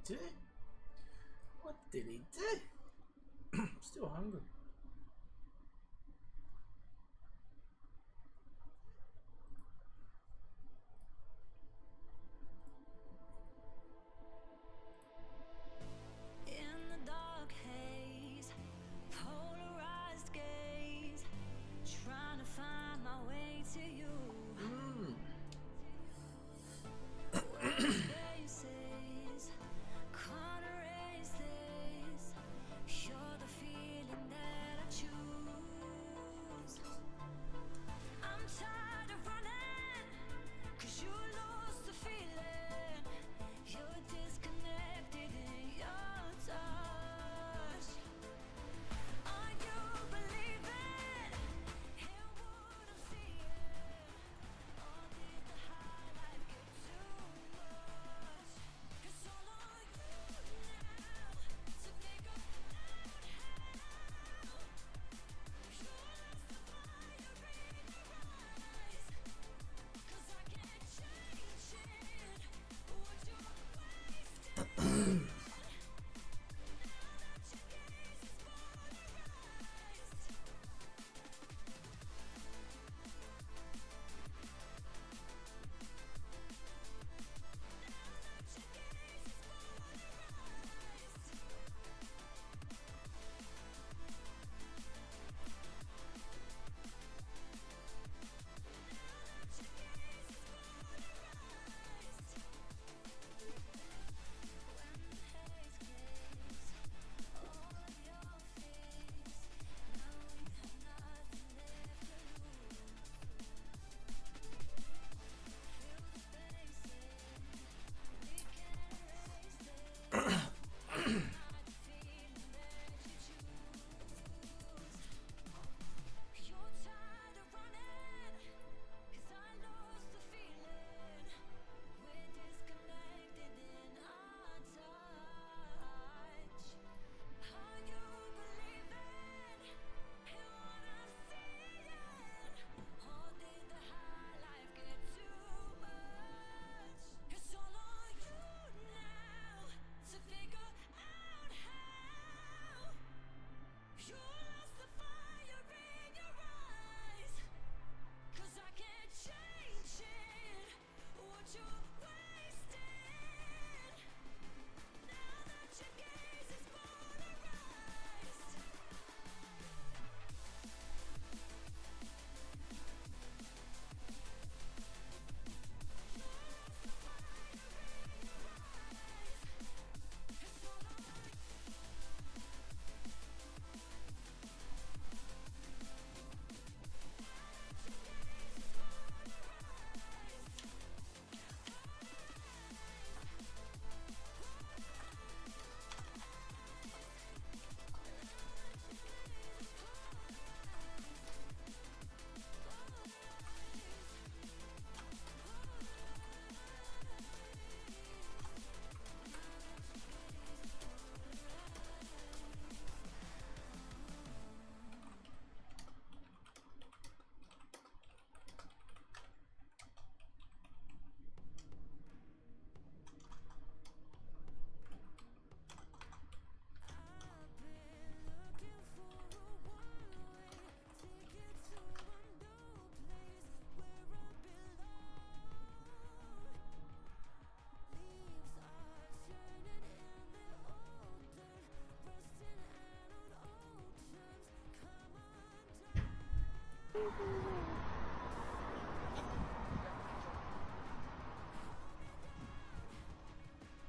do? What did he do? I'm still hungry.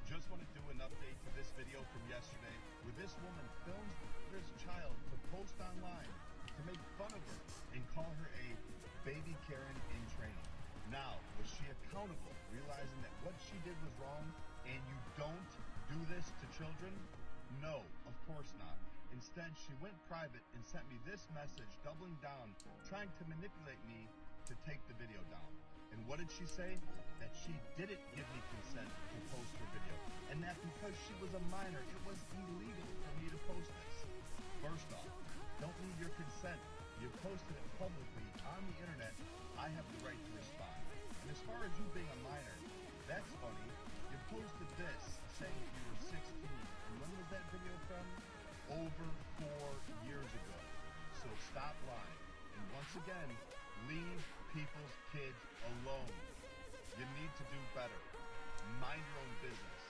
Just want to do an update to this video from yesterday where this woman filmed this child to post online to make fun of her and call her a baby Karen in training. Now, was she accountable, realizing that what she did was wrong and you don't do this to children? No, of course not. Instead, she went private and sent me this message doubling down, trying to manipulate me to take the video down. And what did she say? That she didn't give me consent to post her video. And that because she was a minor, it was illegal for me to post this. First off, don't need your consent. You posted it publicly on the internet. I have the right to respond. And as far as you being a minor, that's funny. You posted this saying you were 16. And when was that video from? Over 4 years ago. So stop lying. And once again, leave people's kids alone. You need to do better. Mind your own business.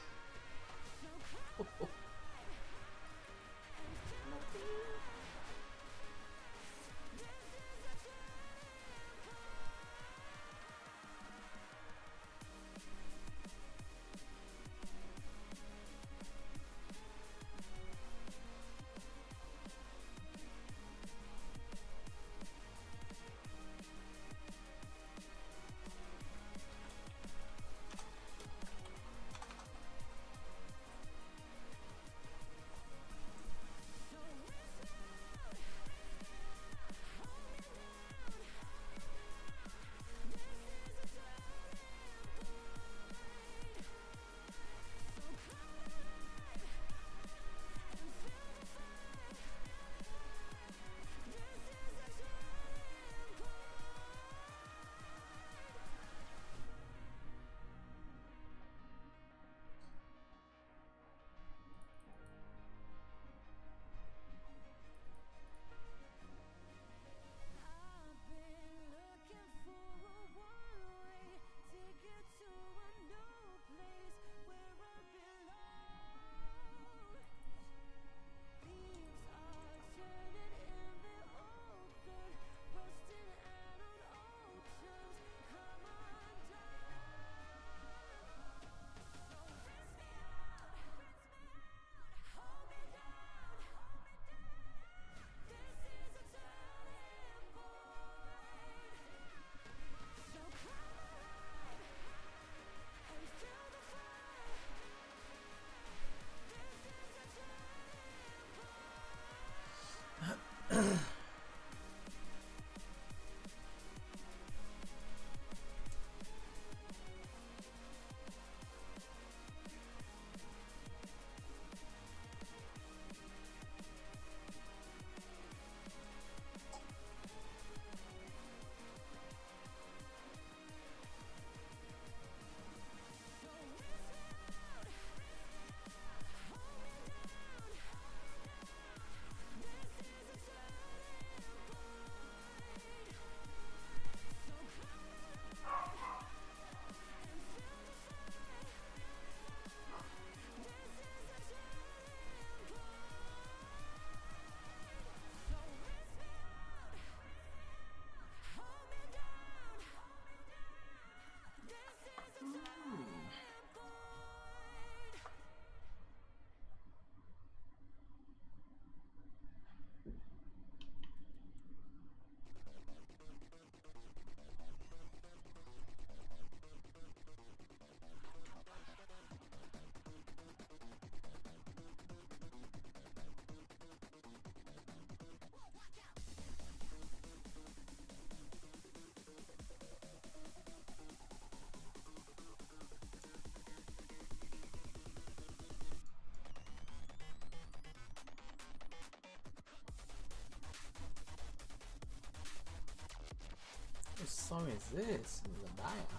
What song is this? Ladaya.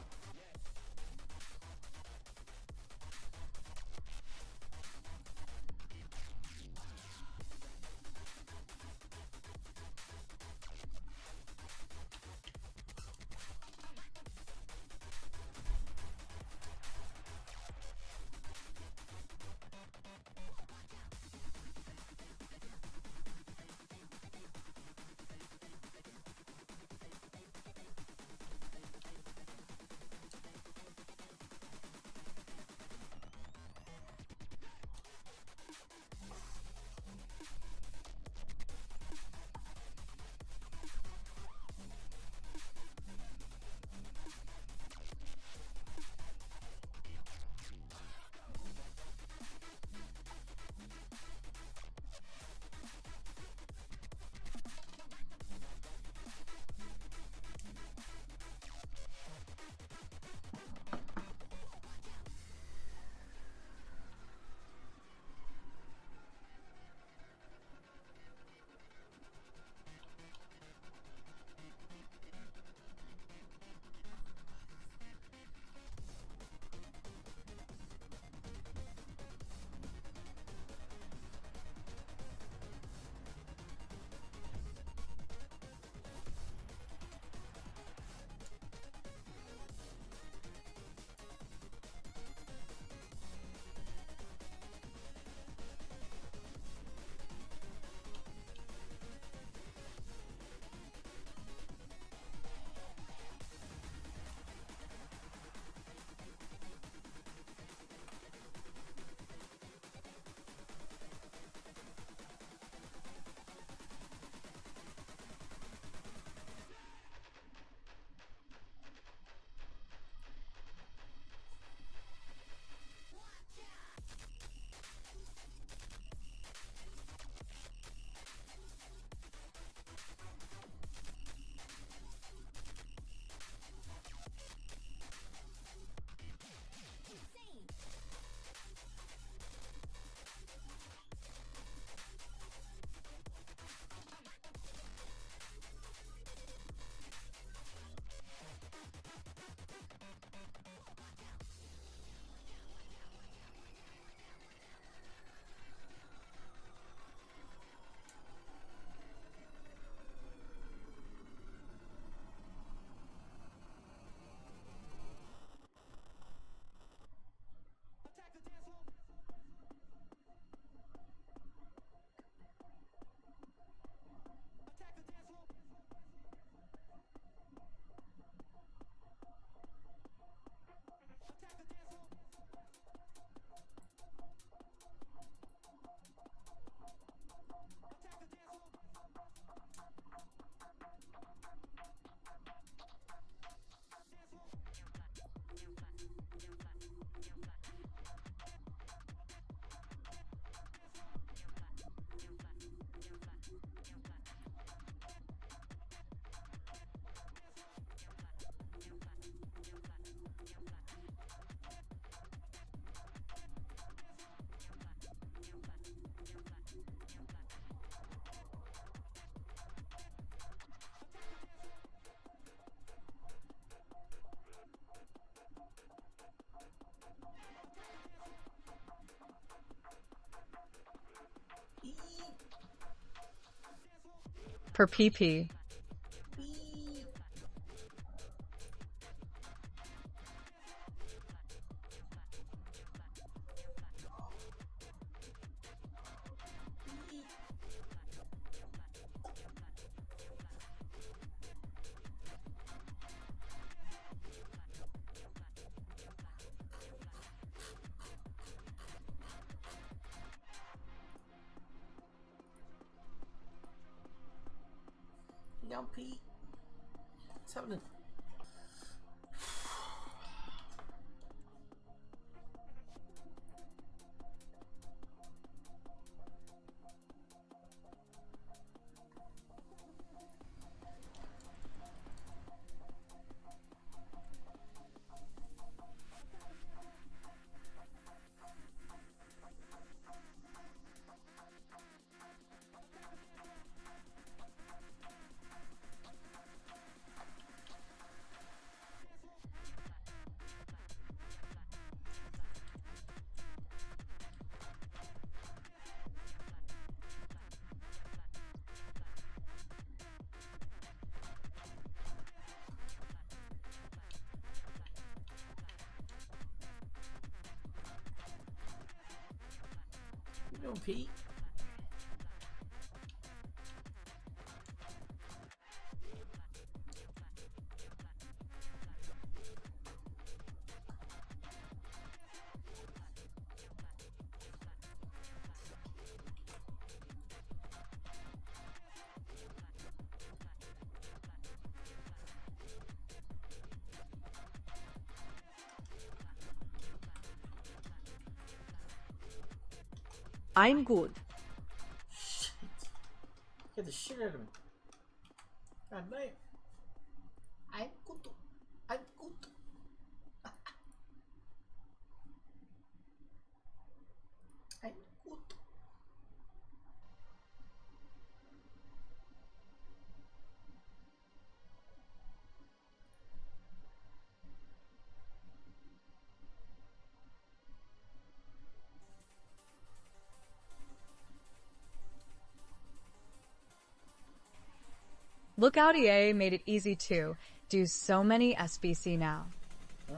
For PP. Down, Pete. What's happening? You doing, Pete? I'm good. Shit. Get the shit out of me. God damn. I'm good. I'm good. I'm good. Lookout EA made it easy to do so many SBC now. Ah.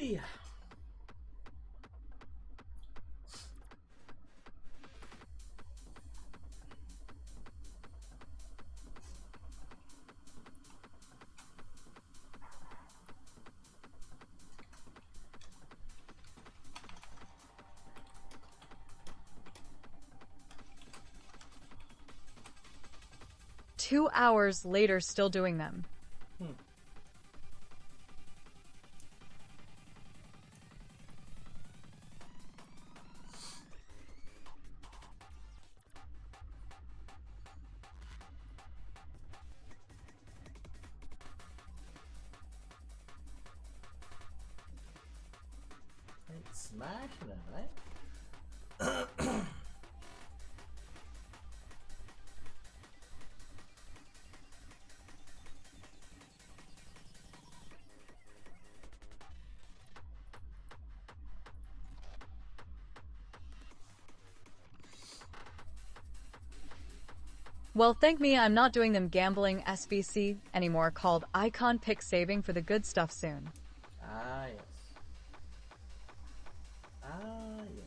Yeah. 2 hours later, still doing them. Smashing it, right? Well, thank me, I'm not doing them gambling SBC anymore, called Icon Pick Saving for the good stuff soon. Ah, yes. Ah, yes.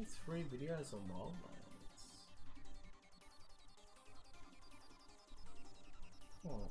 23 videos or more. Oh.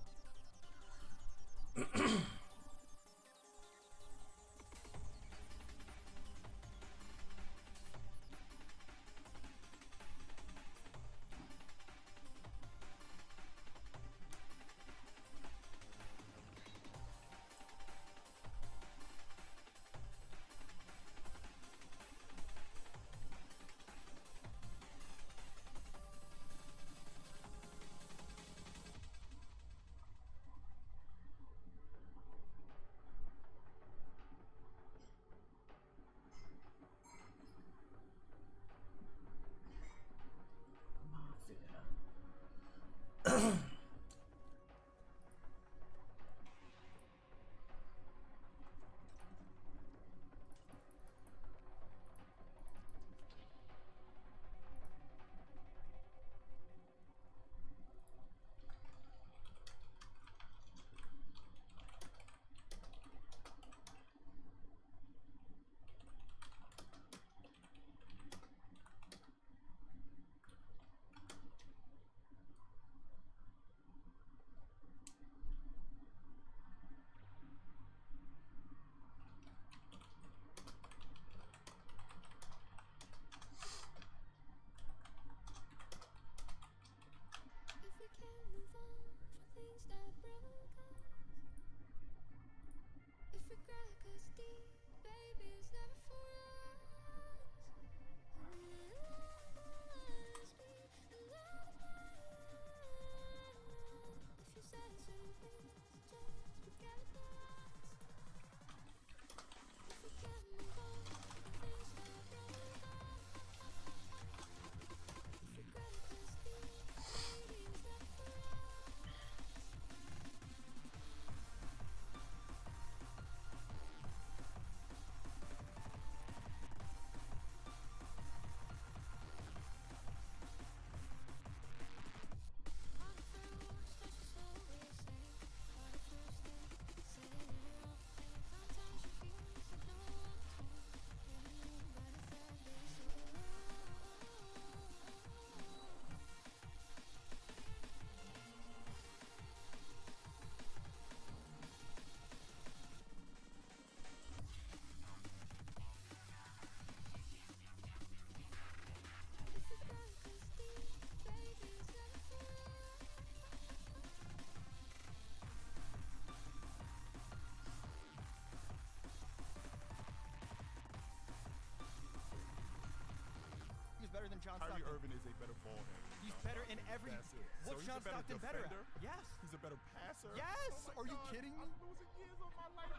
Better than John Kyrie Stockton. Irving is a better ball handler. He's better in every. That's it. What's So John he's a better Stockton better at? defender? Yes. He's a better passer. Yes. Oh my Are you God. kidding me? I'm losing years of my life.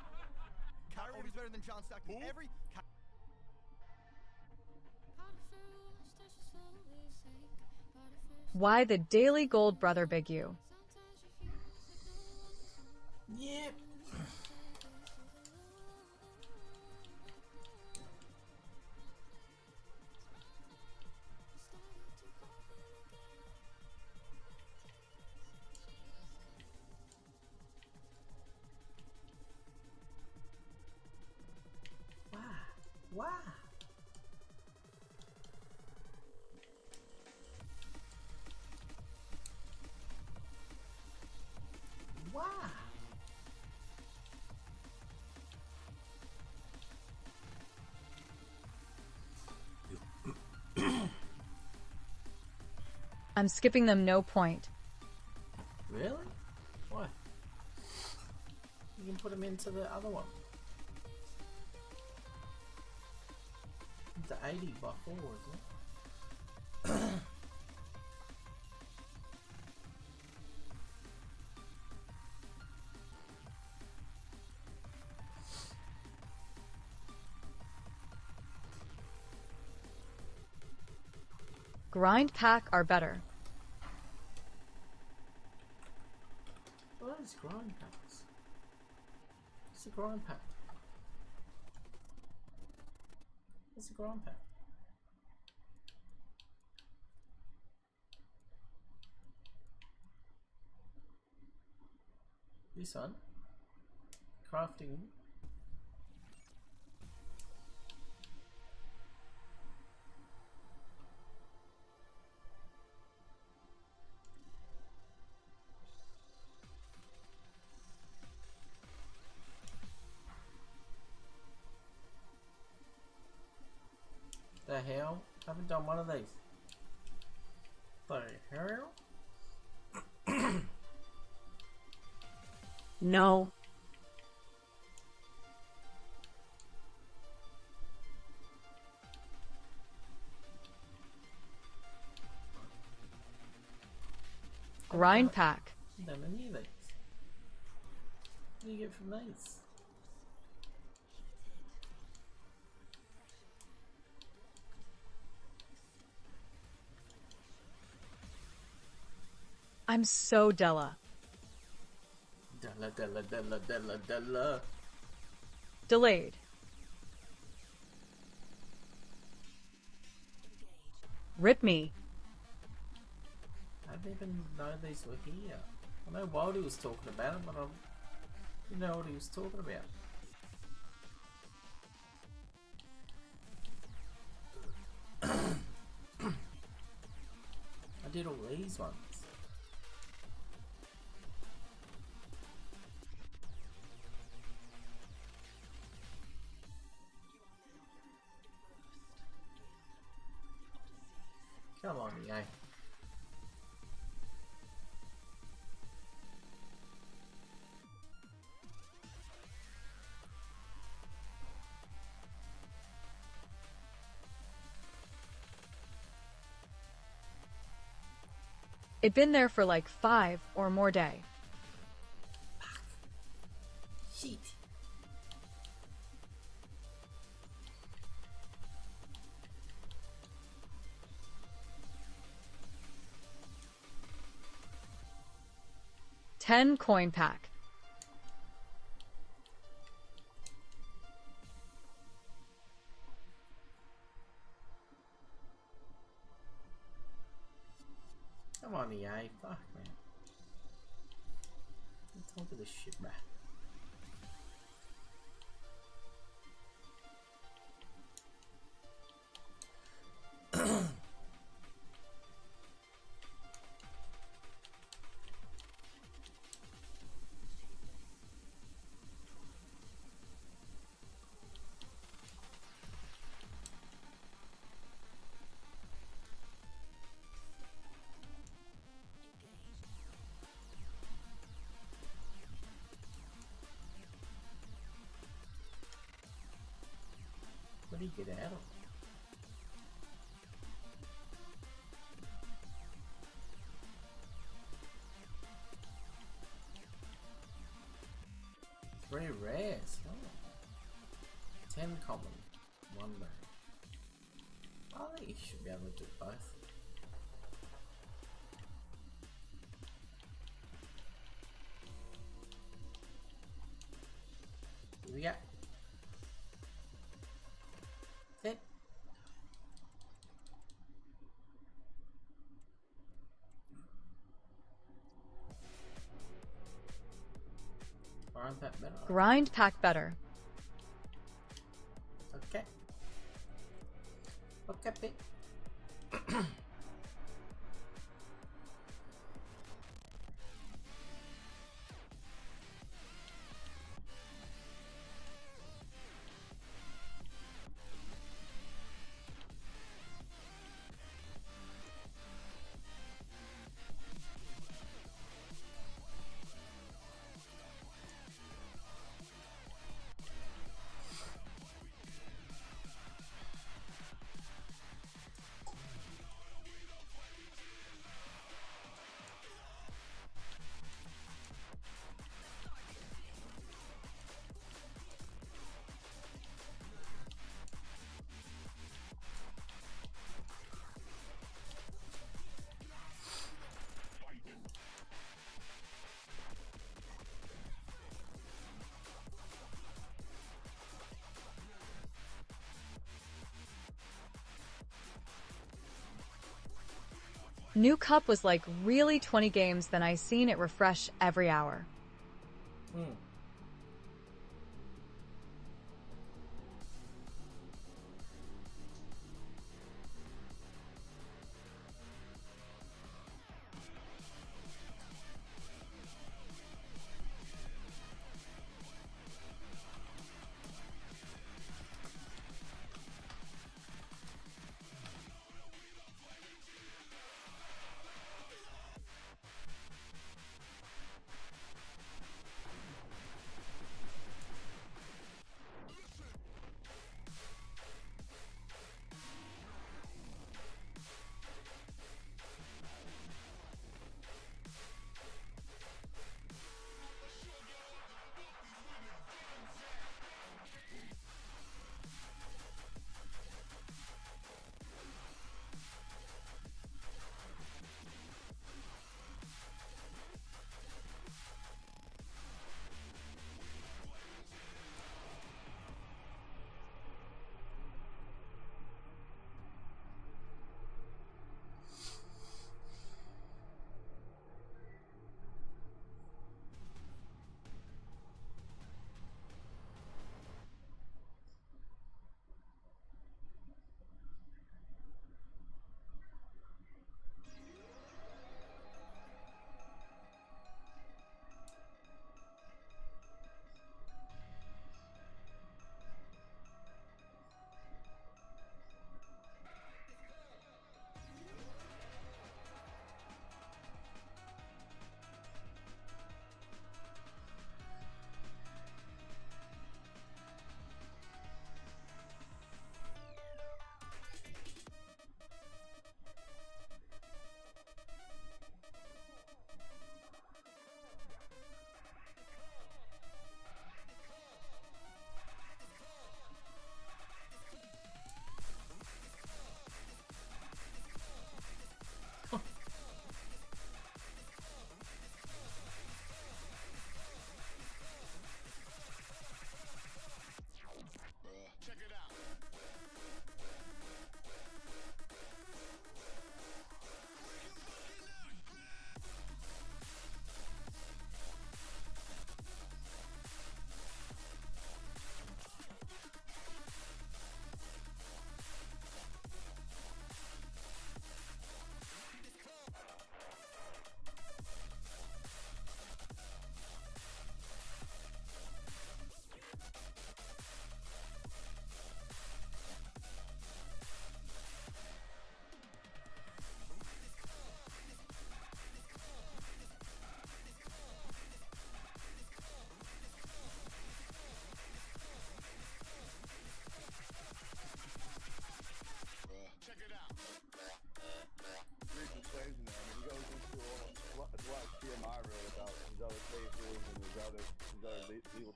Kyrie Irving's better than John Stockton. Who? Every. Why the Daily Gold Brother Big U? Yep. Wow. Wow. I'm skipping them, no point. Really? Why? You can put them into the other one. Into 80 by 4, isn't it? Grind pack are better. What is grind packs? What's a grind pack? What's a grind pack? This one? Crafting. hell? I haven't done one of these. The hell? No. Grind pack. Done any of these. What do you get from these? I'm so Della. Della, Della, Della, Della, Della. Delayed. Rip me. I didn't even know these were here. I know Wildy was talking about them, but I didn't know what he was talking about. I did all these ones. Come on, EA. It been there for like 5 or more day. Shit. $10 coin pack. Come on, EA. Fuck, man. Let's talk to this shit, man. What do you get out of? Three rares. Oh. 10 common. 1 rare. I think you should be able to do both. Here we go. Sit. Aren't that better? Grind pack better. Okay. Okay, bit. New cup was like really 20 games, then I seen it refresh every hour. Hmm.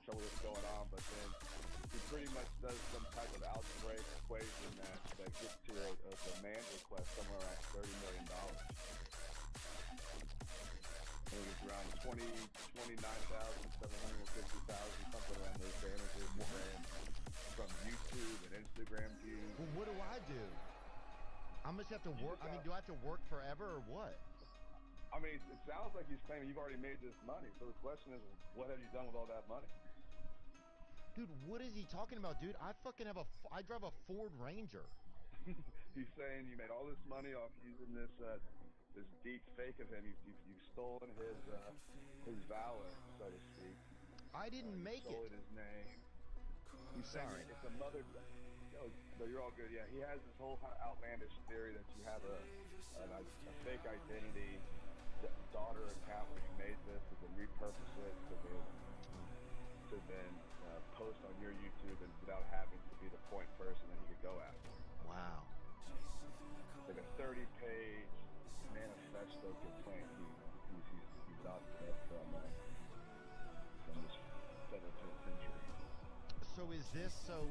what's going on, but then he pretty much does some type of algebraic equation that gets to a demand request somewhere around $30 million. I think it's around 29,750,000, something around those damages, and from YouTube and Instagram views. Well, what do I do? I'm just have to work. I mean, do I have to work forever or what? I mean, it sounds like he's claiming you've already made this money. So the question is, what have you done with all that money? Dude, what is he talking about, dude? I fucking have I drive a Ford Ranger. He's saying you made all this money off using this deep fake of him. You've stolen his valor, so to speak. I didn't make it. Stolen his name. He's Sorry. saying it's a mother. No, you're all good. Yeah, he has this whole kind of outlandish theory that you have a fake identity daughter account where you made this and then repurpose it to then post on your YouTube and without having to be the point person that he could go after. Wow. It's like a 30-page manifesto complaint he's opted up from this federal penitentiary. So is this so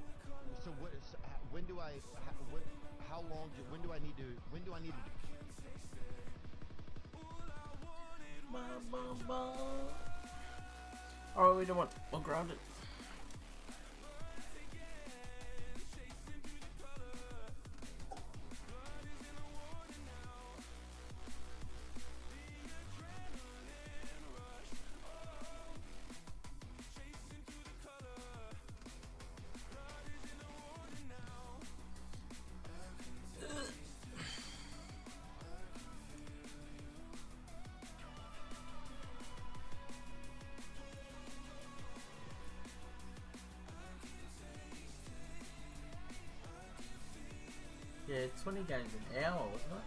what is when do I how long do when do I need to Oh, we don't want. We'll ground it. Yeah, 20 games an hour, wasn't it?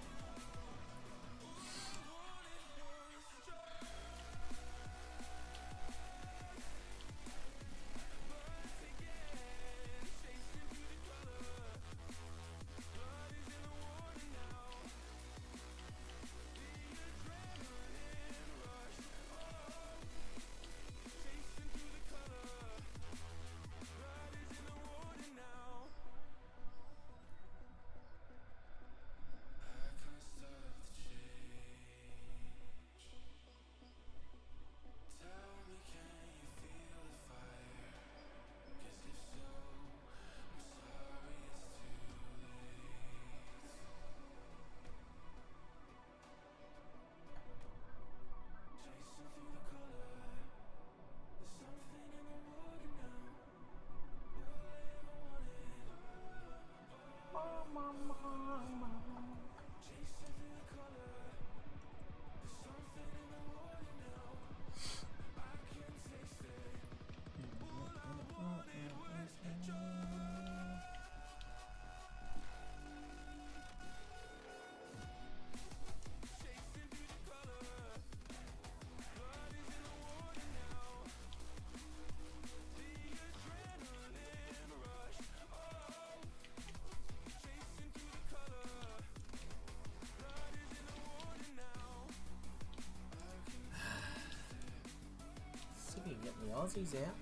See if we can get the Aussies out.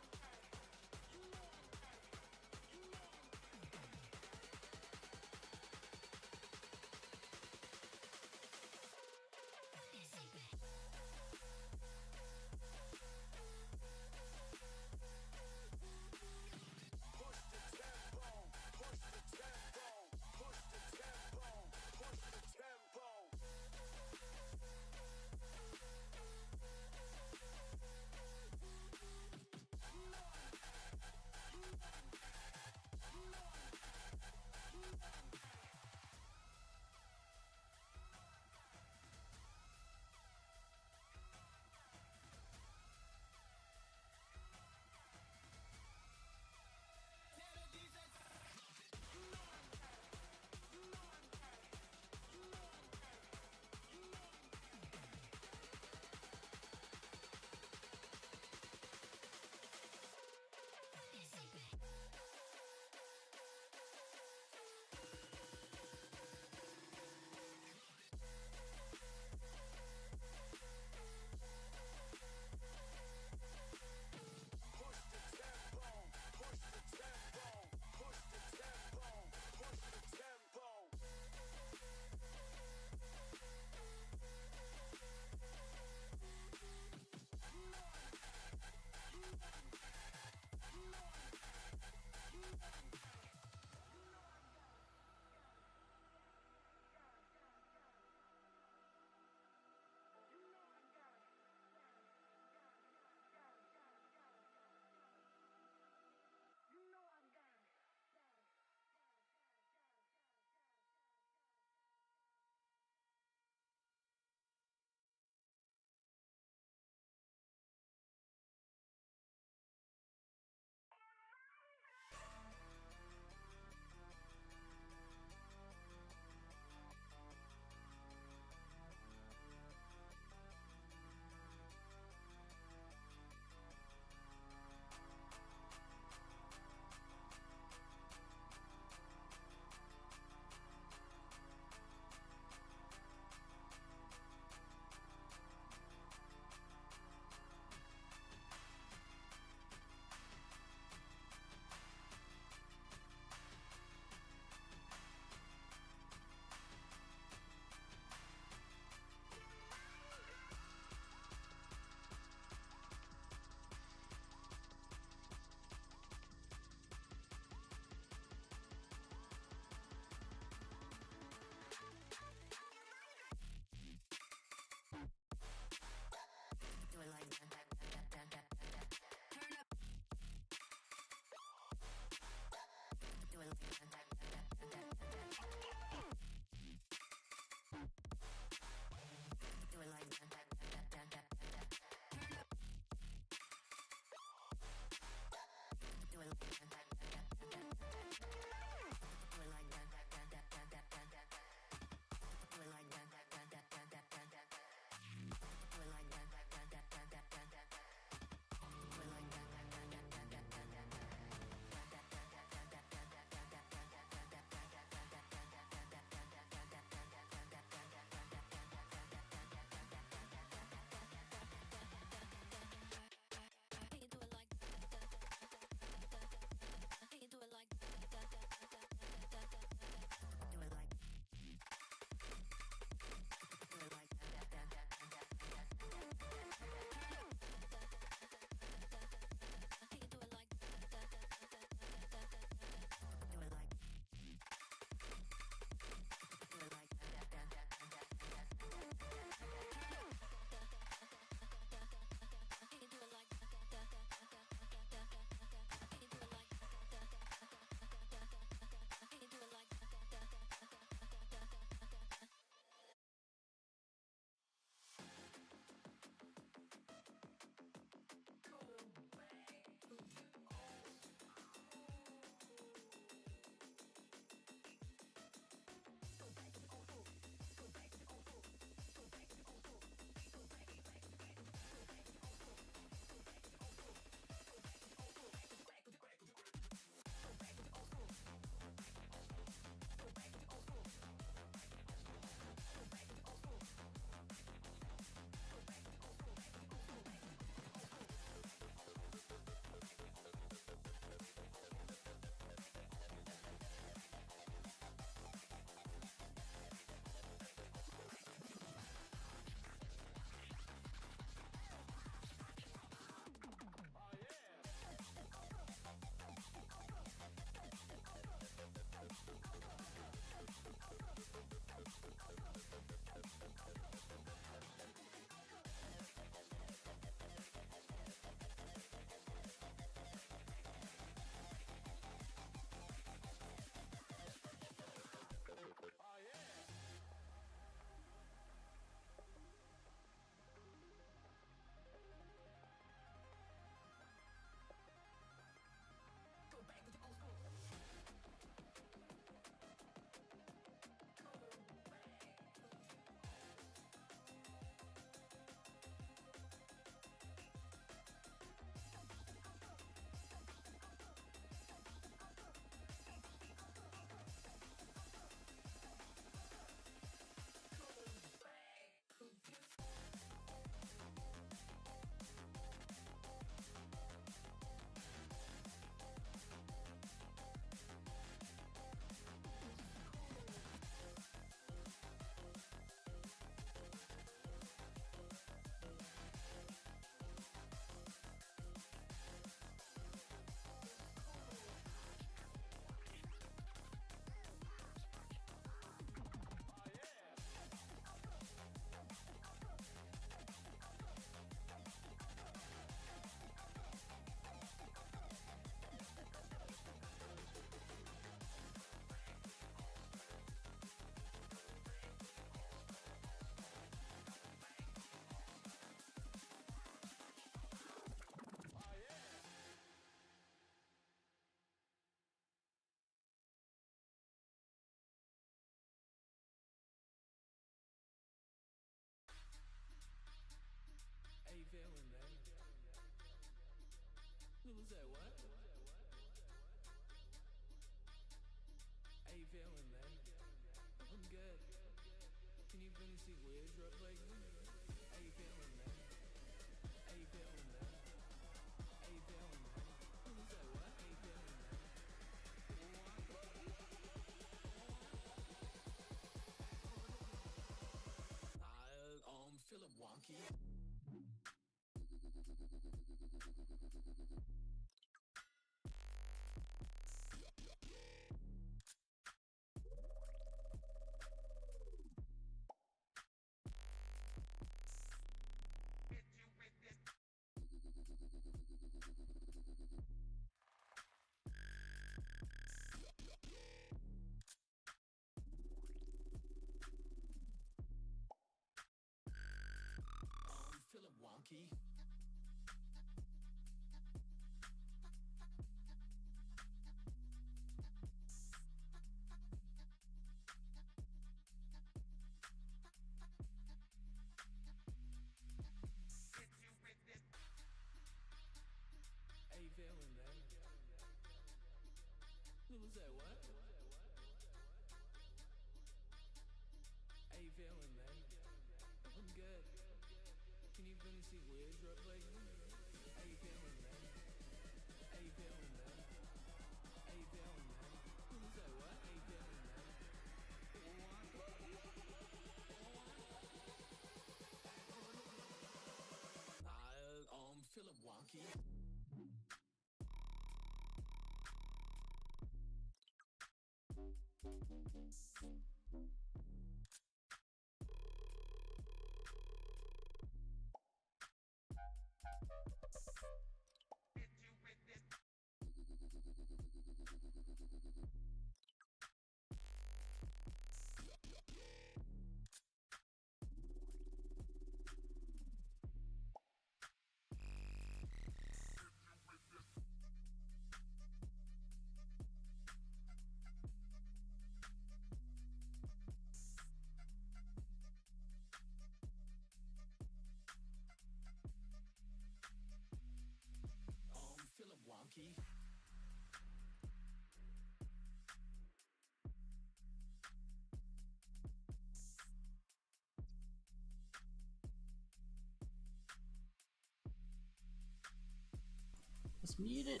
Let's mute it.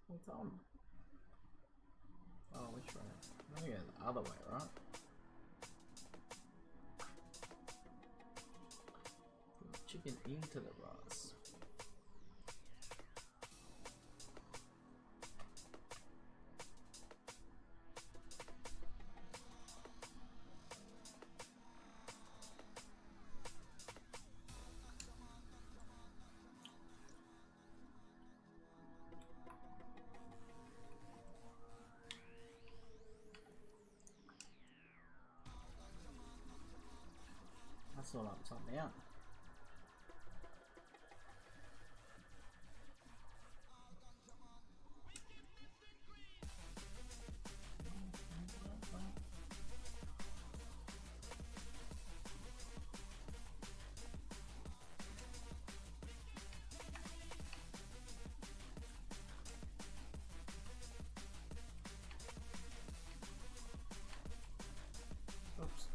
What's on? Oh, which way? I'm gonna go the other way, right? Put the chicken into the rice. That's all upside down. Oops.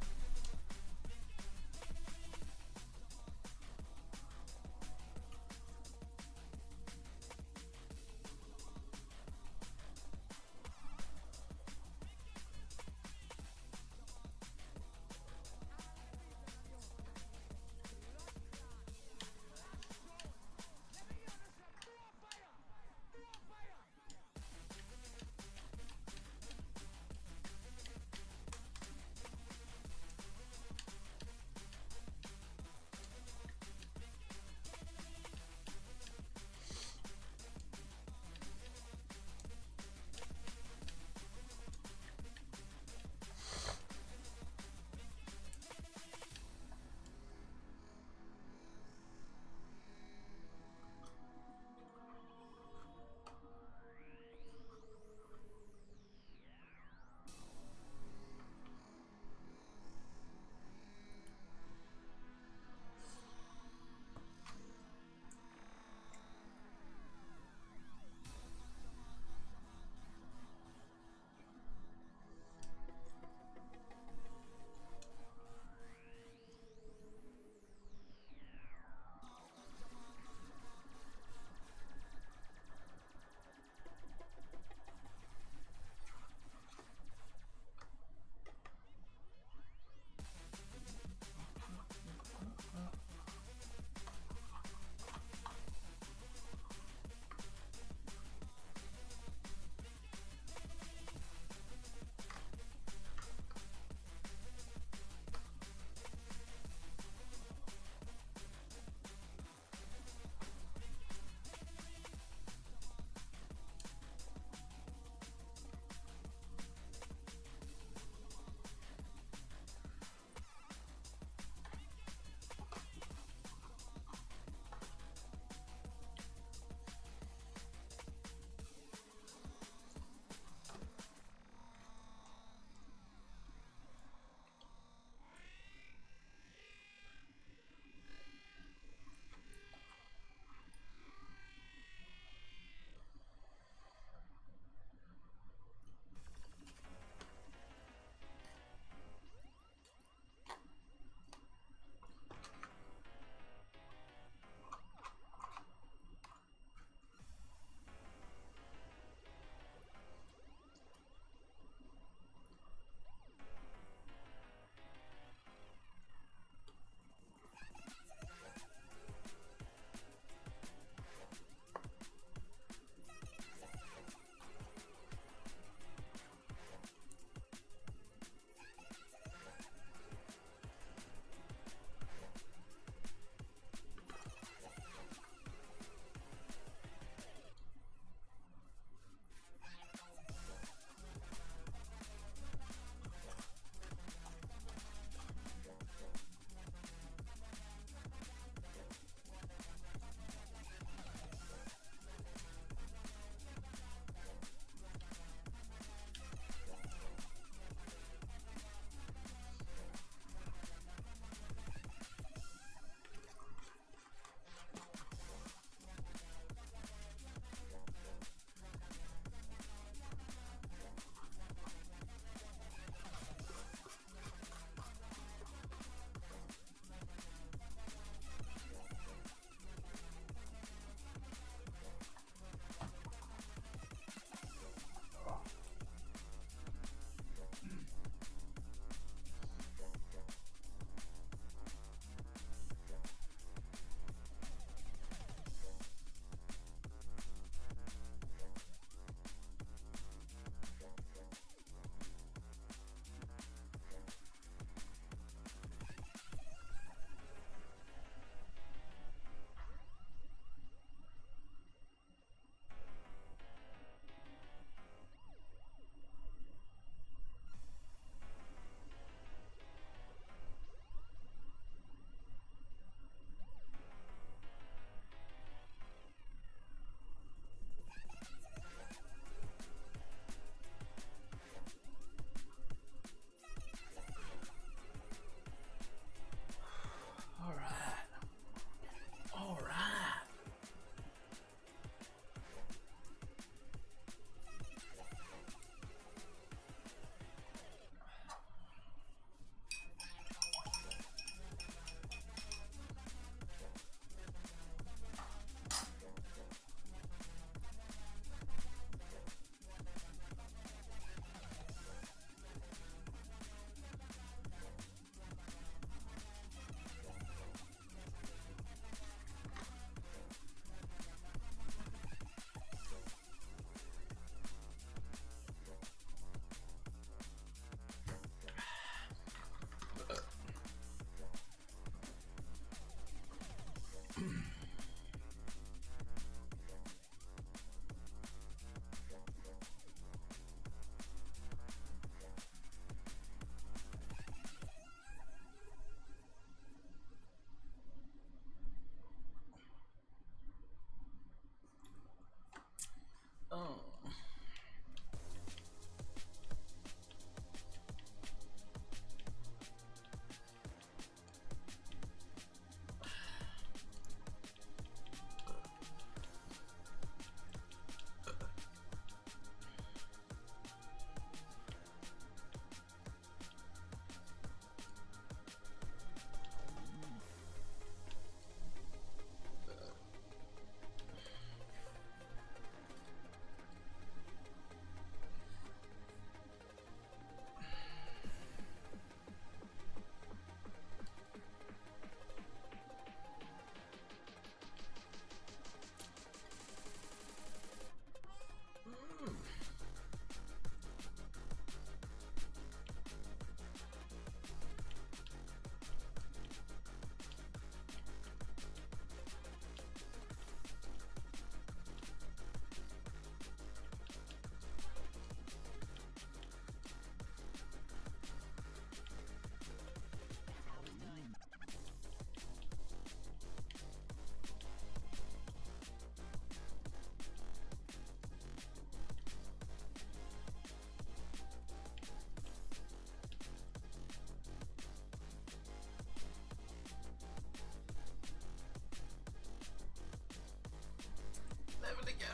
level to go.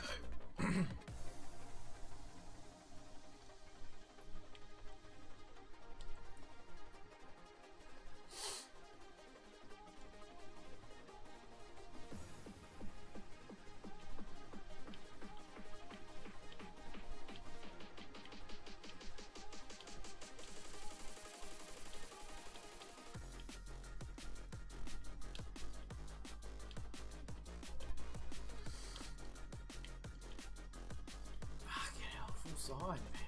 Fucking hell, full side, man.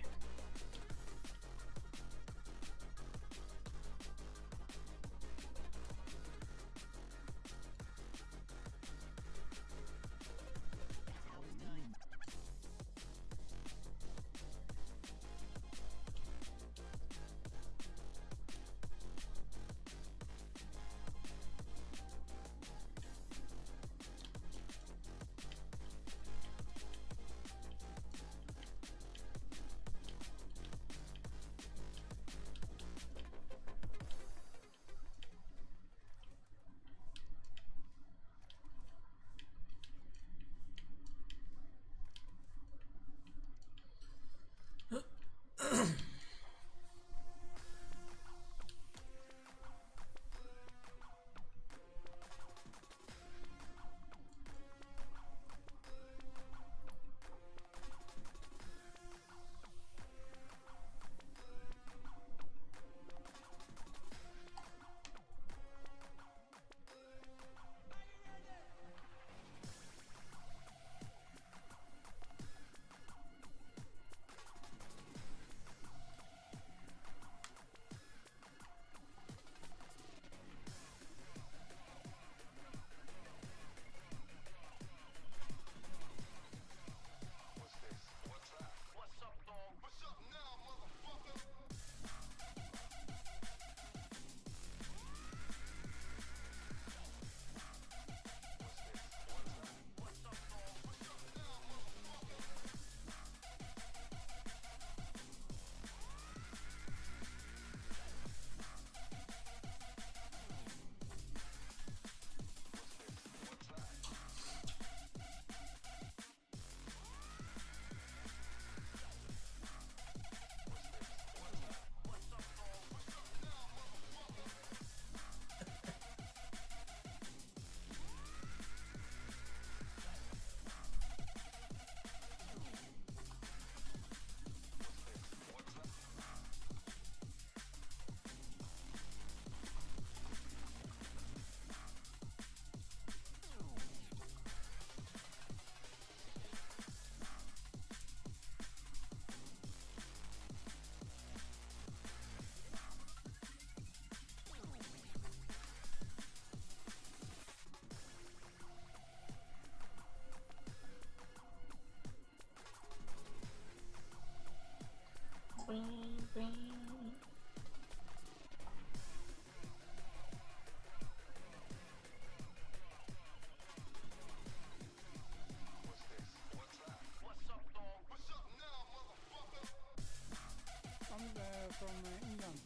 From England.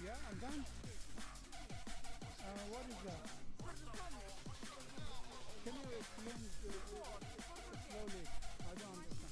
Yeah, I'm done. What is that? Can you explain slowly? I don't understand.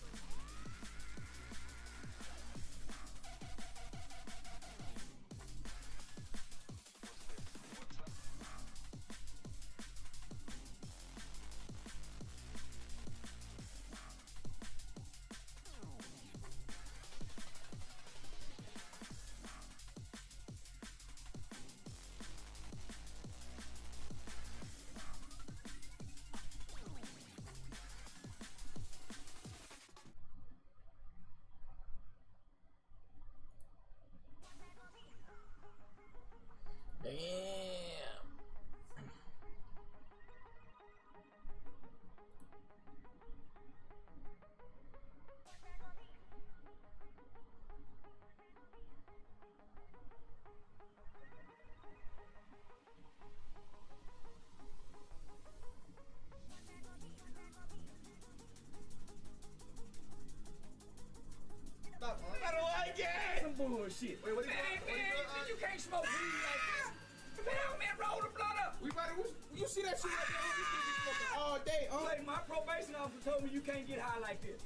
Damn. I don't like it! Some bullshit. Wait, what is that? You can't smoke weed like this. Hell, man, roll the blood up. We better, you see that shit right there? This nigga smoking all day, Like, my probation officer told me you can't get high like this.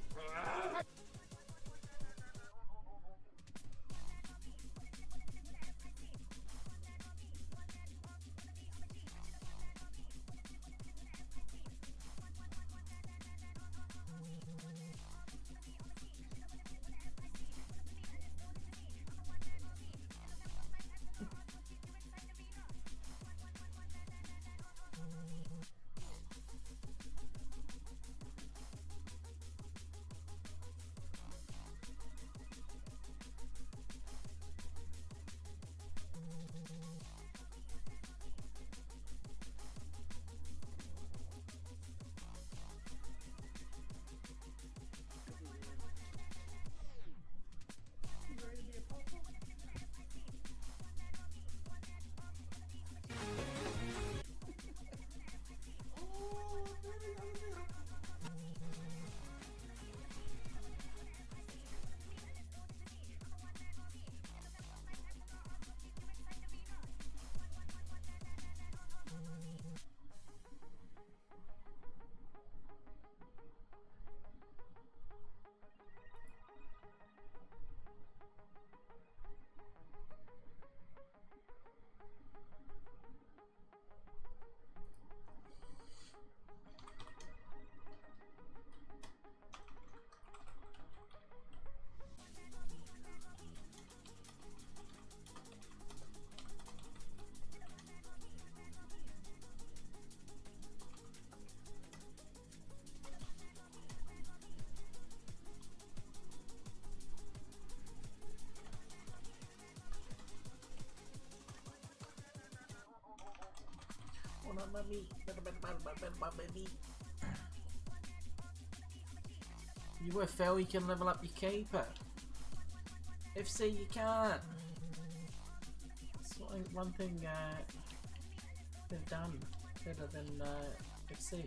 You were Phil, you can level up your keeper. FC, you can't. It's one thing they've done better than FC.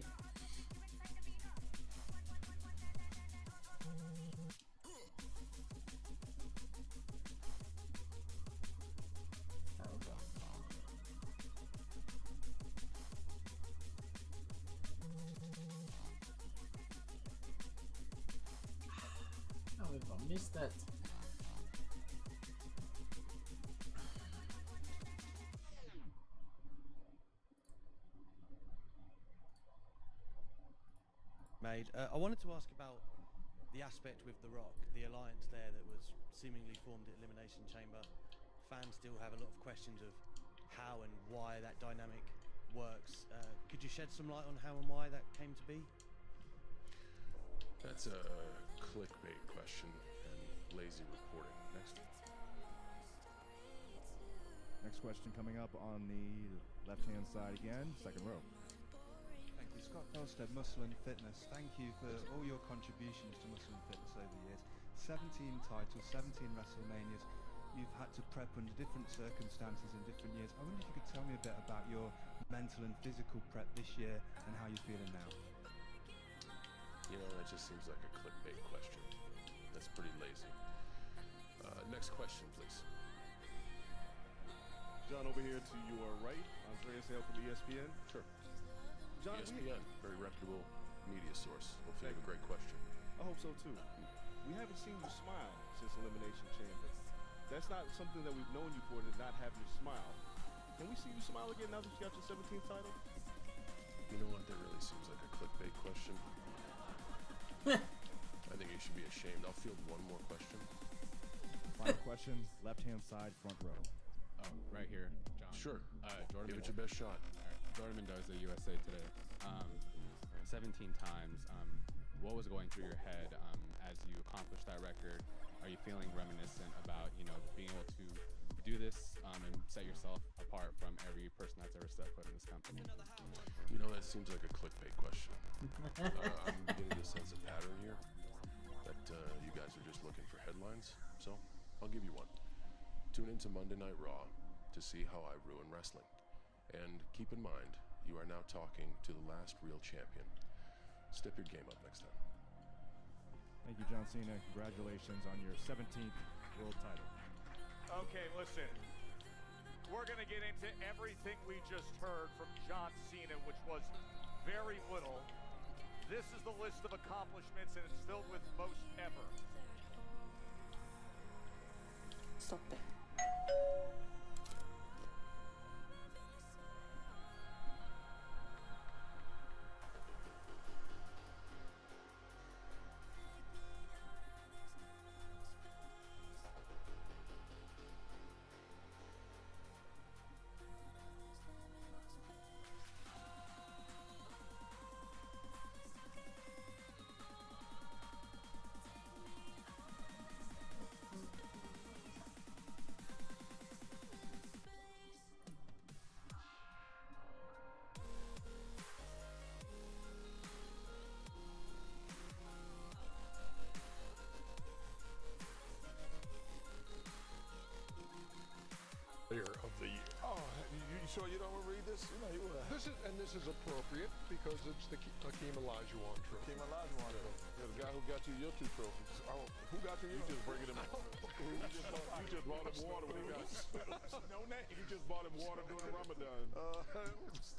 Missed that. I wanted to ask about the aspect with The Rock, the alliance there that was seemingly formed at Elimination Chamber. Fans still have a lot of questions of how and why that dynamic works. Could you shed some light on how and why that came to be? That's a clickbait question and lazy reporting. Next question coming up on the left-hand side again, second row. Thank you. Scott Felstead, Muscle and Fitness. Thank you for all your contributions to Muscle and Fitness over the years. 17 titles, 17 WrestleManias. You've had to prep under different circumstances in different years. I wonder if you could tell me a bit about your mental and physical prep this year and how you're feeling now. You know, that just seems like a clickbait question. That's pretty lazy. Next question, please. John, over here to your right, Andreas Hale from ESPN. Sure. John, ESPN, very reputable media source. Hopefully you have a great question. I hope so too. We haven't seen you smile since Elimination Chamber. That's not something that we've known you for, to not have you smile. Can we see you smile again now that you got your 17th title? You know what? That really seems like a clickbait question. I think you should be ashamed. I'll field one more question. Final question, left-hand side, front row. Oh, right here, John. Sure. Jordan. Give it your best shot. Jordan Mendoza, USA Today. 17 times. What was going through your head as you accomplished that record? Are you feeling reminiscent about, you know, being able to do this and set yourself apart from every person that's ever stepped foot in this company? You know, that seems like a clickbait question. I'm beginning to sense a pattern here that you guys are just looking for headlines. So I'll give you one. Tune into Monday Night Raw to see how I ruin wrestling. And keep in mind, you are now talking to the last real champion. Step your game up next time. Thank you, John Cena. Congratulations on your 17th world title. Okay, listen. we're going to get into everything we just heard from John Cena, which was very little. This is the list of accomplishments, and it's filled with most ever. Stop it. Player of the year. Oh, you sure you don't want to read this? You know you will. This is appropriate because it's the Hakeem Olajuwon trophy. Hakeem Olajuwon trophy. Yeah, the guy who got you your 2 trophies. Oh, who got you? You just bringing him. You just bought him water when he got. No name. You just bought him water during Ramadan.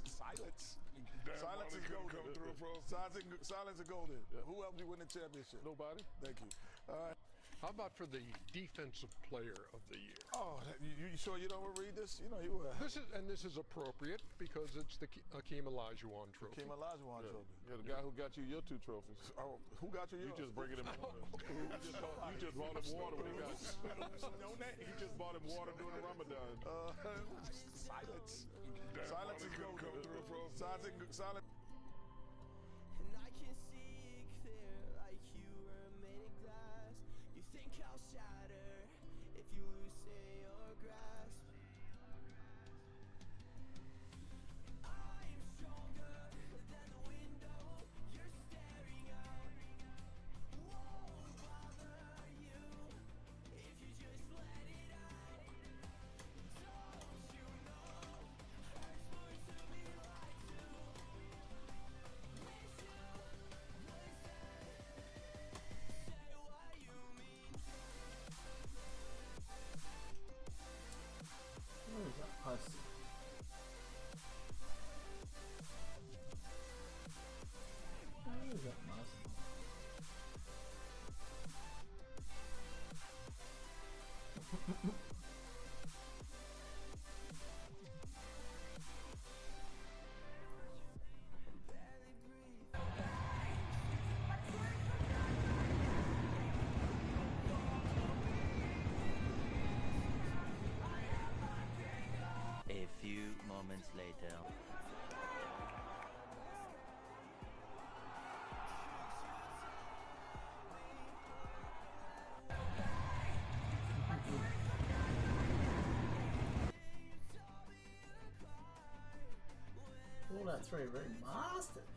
Silence. Damn, Silence is golden. come through, bro. Silence is golden. Yeah. Who helped you win the championship? Nobody. Thank you. All right. How about for the defensive player of the year? Oh, you sure you don't want to read this? You know you will. This is appropriate because it's the Hakeem Olajuwon trophy. Hakeem Olajuwon trophy. Yeah, the guy who got you your 2 trophies. Oh, who got you yours? You just bringing him. You just bought him water when he got. No name. You just bought him water during Ramadan. Silence. Damn, Silence is golden. come through, bro. Silence. And I can see clear like you were made of glass. You think I'll shatter if you loosen your grasp. I'm stronger than the window you're staring out. Won't bother you if you just let it out. Don't you know hurts more to be lied to. Wish you would say what you mean. Where is that post? Where is that mouse? A few moments later. All that 3 remasters.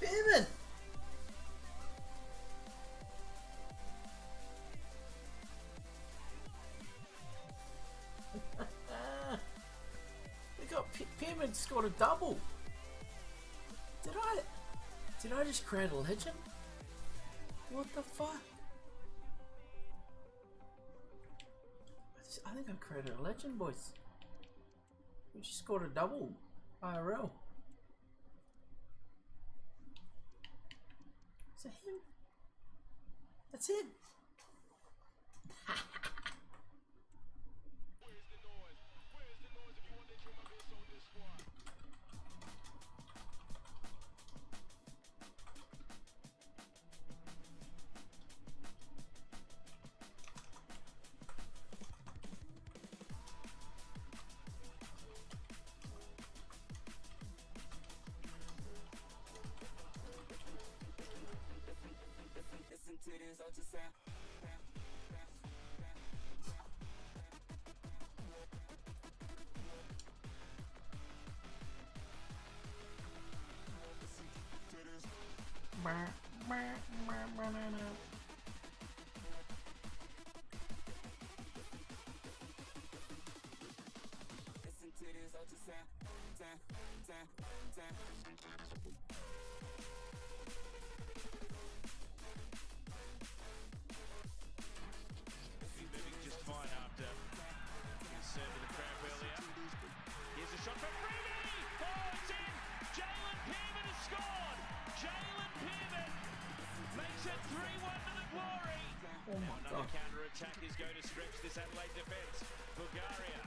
Damn it! We got Pyramid scored a double. Did I just create a legend? What the fuck? I think I created a legend, boys. We just scored a double. IRL. Is that him? That's him. Moving just fine after concern with the crowd earlier. Here's a shot from Freddie! Oh, it's in! Jalen Pearman has scored! Jalen Pearman makes it 3-1 to the Glory. Oh my Another God. counter-attack is going to stretch this Adelaide defence. Bulgaria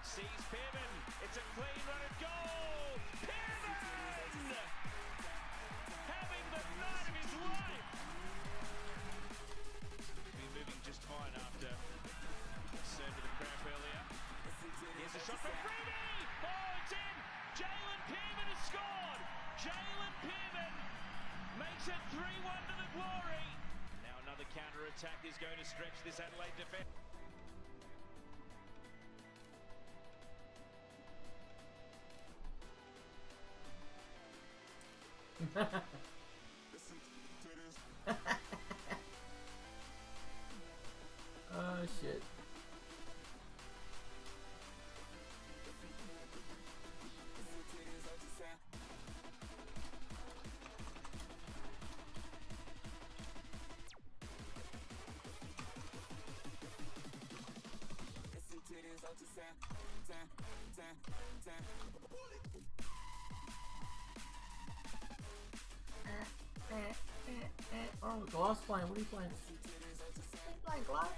sees Pearman. It's a clean run at goal. Pearman! Having the night of his life. Been moving just fine after concern with the crowd earlier. Here's a shot from Freddie! Oh, it's in! Jalen Pearman has scored! Jalen Pearman makes it 3-1 to the Glory. Now another counter-attack is going to stretch this Adelaide defence. Oh shit. Oh, Glass playing. What are you playing? Are you playing Glass?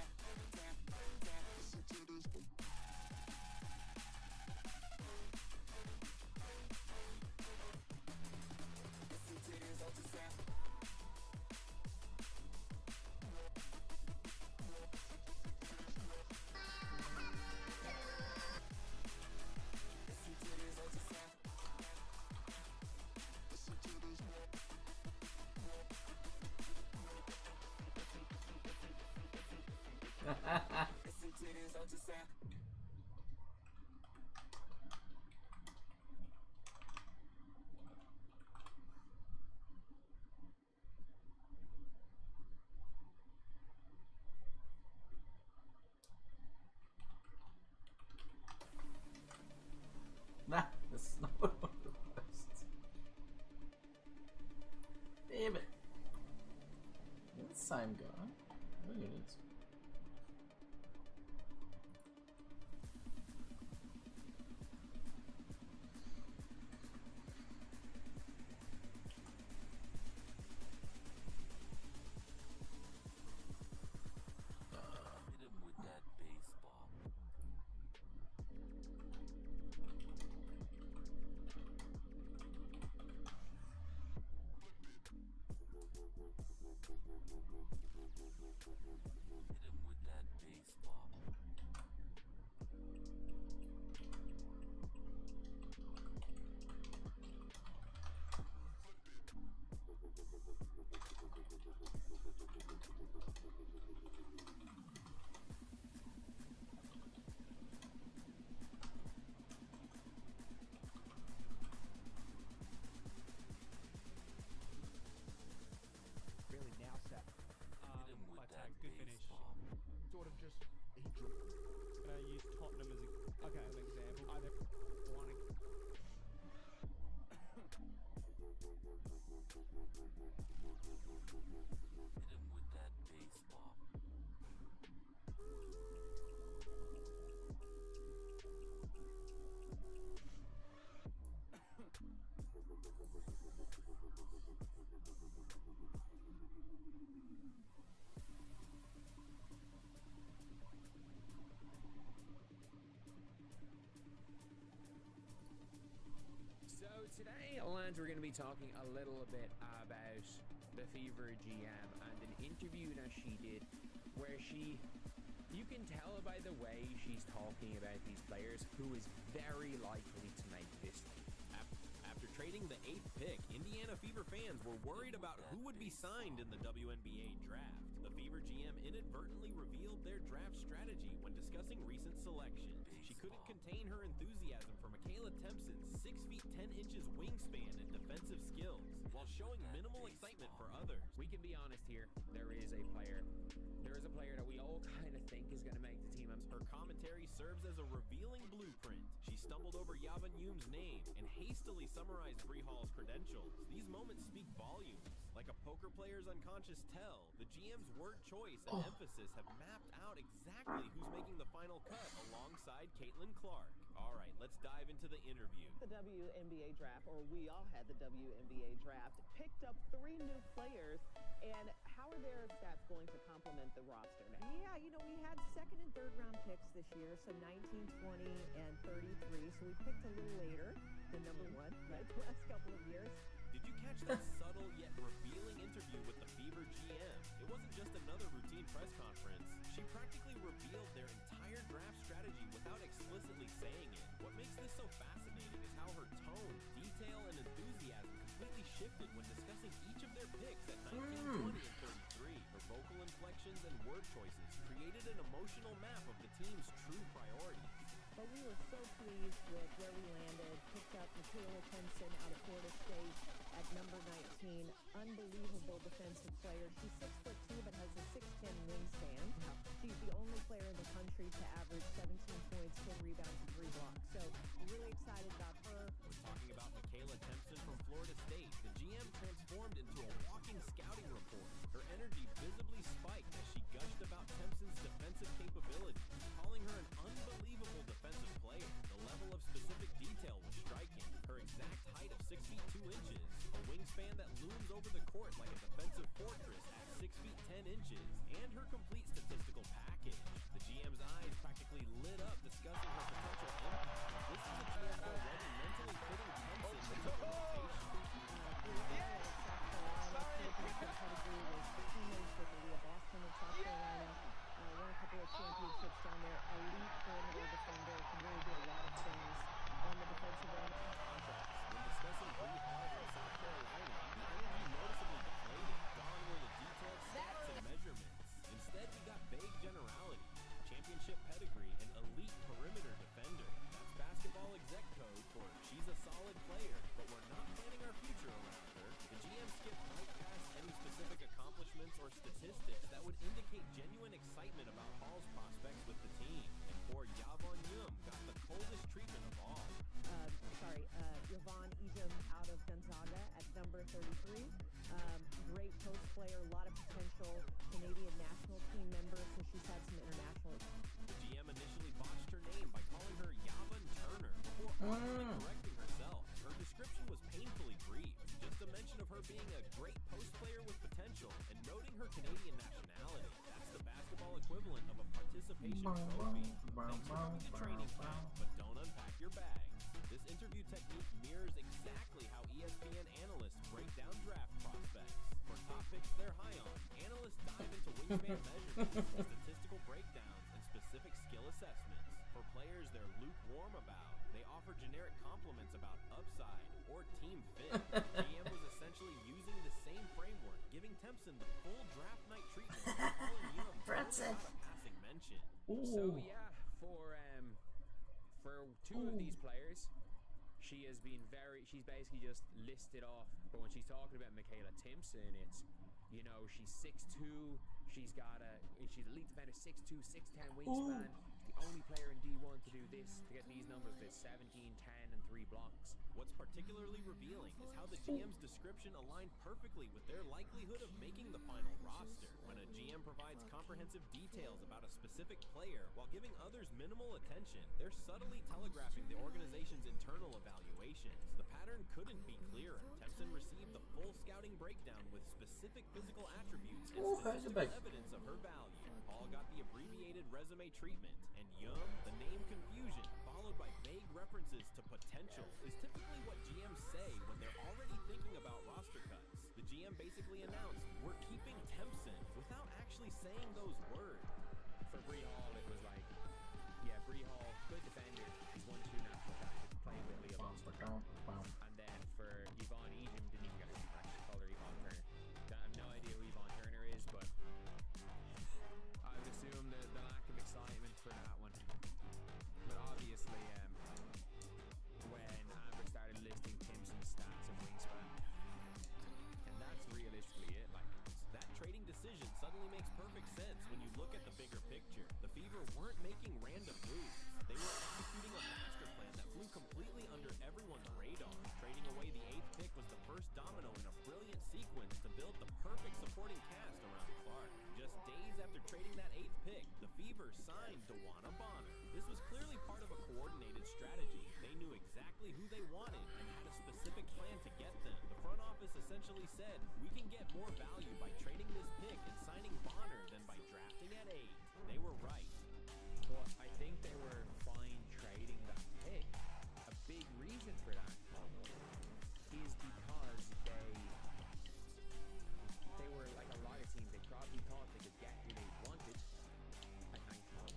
Nah, that's not one of the worst. Damn it. It's the same guy. Look at it. Hit him with that baseball. Hit him with that baseball. Really now set. Hit him with that Good finish. baseball. Sort of just he gonna use Tottenham as an example. Either one. Hit him with that baseball. So today, Alans, we're going to be talking a little bit about the Fever GM and an interview that she did where you can tell by the way she's talking about these players who is very likely to make this team. After trading the 8th pick, Indiana Fever fans were worried about who would be signed in the WNBA draft. The Fever GM inadvertently revealed their draft strategy when discussing recent selections. She couldn't contain her enthusiasm for Michaela Tempson's 6 feet 10 inches wingspan and defensive skills, while showing minimal excitement for others. We can be honest here. There is a player that we all kind of think is going to make the team. Her commentary serves as a revealing blueprint. She stumbled over Yavan Youm's name and hastily summarized Bree Hall's credentials. These moments speak volumes. Like a poker player's unconscious tell, the GM's word choice and emphasis have mapped out exactly who's making the final cut alongside Caitlin Clark. All right, let's dive into the interview. The WNBA draft, or we all had the WNBA draft, picked up 3 new players, and how are their stats going to complement the roster now? Yeah, you know, we had 2nd and 3rd round picks this year, so 19, 20, and 33, so we picked a little later than number 1, right, the last couple of years. Did you catch that subtle yet revealing interview with the Fever GM? It wasn't just another routine press conference. She practically revealed their entire draft strategy without explicitly saying it. What makes this so fascinating is how her tone, detail, and enthusiasm completely shifted when discussing each of their picks at 19, 20, and 33. Her vocal inflections and word choices created an emotional map of the team's true priorities. But we were so pleased with where we landed. Picked up Michaela Tempson out of Florida State at number 19. Unbelievable defensive player. She's 6'2", but has a 6'10" wingspan. She's the only player in the country to average 17 points, 10 rebounds, and 3 blocks. So really excited about her. We're talking about Michaela Tempson from Florida State. The GM transformed into a walking scouting report. Her energy visibly spiked as she gushed about Tempson's defensive capabilities, calling her an unbelievable defensive player. The level of specific detail was striking. Her exact height of 6 feet 2 inches, a wingspan that looms over the court like a defensive fortress at 6 feet 10 inches, and her complete statistical package. The GM's eyes practically lit up discussing her potential impact. This is a GM already mentally fitting Tempson into the rotation. Pedigree was teammates with Leah Boston in South Carolina. Won a couple of championships down there. Elite perimeter defender, can really do a lot of things on the defensive end. When discussing Bree Hall from South Carolina, the energy noticeably deflated. Gone were the detailed stats and measurements. Instead, we got vague generality, championship pedigree, and elite perimeter defender. That's basketball exec code for she's a solid player, but we're not planning our future around her. The GM skipped right past any specific accomplishments or statistics that would indicate genuine excitement about Hall's prospects with the team. And poor Yavan Youm got the coldest treatment of all. Yvonne Ejim out of Gonzaga at number 33. Great post player, a lot of potential. Canadian national team member, so she's had some international. The GM initially botched her name by calling her Yavan Turner before awkwardly correcting herself. Her description was painfully brief, just a mention of her being a great post player with potential and noting her Canadian nationality. That's the basketball equivalent of a participation trophy. Thanks for coming to training camp, but don't unpack your bags. This interview technique mirrors exactly how ESPN analysts break down draft prospects. For top picks they're high on, analysts dive into wingspan measurements, statistical breakdowns, and specific skill assessments. For players they're lukewarm about, they offer generic compliments about upside or team fit. The GM was essentially using the same framework, giving Tempson the full draft night treatment and calling Youm without a passing mention. So yeah, for 2 of these players, she's basically just listed off. But when she's talking about Michaela Tempson, it's, you know, she's 6'2", she's elite defender, 6'2", 6'10" wingspan. She's the only player in D1 to do this, to get these numbers. There's 17, 10, and 3 blocks. What's particularly revealing is how the GM's description aligned perfectly with their likelihood of making the final roster. When a GM provides comprehensive details about a specific player while giving others minimal attention, they're subtly telegraphing the organization's internal evaluations. The pattern couldn't be clearer. Tempson received the full scouting breakdown with specific physical attributes and statistical evidence of her value. Hall got the abbreviated resume treatment, and Youm, the name confusion, followed by vague references to potential, is typically what GMs say when they're already thinking about roster cuts. The GM basically announced, we're keeping Tempson, without actually saying those words. For Bree Hall, it was like, yeah, Bree Hall, good defender. She's 1-2 national titles, playing with Leah Boston. And then for Yvonne Ejim, didn't even get a contract to call her Yvonne Turner. I have no idea who Yvonne Turner is, but I would assume the lack of excitement for that one. But obviously, when Amber started listing Timpson's stats and wingspan, and that's realistically it. Like, That trading decision suddenly makes perfect sense when you look at the bigger picture. The Fever weren't making random moves. They were executing a master plan that flew completely under everyone's radar. Trading away the 8th pick was the first domino in a brilliant sequence to build the perfect supporting cast around Clark. Just days after trading that 8th pick, the Fever signed Dewana Bonner. This was clearly part of a coordinated strategy. They knew exactly who they wanted and had a specific plan to get them. The front office essentially said, we can get more value by trading this pick and signing Bonner than by drafting at 8. They were right. but I think they were fine trading that pick. A big reason for that is because they were like a lot of teams. They probably thought they could get who they wanted at 19,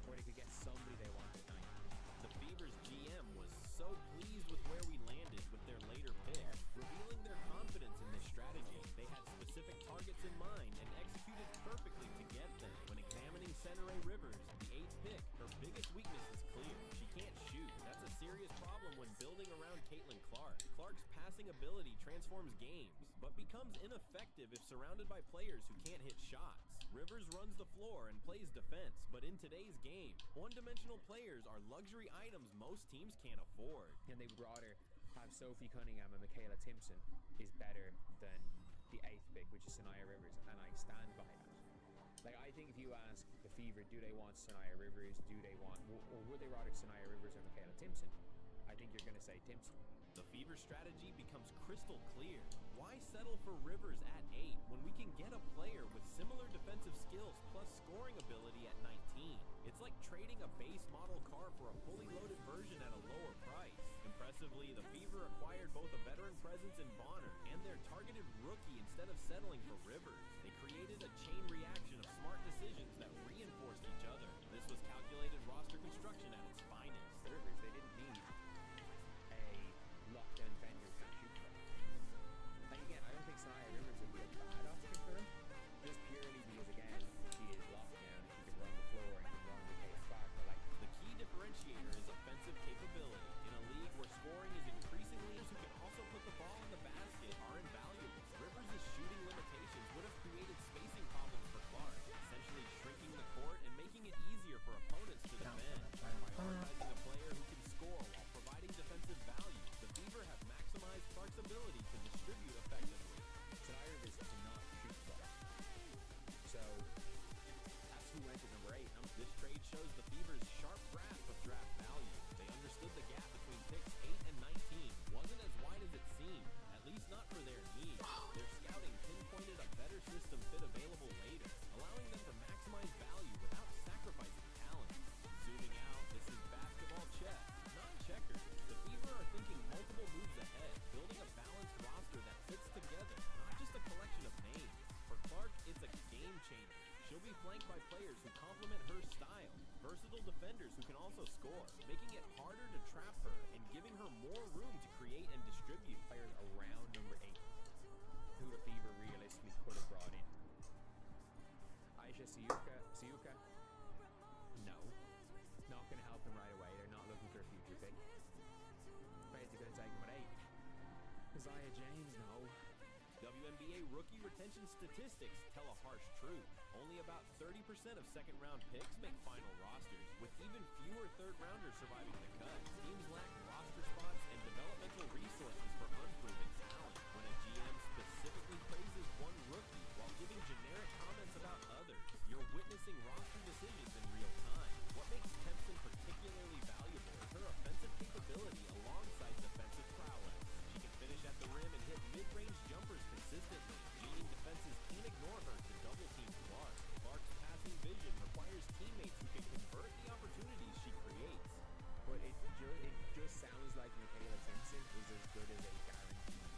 or they could get somebody they wanted at 19. The Fever's GM was so pleased with where we landed with their later pick, revealing their confidence in this strategy. They had specific targets in mind and executed perfectly to get them. When examining Senere Rivers, the 8th pick, her biggest weakness is clear. She can't shoot. That's a serious problem when building around Caitlin Clark. Clark's passing ability transforms games, but becomes ineffective if surrounded by players who can't hit shots. Rivers runs the floor and plays defense, but in today's game, one-dimensional players are luxury items most teams can't afford. And they would rather have Sophie Cunningham and Michaela Timpson is better than the 8th pick, which is Sanaya Rivers, and I stand by that. Like, I think if you ask the Fever, do they want Sanaya Rivers, or would they rather Sanaya Rivers or Michaela Timpson? I think you're going to say Timpson. The Fever strategy becomes crystal clear. Why settle for Rivers at 8 when we can get a player with similar defensive skills plus scoring ability at 19? It's like trading a base model car for a fully loaded version at a lower price. Impressively, the Fever acquired both a veteran presence in Bonner and their targeted rookie instead of settling for Rivers. They created a chain reaction of smart decisions that reinforced each other. This was calculated roster construction at its finest. The Rivers, they didn't need a lockdown defender who can shoot from. Like, again, I don't think Sanaya Rivers would be a bad option for him, just purely because, again, she is locked down, she can run the floor and can run with Caitlin Clark. But, like, The key differentiator is offensive capability. In a league where scoring is increasingly who can also put the ball in the basket are invaluable. Rivers' shooting limitations would have created spacing problems for Clark, essentially shrinking the court and making it easier for opponents to defend. Prioritizing a player who can score while providing defensive value, the Fever have maximized Clark's ability to distribute effectively. Sanaya Rivers cannot shoot the ball. So, that's who went at number 8. This trade shows the Fever's sharp grasp of draft value. They understood the gap between picks 8 and 19 wasn't as wide as it seemed, at least not for their needs. Their scouting pinpointed a better system fit available later, allowing them to maximize value without sacrificing talent. Zooming out, this is basketball chess, not checkers. The Fever are thinking multiple moves ahead, building a balanced roster that fits together, not just a collection of names. For Clark, it's a game changer. She'll be flanked by players who complement her style, versatile defenders who can also score, making it harder to trap her and giving her more room to create and distribute. Players around number 8 who the Fever realistically could have brought in. Aisha Siuka? No. Not going to help them right away. They're not looking for a future pick. Basically going to take them at 8. Isaiah James? No. WNBA rookie retention statistics tell a harsh truth. Only about 30% of second-round picks make final rosters, with even fewer third-rounders surviving the cut. Teams lack roster spots and developmental resources for unproven talent. When a GM specifically praises one rookie while giving generic comments about others, you're witnessing roster decisions in real time. What makes Timpson particularly valuable is her offensive capability alongside defensive prowess. She can finish at the rim and hit mid-range jumpers consistently, meaning defenses can't ignore her to double-team Clark. Clark's passing vision requires teammates who can convert the opportunities she creates. But it just sounds like Michaela Timpson is as good as a guaranteed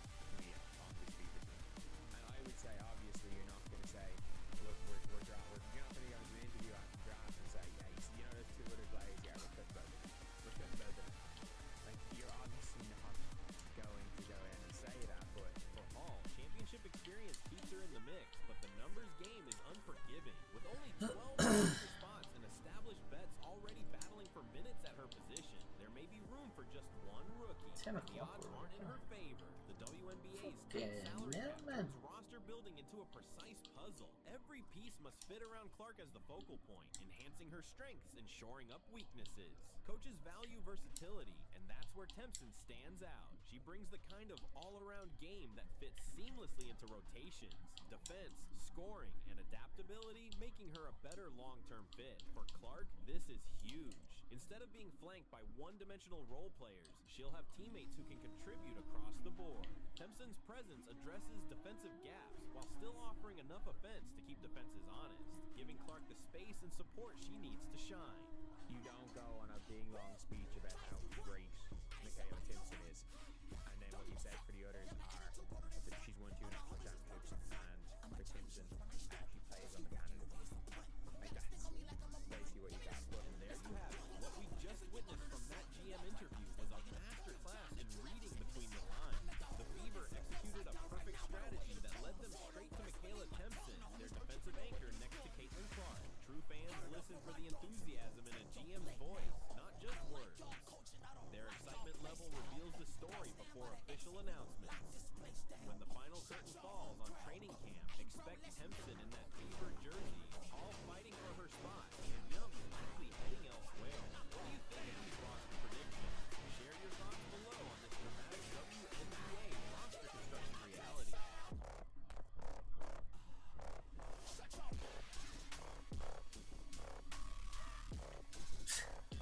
mix, but the numbers game is unforgiving. With only 12 roster spots and established vets already battling for minutes at her position, there may be room for just one rookie. 10 The o'clock odds aren't in her favor. The WNBA's Okay, salary cap man. turns roster building into a precise puzzle. Every piece must fit around Clark as the focal point, enhancing her strengths and shoring up weaknesses. Coaches value versatility, and that's where Tempson stands out. She brings the kind of all-around game that fits seamlessly into rotations, defense, scoring, and adaptability, making her a better long-term fit. For Clark, this is huge. Instead of being flanked by one-dimensional role players, she'll have teammates who can contribute across the board. Tempson's presence addresses defensive gaps while still offering enough offense to keep defenses honest, giving Clark the space and support she needs to shine. You don't go on a big long speech about how great Michaela Timpson is, and then what you said for the others are that she's won 2 national championships and the Timpson actually plays on the Canada team. Like that's basically what you got. But And there you have it. What we just witnessed from that GM interview was a masterclass in reading between the lines. The Fever executed a perfect strategy that led them straight to Michaela Timpson, their defensive anchor next to Caitlin Clark. True fans listen for the enthusiasm in a GM's voice, not just words. Their excitement level reveals the story before official announcements. When the final curtain falls on training camp, expect Timpson in that Fever jersey, all fighting for her spot, and Young likely heading elsewhere. What do you think of these roster predictions? Share your thoughts below on this dramatic WNBA roster construction reality.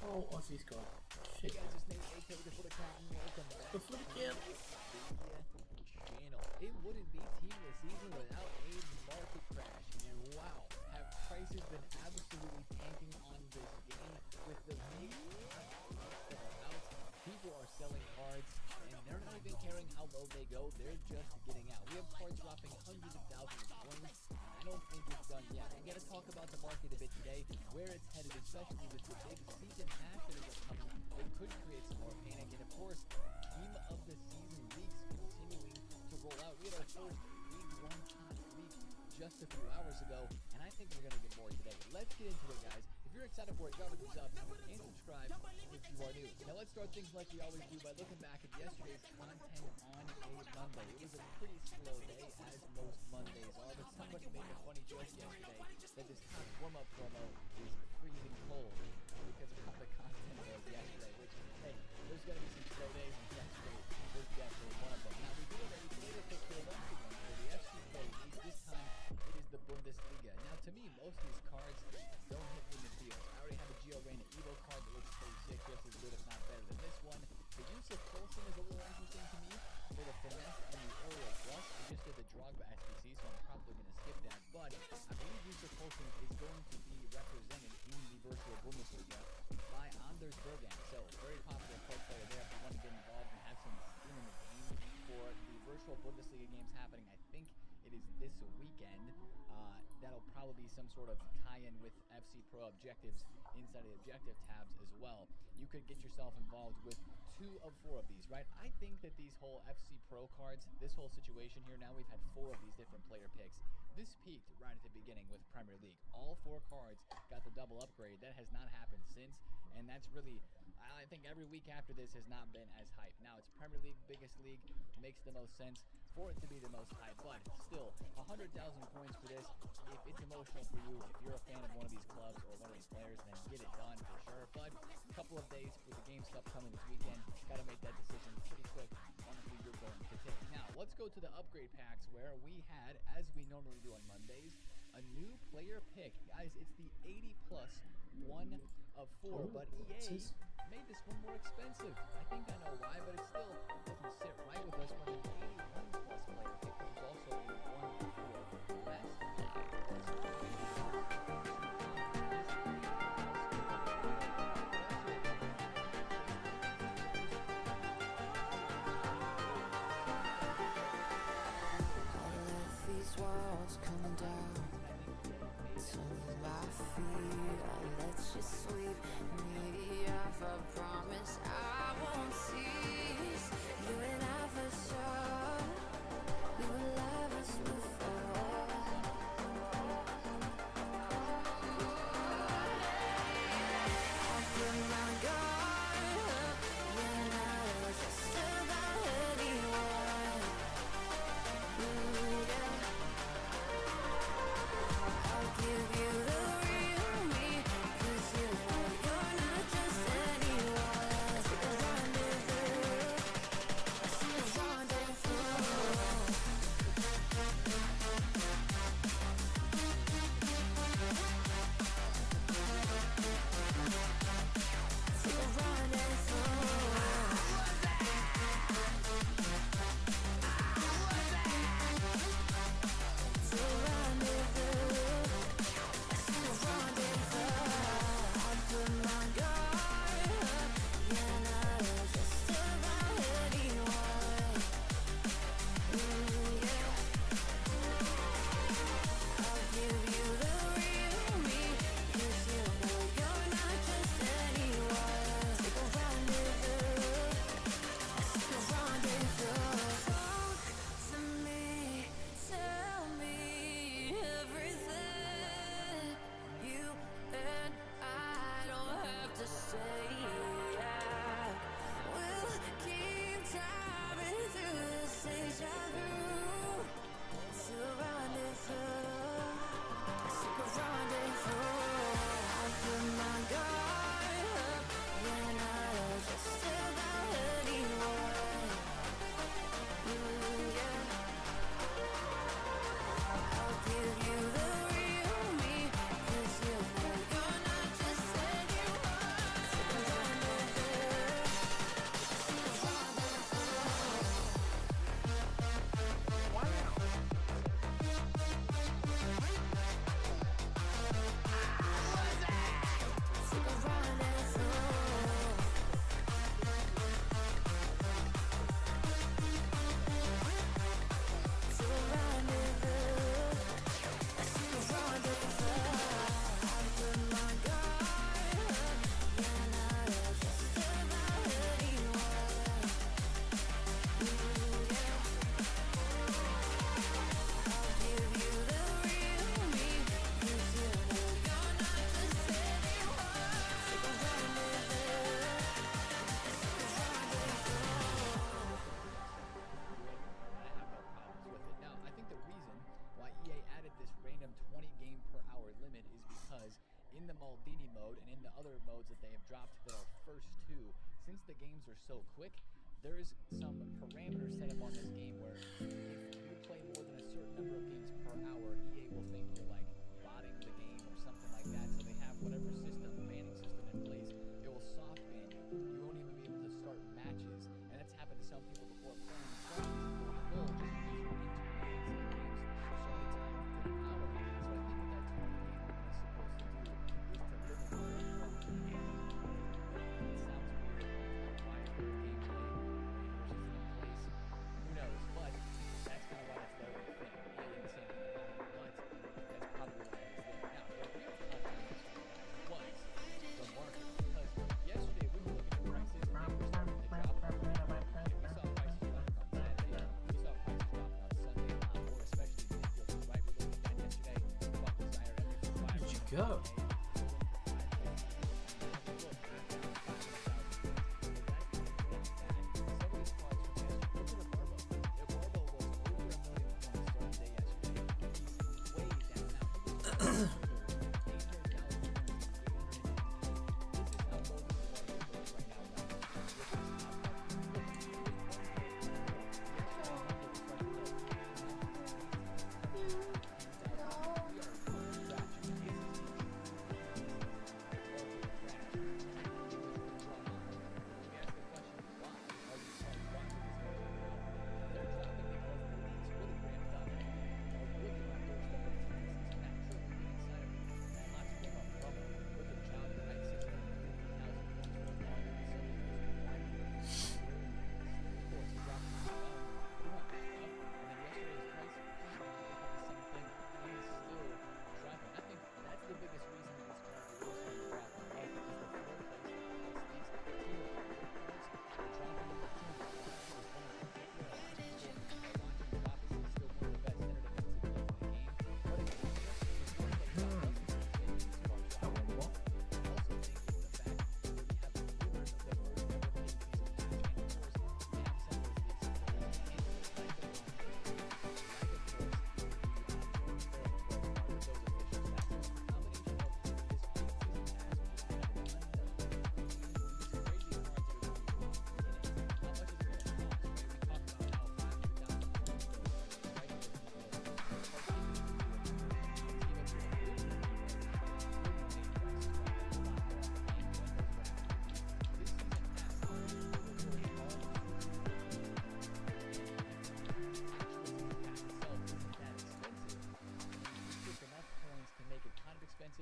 Oh, Aussie's gone. Hey Shit. guys, it's Nate, aka the Footer Cat, and welcome back The Footer Cat. channel. It wouldn't be Team of the Season without a market crash, and wow, have prices been absolutely tanking on this game with the big that are out. People are selling cards, and they're not even caring how low they go, they're just getting out. We have cards dropping hundreds of thousands of coins, and I don't think it's done yet. We're going to talk about the market a bit today, where it's headed, especially with the big season pass that is upcoming. It could create some more panic, and of course, Team of the Season leaks continuing to roll out. We had our first League 1 top leak just a few hours ago, and I think we're going to get more today. Let's get into it, guys. If you're excited for it, drop a thumbs up and subscribe if you are new. Now let's start things like we always do by looking back at yesterday's content on a Monday. It was a pretty slow day, as most Mondays are, but somebody made a funny joke yesterday that this top warm-up promo is freezing cold because of how the content was yesterday, which, hey, there's going to be some slow days, and yesterday was definitely one of them. Now, we do have a player pick here once again for the FC Pro League. This time, it is the Bundesliga. Now, to me, most of these cards don't hit me in the field. I already have a Gio Reyna Evo card that looks pretty sick, just as good, if not better than this one. The use of Coulson is a little interesting to me for the finesse and the aerial thrust. I just did the Drogba SBC, so I'm probably going to skip that. But I believe use of Coulson is going to be represented in the virtual Bundesliga by Anders Bergan. So, very popular card player there if you want to get involved and have some skin in the game for the virtual Bundesliga games happening. I think it is this weekend. That'll probably be some sort of tie-in with FC Pro objectives inside the objective tabs as well. You could get yourself involved with 2 of 4 of these, right? I think that these whole FC Pro cards, this whole situation here, now we've had 4 of these different player picks. This peaked right at the beginning with Premier League. All 4 cards got the double upgrade. That has not happened since, and that's really, I think every week after this has not been as hype. Now it's Premier League, biggest league, makes the most sense for it to be the most hype, but still, 100,000 points for this. If it's emotional for you, if you're a fan of one of these clubs or one of these players, then get it done for sure. But a couple of days with the game stuff coming this weekend, gotta make that decision pretty quick on who you're going to take. Now, let's go to the upgrade packs where we had, as we normally do on Mondays, a new player pick. Guys, it's the 80 plus 1 of 4, but EA made this one more expensive. I think I know why, but it still doesn't sit right with us when an 81 plus player pick, which is also a 1 of 4 less These walls come down to my feet. I'll let you sweep me off. I promise I won't cease. You and I for sure. We were lovers before. them 20 game per hour limit is because in the Maldini mode and in the other modes that they have dropped that are first two, since the games are so quick, there's some parameters set up on this game where if you play more than a certain number of games per hour, EA will think you're like botting the game or something like that. So they have whatever banning system in place. It will soft ban you. You won't even be able to start matches, and that's happened to some people before playing the goal just because you're into games so many times within an hour. So I think what that 20 game limit is supposed to do is to limit the fun of the game. It sounds weird. Why is there a gameplay parameters in place? Who knows? But that's kind of why that's there. EA didn't say anything about it, but that's probably why it's there. Now, the real hot topic this week, guys, was the market, because yesterday we were looking at prices and they were starting to drop. We saw prices drop on Saturday. We saw prices drop on Sunday. More especially midfield, right? We looked at that yesterday. Buck Desire, everything. Where did you go?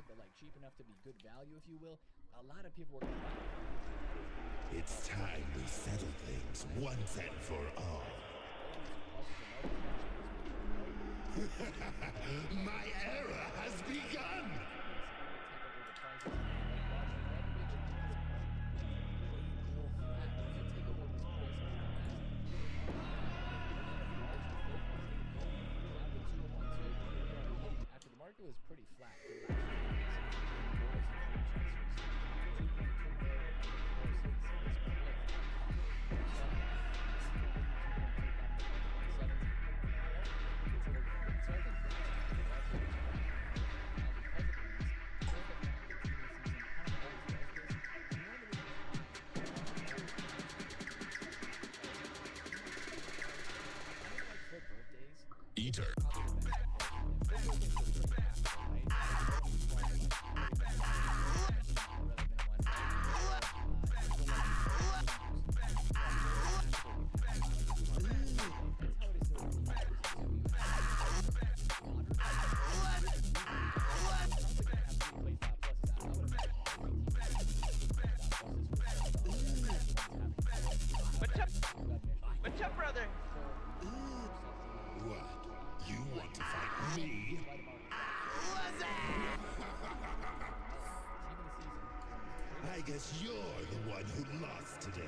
But like cheap enough to be good value, if you will. A lot of people were going to buy it. It's time we settle things once and for all. My era has begun! After the market was pretty flat. Eater. What's up, brother? What? You want to fight me? I guess you're the one who lost today.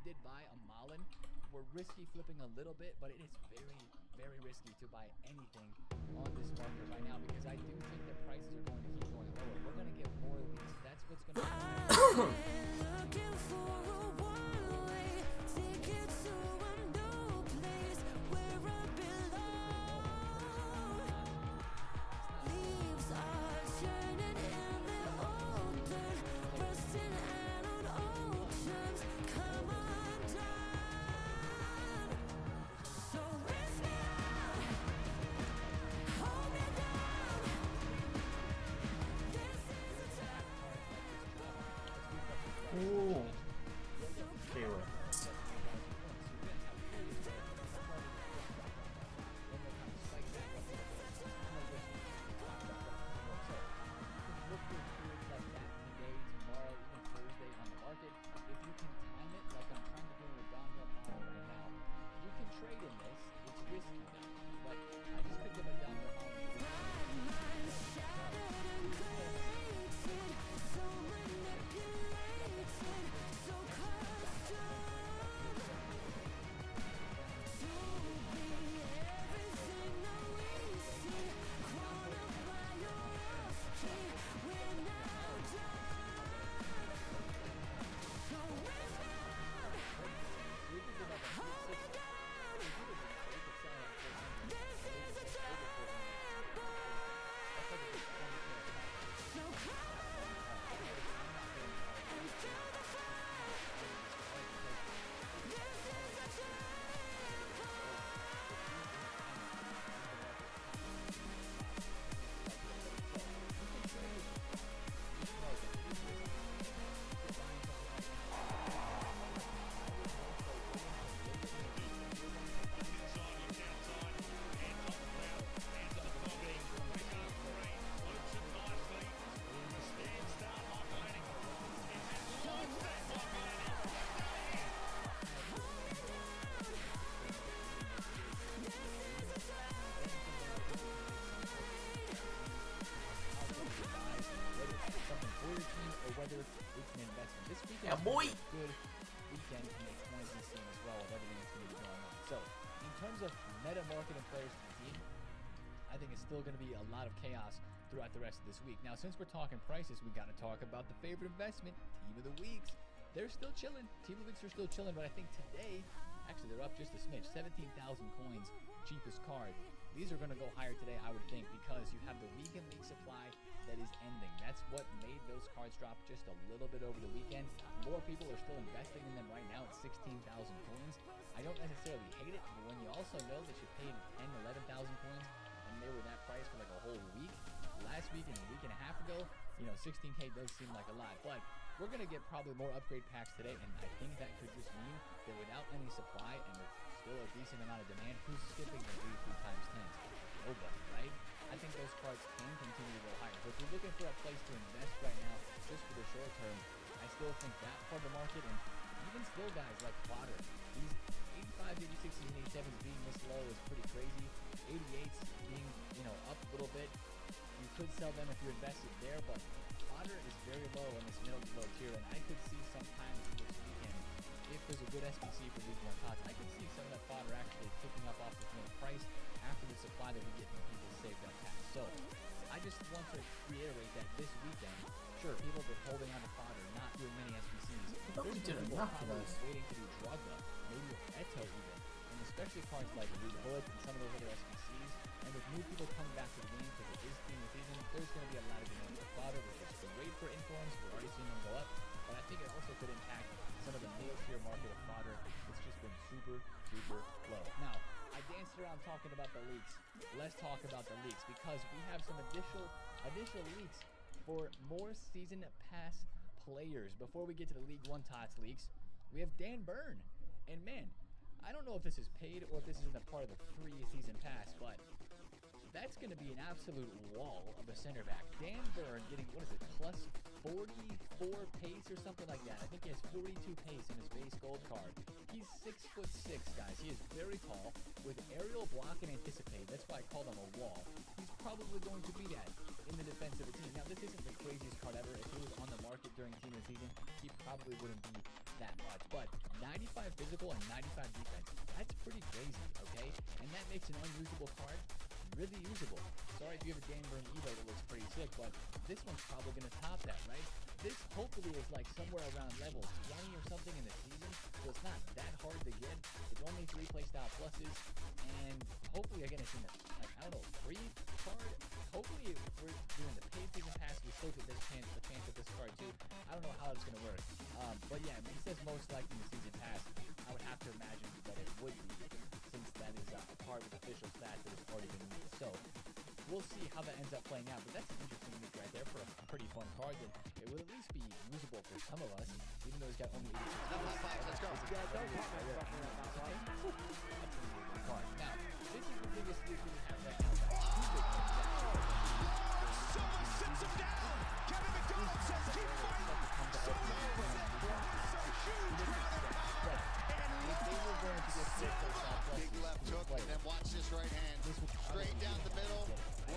did buy a Malin. We're risky flipping a little bit, but it is very, very risky to buy anything on this market right now because I do think the prices are going to keep going lower. We're going to get more leaks. That's what's going to happen. Looking for a one-way ticket to a new place where I belong. Leaves are turning in the old dirt, rusting out on oceans. Come undone. So lift me up, hold me down. This is a time. Ooh. Clear. whether it's an investment. This weekend Yeah, boy. is a good weekend to make coins in Steam as well with everything that's going to be going on. So, in terms of meta market and players to the team, I think it's still going to be a lot of chaos throughout the rest of this week. Now, since we're talking prices, we got to talk about the favorite investment, Team of the Weeks. They're still chilling. Team of the Weeks are still chilling, but I think today, actually, they're up just a smidge. 17,000 coins, cheapest card. These are going to go higher today, I would think, because you have the weekend league supply that is ending. That's what made those cards drop just a little bit over the weekend. More people are still investing in them right now at 16,000 coins. I don't necessarily hate it, but when you also know that you paid 10, 11,000 coins and they were that price for like a whole week, last week and a week and a half ago, you know, 16K does seem like a lot. But we're going to get probably more upgrade packs today, and I think that could just mean that without any supply and with still a decent amount of demand, who's skipping the 83 times 10s? Nobody, right? I think those cards can continue to go higher. So if you're looking for a place to invest right now, just for the short term, I still think that part of the market, and even still guys like Fodder, these 85s, 86s, and 87s being this low is pretty crazy. 88s being, you know, up a little bit. You could sell them if you're invested there, but Fodder is very low in this middle to low tier, and I could see sometimes this weekend, if there's a good SBC for League 1 pots, I could see some of that Fodder actually ticking up off the price after the supply that we get from people saved up packs. So I just want to reiterate that this weekend, sure, people have been holding on to Fodder, not doing many SBCs. There's doing people enough of probably those. waiting to do Drugba, maybe with Eto even, and especially cards like Root Hood and some of those other SBCs. And with new people coming back to the game because it is team of the season, there's going to be a lot of demand for Fodder, which is great for informs. We've already seen them go up, but I think it also could impact some of the middle tier market of Fodder. It's just been super, super low. Now, I danced around talking about the leaks. Let's talk about the leaks because we have some additional leaks for more season pass players. Before we get to the League 1 TOTS leaks, we have Dan Byrne. And man, I don't know if this is paid or if this isn't a part of the free season pass, but that's going to be an absolute wall of a center back. Dan Byrne getting, what is it, plus 44 pace or something like that. I think he has 42 pace in his base gold card. He's 6'6", guys. He is very tall with aerial block and anticipate. That's why I call him a wall. He's probably going to be that in the defense of a team. Now, this isn't the craziest card ever. If it was on the market during Team of the Season, he probably wouldn't be that much. But 95 physical and 95 defense, that's pretty crazy, okay? And that makes an unusable card really usable. Sorry if you have a Danburn Evo that looks pretty sick, but this one's probably going to top that, right? This hopefully is like somewhere around level 20 or something in the season, so it's not that hard to get. It's only 3 playstyle pluses, and hopefully, again, it's in the, like, I don't know, free card. Hopefully, if we're doing the paid season pass, we still get the chance at this card too. I don't know how it's going to work. But yeah, it says most likely in the season pass. I would have to imagine that it would be, since that is a card with official stats that has already been released. So we'll see how that ends up playing out. But that's an interesting week right there for a pretty fun card that it will at least be usable for some of us, even though he's got only 86. Let's go. Card. Now, this is the biggest week we have right now. Someone sits him down. Kevin McDonald says keep fighting. So huge amount of power. Big left hook, and then watch this right hand. Straight down the middle,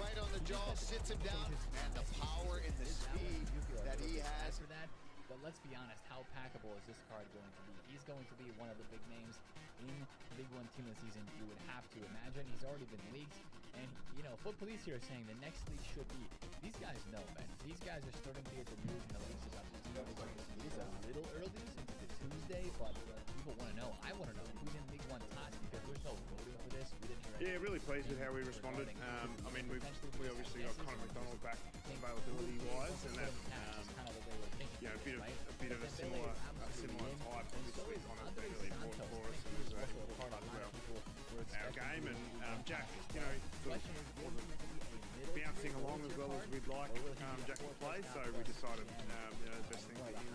right on the jaw, sits him down, and the power and the speed that he has. For that, but let's be honest, how packable is this card going to be? He's going to be one of the big names in League One Team of the Season. You would have to imagine. He's already been leaked, and you know, Foot Police here are saying the next league should be. These guys know, man. These guys are starting to get the news and the leaks about this. It's a little early into the Tuesday, but people want to know. I want to know who's in League One top because there's no voting for this. We didn't hear. Yeah, really pleased with how we responded. I mean, we obviously got Conor McDonald back availability wise, and that you know, a bit of a similar type. Obviously, Conor's been really important for us, and was a important part of our game. And Jack, you know, sort of wasn't bouncing along as well as we'd like Jack to play, so we decided you know, the best thing for him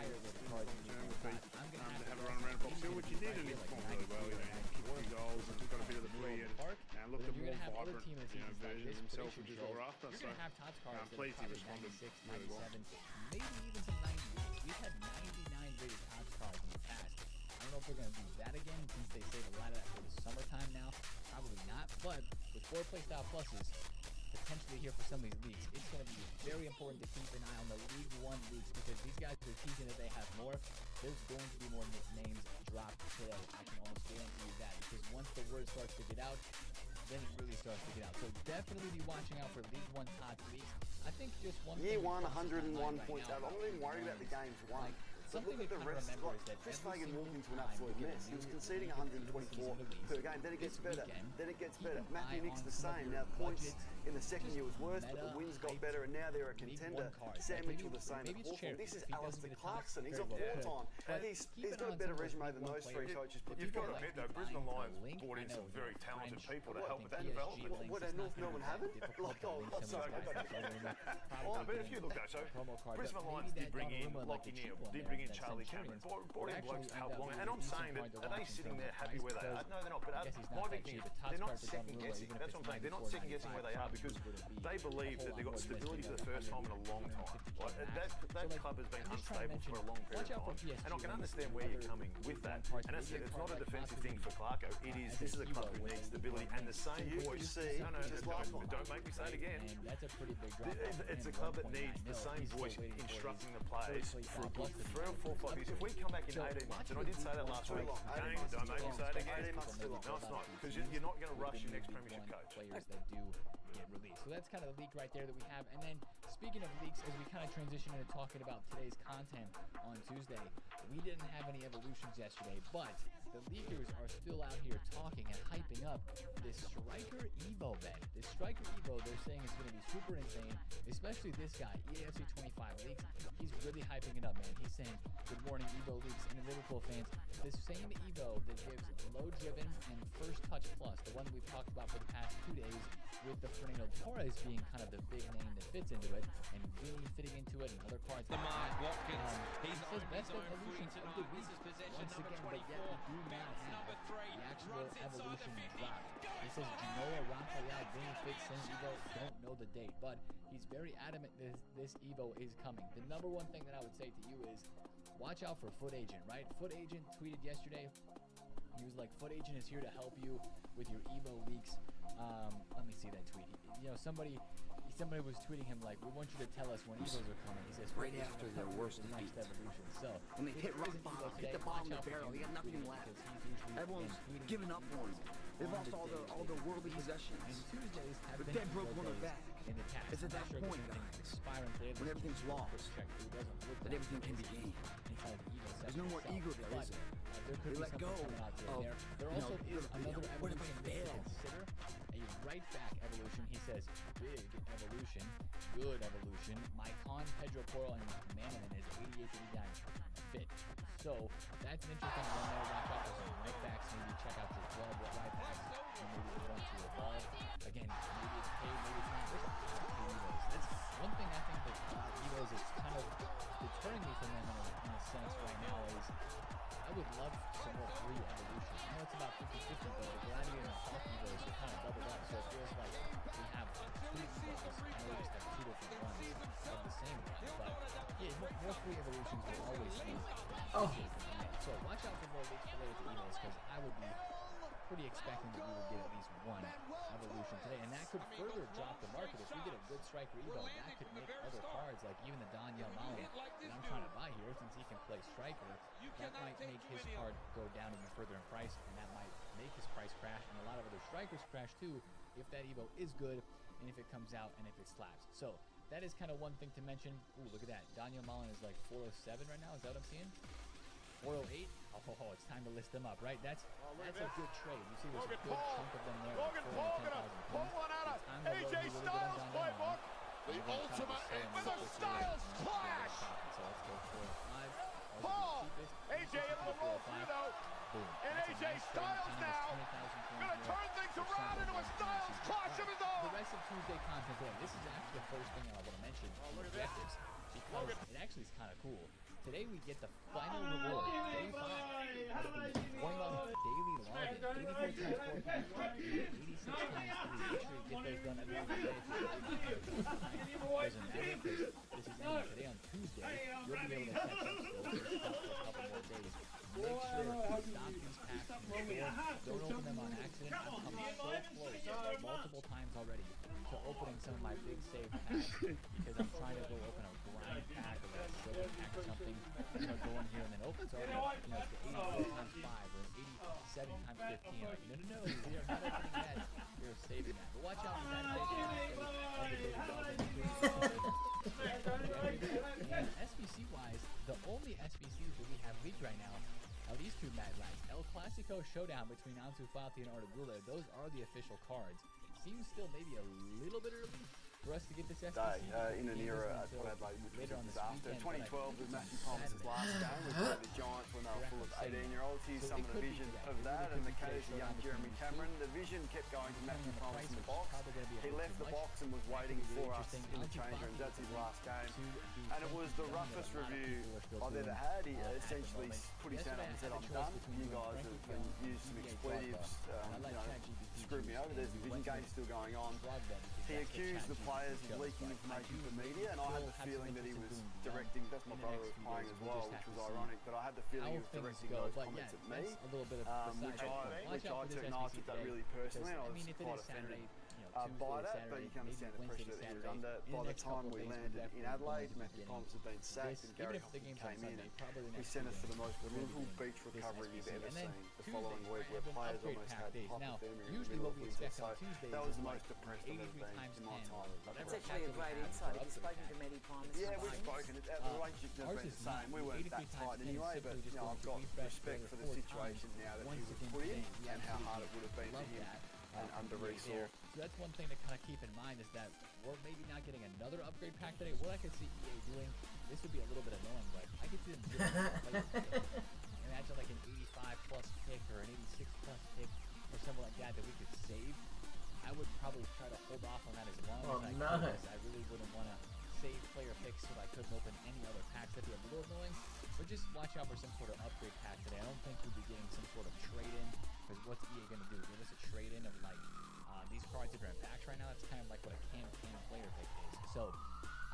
would be to have a run around Box Hill, which he did, and he performed really well. You know, he kicked 2 goals and got a bit of the free and looked a more vibrant version of himself, which is what we're after. So I'm pleased he responded really well. Maybe even some 98s. We've had 99 rated Topps cards in the past. I don't know if they're going to do that again since they save a lot of that for the summertime now. Probably not, but with 4 playstyle pluses potentially here for some of these leagues, it's going to be very important to keep an eye on the League One leagues because these guys are teasing that they have more. There's going to be more names dropped today. I can almost guarantee you that because once the word starts to get out, then it really starts to get out. So definitely be watching out for League One top leagues. I think just one. Year 1, 101 points out. I'm not even worried about the games won. But look at the rest. Like, Chris Fagan walked into an absolute mess. He was conceding 124 per game. Then it gets better. Matthew Nick's the same. Now points in the second year was worse, but the wins got better, and now they're a contender. Sam Mitchell the same at Hawthorn. This is Alistair Clarkson. He's a 4-time. He's got a better resume than those 3 coaches. You've got to admit though, Brisbane Lions brought in some very talented people to help with that development. What North Melbourne haven't? Like, oh, sorry. But if you look though, so Brisbane Lions did bring in Lockie Neal, did bring in Charlie Cameron, brought in blokes to help along. And I'm saying that, are they sitting there happy where they are? No, they're not. But my big thing is, they're not second guessing. That's what I'm saying. They're not second guessing where they are because they believe that they've got stability for the first time in a long time. Like, that club has been unstable for a long period of time. And I can understand where you're coming with that. And it's not a defensive thing for Clarko. It is, this is a club who needs stability and the same voice. Don't make me say it again. It's a club that needs the same voice instructing the players for a good 3 or 4 years. If we come back in 18 months, and I did say that last week, don't make me say it again. No, it's not, because you're not going to rush your next premiership coach. Players that do get released. So that's kind of the leak right there that we have. And then speaking of leaks, as we kind of transition into talking about today's content on Tuesday, we didn't have any evolutions yesterday, but the leakers are still out here talking and hyping up this Striker Evo bet. This Striker Evo, they're saying is going to be super insane, especially this guy, EAFC25 Leaks. He's really hyping it up, man. He's saying, good morning, Evo Leaks. And Liverpool fans, this same Evo that gives low driven and first touch plus, the one that we've talked about for the past 2 days, with the Fernando Torres being kind of the big name that fits into it, and Vinny fitting into it, and other cards like that. He says best evolution of the week once again, but yet we do not have the actual evolution drop. It says Genoa, Raphael, Vinny fits, same Evo, don't know the date, but he's very adamant this Evo is coming. The number one thing that I would say to you is watch out for Foot Agent, right? Foot Agent tweeted yesterday. He was like, Foot Agent is here to help you with your Evo leaks. Let me see that tweet. You know, somebody, somebody was tweeting him like, we want you to tell us when Evos are coming. He says, right after their worst next evolution. So, when they hit rock bottom, hit the bottom of the barrel, they got nothing left. Everyone's giving up on them. They've lost all the worldly possessions. And Tuesdays have the been dead broke on their back. In the past. It's at that point, guys, when everything's lost, that everything can be gained. There's no more ego there, is there? They let go of, there also is another what if I evolution fail? Consider a right back evolution. He says big evolution, good evolution. My con, Pedro Porro, and Manaman is 88 to 89 fit. So that's an interesting one there. Watch out for some right backs. Maybe check out your 12 right backs. And maybe they want to evolve. Again, maybe it's paid, maybe it's not. That's one thing I think that Evos is kind of deterring me from them in a sense right now is I would love some more free evolution. I know it's about 50-50, but the Gladiator and Hawk Evos are kind of doubled up, so it feels like we have two Evos. I know we just have two different runs of the same one, but yeah, more free evolutions will always be. So watch out for more leaks related to Evos, because I would be pretty expecting that we would get at least one evolution today, and that could further drop the market. If we get a good striker Evo, that could make other cards, like even the Daniel Malin that I'm trying to buy here, since he can play striker, that might make his card go down even further in price, and that might make his price crash, and a lot of other strikers crash too, if that Evo is good, and if it comes out, and if it slaps. So that is kind of one thing to mention. Ooh, look at that. Daniel Malin is like 407 right now. Is that what I'm seeing? 408? Oh, it's time to list them up, right? That's a good trade. You see there's a good chunk of them there. Logan Paul gonna pull one out of AJ Styles' playbook. The ultimate with a Styles clash. So let's go 405. Paul, AJ able to roll through though. And AJ Styles now gonna turn things around into a Styles clash of his own. The rest of Tuesday content today. This is actually the first thing I want to mention. Objectives, because it actually is kind of cool. Today we get the final reward, day 5, of the 1-month daily login, 84 times 4 times 86 times 3. Make sure you get those done every day. Doesn't matter, because this is ending today on Tuesday. You'll be able to catch up for a couple more days. Make sure to stop these packs before. Don't open them on accident. I've come so close multiple times already to opening some of my big save packs, because I'm trying to go open a grind pack or a silver pack or something. Go in here and then open. So it's the 84 times 5 or 87 times 15. Like, no, we are not opening that. We're saving that. But watch out for that. And SBC-wise, the only SBCs that we have leaked right now are these two Mad Lads. El Clasico Showdown between Ansu Fati and Ardagula. Those are the official cards. Seems still maybe a little bit early for us to get this SBC. In an era at Port Adelaide, which was a disaster. 2012 was Matthew Thomas's last game. We played the Giants when they were full of 18-year-olds. Here's some of the vision of that, and the case of young Jeremy Cameron. The vision kept going to Matthew Thomas in the box. He left the box and was waiting for us in the change room. That's his last game. And it was the roughest review I've ever had. He essentially put his hand up and said, I'm done. You guys have used some expletives, screwed me over. There's the vision game still going on. He accused the players of leaking information to the media, and I had the feeling that he was directing, that's my brother was playing as well, which was ironic, but I had the feeling he was directing those comments at me, which I took, and I took that really personally, and I was quite offended by that, but you can understand the pressure that he was under. By the time we landed in Adelaide, Matthew Thomas had been sacked and Gary Hopkins came in, and he sent us for the most brutal beach recovery you've ever seen the following week, where players almost had hypothermia in the middle of winter. So that was the most depressed I've ever been in my time. That's actually a great insight. Have you spoken to many times? Yeah, we've spoken. The relationship's never been the same. We weren't that tight anyway, but I've got respect for the situation now that he was put in and how hard it would have been for him and under resource. So that's one thing to kind of keep in mind, is that we're maybe not getting another upgrade pack today. What I could see EA doing, this would be a little bit annoying, but I could see them doing imagine like an 85 plus pick or an 86 plus pick or something like that we could save. I would probably try to hold off on that as long as I could. I really wouldn't want to save player picks so I couldn't open any other packs. That'd be a little annoying. But just watch out for some sort of upgrade pack today. I don't think we'll be getting some sort of trade-in, because what's EA going to do? Give us a trade-in of like these cards that are in packs right now. That's kind of like what a campaign player pick is. So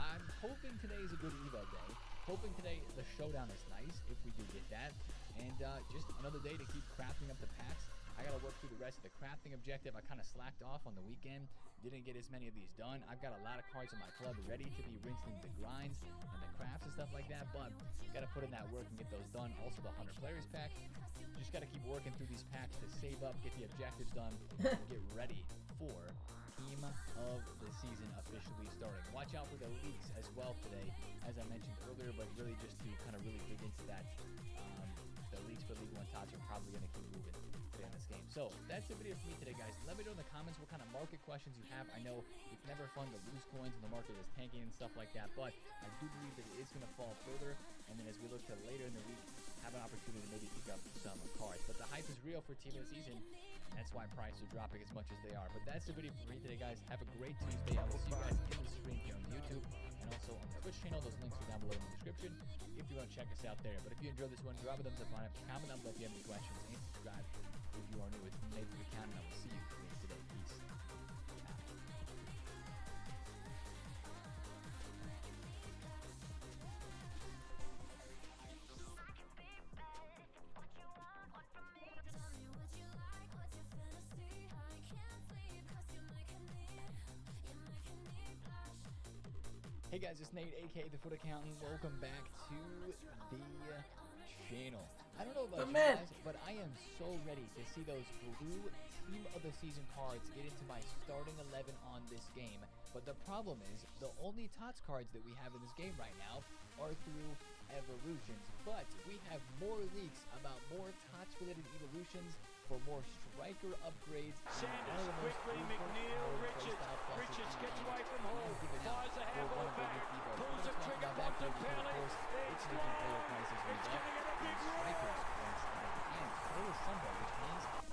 I'm hoping today is a good Evo day. Hoping today the showdown is nice if we do get that. And just another day to keep crafting up the packs. I got to work through the rest of the crafting objective. I kind of slacked off on the weekend. Didn't get as many of these done. I've got a lot of cards in my club ready to be rinsed into the grinds and the crafts and stuff like that, but got to put in that work and get those done. Also the 100 players pack. Just got to keep working through these packs to save up, get the objectives done, and get ready for Team of the Season officially starting. Watch out for the leaks as well today, as I mentioned earlier, but really just to kind of really dig into that. The leaks for League 1 tots are probably going to keep moving today in this game. So that's the video for me today, guys. Let me know in the comments what kind of market questions you have. I know it's never fun to lose coins when the market is tanking and stuff like that, but I do believe that it is going to fall further. And then as we look to later in the week, have an opportunity to maybe pick up some cards. But the hype is real for Team of the Season, and that's why prices are dropping as much as they are. But that's the video for me today, guys. Have a great Tuesday. I will see you guys in the stream here on YouTube and also on the Twitch channel. Those links are down below in the description if you want to check us out there. But if you enjoyed this one, drop a thumbs up on it, comment down below if you have any questions, and subscribe if you are new. It's made for the account, and I will see you later today. Peace. Hey guys, it's Nate, aka The Foot Accountant. Welcome back to the channel. I don't know about you guys, but I am so ready to see those blue Team of the Season cards get into my starting 11 on this game. But the problem is, the only TOTS cards that we have in this game right now are through evolutions. But we have more leaks about more TOTS related evolutions for more striker upgrades. Sanders, quickly, McNeil, Richards gets away from Hall, fires a handball back, pulls the trigger, Montepelli, it's long, it's going to get a big run.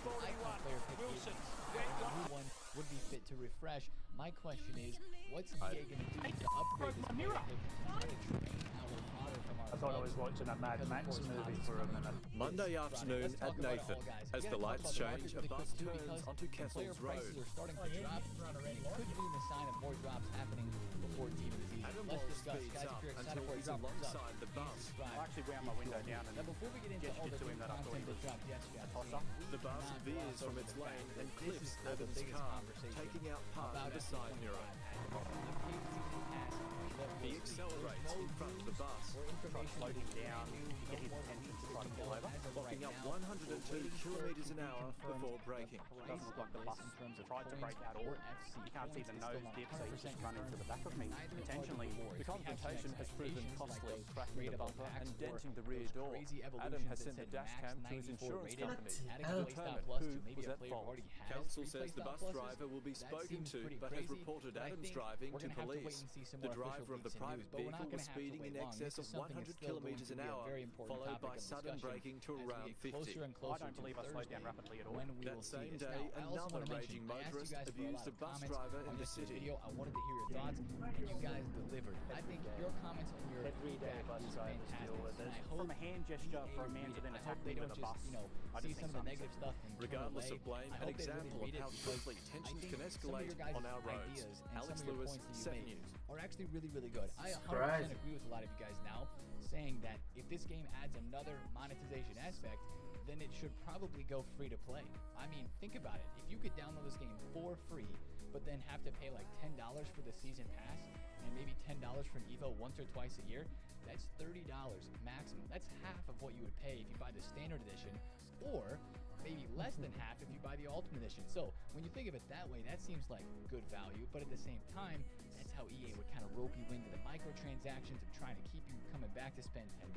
41, Wilson, a new one would be fit to refresh. My question is, what's EA going to do to upgrade this player to continue to train our fodder from our I thought I was watching a Mad Max movie for a minute. Monday afternoon at Nathan, as the lights change, a bus turns onto Kessel's Road. Prices are starting to drop, and it could mean the sign of more drops happening before Team of the Season. Let's discuss, guys, if you're excited for a drop, alongside the bus. I'll actually round my window down and now before we get into all the new content that dropped yesterday, the bus veers from its lane and clips Adam's car, taking out part of the side mirror. He accelerates in front of the bus, floating down to get his attention to try to pull over. clocking up 102 kilometers an hour before braking. It doesn't look like the bus tried to brake at all. You can't see the nose dip, so he's just running to the back of me intentionally. The confrontation has proven costly, cracking the bumper and denting the rear door. Adam has sent the dash cam to his insurance company to determine who was at fault. Council says the bus driver will be spoken to, but has reported Adam's driving to police. The driver of the private vehicle was speeding in excess of 100 kilometers an hour, followed by sudden braking to around 50. I don't believe I slowed down rapidly at all. That same day, another raging motorist abused a bus driver in the city. I wanted to hear your thoughts, and you guys delivered. I think your comments and your feedback is fantastic. From a hand gesture for a man to then attack me with a bus, see some of the negative stuff and regardless of blame, an example of how quickly tensions can escalate on our roads. Alex Lewis, 7 News. Are actually really, really good. I 100% agree with a lot of you guys now, saying that if this game adds another monetization aspect, then it should probably go free to play. I mean, think about it. If you could download this game for free, but then have to pay like $10 for the season pass, and maybe $10 for an Evo once or twice a year, that's $30 maximum. That's half of what you would pay if you buy the standard edition, or maybe less than half if you buy the Ultimate Edition. So when you think of it that way, that seems like good value, but at the same time, that's how EA would kind of rope you into the microtransactions of trying to keep you coming back to spend $10.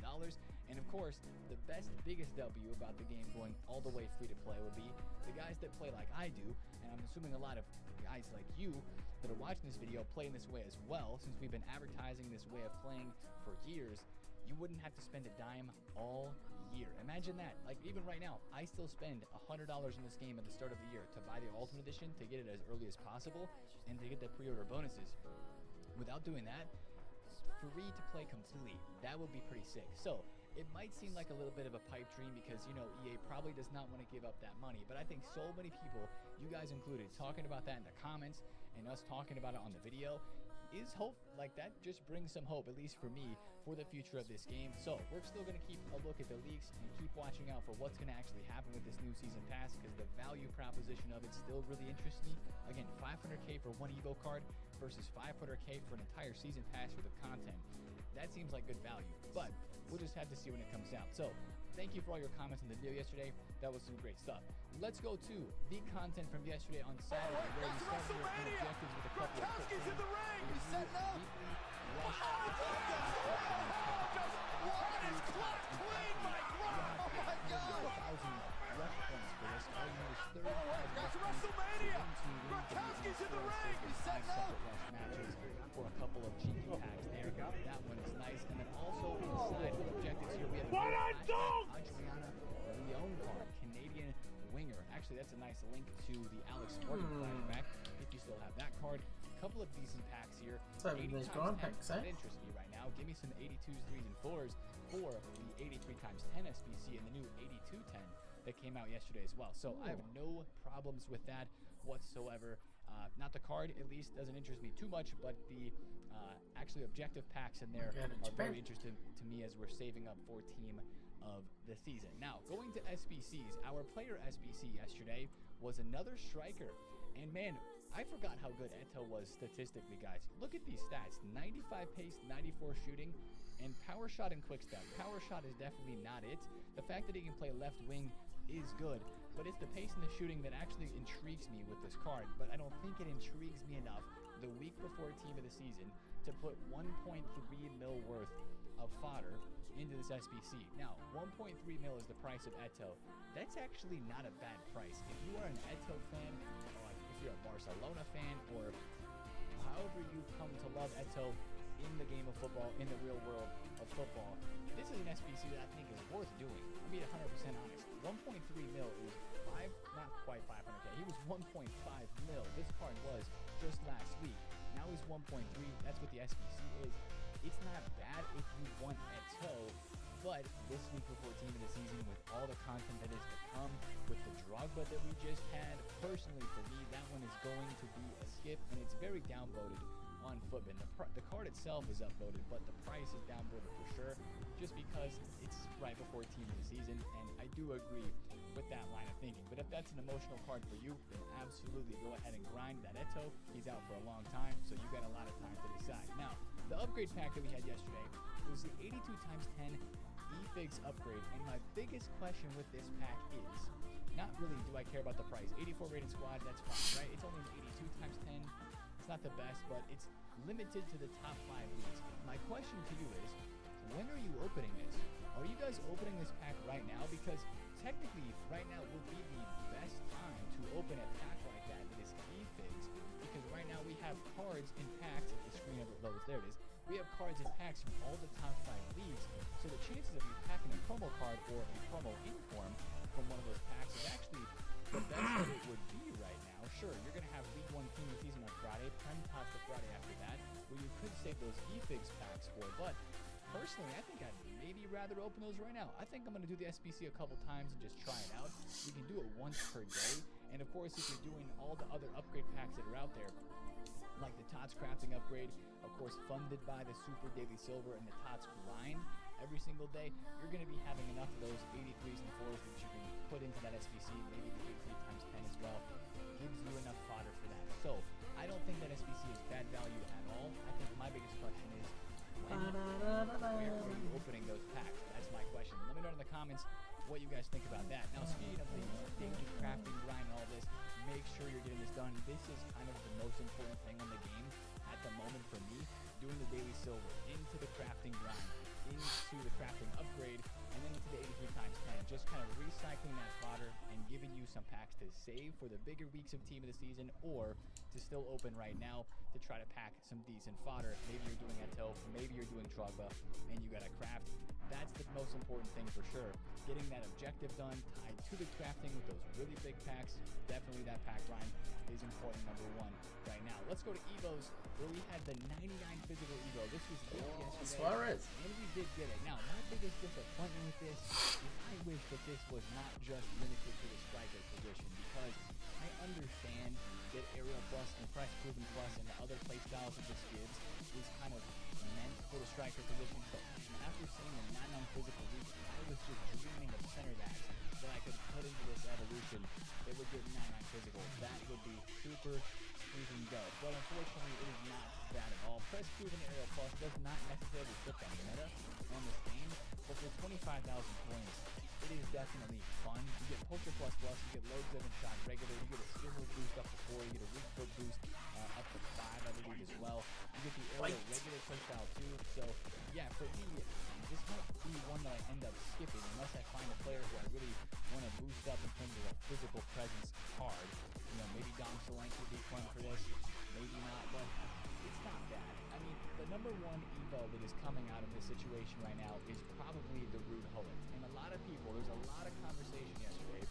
And of course, the best, biggest W about the game going all the way free to play would be the guys that play like I do, and I'm assuming a lot of guys like you that are watching this video play in this way as well, since we've been advertising this way of playing for years. You wouldn't have to spend a dime all year. Imagine that. Like even right now, I still spend $100 in this game at the start of the year to buy the Ultimate Edition, to get it as early as possible, and to get the pre-order bonuses. Without doing that, free to play completely, that would be pretty sick. So it might seem like a little bit of a pipe dream because, you know, EA probably does not want to give up that money, but I think so many people, you guys included, talking about that in the comments and us talking about it on the video, is hope. Like, that just brings some hope, at least for me, for the future of this game. So we're still going to keep a look at the leaks and keep watching out for what's going to actually happen with this new season pass, because the value proposition of it still really interests me. Again, 500k for one Evo card versus 500k for an entire season pass for the content. That seems like good value, but we'll just have to see when it comes out. So thank you for all your comments on the video yesterday. That was some great stuff. Let's go to the content from yesterday on Saturday, where we started with objectives with a couple of quick in the ring. He's setting up. What is clock clean, my God? Oh my God! 1,000 rush points for this. All you need is 30,000 Guys, WrestleMania! Gronkowski's in the ring. He's setting up. Matches for a couple of GP packs there. That one is nice. And then also inside the objectives here, we have Adriana Leon card, Canadian winger. Actually, that's a nice link to the Alex Morgan flashback, if you still have that card. A couple of decent packs here. 80 those times Gron 10, packs, that interests me right now. Give me some 82s, 3s, and 4s for the 83x10 SBC and the new 8210 that came out yesterday as well. So I have no problems with that whatsoever. Not the card, at least, doesn't interest me too much, but the actually objective packs in there are very interesting to me as we're saving up for team of the season. Now, going to SBCs, our player SBC yesterday was another striker. And man, I forgot how good Eto was statistically, guys. Look at these stats: 95 pace, 94 shooting, and power shot and quick step. Power shot is definitely not it. The fact that he can play left wing is good, but it's the pace and the shooting that actually intrigues me with this card. But I don't think it intrigues me enough the week before team of the season to put 1.3 mil worth of fodder into this SBC. Now, 1.3 mil is the price of Eto. That's actually not a bad price. If you are an Eto fan, or if you're a Barcelona fan, or however you come to love Eto in the game of football, in the real world of football, this is an SBC that I think is worth doing. I'll be 100% honest. 1.3 mil is not quite 500k. He was 1.5 mil. This card was just last week. Now he's 1.3. That's what the SBC is. It's not bad if you want Eto, but this week before team of the season, with all the content that is to come, with the Drogba that we just had, personally for me, that one is going to be a skip, and it's very downvoted on Footman. The card itself is upvoted, but the price is downvoted for sure, just because it's right before team of the season, and I do agree with that line of thinking. But if that's an emotional card for you, then absolutely go ahead and grind that Eto. He's out for a long time, so you got a lot of time to decide. Now, the upgrade pack that we had yesterday was the 82x10 eFigs upgrade, and my biggest question with this pack is, not really do I care about the price. 84 rated squad, that's fine, right? It's only an 82x10. It's not the best, but it's limited to the top 5 leagues. My question to you is, when are you opening this? Are you guys opening this pack right now? Because technically, right now would be the best time to open a pack like that is eFigs, because right now we have cards in packs. If the screen ever loads, there it is. We have cards in packs from all the top 5 leagues, so the chances of you packing a promo card or a promo inform from one of those packs is actually the best that it would be right now. Sure, you're going to have League 1 Team of the Season on Friday, Prem Tots the Friday after that, where you could save those eFigs packs for, but personally, I think I'd maybe rather open those right now. I think I'm going to do the SBC a couple times and just try it out. You can do it once per day, and of course, if you're doing all the other upgrade packs that are out there, like the Tots Crafting upgrade, of course funded by the Super Daily Silver and the Tots Grind every single day, you're going to be having enough of those 83s and 4s that you can put into that SBC, maybe the 83x10 as well. Gives you enough fodder for that. So, I don't think that SBC is bad value at all. I think my biggest question is, where are you opening those packs? That's my question. Let me know in the comments what you guys think about that. Now, speaking of the daily crafting grind and all this, make sure you're getting this done. This is kind of the most important thing on the game at the moment for me. Doing the daily silver, into the crafting grind, into the crafting upgrade, and then into the 83x10. Just kind of recycling that fodder and giving you some packs to save for the bigger weeks of team of the season, or to still open right now to try to pack some decent fodder. Maybe you're doing Eto, maybe you're doing Drogba, and you got to craft. That's the most important thing for sure. Getting that objective done, tied to the crafting with those really big packs. Definitely that pack grind is important, number 1 right now. Let's go to Evos, where we had the 99 physical Evo. This was yesterday, and we did get it. Now, my biggest disappointment with this is I wish that this was not just limited to the striker position, because I understand that Aerial Plus and Press Proven Plus and the other playstyles of the skids is kind of meant for the striker position, but after seeing the 9-9 physical reach, I was just dreaming of center backs that I could put into this evolution that would get 9-9 physical. That would be super freaking dope. But unfortunately, it is not that at all. Press Proven Aerial Plus does not necessarily fit that meta on this game, but for 25,000 points, it is definitely fun. You get Poker Plus Plus, you get Load Driven Shot Regular, you get a skill move boost up to 4, you get a weak foot boost up to 5, I believe, as well. You get the Aerial Regular playstyle too. So yeah, for me, this might be one that I end up skipping unless I find a player who I really want to boost up in terms of a physical presence card. You know, maybe Dom Solanke would be fun for this, maybe not, but it's not bad. I mean, the number one evo that is coming out of this situation right now is probably the Rude Hullet. And a lot of people, there's a lot of conversation yesterday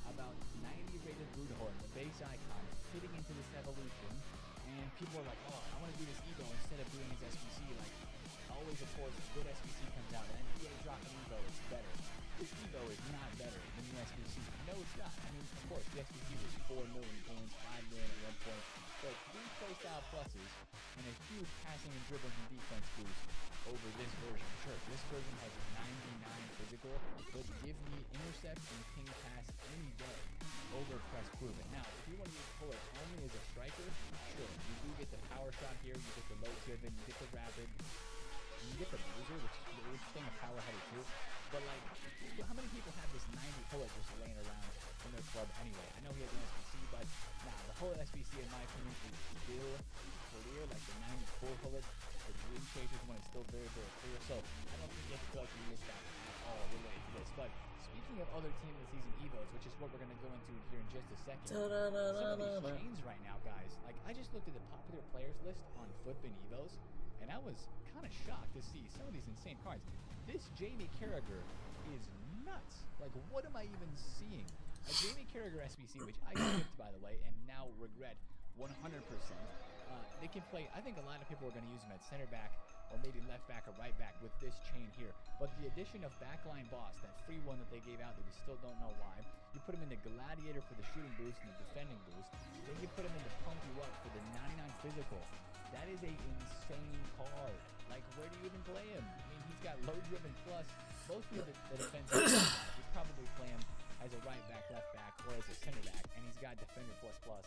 about 90 rated Rude Hullet, the base icon, fitting into this evolution. And people are like, oh, I want to do this evo instead of doing his SBC. Like, always, of course, a good SBC comes out, and then EA drop an evo, it's better. This evo is not better than the SBC. No, it's not. I mean, of course, the SBC was 4 million points, 5 million at one point. So 3 playstyle pluses and a huge passing and dribbling and defense boost over this version. Sure, this version has 99 physical, but give me intercept and ping pass any day over Press Proven. Now, if you want to use Hullet only as a striker, sure, you do get the power shot here, you get the low driven, you get the rapid, you get the bruiser, which is the thing, a power header too. But like, how many people have this 90 Hullet just laying around in their club anyway? I know he has an SBC, but nah, the Hullet SBC in my opinion is still clear, like the 94 Hullet, the Dream Chasers one is still very, very clear. So I don't think you have to feel like you missed out at all related to this. But speaking of other team of the season evos, which is what we're gonna go into here in just a second. Some of these chains right now, guys, like I just looked at the popular players list on Footbin evos, and I was kind of shocked to see some of these insane cards. This Jamie Carragher is nuts. Like, what am I even seeing? A Jamie Carragher SBC, which I skipped, by the way, and now regret 100%. They can play, I think a lot of people are going to use him at center back or maybe left back or right back with this chain here. But the addition of Backline Boss, that free one that they gave out that we still don't know why, you put him into Gladiator for the shooting boost and the defending boost, then you put him into Pump You Up for the 99 physical. That is a insane card. Like, where do you even play him? I mean, he's got low driven plus. Most of the defensive guys would probably play him as a right back, left back, or as a center back, and he's got defender plus plus.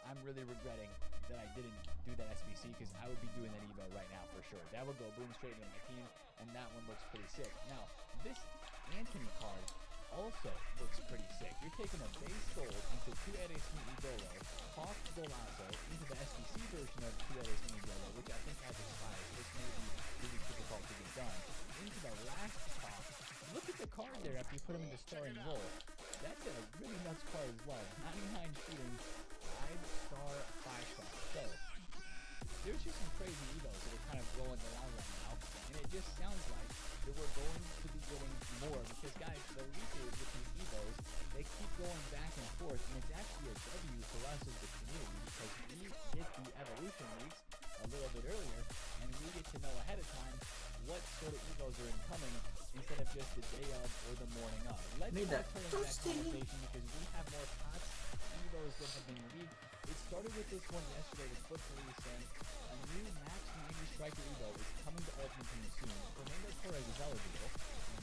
I'm really regretting that I didn't do that SBC because I would be doing that evo right now for sure. That would go boom straight into my team, and that one looks pretty sick. Now, this Anthony card also looks pretty sick. You're taking a base gold into 2 Eres Idolo, Hawk Golazo into the SBC version of 2 Eres Idolo, which I think has expired, so this may be really difficult to get done. Into the last Hawk. Look at the card there after you put him into starring role. That's a really nuts card as well. 99 shooting, 5-star, 5-star. So, there's just some crazy evos that are kind of rolling around right now, and it just sounds like that we're going to be getting more because, guys, the leakers with these evos, they keep going back and forth, and it's actually a W for us as the community because we get the evolution leaks a little bit earlier, and we get to know ahead of time what sort of evos are incoming instead of just the day of or the morning of. Let's turn into that conversation because we have more COTS evos that have been leaked. It started with this one yesterday with Foot Police saying a new Max 90 Striker evo is coming to Ultimate Team soon. Fernando Torres is eligible.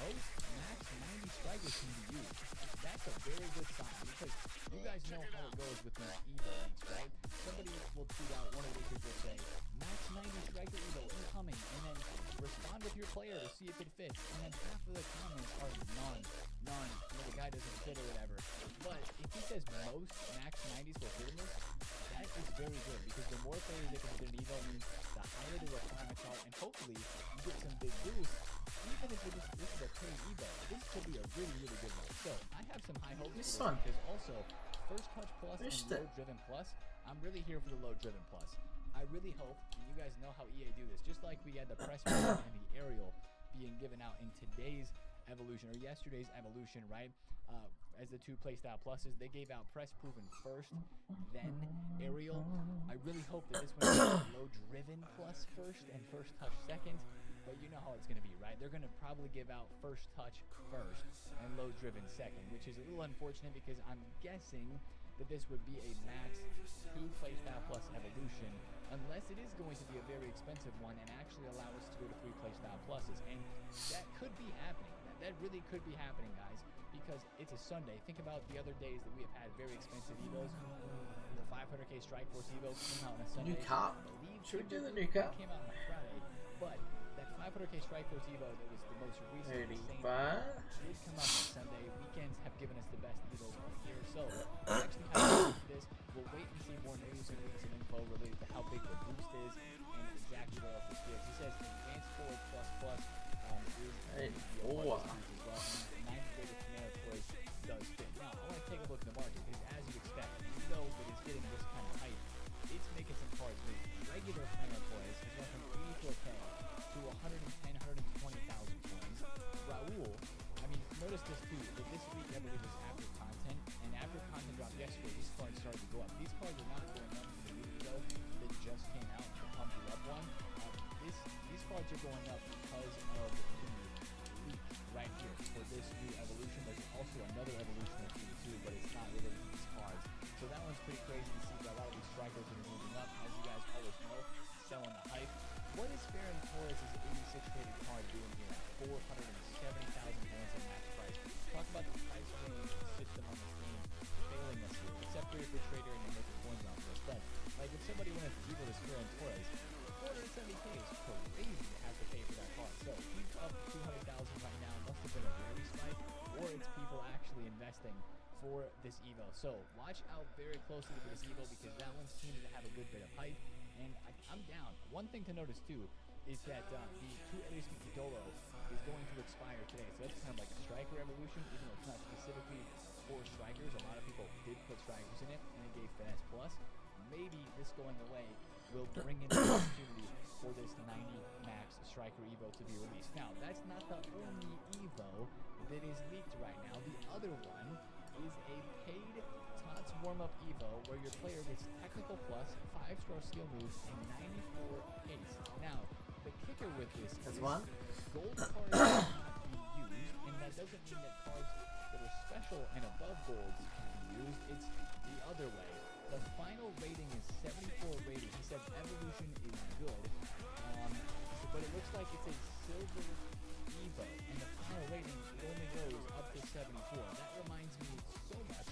Most Max 90 Strikers can be used. That's a very good sign because you guys know how it goes with these evo leaks, right? Somebody will tweet out, one of the leakers will say, Max 90 Striker evo incoming, and then respond with your player to see if it fits, and then half of the comments are none, the guy doesn't fit or whatever. But if he says most Max 90s will fit in this, that is very good because the more players that can fit an evo means the higher the requirements are, and hopefully you get some big boosts. Even if this is a paid evo, this could be a really, really good one. So I have some high hopes for this because also First Touch Plus and Low Driven Plus, I'm really here for the Low Driven Plus. I really hope, and you guys know how EA do this, just like we had the Press Proven and the Aerial being given out in today's evolution, or yesterday's evolution, right? As the 2 playstyle pluses, they gave out Press Proven first, then Aerial. I really hope that this one is Low Driven Plus first and First Touch second, but you know how it's going to be, right? They're going to probably give out First Touch first and Low Driven second, which is a little unfortunate because I'm guessing that this would be a max 2 playstyle plus evolution, unless it is going to be a very expensive one and actually allow us to go to 3 playstyle pluses. And that could be happening. That really could be happening, guys, because it's a Sunday. Think about the other days that we have had very expensive Evos. The 500k Strike Force Evo came out on a Sunday. New cup. Should we do the new cup? Came out on a Friday, but that 500k Strike Force Evo that was the most recent did come out on a Sunday. Weekends have given us the best Evos all year, so we're actually kind of this. We'll wait and see more news and leaks and info related to how big the boost is and exactly what else this gives. He says Advanced Forward Plus Plus is as well. And 9 greater command toys does fit. Now, I want to take a look at the market because, as you expect, Evo that is getting this kind of hype, it's making some cards move. Regular command toys has gone from 84k to 110, 120,000 coins. Raul, I mean, notice this too, that this week I believe is after content, and after content dropped yesterday, these cards started to go up. These cards are not going up from the new Evo that just came out, the Pump You Up one. These cards are going up because of the leak right here for this new evolution. There's also another evolution of too, but it's not really these cards. So that one's pretty crazy to see that a lot of these strikers are moving up. As you guys always know, selling the hype. What is Farron Torres' 86 rated card doing here at 470,000 points in max price? Talk about the price range system on this game failing us here, except for if you're a trader and you're making coins off this. But like if somebody wanted to Evo this Farron Torres, 470k is crazy to have to pay for that card. So he's up 200,000 right now. Must have been a rarity spike, or it's people actually investing for this Evo. So watch out very closely for this Evo because that one seems to have a good bit of hype. And I'm down. One thing to notice too is that the 2 Aries Dolo is going to expire today. So that's kind of like a striker evolution, even though it's not specifically for strikers. A lot of people did put strikers in it, and it gave finesse plus. Maybe this going away will bring in the opportunity for this 90 max striker Evo to be released. Now, that's not the only Evo that is leaked right now. The other one is a paid TOTS warm-up Evo where your player gets technical plus, 5-star skill moves, and 94 pace. Now, the kicker with this is gold cards cannot be used, and that doesn't mean that cards that are special and above golds can be used. It's the other way. The final rating is 74 rated. He said evolution is good, but it looks like it's a silver Evo, and the final rating only goes up to 74. That reminds me so much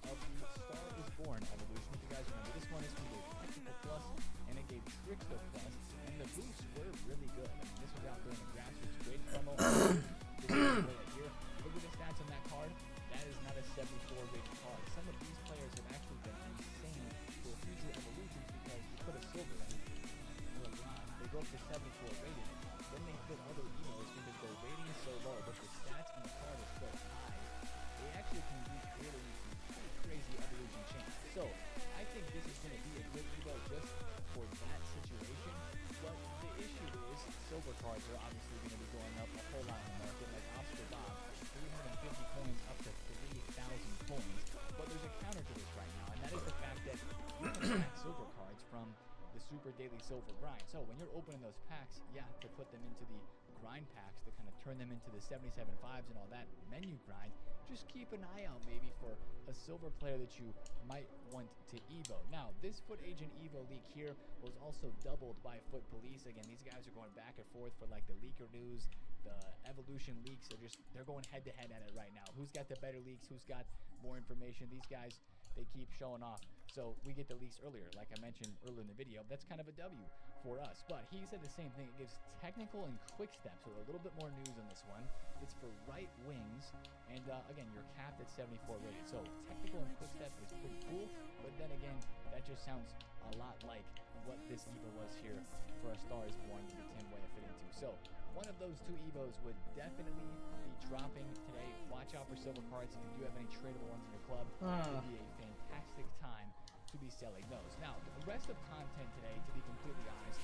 of the Star is Born evolution. If you guys remember, this one is from the Technical Plus, and it gave Trickster Plus, and the boosts were really good. I mean, this was out during the grassroots grade promo. Here, look at the stats on that card. That is not a 74 rated card. Some of these players have actually been insane for future evolutions because you put a silver in or a bronze, they go up to 74 rated. Then they fit other Evos because their rating is so low, but the stats on the card are so high. They actually can be creating some pretty crazy evolution changes. So I think this is going to be a good Evo just for that situation. But the issue is silver cards are obviously going to be going up a whole lot in the market, like Oscar Bob, 350 coins up to 3,000 coins. But there's a counter to this right now, and that is the fact that you can pack silver cards from the Super Daily Silver Grind. So when you're opening those packs, you have to put them into the grind packs to kind of turn them into the 77.5s and all that menu grind. Just keep an eye out maybe for a silver player that you might want to Evo. Now, this Foot Agent Evo leak here was also doubled by Foot Police. Again, these guys are going back and forth for like the leaker news. The evolution leaks are just, they're going head to head at it right now. Who's got the better leaks? Who's got more information? These guys, they keep showing off. So we get the leaks earlier, like I mentioned earlier in the video. That's kind of a W for us. But he said the same thing. It gives technical and quick steps. So a little bit more news on this one. It's for right wings. And again, you're capped at 74 rated. So technical and quick step is pretty cool. But then again, that just sounds a lot like what this Evo was here for a Star is Born with the 10 way to fit into. So one of those two Evos would definitely be dropping today. Watch out for silver cards. If you do have any tradable ones in your club, it would be a fantastic time to be selling those. Now, the rest of content today, to be completely honest,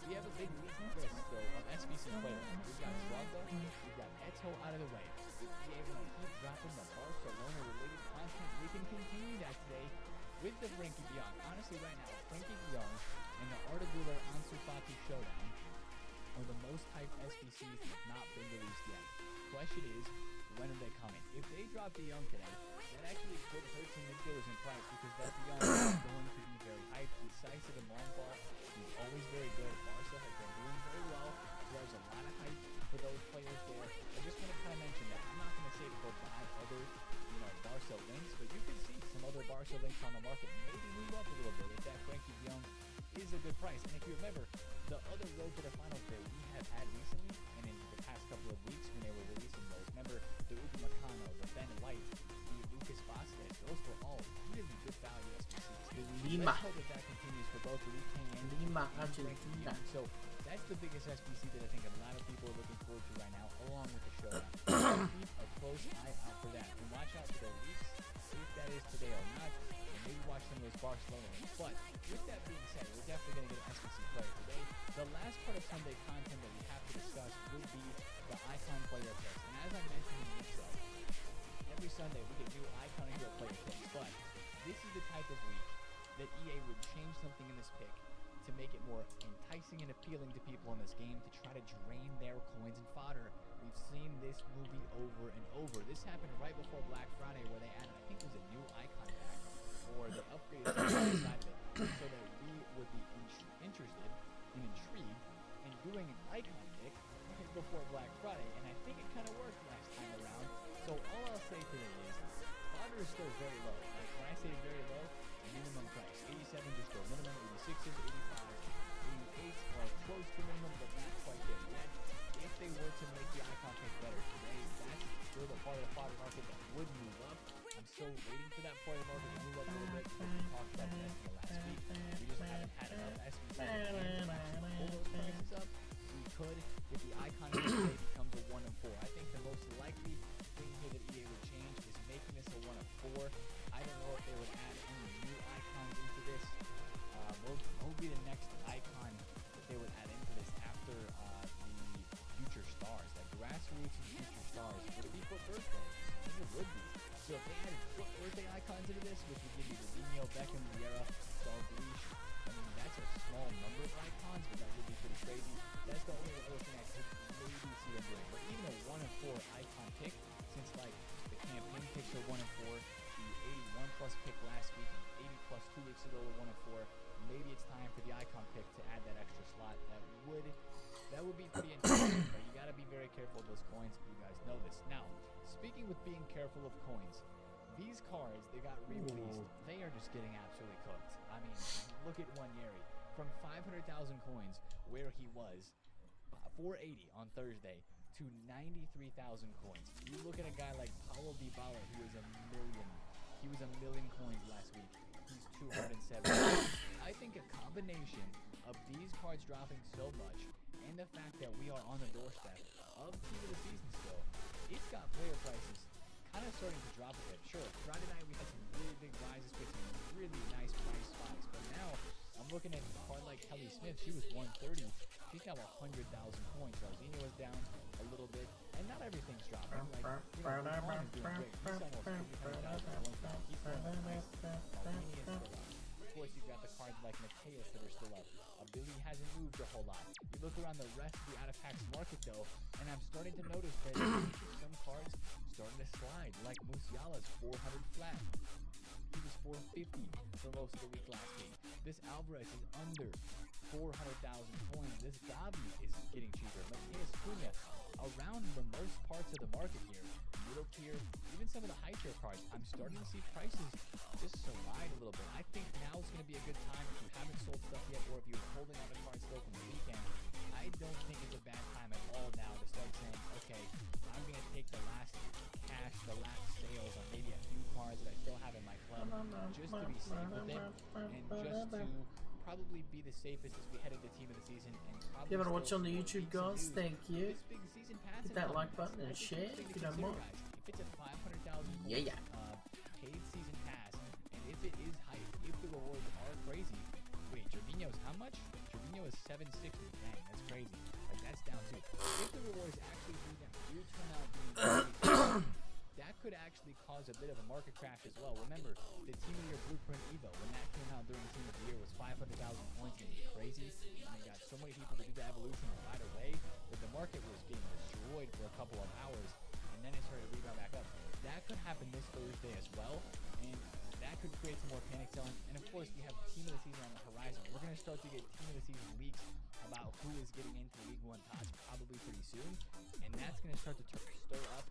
we have a big list though of SBC players. We've got Drago, we've got Eto out of the way. We'll be able to keep dropping the Barcelona related content. We can continue that today with the Frankie de Jong. Honestly, right now, Frankie de Jong and the Arda Güler Ansu Fati showdown are the most hyped SBCs that have not been released yet. Question is, when are they coming? If they drop De Jong today, that actually could hurt some midfielders in price because that De Jong is going to be very hyped, decisive and long ball. He's always very good. Barca has been doing very well. So there's a lot of hype for those players there. I just want to kind of mention that. I'm not going to say to go buy other, Barca links, but you can see some other Barca links on the market. Maybe move up a little bit if that Frankie De Jong is a good price. And if you remember, the other road to the finals that we have had recently, and in the past couple of weeks when they were releasing those, remember the Upamecano, the Ben White, the Lucas Vasquez, those were all really good value SBCs. Lima. Let's hope that continues for both Lee King and Lima, Frankie De Argentina. Jong. So that's the biggest SBC that I think a lot of people are looking forward to right now, along with the showdown. Keep a close eye out for that, and watch out for the leaks, see if that is today or not, and maybe watch some of those Barcelona ones. But with that being said, we're definitely going to get an SBC player today. The last part of Sunday content that we have to discuss will be the icon player picks. And as I mentioned in the intro, every Sunday we get new icon and hero player picks. But this is the type of week that EA would change something in this pick to make it more enticing and appealing to people in this game to try to drain their coins and fodder. We've seen this movie over and over. This happened right before Black Friday where they added, I think it was a new icon pack, or they upgraded the side of it so that we would be interested and intrigued in doing an icon pick right before Black Friday, and I think it kind of worked last time around. So all I'll say today is fodder is still very low. Like when I say very low, minimum price 87 just go minimum, 86s, 85s, 88s are close to minimum but not quite there yet. If they were to make the icon pick better today, that's still the part of the fodder market that would move up. I'm still waiting for that part of the market to move up a little bit because we talked about this in the last week. We just haven't had enough SBCs to pull those prices up. We could if the icon today becomes a 1 of 4. I think the most likely thing here that EA would change is making this a 1 of 4. I don't know if they would add any new icons into this. What will be the next icon that they would add into this after the future stars, like grassroots and future stars? Would it be foot birthday? I think it would be. So if they added foot birthday icons into this, which would give you the Ronaldo, Beckham, Vieira, Dalglish, I mean that's a small number of icons, but that would be pretty crazy. That's the only other thing I could maybe see them doing. But even a 1 of 4 icon pick, since like the campaign picks are 1 of 4, the 81 plus pick last week and 80 plus 2 weeks ago were 1 of 4. Maybe it's time for the icon pick to add that extra slot. That would be pretty interesting, but you got to be very careful of those coins. You guys know this. Now, speaking with being careful of coins, these cards they got re-released. They are just getting absolutely cooked. I mean, look at Wanyeri from 500,000 coins where he was 480 on Thursday to 93,000 coins. You look at a guy like Paulo Dybala, who is a million. He was a million coins last week. He's 270. I think a combination of these cards dropping so much and the fact that we are on the doorstep of Team of the Season still, it's got player prices kind of starting to drop a bit. Sure, Friday night we had some really big rises with some really nice price spikes, but now I'm looking at a card like Kelly Smith. She was 130. She's now 100,000 coins. Rosina was down a little bit, and not everything's dropping. Like, Buffon is doing great. He's almost 300,000 coins now. He's going nice. Maldini is still up. Of course, you've got the cards like Mateus that are still up. Billy hasn't moved a whole lot. You look around the rest of the out-of-packs market, though, and I'm starting to notice that some cards starting to slide, like Musiala's 400 flat. He was 450 for most of the week last week. This Alvarez is under 400,000 coins. This Gavi is getting cheaper. Mateus Cunha, around the most parts of the market here, middle tier, even some of the high tier cards, I'm starting to see prices just slide a little bit. I think now is going to be a good time if you haven't sold stuff yet, or if you're holding on to cards still from the weekend. I don't think it's a bad time at all now to start saying, okay, I'm going to take the last cash, the last sales on maybe a few cards that I still have in my club, just to be safe with it, and just to probably be the safest as we head into Team of the Season. And if you haven't watched on the YouTube, guys, thank you. Hit that like button and share if you don't mind. If it's a 500,000 paid season pass, and if it is hype, if the rewards are crazy. Wait, Gervinho's how much? Gervinho is 760. Dang, that's crazy. Like, that's down too. If the rewards actually do turn out being crazy, that could actually cause a bit of a market crash as well. Remember, the Team of the Year Blueprint Evo, when that came out during Team of the Year, was 500,000 points, and it was crazy. And they got so many people to do the evolution right away that the market was getting destroyed for a couple of hours. And and then it started to rebound back up. That could happen this Thursday as well, and that could create some more panic selling. And of course, we have Team of the Season on the horizon. We're going to start to get Team of the Season leaks about who is getting into League 1 tots probably pretty soon, and that's going to start to stir up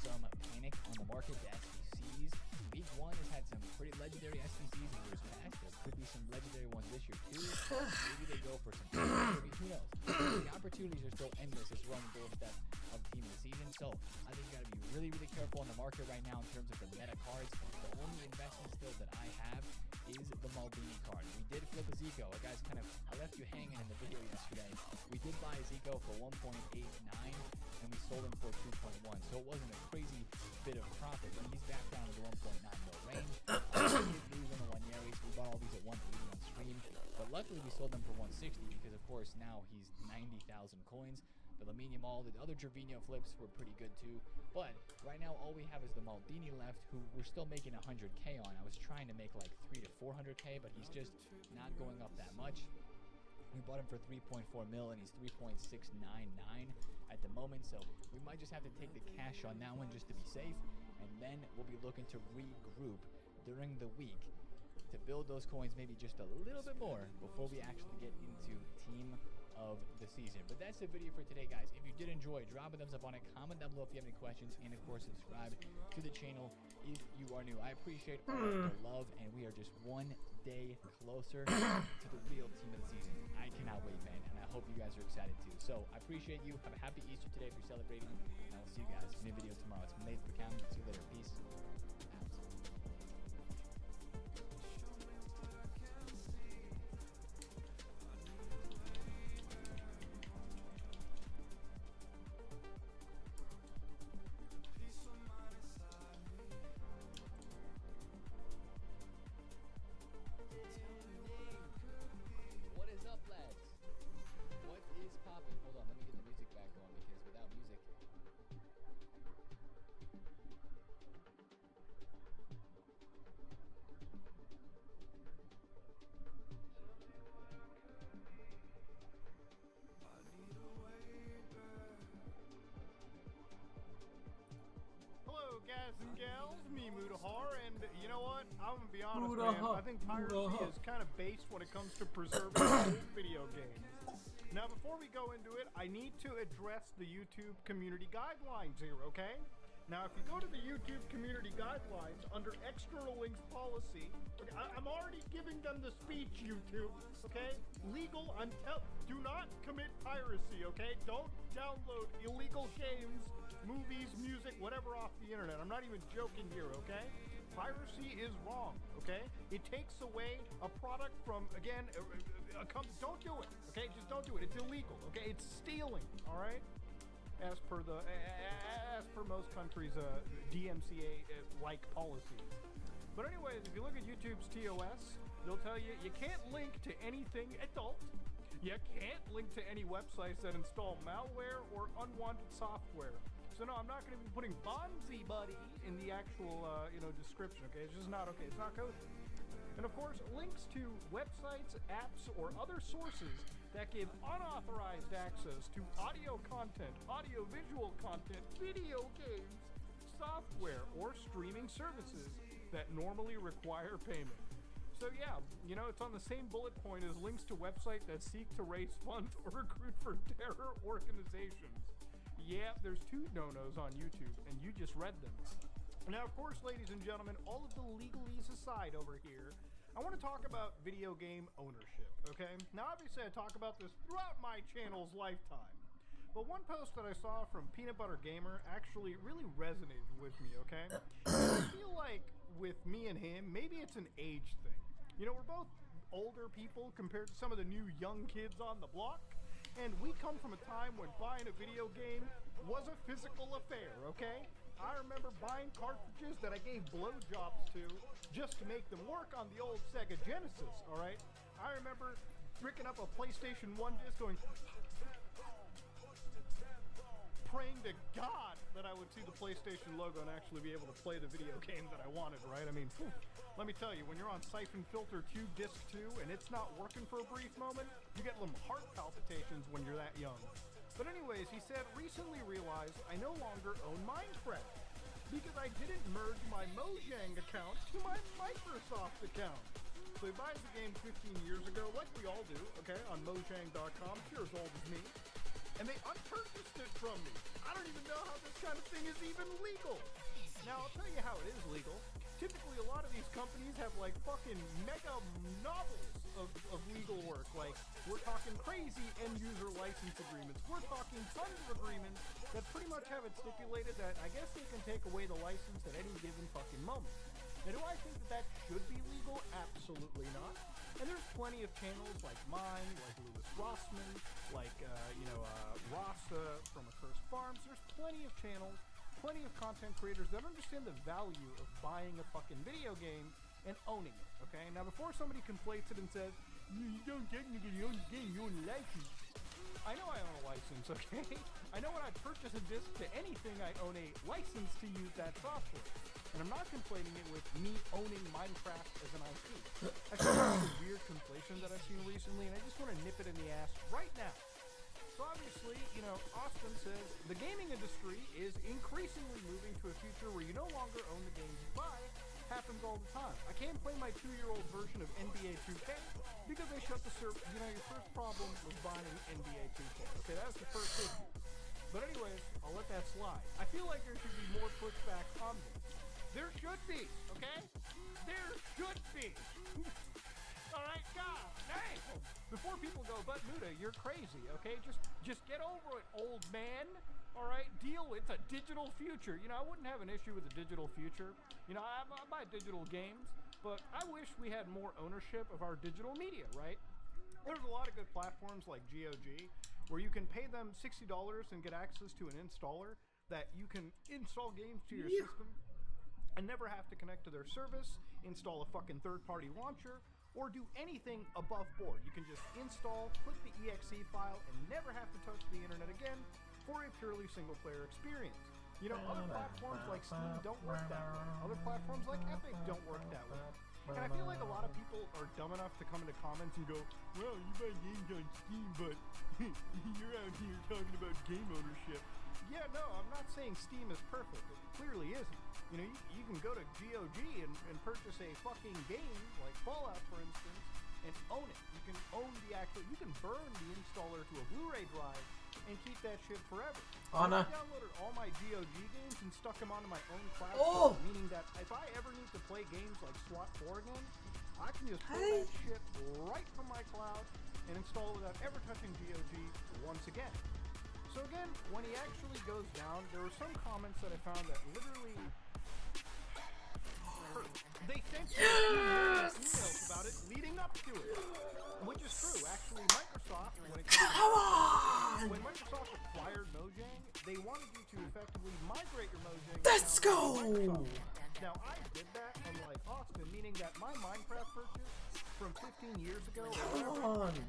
some panic on the market. The SBCs. League 1 has had some pretty legendary SBCs in years past. There could be some legendary ones this year too. Maybe they go for some. Maybe, who knows? The opportunities are still endless as we're on the doorstep of Team of the Season. So I think you got to be really, really careful on the market right now in terms of the meta cards. The only investment still that I have is the Maldini card. We did flip a Zico. Guys, I left you hanging in the video yesterday. We did buy a Zico for 1.89 and we sold him for 2.1. So it wasn't a crazy bit of profit, but he's back down to the 1.9 mil range. We did lose on the 1 Yaris. We bought all these at 180 on stream, but luckily we sold them for 160 because of course now he's 90,000 coins. The Lamine Yamal, the other Gervinho flips were pretty good too. But right now all we have is the Maldini left, who we're still making 100k on. I was trying to make like 300 to 400k, but he's just not going up that much. We bought him for 3.4 mil and he's 3.699 at the moment, so we might just have to take the cash on that one just to be safe, and then we'll be looking to regroup during the week to build those coins maybe just a little bit more before we actually get into Team of the Season. But that's the video for today, guys. If you did enjoy, drop a thumbs up on it, comment down below if you have any questions, and of course subscribe to the channel if you are new. I appreciate all of the love, and we are just one day closer to the real Team of the Season. I cannot wait, man, and I hope you guys are excited too. So I appreciate you. Have a happy Easter today if you're celebrating, and I will see you guys in a video tomorrow. It's been Nathan for Cam. See you later. Peace. What is up, lads? What is poppin'? Hold on, let me get the music back going because without music. Hello, guys and gals, me Mudahar, and you know what? I'm gonna be honest, man. I think piracy is kind of based when it comes to preserving old video games. Now, before we go into it, I need to address the YouTube community guidelines here, okay? Now, if you go to the YouTube community guidelines under external links policy, okay, I'm already giving them the speech, YouTube, okay? Legal until do not commit piracy, okay? Don't download illegal games, movies, music, whatever off the internet. I'm not even joking here, okay? Piracy is wrong, okay? It takes away a product from, again, don't do it, okay? Just don't do it. It's illegal, okay? It's stealing, all right? As per most countries' DMCA-like policies. But anyways, if you look at YouTube's TOS, they'll tell you you can't link to anything adult. You can't link to any websites that install malware or unwanted software. So no, I'm not going to be putting Bonzi Buddy in the actual, description, okay? It's just not okay. It's not coded. And of course, links to websites, apps, or other sources that give unauthorized access to audio content, audio-visual content, video games, software, or streaming services that normally require payment. So yeah, it's on the same bullet point as links to websites that seek to raise funds or recruit for terror organizations. Yeah, there's 2 no-nos on YouTube, and you just read them. Now, of course, ladies and gentlemen, all of the legalese aside over here, I want to talk about video game ownership, okay? Now, obviously, I talk about this throughout my channel's lifetime. But one post that I saw from Peanut Butter Gamer actually really resonated with me, okay? I feel like with me and him, maybe it's an age thing. We're both older people compared to some of the new young kids on the block. And we come from a time when buying a video game was a physical affair, okay? I remember buying cartridges that I gave blowjobs to just to make them work on the old Sega Genesis, alright? I remember picking up a PlayStation 1 disc going, praying to God that I would see the PlayStation logo and actually be able to play the video game that I wanted, right? I mean, let me tell you, when you're on Siphon Filter 2 Disc 2 and it's not working for a brief moment, you get them heart palpitations when you're that young. But anyways, he said, recently realized I no longer own Minecraft because I didn't merge my Mojang account to my Microsoft account. So he buys the game 15 years ago, like we all do, okay, on Mojang.com, you're as old as me, and they unpurchased it from me. I don't even know how this kind of thing is even legal. Now, I'll tell you how it is legal. Typically, a lot of these companies have like fucking mega novels of legal work. Like, we're talking crazy end-user license agreements. We're talking tons of agreements that pretty much have it stipulated that I guess they can take away the license at any given fucking moment. Now, do I think that that should be legal? Absolutely not. And there's plenty of channels like mine, like Louis Rossman, like, Rasa from Accursed Farms. There's plenty of channels, plenty of content creators that understand the value of buying a fucking video game and owning it, okay? Now, before somebody conflates it and says, you don't technically own the game, you own a license. I know I own a license, okay? I know when I purchase a disc to anything, I own a license to use that software. And I'm not conflating it with me owning Minecraft as an IP. That's a weird conflation that I've seen recently, and I just want to nip it in the ass right now. So obviously, Austin says the gaming industry is increasingly moving to a future where you no longer own the games you buy. Happens all the time. I can't play my 2-year-old version of NBA 2K because they shut the server. Your first problem was buying NBA 2K. Okay, that was the first issue. But anyways, I'll let that slide. I feel like there should be more pushback on this. There should be, okay? There should be. Alright, God, dang! Before people go, but Muda, you're crazy, okay? Just get over it, old man. Alright, it's a digital future. I wouldn't have an issue with a digital future. I buy digital games, but I wish we had more ownership of our digital media, right? There's a lot of good platforms like GOG where you can pay them $60 and get access to an installer that you can install games to your system and never have to connect to their service, install a fucking third-party launcher, or do anything above board. You can just install, click the exe file, and never have to touch the internet again for a purely single-player experience. Other platforms like Steam don't work that way. Other platforms like Epic don't work that way. And I feel like a lot of people are dumb enough to come into comments and go, well, you buy games on Steam, but you're out here talking about game ownership. Yeah, no, I'm not saying Steam is perfect. It clearly isn't. You can go to GOG and purchase a fucking game, like Fallout, for instance, and own it. You can own you can burn the installer to a Blu-ray drive and keep that shit forever. I downloaded all my GOG games and stuck them onto my own cloud, meaning that if I ever need to play games like SWAT 4 again, I can just pull that shit right from my cloud and install it without ever touching GOG once again. So again, when he actually goes down, there were some comments that I found that literally hurt. They sent me emails about it leading up to it, which is true. Actually, Microsoft, when Microsoft acquired Mojang, they wanted you to effectively migrate your Mojang. Let's go! Now, I did that, unlike Austin, meaning that my Minecraft purchase from 15 years ago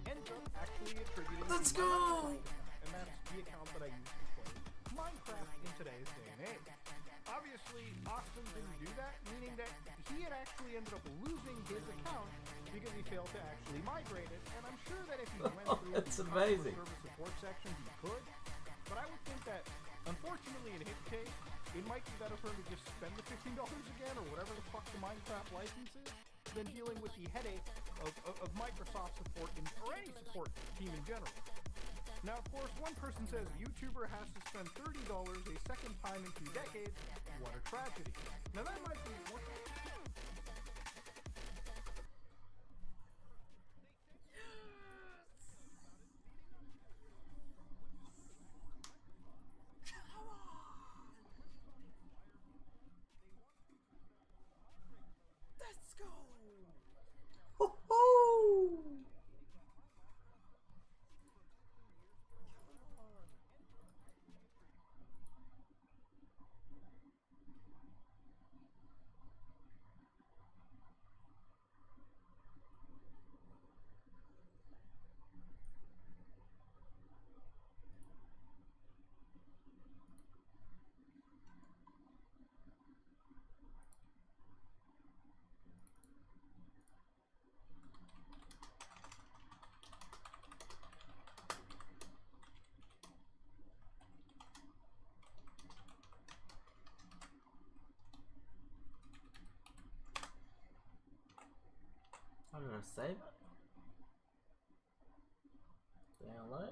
ends up actually attributed to my Microsoft account, and that's the account that I used to play Minecraft in today's day and age. Obviously, Austin didn't do that, meaning that he had actually ended up losing his account because he failed to actually migrate it, and I'm sure that if he went through the customer service support section, he could, but I would think that, unfortunately, in his case, it might be better for him to just spend the $15 again, or whatever the fuck the Minecraft license is, than dealing with the headache of Microsoft support or any support team in general. Now, of course, one person says a YouTuber has to spend $30 a second time in 2 decades. What a tragedy. Now, that might be one. Let's go! Ho-ho! I'm gonna save it. Download.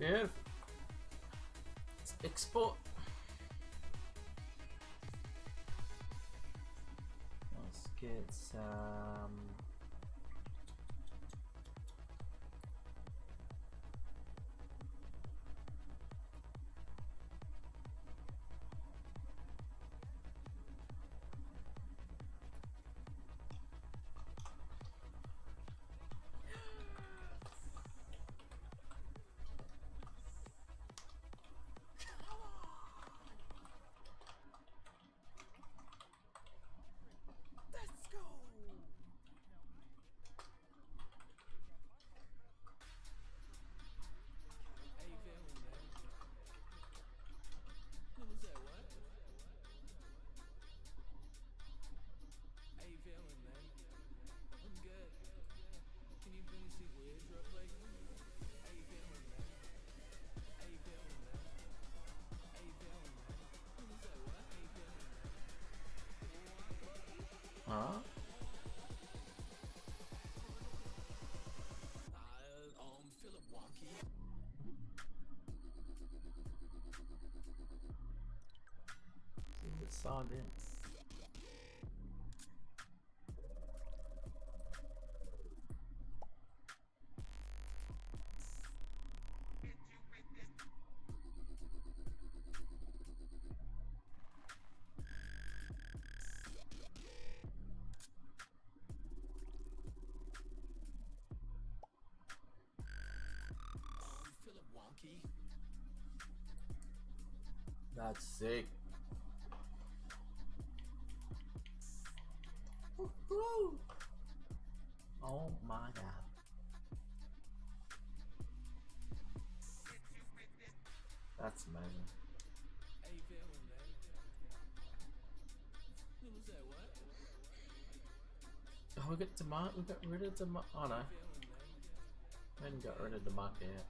Yeah. Let's export. Let's get some. Huh? It's signed in. That's sick. Woo-hoo. Oh my god. That's amazing. Oh, we got Demar. We got rid of Demar. Oh no. We haven't got rid of Demar yet.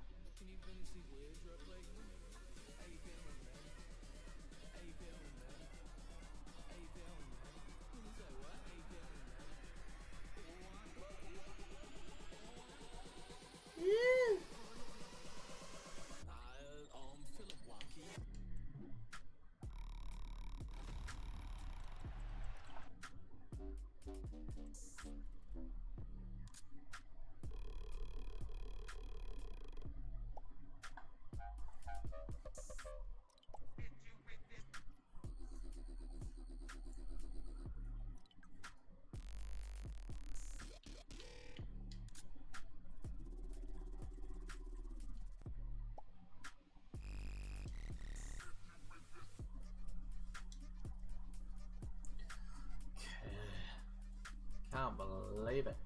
Can't believe it.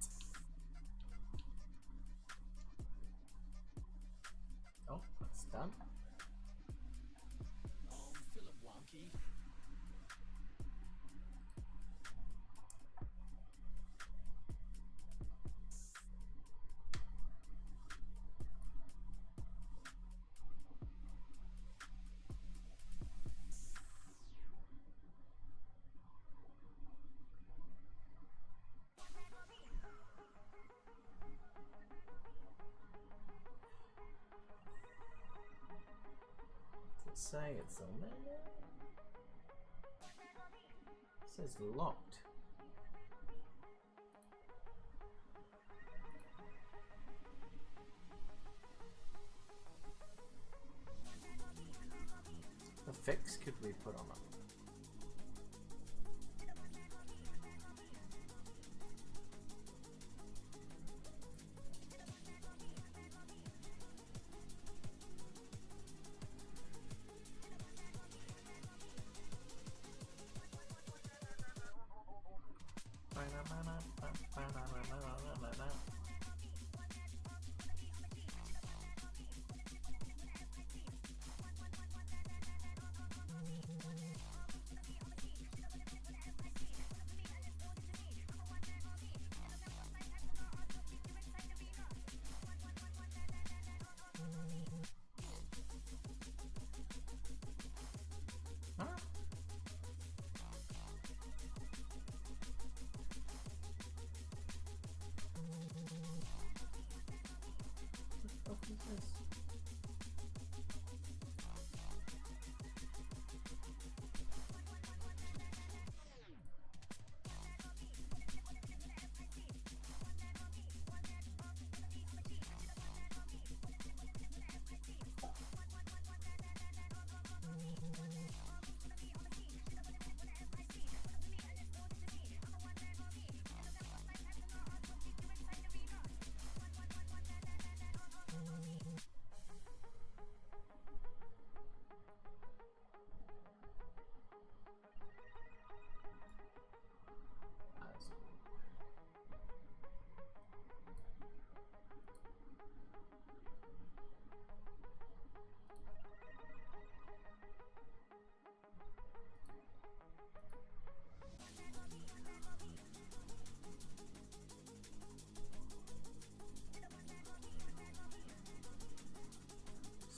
Oh, that's done. Say it's on there. It says locked. fix could we put on it? What is this?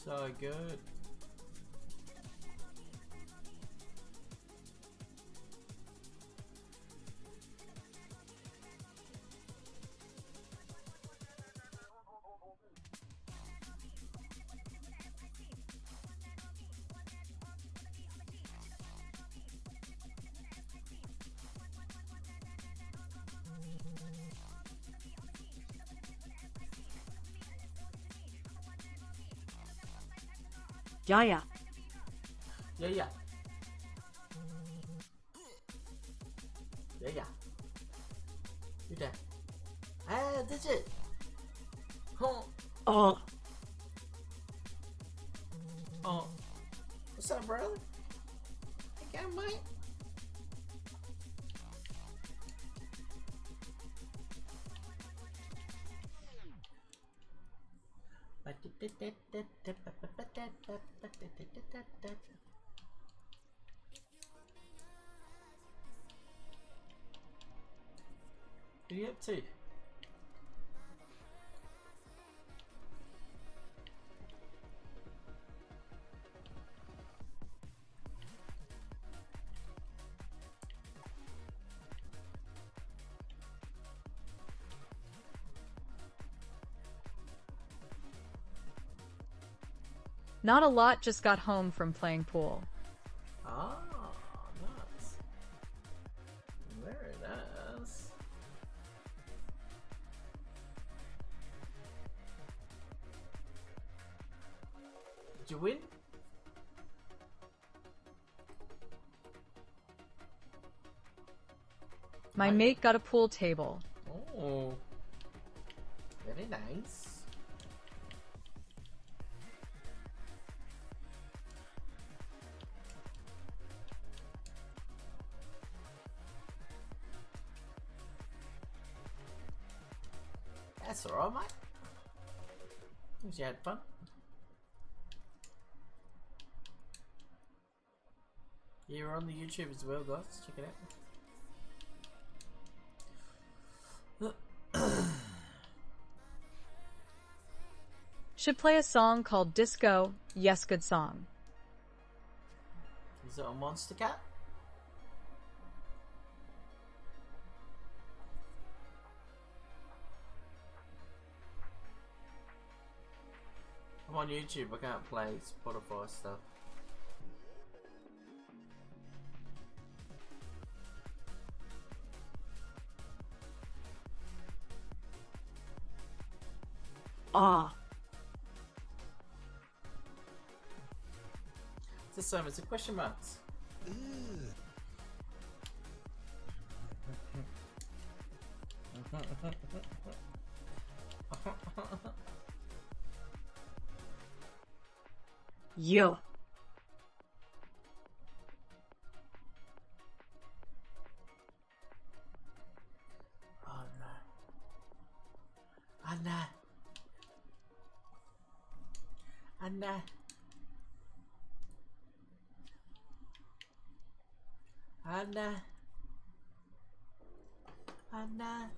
So good. Yeah, yeah. Yeah, yeah. Yeah, yeah. You there? Ah, that's it. Oh. Oh. Oh. What's up, brother? Hey, got mate. What are you up to? Not a lot, just got home from playing pool. Ah, nice. Very nice. Did you win? My mate got a pool table. Oh, very nice. That's alright, mate. As you had fun. Yeah, we're on the YouTube as well, guys. Check it out. Should play a song called Disco. Yes, good song. Is it a Monster Cat? I'm on YouTube, I can't play Spotify stuff. Ah. There's so many question marks. Yo. Oh no. Anna. Anna. Anna. Anna.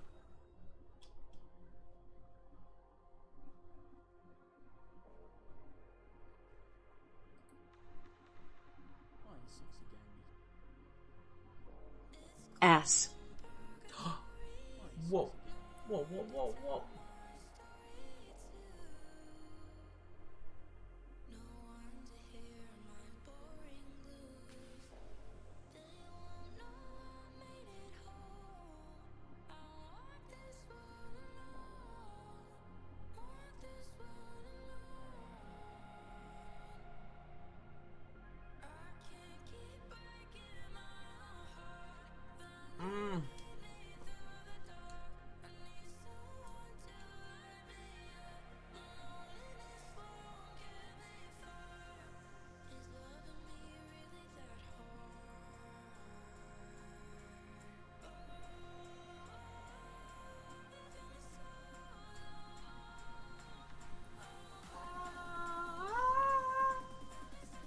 Ass. Whoa. Whoa, whoa, whoa, whoa.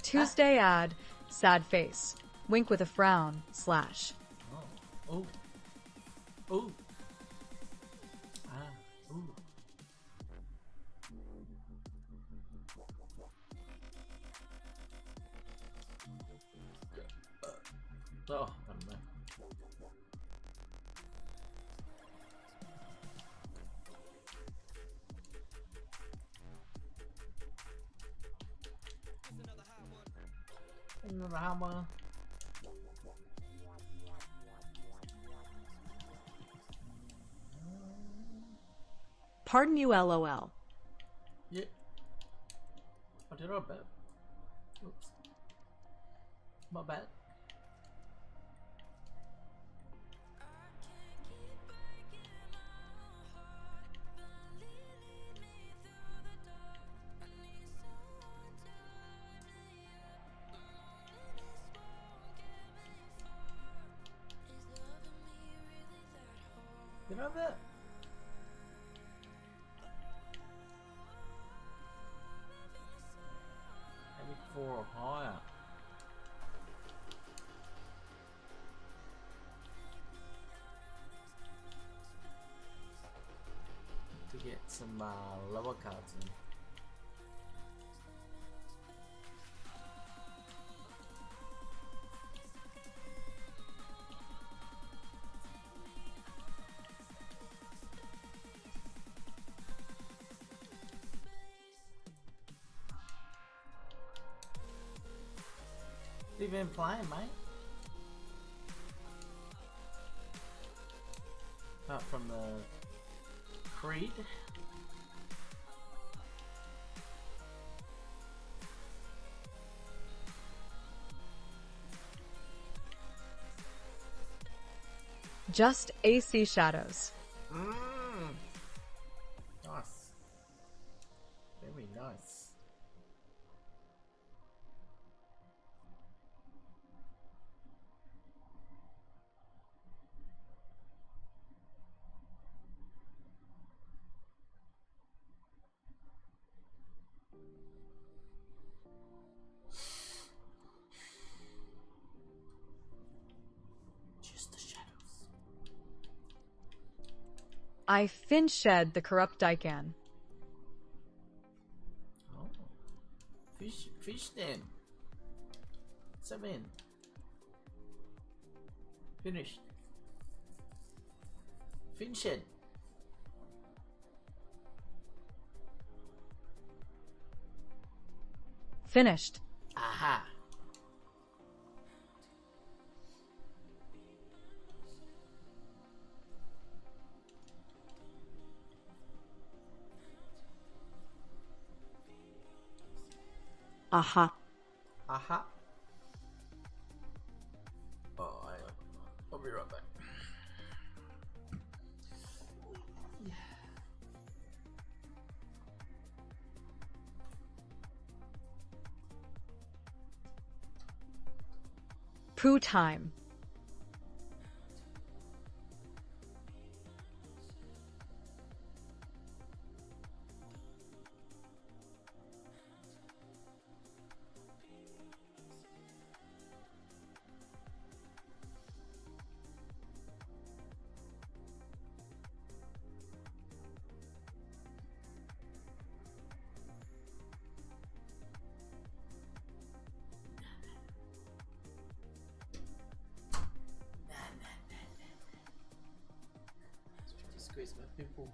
Tuesday ad, sad face, wink with a frown, slash. Oh. Oh. Ah. Ooh. Oh, I don't know. Another hammer. Pardon you, LOL. Yeah. I did not bet. Oops. My bad. You know that? Maybe 4 or higher. To get some lower cards in. What have you been playing, mate? Apart from the Creed. Just AC Shadows. Nice. Very nice. Just the shadows. I finshed the corrupt Dycan. Oh. Fish then. 7. Finished. Finished. Finished. Aha. Aha. Aha. be right back. Poo time. Squeeze my pimple.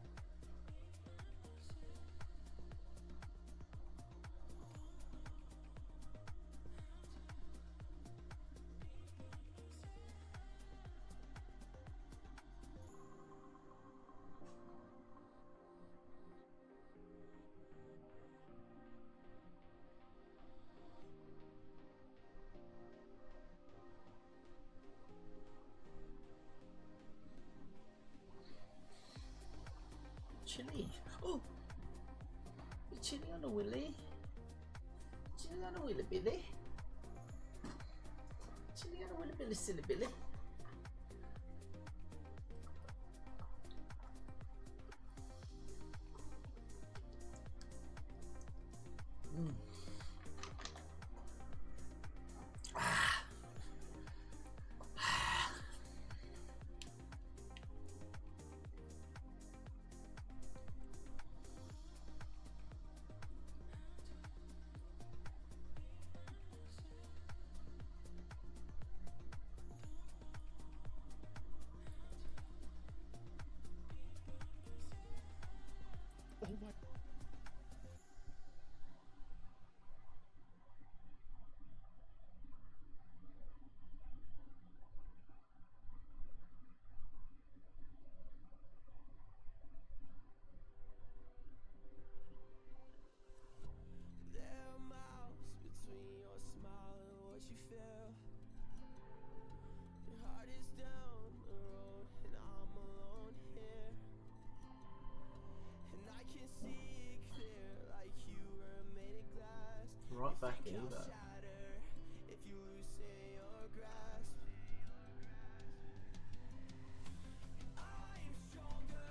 Chili. Oh! Chili on the willy. Chili on the willy billy. Chili on the willy billy silly billy. Oh my. There are miles between your smile and what you feel. Your heart is down the road and I'm alone here. And I can see it clear like you were made of glass. Right back in that. If you loosen your grasp. I'm stronger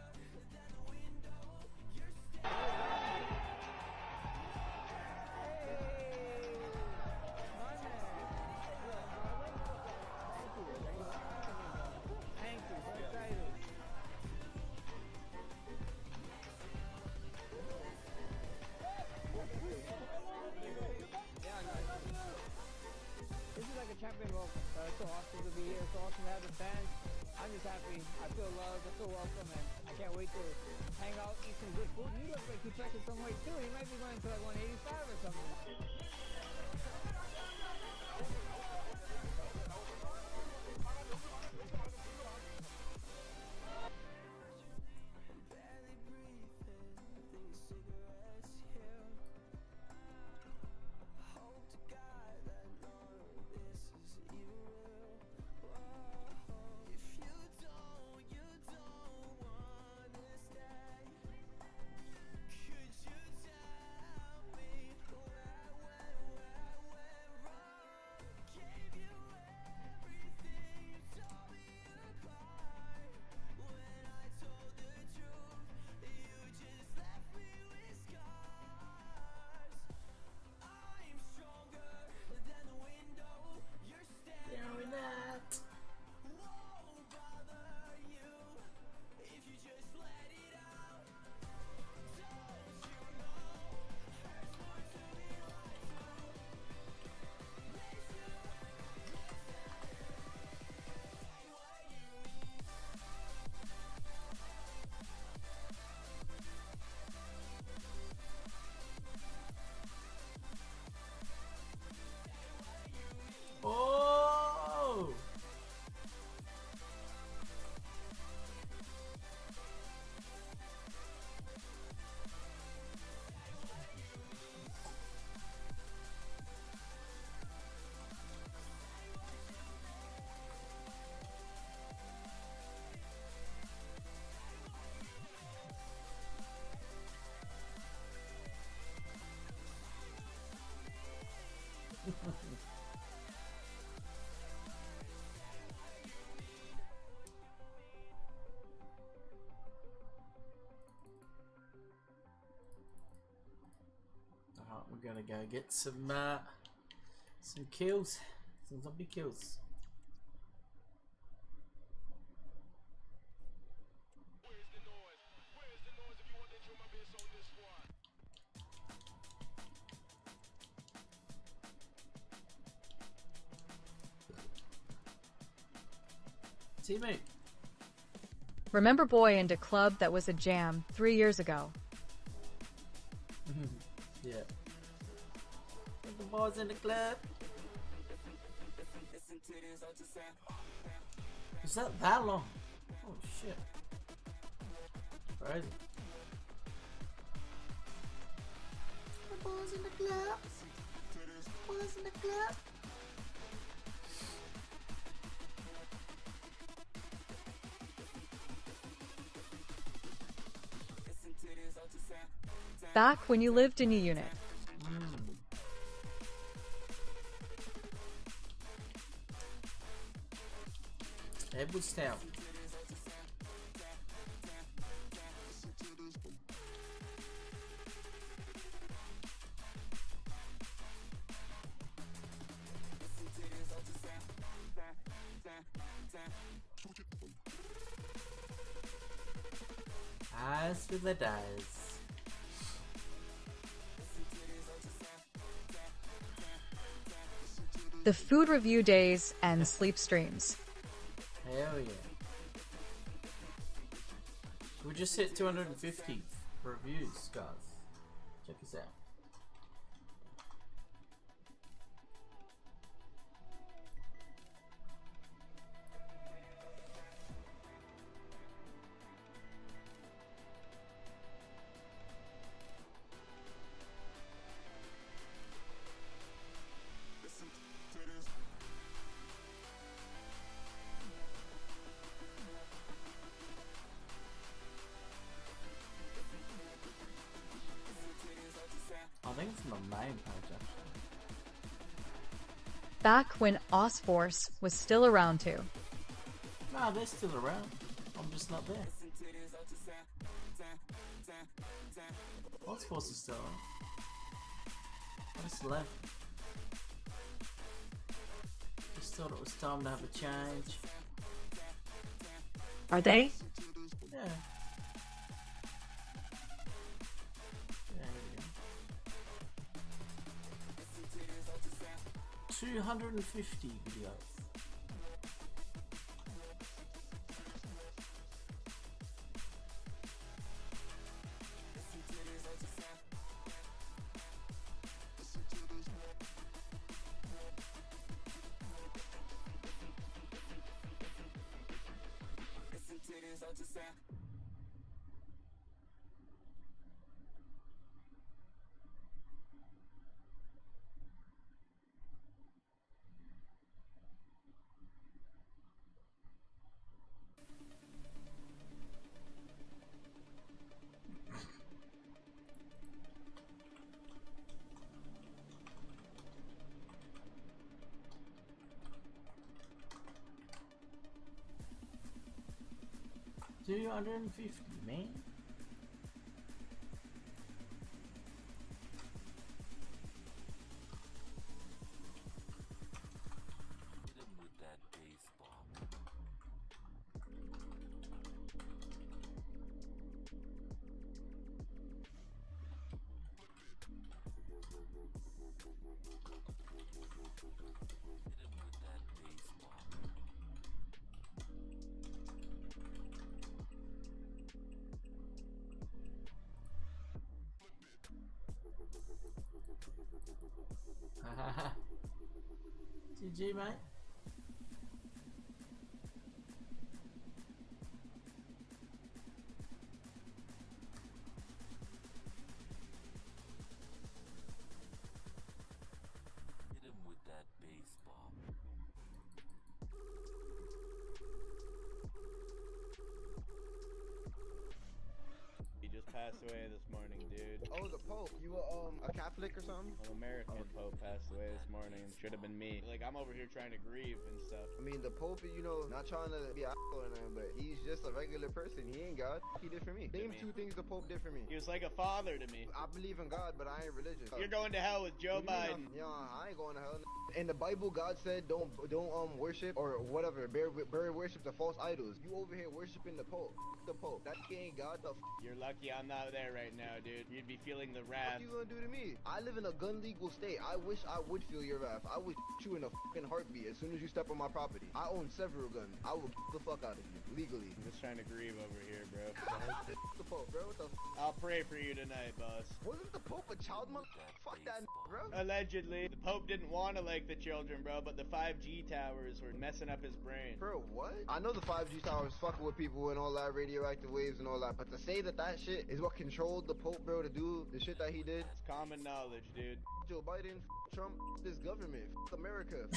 than the window you're standing. Thank you, so excited. This is like a champion welcome. It's so awesome to be here. It's so awesome to have the fans. I'm just happy. I feel loved. I feel welcome, and I can't wait to hang out, eat some good food. You look like you're checking some weight too. You might be going to like 185 or something. Barely breathing, think cigarettes heal. Hope to God that none of this is even real. Whoa. If you don't wanna stay, could you tell me where gonna go get some kills, some zombie kills. Teammate. Remember boy into club that was a jam 3 years ago. Yeah. The boys in the club. Is that long? Oh shit. Crazy. The boys in the club. Boys in the club. Back when you lived in a unit. Edwardstown. As with the dice. The food review days and sleep streams. Hell yeah. We just hit 250 reviews, guys. Check us out. I think it's my main page actually. Back when AusForce was still around too. Nah, they're still around. I'm just not there. AusForce is still around. I just left. Just thought it was time to have a change. Are they? Yeah. 250 videos. $250, man. GG, mate. Hit him with that baseball. He just passed away this morning, dude. Oh, the Pope. You were Catholic or something? Well, American Pope passed away this morning. Should have been me. Like, I'm over here trying to grieve and stuff. I mean, the Pope, you know, not trying to be an asshole or nothing, but he's just a regular person. He ain't God. He did for me. Name 2 things the Pope did for me. He was like a father to me. I believe in God, but I ain't religious. You're going to hell with Joe Biden. Yeah, I ain't going to hell. In the Bible, God said don't worship or whatever, bury worship the false idols. You over here worshiping the Pope. The Pope. That ain't God. You're lucky I'm not there right now, dude. You'd be feeling the wrath. What you gonna do to me? I live in a gun legal state. I wish I would feel your wrath. I would shoot you in a fucking heartbeat as soon as you step on my property. I own several guns. I will the fuck out of you legally. I'm just trying to grieve over here, bro. The Pope, bro. What the I'll pray for you tonight, boss. Wasn't the Pope a child mother? Fuck that, bro. Allegedly. The Pope didn't want to like the children, bro, but the 5G towers were messing up his brain. Bro, what? I know the 5G towers fucking with people and all that radioactive waves and all that, but to say that shit is what controlled the Pope, bro, to do the shit that he did. It's common knowledge, dude. Joe Biden, Trump, this government, America,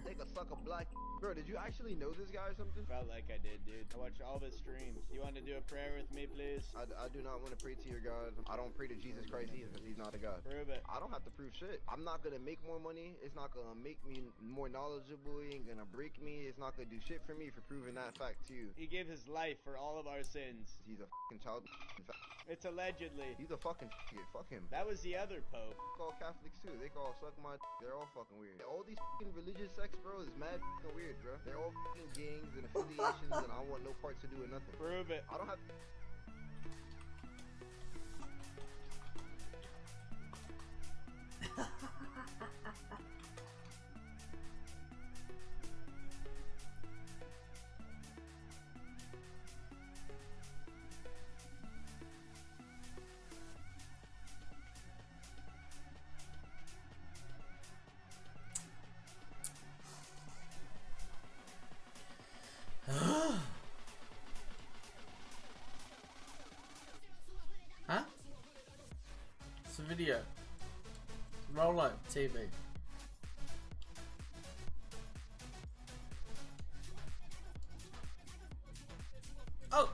they can suck a black. Bro, did you actually know this guy or something? Felt like I did, dude. I watch all of his streams. You want to do a prayer with me, please? I do not want to pray to your God. I don't pray to Jesus Christ either. He's not a God. Prove it. I don't have to prove shit. I'm not gonna make more money. It's not gonna make me more knowledgeable. It ain't gonna break me. It's not gonna do shit for me for proving that fact to you. He gave his life for all of our sins. He's a fucking child. It's allegedly. He's a fucking shit. Fuck him. That was the other Pope. Call Catholics too. They call suck my. They're all fucking weird. All these fucking religious sects, bro, is mad fucking weird, bro. They're all fucking gangs and affiliations, and I want no part to do with nothing. Prove it. I don't have. Huh? It's a video. Roll on TV. Oh!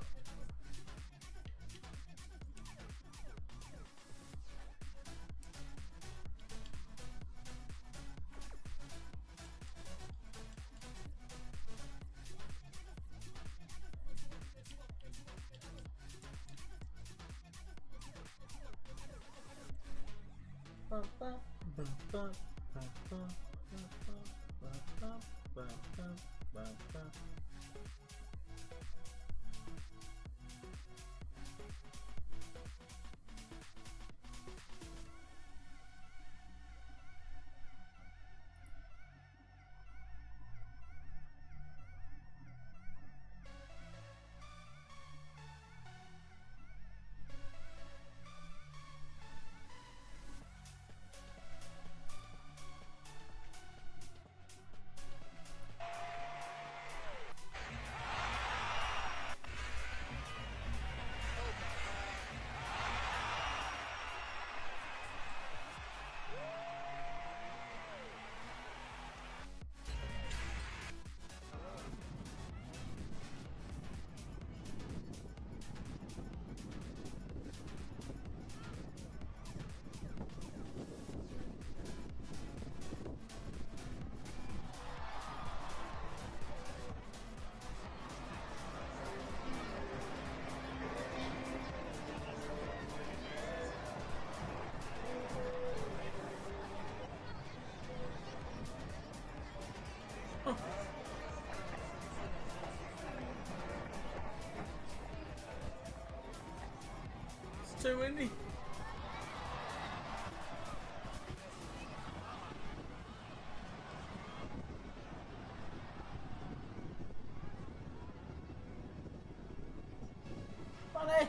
It's too windy. Funny.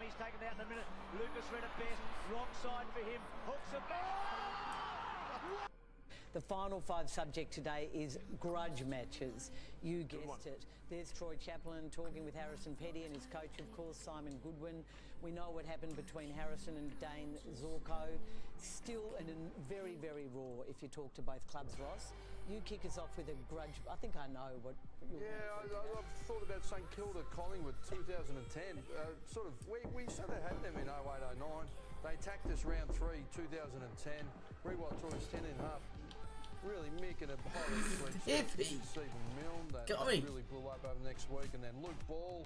he's taken out in a minute. Lucas read it best. Wrong side for him. Hooks it back. The final five subject today is grudge matches. You guessed it. There's Troy Chaplin talking with Harrison Petty and his coach, of course, Simon Goodwin. We know what happened between Harrison and Dane Zorko. Still very, very raw if you talk to both clubs, Ross. You kick us off with a grudge. I think I know what you're I've thought about St Kilda Collingwood 2010. We sort of had them in 08-09. They attacked us round 3, 2010. Rewalt taught us 10 and a half. Really making a horrid Stephen Milne that really blew up over the next week, and then Luke Ball,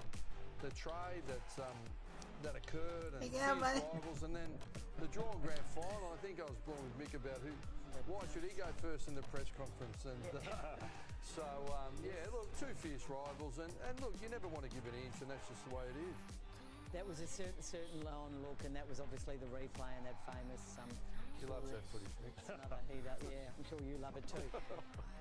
the trade that occurred, and rivals, and then the draw and grand final. I think I was blowing with Mick about why should he go first in the press conference, and look, two fierce rivals, and look, you never want to give an inch, and that's just the way it is. That was a certain on look, and that was obviously the replay and that famous. He loves that footage, Nick. Another heater, yeah. I'm sure you love it too.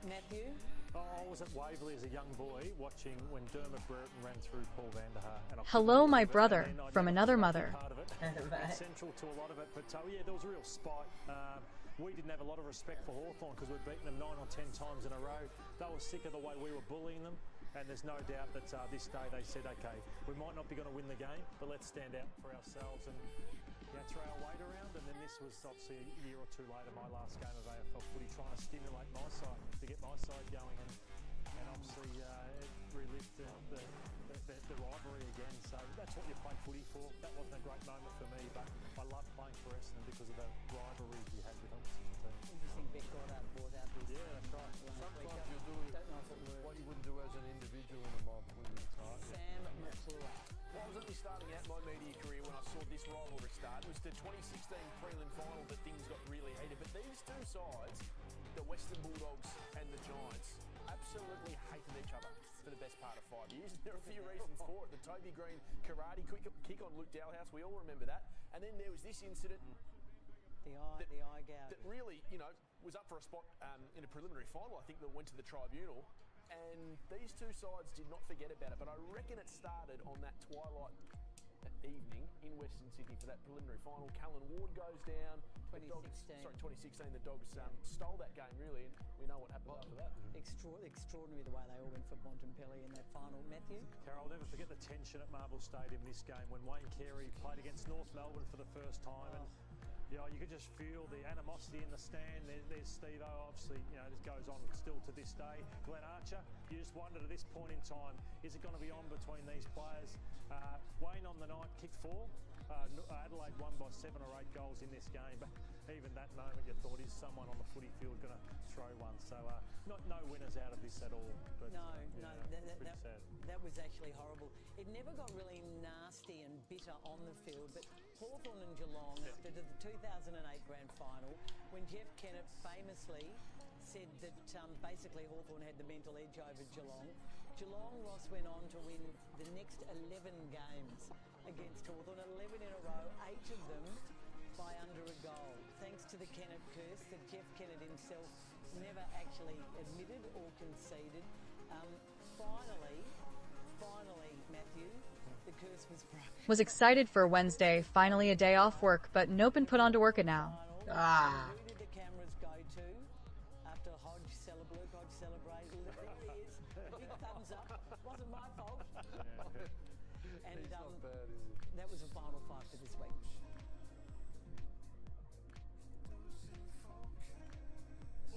Matthew? I was at Waverley as a young boy watching when Dermot Burton ran through Paul Vanderhaar. Hello, my brother, from another mother. It's central to a lot of it, but yeah, there was a real spite. We didn't have a lot of respect for Hawthorn because we'd beaten them 9 or 10 times in a row. They were sick of the way we were bullying them. And there's no doubt that this day they said, okay, we might not be going to win the game, but let's stand out for ourselves and throw our weight around. And then this was obviously a year or two later, my last game of AFL footy, trying to stimulate my side, to get my side going. And obviously it relived the rivalry again. So that's what you play footy for. That wasn't a great moment for me, but I love playing for Essendon because of the rivalries we had with opposition teams. Interesting, Beck got brought out this. Yeah, that's right. Sometimes you're doing what you wouldn't do as an individual in a mob when you're tight. Sam McClure. Well, I was only starting out my media career when I saw this rivalry start. It was the 2016 prelim final that things got really heated. But these two sides, the Western Bulldogs and the Giants, absolutely hated each other for the best part of 5 years. There are a few reasons for it. The Toby Green karate kick on Luke Dalhouse, we all remember that. And then there was this incident. The eye gouge. That really, was up for a spot in a preliminary final, I think, that went to the tribunal. And these two sides did not forget about it. But I reckon it started on that twilight evening in Western Sydney for that preliminary final. Callan Ward goes down. 2016. 2016. The Dogs stole that game, really, and we know what happened after that. Extraordinary the way they all went for Bontempelli in that final. Matthew? Carol, I'll never forget the tension at Marvel Stadium this game when Wayne Carey played against North Melbourne for the first time. And you could just feel the animosity in the stand. There's Steve-O, obviously, this goes on still to this day. Glenn Archer, you just wondered at this point in time, is it going to be on between these players? Wayne on the night kicked 4. Adelaide won by 7 or 8 goals in this game, but even that moment you thought, is someone on the footy field going to throw one? So no winners out of this at all. But, that was actually horrible. It never got really nasty and bitter on the field, but Hawthorn and Geelong, after the 2008 grand final, when Jeff Kennett famously said that basically Hawthorn had the mental edge over Geelong. Geelong, Ross, went on to win the next 11 games against Hawthorn, 11 in a row, 8 of them by under a goal, thanks to the Kennett curse that Jeff Kennett himself never actually admitted or conceded. Finally, Matthew, the curse was broken. Was excited for Wednesday, finally a day off work, but nope and put on to work it now. Who did the cameras go to after Hodge celebrated? It really is. Big thumbs up. Wasn't my fault. And he's not bad, is he? That was the final five for this week.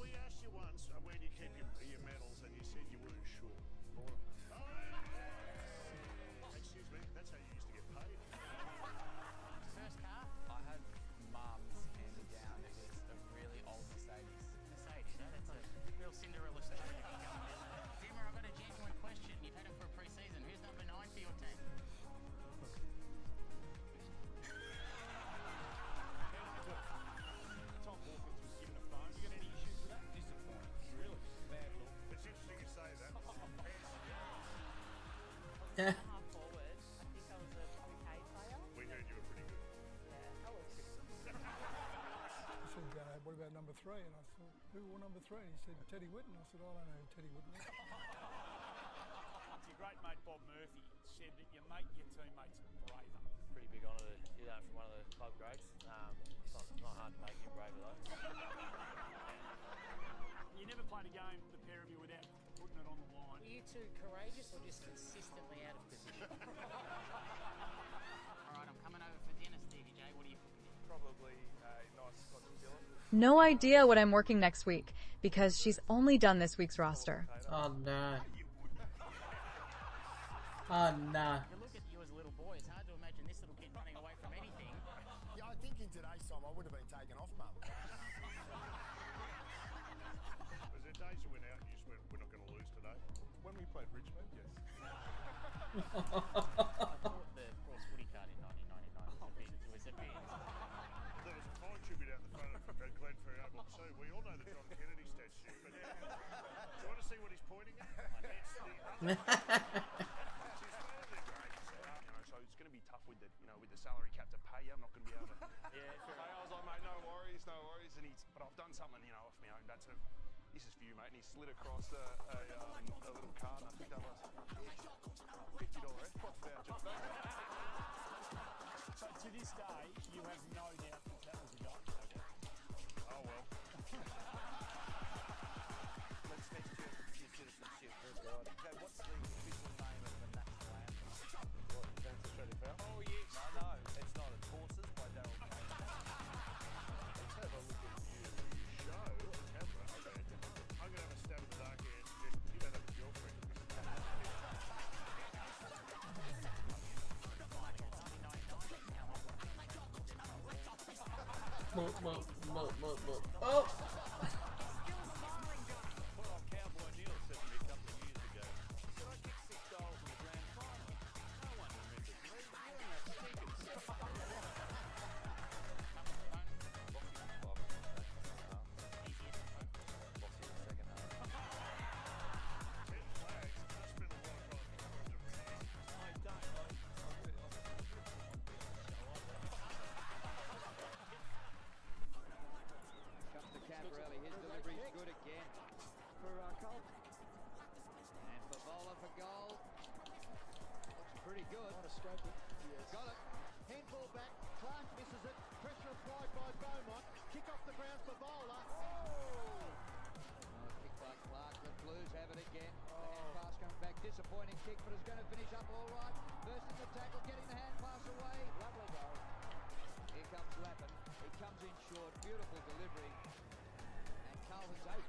We asked you once where do you keep your medals, and you said you weren't sure. Excuse me, that's how you used to get paid. First car, I had Mum's hand down. It was a really old Mercedes. That's a real Cinderella story. Zimmer, I've got a genuine question. You've had him for a pre-season. Who's number 9 for your team? Tom Hawkins was given a phone. You got any issues with that? Disappointing. Really? Bad look. It's interesting you say that. Yeah. Forward, I think I was a okay player. We heard you were pretty good. Yeah, I was. He said, what about number 3? And I thought, who wore number 3? And he said, Teddy Whitten. I said, I don't know who Teddy Whitten is. Your great mate Bob Murphy said that you make your teammates braver. pretty big honour to hear that from one of the club greats. It's not hard to make you braver though. You never played a game, the pair of you, without putting it on the line. Were you too courageous or just consistently out of position? Alright, I'm coming over for dinner, Stevie J. What are you cooking? Probably a nice Scotch fillet. No idea what I'm working next week because she's only done this week's roster. Oh no. Oh no. To look at you as a little boy, it's hard to imagine this little kid running away from anything. Yeah, I think in today's time I would have been taken off, Mum. Was there days you went out and you just went, we're not going to lose today? When we played Richmond, yes. I thought the Cross Footy card in 1999 was a bit. There was a fine tribute out the front of Glenn for our book too. We all know the John Kennedy statue, but do you want to see what he's pointing at? So it's going to be tough with the, with the salary cap to pay you. I'm not going to be able to. Yeah, fair I was like, mate, no worries. And but I've done something, off my own bat. So this is for you, mate. And he slid across a little card, and I think that was $50 Xbox voucher. So to this day, you have no doubt that was a goal. Oh well. Let's next to your citizenship. Okay, what's the official name of the national anthem? What, Dance Australia Foul? Oh yes. No, it's not. It's Horses by Daryl Kane. Let's have a look at you show on camera. I'm going to have a stab in the dark and you don't have a girlfriend. Oh! Put on Cowboy Neil said to me a couple of years ago. Said I kicked 6 goals in the grand final. No one remembers me. You and that stinking Comes to Camperelli. His delivery is good again for Colt. And for Bowler for goal. Looks pretty good. Might have scoped it. Yes. Got it. Handball back. Clark misses it. Pressure applied by Beaumont. Kick off the ground for Bowler. Oh! Kick by Clark. The Blues have it again. The hand pass comes back. Disappointing kick, but it's going to finish up all right. Bursting the tackle, getting the hand pass away. Lovely goal. Here comes Lappin. He comes in short. Beautiful delivery. And Carlton's out.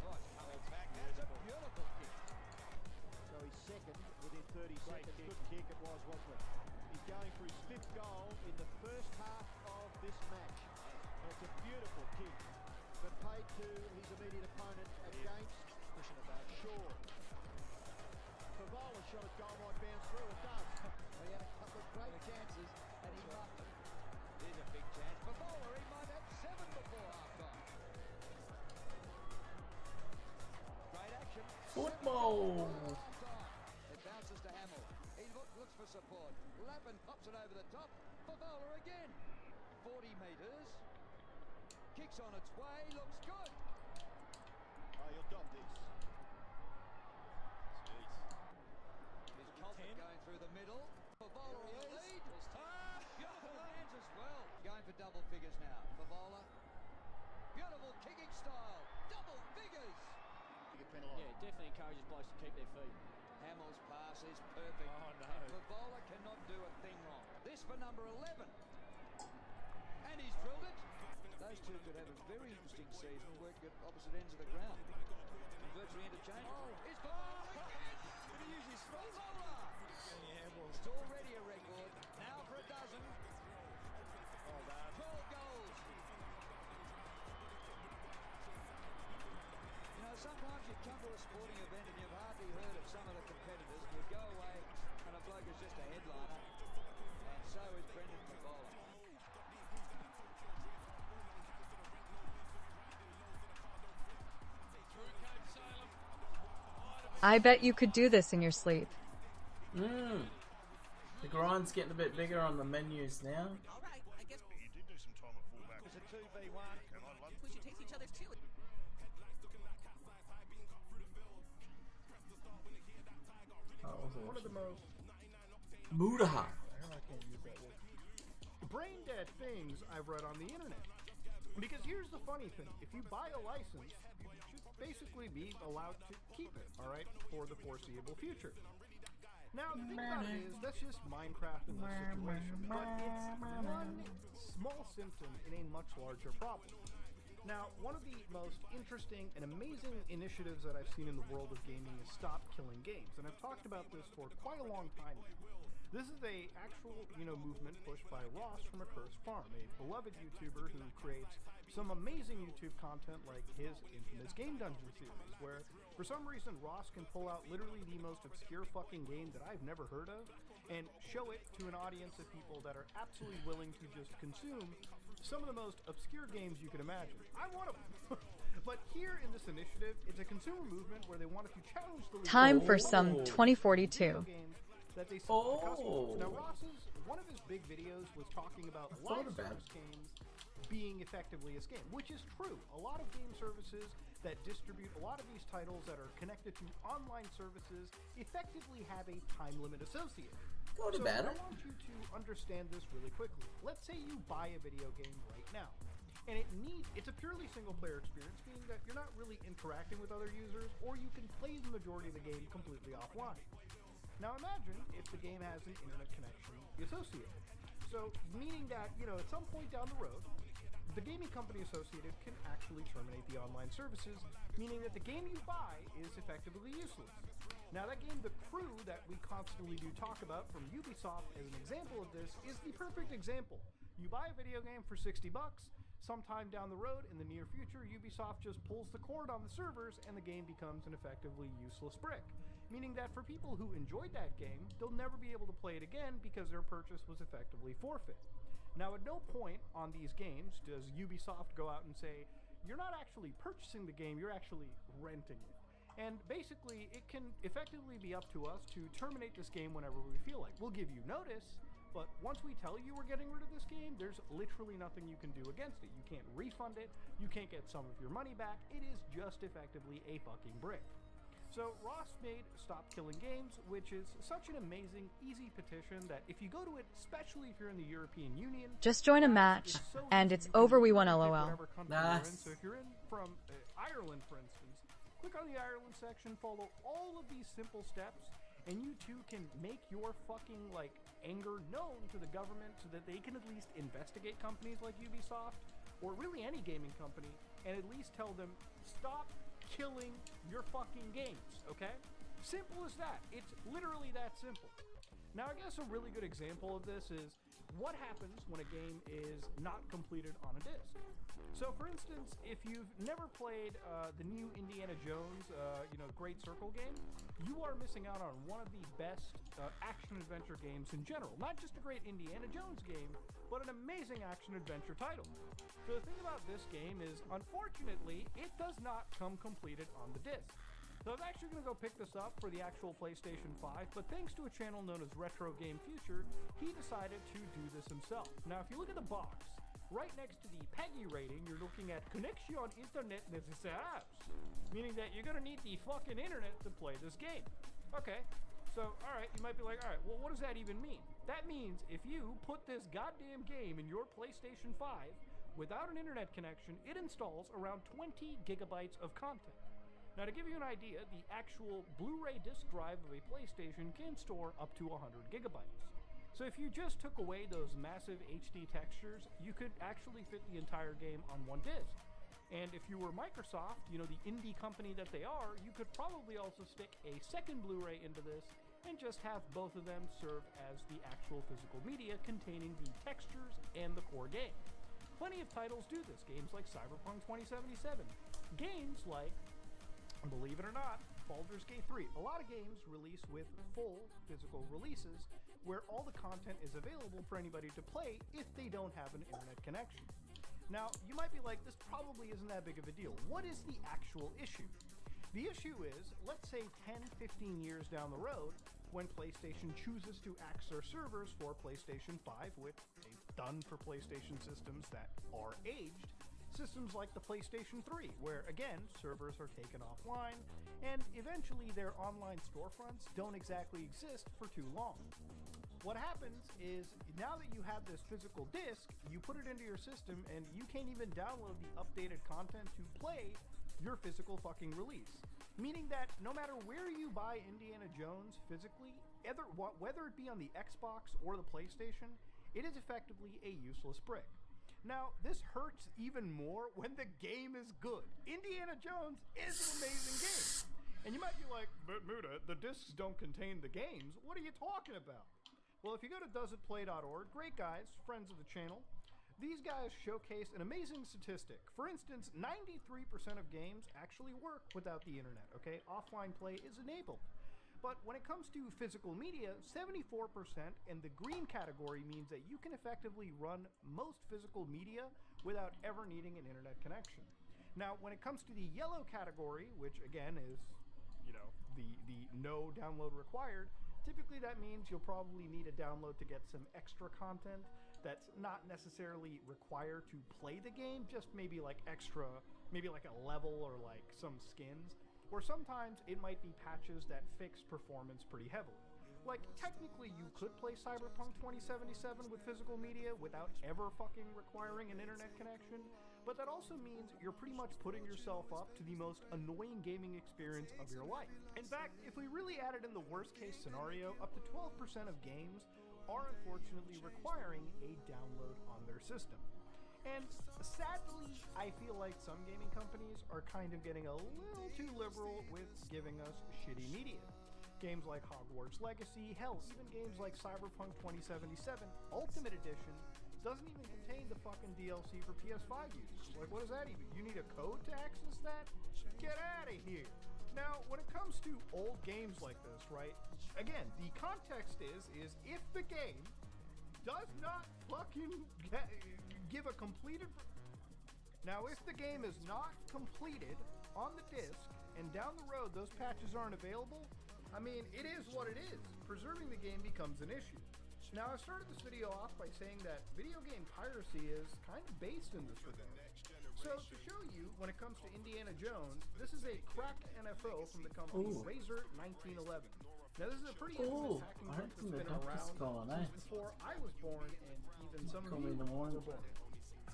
Oh, it's coming back. That's a beautiful kick. So he's second within 30 seconds. Good kick it was, wasn't it? He's going for his 5th goal in the first half of this match. And it's a beautiful kick, but paid to his immediate opponent against pushing it back. Shaw. Favola shot at goal, might bounce through. It does. He had a couple of great chances and he muffed them. There's a big chance. Favola, he might have 7 before half-time. Great action. Football! It bounces to Hamill. He looks for support. Lappin pops it over the top. Favola again. 40 metres. Kicks on its way. Looks good. Oh, you'll dot this. Jeez. Here's Colton going through the middle. Favola on the lead. Beautiful hands as well. Going for double figures now. Favola. Beautiful kicking style. Double figures. Yeah, it definitely encourages blokes to keep their feet. Hamill's pass is perfect. Oh no. Favola cannot do a thing wrong. This for number 11. And he's drilled it. Those two could have a very interesting season working at opposite ends of the ground. And virtually interchangeable. Oh, it's Favola again. Did he use his feet? Favola. It's already a record. Now for a dozen. Well done. 12 goals. You know, sometimes you come to a sporting event and you've hardly heard of some of the competitors. You go away and a bloke is just a headliner. And so is Brendan Favola. I bet you could do this in your sleep. The grind's getting a bit bigger on the menus now. Alright, I guess you did do some time at fullback. It's a 2v1. And I love We should taste each other's too. Oh, One of the most Mudaha. brain dead things I've read on the internet. Because here's the funny thing, if you buy a license, you should basically be allowed to keep it, alright, for the foreseeable future. Now, the thing about it is, that's just Minecraft in this situation, but it's one small symptom in a much larger problem. Now, one of the most interesting and amazing initiatives that I've seen in the world of gaming is Stop Killing Games, and I've talked about this for quite a long time now. This is a actual, movement pushed by Ross from Accursed Farm, a beloved YouTuber who creates some amazing YouTube content like his infamous Game Dungeon series, where for some reason Ross can pull out literally the most obscure fucking game that I've never heard of and show it to an audience of people that are absolutely willing to just consume some of the most obscure games you can imagine. I'm one of them. But here in this initiative, it's a consumer movement where they wanted to challenge the Time for some 2042. That they sell to customers. Now, one of his big videos was talking about live service games being effectively a scam, which is true. A lot of game services that distribute a lot of these titles that are connected to online services effectively have a time limit associated. So I want you to understand this really quickly. Let's say you buy a video game right now, and it's a purely single-player experience, meaning that you're not really interacting with other users, or you can play the majority of the game completely offline. Now imagine if the game has an internet connection associated. So, meaning that, at some point down the road, the gaming company associated can actually terminate the online services, meaning that the game you buy is effectively useless. Now that game, The Crew, that we constantly do talk about from Ubisoft as an example of this, is the perfect example. You buy a video game for $60, sometime down the road, in the near future, Ubisoft just pulls the cord on the servers and the game becomes an effectively useless brick. Meaning that for people who enjoyed that game, they'll never be able to play it again because their purchase was effectively forfeit. Now, at no point on these games does Ubisoft go out and say, you're not actually purchasing the game, you're actually renting it. And basically, it can effectively be up to us to terminate this game whenever we feel like. We'll give you notice, but once we tell you we're getting rid of this game, there's literally nothing you can do against it. You can't refund it, you can't get some of your money back, it is just effectively a fucking brick. So Ross made Stop Killing Games, which is such an amazing, easy petition that if you go to it, especially if you're in the European Union... Just join a match, and it's over, we won LOL. So if you're in from Ireland, for instance, click on the Ireland section, follow all of these simple steps, and you too can make your fucking, anger known to the government so that they can at least investigate companies like Ubisoft, or really any gaming company, and at least tell them, stop killing your fucking games, okay? Simple as that. It's literally that simple. Now, I guess a really good example of this is what happens when a game is not completed on a disc. So, for instance, if you've never played the new Indiana Jones, Great Circle game, you are missing out on one of the best action-adventure games in general. Not just a great Indiana Jones game, but an amazing action-adventure title. So the thing about this game is, unfortunately, it does not come completed on the disc. So I was actually going to go pick this up for the actual PlayStation 5, but thanks to a channel known as Retro Game Future, he decided to do this himself. Now, if you look at the box, right next to the PEGI rating, you're looking at Connexion Internet Necessaires, meaning that you're going to need the fucking internet to play this game. Okay, so, alright, you might be like, alright, well, what does that even mean? That means if you put this goddamn game in your PlayStation 5 without an internet connection, it installs around 20 gigabytes of content. Now, to give you an idea, the actual Blu-ray disc drive of a PlayStation can store up to 100 gigabytes. So if you just took away those massive HD textures, you could actually fit the entire game on one disc. And if you were Microsoft, the indie company that they are, you could probably also stick a second Blu-ray into this and just have both of them serve as the actual physical media containing the textures and the core game. Plenty of titles do this, games like Cyberpunk 2077, games like, believe it or not, Baldur's Gate 3. A lot of games release with full physical releases where all the content is available for anybody to play if they don't have an internet connection. Now, you might be like, this probably isn't that big of a deal. What is the actual issue? The issue is, let's say 10, 15 years down the road, when PlayStation chooses to axe their servers for PlayStation 5, which they've done for PlayStation systems that are aged, systems like the PlayStation 3, where, again, servers are taken offline, and eventually their online storefronts don't exactly exist for too long. what happens is, now that you have this physical disc, you put it into your system and you can't even download the updated content to play your physical fucking release. Meaning that no matter where you buy Indiana Jones physically, whether it be on the Xbox or the PlayStation, it is effectively a useless brick. Now, this hurts even more when the game is good. Indiana Jones is an amazing game. And you might be like, but Muda, the discs don't contain the games. What are you talking about? Well, if you go to doesitplay.org, great guys, friends of the channel, these guys showcase an amazing statistic. For instance, 93% of games actually work without the internet, okay? Offline play is enabled. But when it comes to physical media, 74% in the green category means that you can effectively run most physical media without ever needing an internet connection. Now, when it comes to the yellow category, which again is, you know, the no download required, typically that means you'll probably need a download to get some extra content that's not necessarily required to play the game, just maybe like extra, maybe like a level or like some skins. Or sometimes it might be patches that fix performance pretty heavily. Like, technically you could play Cyberpunk 2077 with physical media without ever fucking requiring an internet connection, but that also means you're pretty much putting yourself up to the most annoying gaming experience of your life. In fact, if we really added in the worst case scenario, up to 12% of games are unfortunately requiring a download on their system. And sadly, I feel like some gaming companies are kind of getting a little too liberal with giving us shitty media. Games like Hogwarts Legacy, hell, even games like Cyberpunk 2077 Ultimate Edition doesn't even contain the fucking DLC for PS5 users. Like, what is that even? You need a code to access that? Get out of here! Now, when it comes to old games like this, right? Again, the context is if the game does not fucking give a completed... Now, if the game is not completed on the disc, and down the road those patches aren't available, I mean, it is what it is. Preserving the game becomes an issue. Now, I started this video off by saying that video game piracy is kind of based in this regard. So, to show you, when it comes to Indiana Jones, this is a cracked NFO from the company Razor 1911. Now, this is a pretty infamous hacking group that's been around since before I was born, and even some of you were born.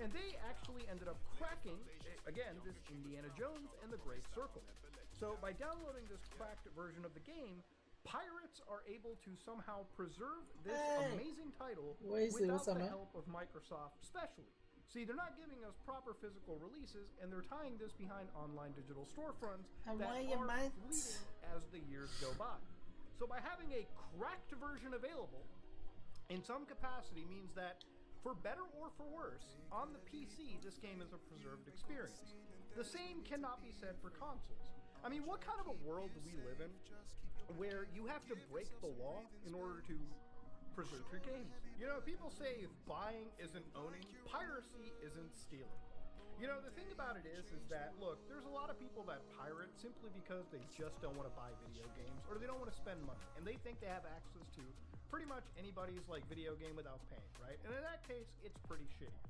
And they actually ended up cracking, again, this Indiana Jones and the Great Circle. So, by downloading this cracked version of the game, pirates are able to somehow preserve this amazing title without the help of Microsoft especially. See, they're not giving us proper physical releases, and they're tying this behind online digital storefronts that are fleeting as the years go by. So by having a cracked version available, in some capacity means that, for better or for worse, on the PC, this game is a preserved experience. The same cannot be said for consoles. I mean, what kind of a world do we live in where you have to break the law in order to preserve your games? You know, people say buying isn't owning, piracy isn't stealing. You know, the thing about it is that, look, there's a lot of people that pirate simply because they just don't want to buy video games, or they don't want to spend money, and they think they have access to pretty much anybody's, like, video game without paying, right? And in that case, it's pretty shitty.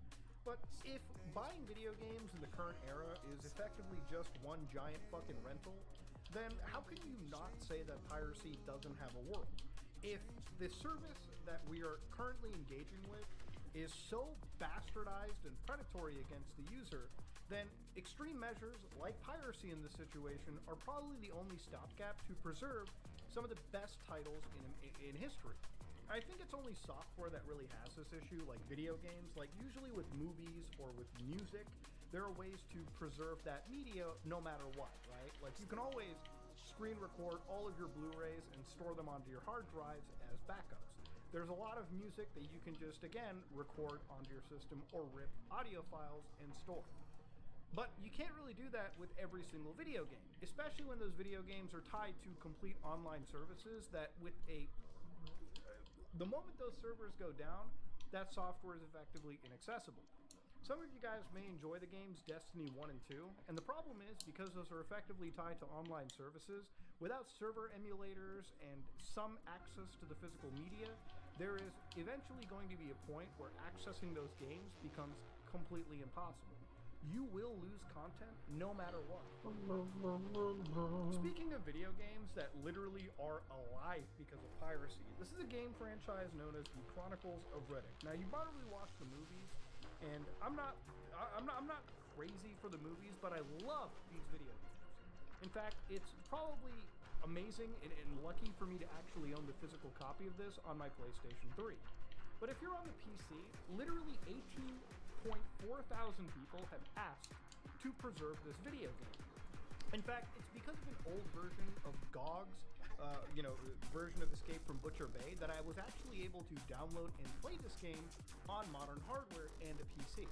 But if buying video games in the current era is effectively just one giant fucking rental, then how can you not say that piracy doesn't have a world? If the service that we are currently engaging with is so bastardized and predatory against the user, then extreme measures like piracy in this situation are probably the only stopgap to preserve some of the best titles in history. I think it's only software that really has this issue, like video games. Like, usually with movies or with music, there are ways to preserve that media no matter what, right? Like, you can always screen record all of your Blu-rays and store them onto your hard drives as backups. There's a lot of music that you can just, again, record onto your system or rip audio files and store. But you can't really do that with every single video game, especially when those video games are tied to complete online services that the moment those servers go down, that software is effectively inaccessible. Some of you guys may enjoy the games Destiny 1 and 2, and the problem is, because those are effectively tied to online services, without server emulators and some access to the physical media, there is eventually going to be a point where accessing those games becomes completely impossible. you will lose content no matter what. Speaking of video games that literally are alive because of piracy, this is a game franchise known as the Chronicles of Riddick. Now, you probably watched the movies, and I'm not crazy for the movies, but I love these video games. In fact, it's probably amazing and lucky for me to actually own the physical copy of this on my PlayStation 3. But if you're on the PC, literally 18.4 thousand people have asked to preserve this video game. In fact, it's because of an old version of GOG's, version of Escape from Butcher Bay that I was actually able to download and play this game on modern hardware and a PC.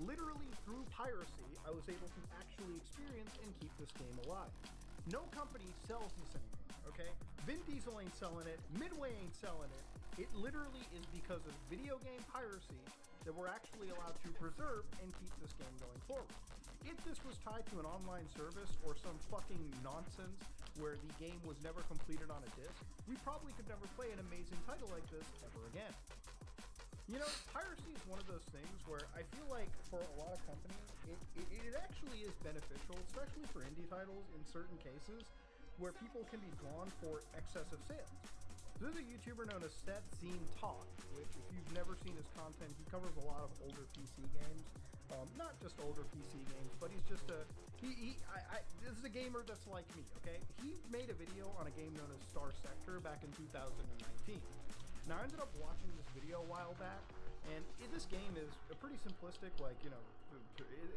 Literally through piracy, I was able to actually experience and keep this game alive. No company sells this anymore, okay? Vin Diesel ain't selling it, Midway ain't selling it. It literally is because of video game piracy that we're actually allowed to preserve and keep this game going forward. If this was tied to an online service or some fucking nonsense where the game was never completed on a disc, we probably could never play an amazing title like this ever again. You know, piracy is one of those things where I feel like for a lot of companies, it actually is beneficial, especially for indie titles in certain cases, where people can be drawn for excessive sales. There's a YouTuber known as Seth Zine Talk, which if you've never seen his content, he covers a lot of older PC games. Not just older PC games, but he's just this is a gamer that's like me, okay? He made a video on a game known as Star Sector back in 2019. Now, I ended up watching this video a while back, and this game is a pretty simplistic,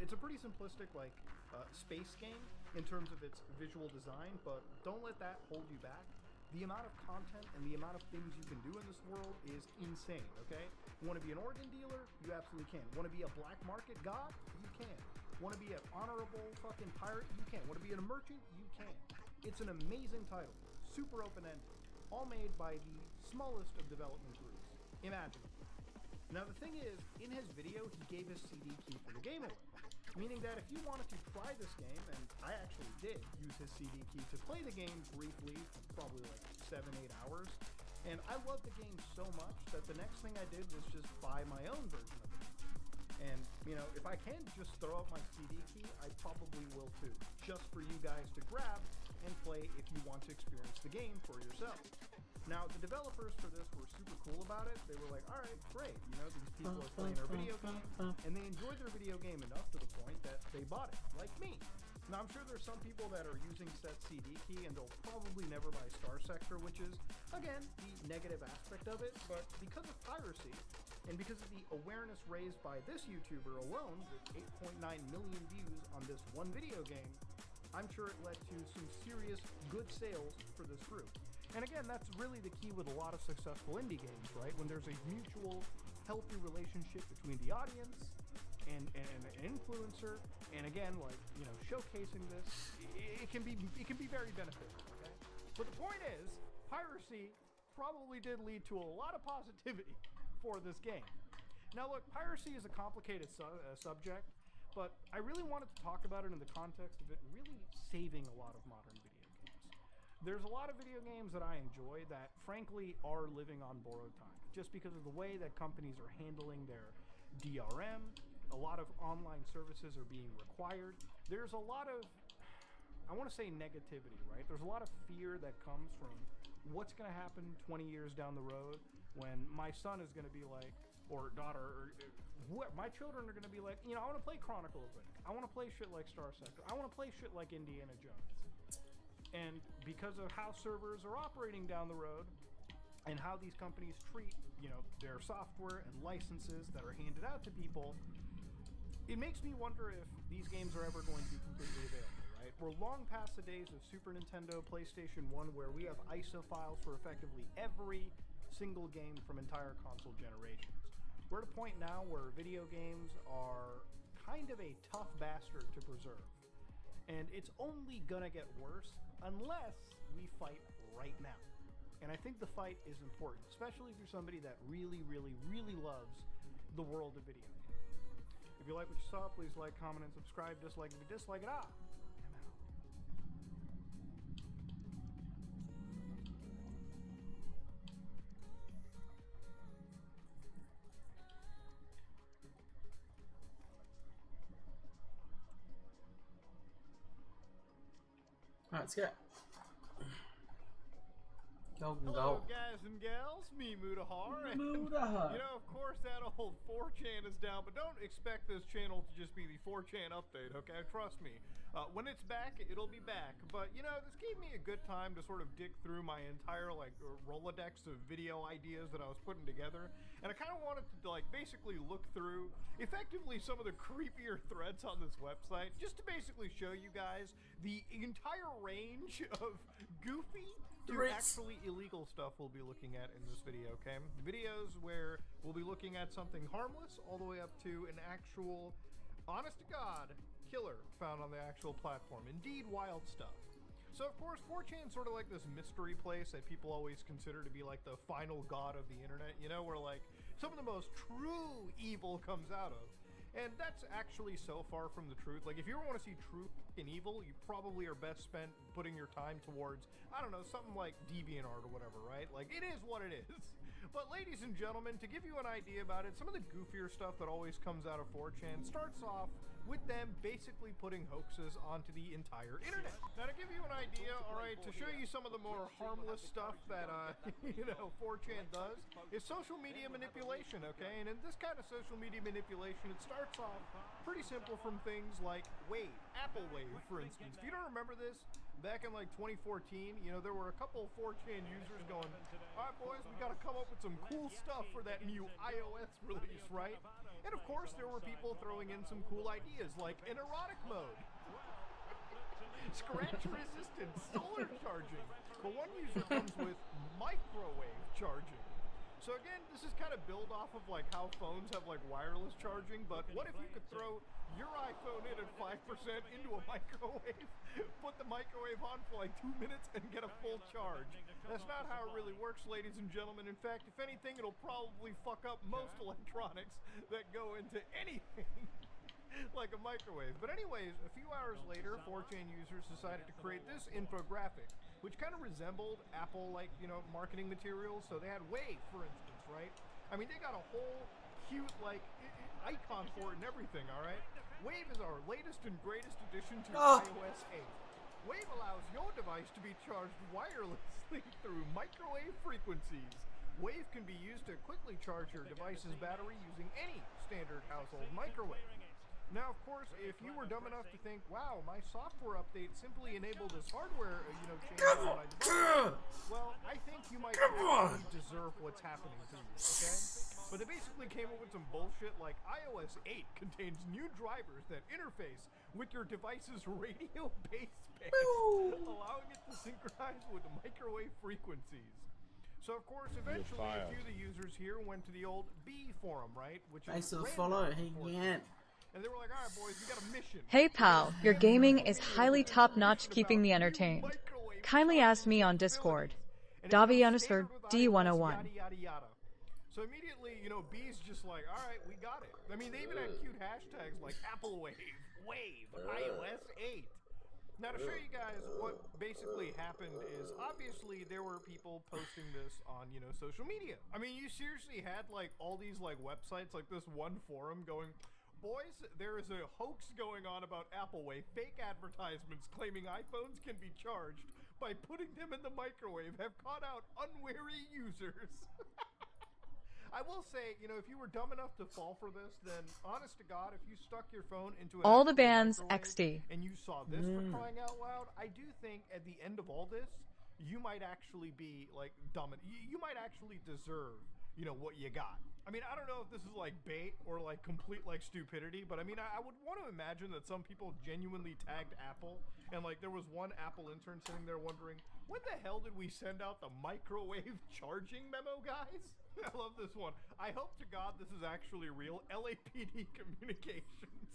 it's a pretty simplistic, space game in terms of its visual design, but don't let that hold you back. The amount of content and the amount of things you can do in this world is insane, okay? Want to be an organ dealer? You absolutely can. Want to be a black market god? You can. Want to be an honorable fucking pirate? You can. Want to be a merchant? You can. It's an amazing title. Super open-ended. All made by the smallest of development groups. Imagine. Now the thing is, in his video, he gave his CD key for the game away. Meaning that if you wanted to try this game, and I actually did use his CD key to play the game briefly, probably like 7-8 hours, and I loved the game so much that the next thing I did was just buy my own version of it. And, you know, if I can just throw out my CD key, I probably will too, just for you guys to grab and play if you want to experience the game for yourself. Now, the developers for this were super cool about it. They were like, all right, great, you know, these people are playing our video game, and they enjoyed their video game enough to the point that they bought it, like me. Now, I'm sure there's some people that are using Seth's CD key, and they'll probably never buy Star Sector, which is, again, the negative aspect of it, but because of piracy, and because of the awareness raised by this YouTuber alone, with 8.9 million views on this one video game, I'm sure it led to some serious good sales for this group. And again, that's really the key with a lot of successful indie games, right? When there's a mutual, healthy relationship between the audience and an influencer, and again, like, you know, showcasing this, it can be very beneficial, okay? But the point is, piracy probably did lead to a lot of positivity for this game. Now look, piracy is a complicated subject, but I really wanted to talk about it in the context of it really saving a lot of modern video games. There's a lot of video games that I enjoy that frankly are living on borrowed time, just because of the way that companies are handling their DRM. A lot of online services are being required. There's a lot of, I want to say, negativity, right? There's a lot of fear that comes from what's going to happen 20 years down the road when my son is going to be like, or daughter, or my children are going to be like, you know, I want to play Chronicle of Riddick. I want to play shit like Star Sector. I want to play shit like Indiana Jones. And because of how servers are operating down the road and how these companies treat, you know, their software and licenses that are handed out to people, it makes me wonder if these games are ever going to be completely available, right? We're long past the days of Super Nintendo, PlayStation 1, where we have ISO files for effectively every single game from entire console generations. We're at a point now where video games are kind of a tough bastard to preserve. And it's only gonna get worse unless we fight right now. And I think the fight is important, especially if you're somebody that really, really, really loves the world of video games. If you like what you saw, please like, comment, and subscribe. Dislike if you dislike it. Right, let's go. Golden Hello, goal. guys and gals. Me, Mudahar. And, Mudahar. you know, of course, that old 4chan is down, but don't expect this channel to just be the 4chan update, okay? Trust me. When it's back, it'll be back. But, you know, this gave me a good time to sort of dig through my entire, like, Rolodex of video ideas that I was putting together. And I kind of wanted to, like, basically look through, effectively, some of the creepier threads on this website, just to basically show you guys the entire range of goofy to actually illegal stuff we'll be looking at in this video, okay? Videos where we'll be looking at something harmless all the way up to an actual, honest to God, killer found on the actual platform. Indeed, wild stuff. So, of course, 4chan's sort of like this mystery place that people always consider to be like the final god of the internet, you know, where like some of the most true evil comes out of. And that's actually so far from the truth. Like, if you ever want to see true and evil, you probably are best spent putting your time towards, I don't know, something like DeviantArt or whatever, right? Like, it is what it is. But ladies and gentlemen, to give you an idea about it, some of the goofier stuff that always comes out of 4chan starts off with them basically putting hoaxes onto the entire internet. Now, to give you an idea, alright, to show you some of the more harmless stuff that, you know, 4chan does, is social media manipulation, okay? And in this kind of social media manipulation, it starts off pretty simple from things like Wave, Apple Wave, for instance. If you don't remember this, back in like 2014, you know, there were a couple 4chan users going, alright boys, we gotta come up with some cool stuff for that new iOS release, right? And of course, there were people throwing in some cool ideas like an erotic mode, scratch resistant solar charging, but one user comes with microwave charging. So again, this is kind of build off of like how phones have like wireless charging, but what if you could throw your iPhone in at 5% into a microwave, put the microwave on for like 2 minutes and get a full charge? That's not how it really works, ladies and gentlemen. In fact, if anything, it'll probably fuck up most electronics that go into anything like a microwave. But anyways, a few hours later, 4chan users decided to create this infographic, which kind of resembled Apple, like, you know, marketing materials. So they had Wave, for instance, right? I mean, they got a whole cute, like, icon for it and everything, all right? Wave is our latest and greatest addition to iOS 8. Wave allows your device to be charged wirelessly through microwave frequencies. Wave can be used to quickly charge your device's battery using any standard household microwave. Now, of course, if you were dumb enough to think, wow, my software update simply enabled this hardware, you know, change on my device, well, I think you might actually deserve what's happening to you, okay? But they basically came up with some bullshit like iOS 8 contains new drivers that interface with your device's radio baseband, allowing it to synchronize with microwave frequencies. So, of course, eventually a few of the users here went to the old B forum, right? Which is follow again. And they were like, all right, boys, we got a mission. Hey pal, your gaming is highly top-notch, keeping me entertained. Kindly ask me on Discord. Davi_D101. Yada, yada, yada. So immediately, you know, B's just like, all right, we got it. I mean, they even had cute hashtags like Apple Wave, Wave, iOS 8. Now, to show you guys what basically happened is, obviously, there were people posting this on, you know, social media. I mean, you seriously had, like, all these, like, websites, like this one forum going, boys, there is a hoax going on about Apple Wave. Fake advertisements claiming iPhones can be charged by putting them in the microwave have caught out unwary users. I will say, you know, if you were dumb enough to fall for this, then honest to God, if you stuck your phone into an All the bands XD. and you saw this for crying out loud, I do think at the end of all this, you might actually be like dumb. You might actually deserve, you know, what you got. I mean, I don't know if this is like bait or like complete like stupidity, but I mean, I would want to imagine that some people genuinely tagged Apple, and like there was one Apple intern sitting there wondering, when the hell did we send out the microwave charging memo, guys? I love this one. I hope to God this is actually real. LAPD communications.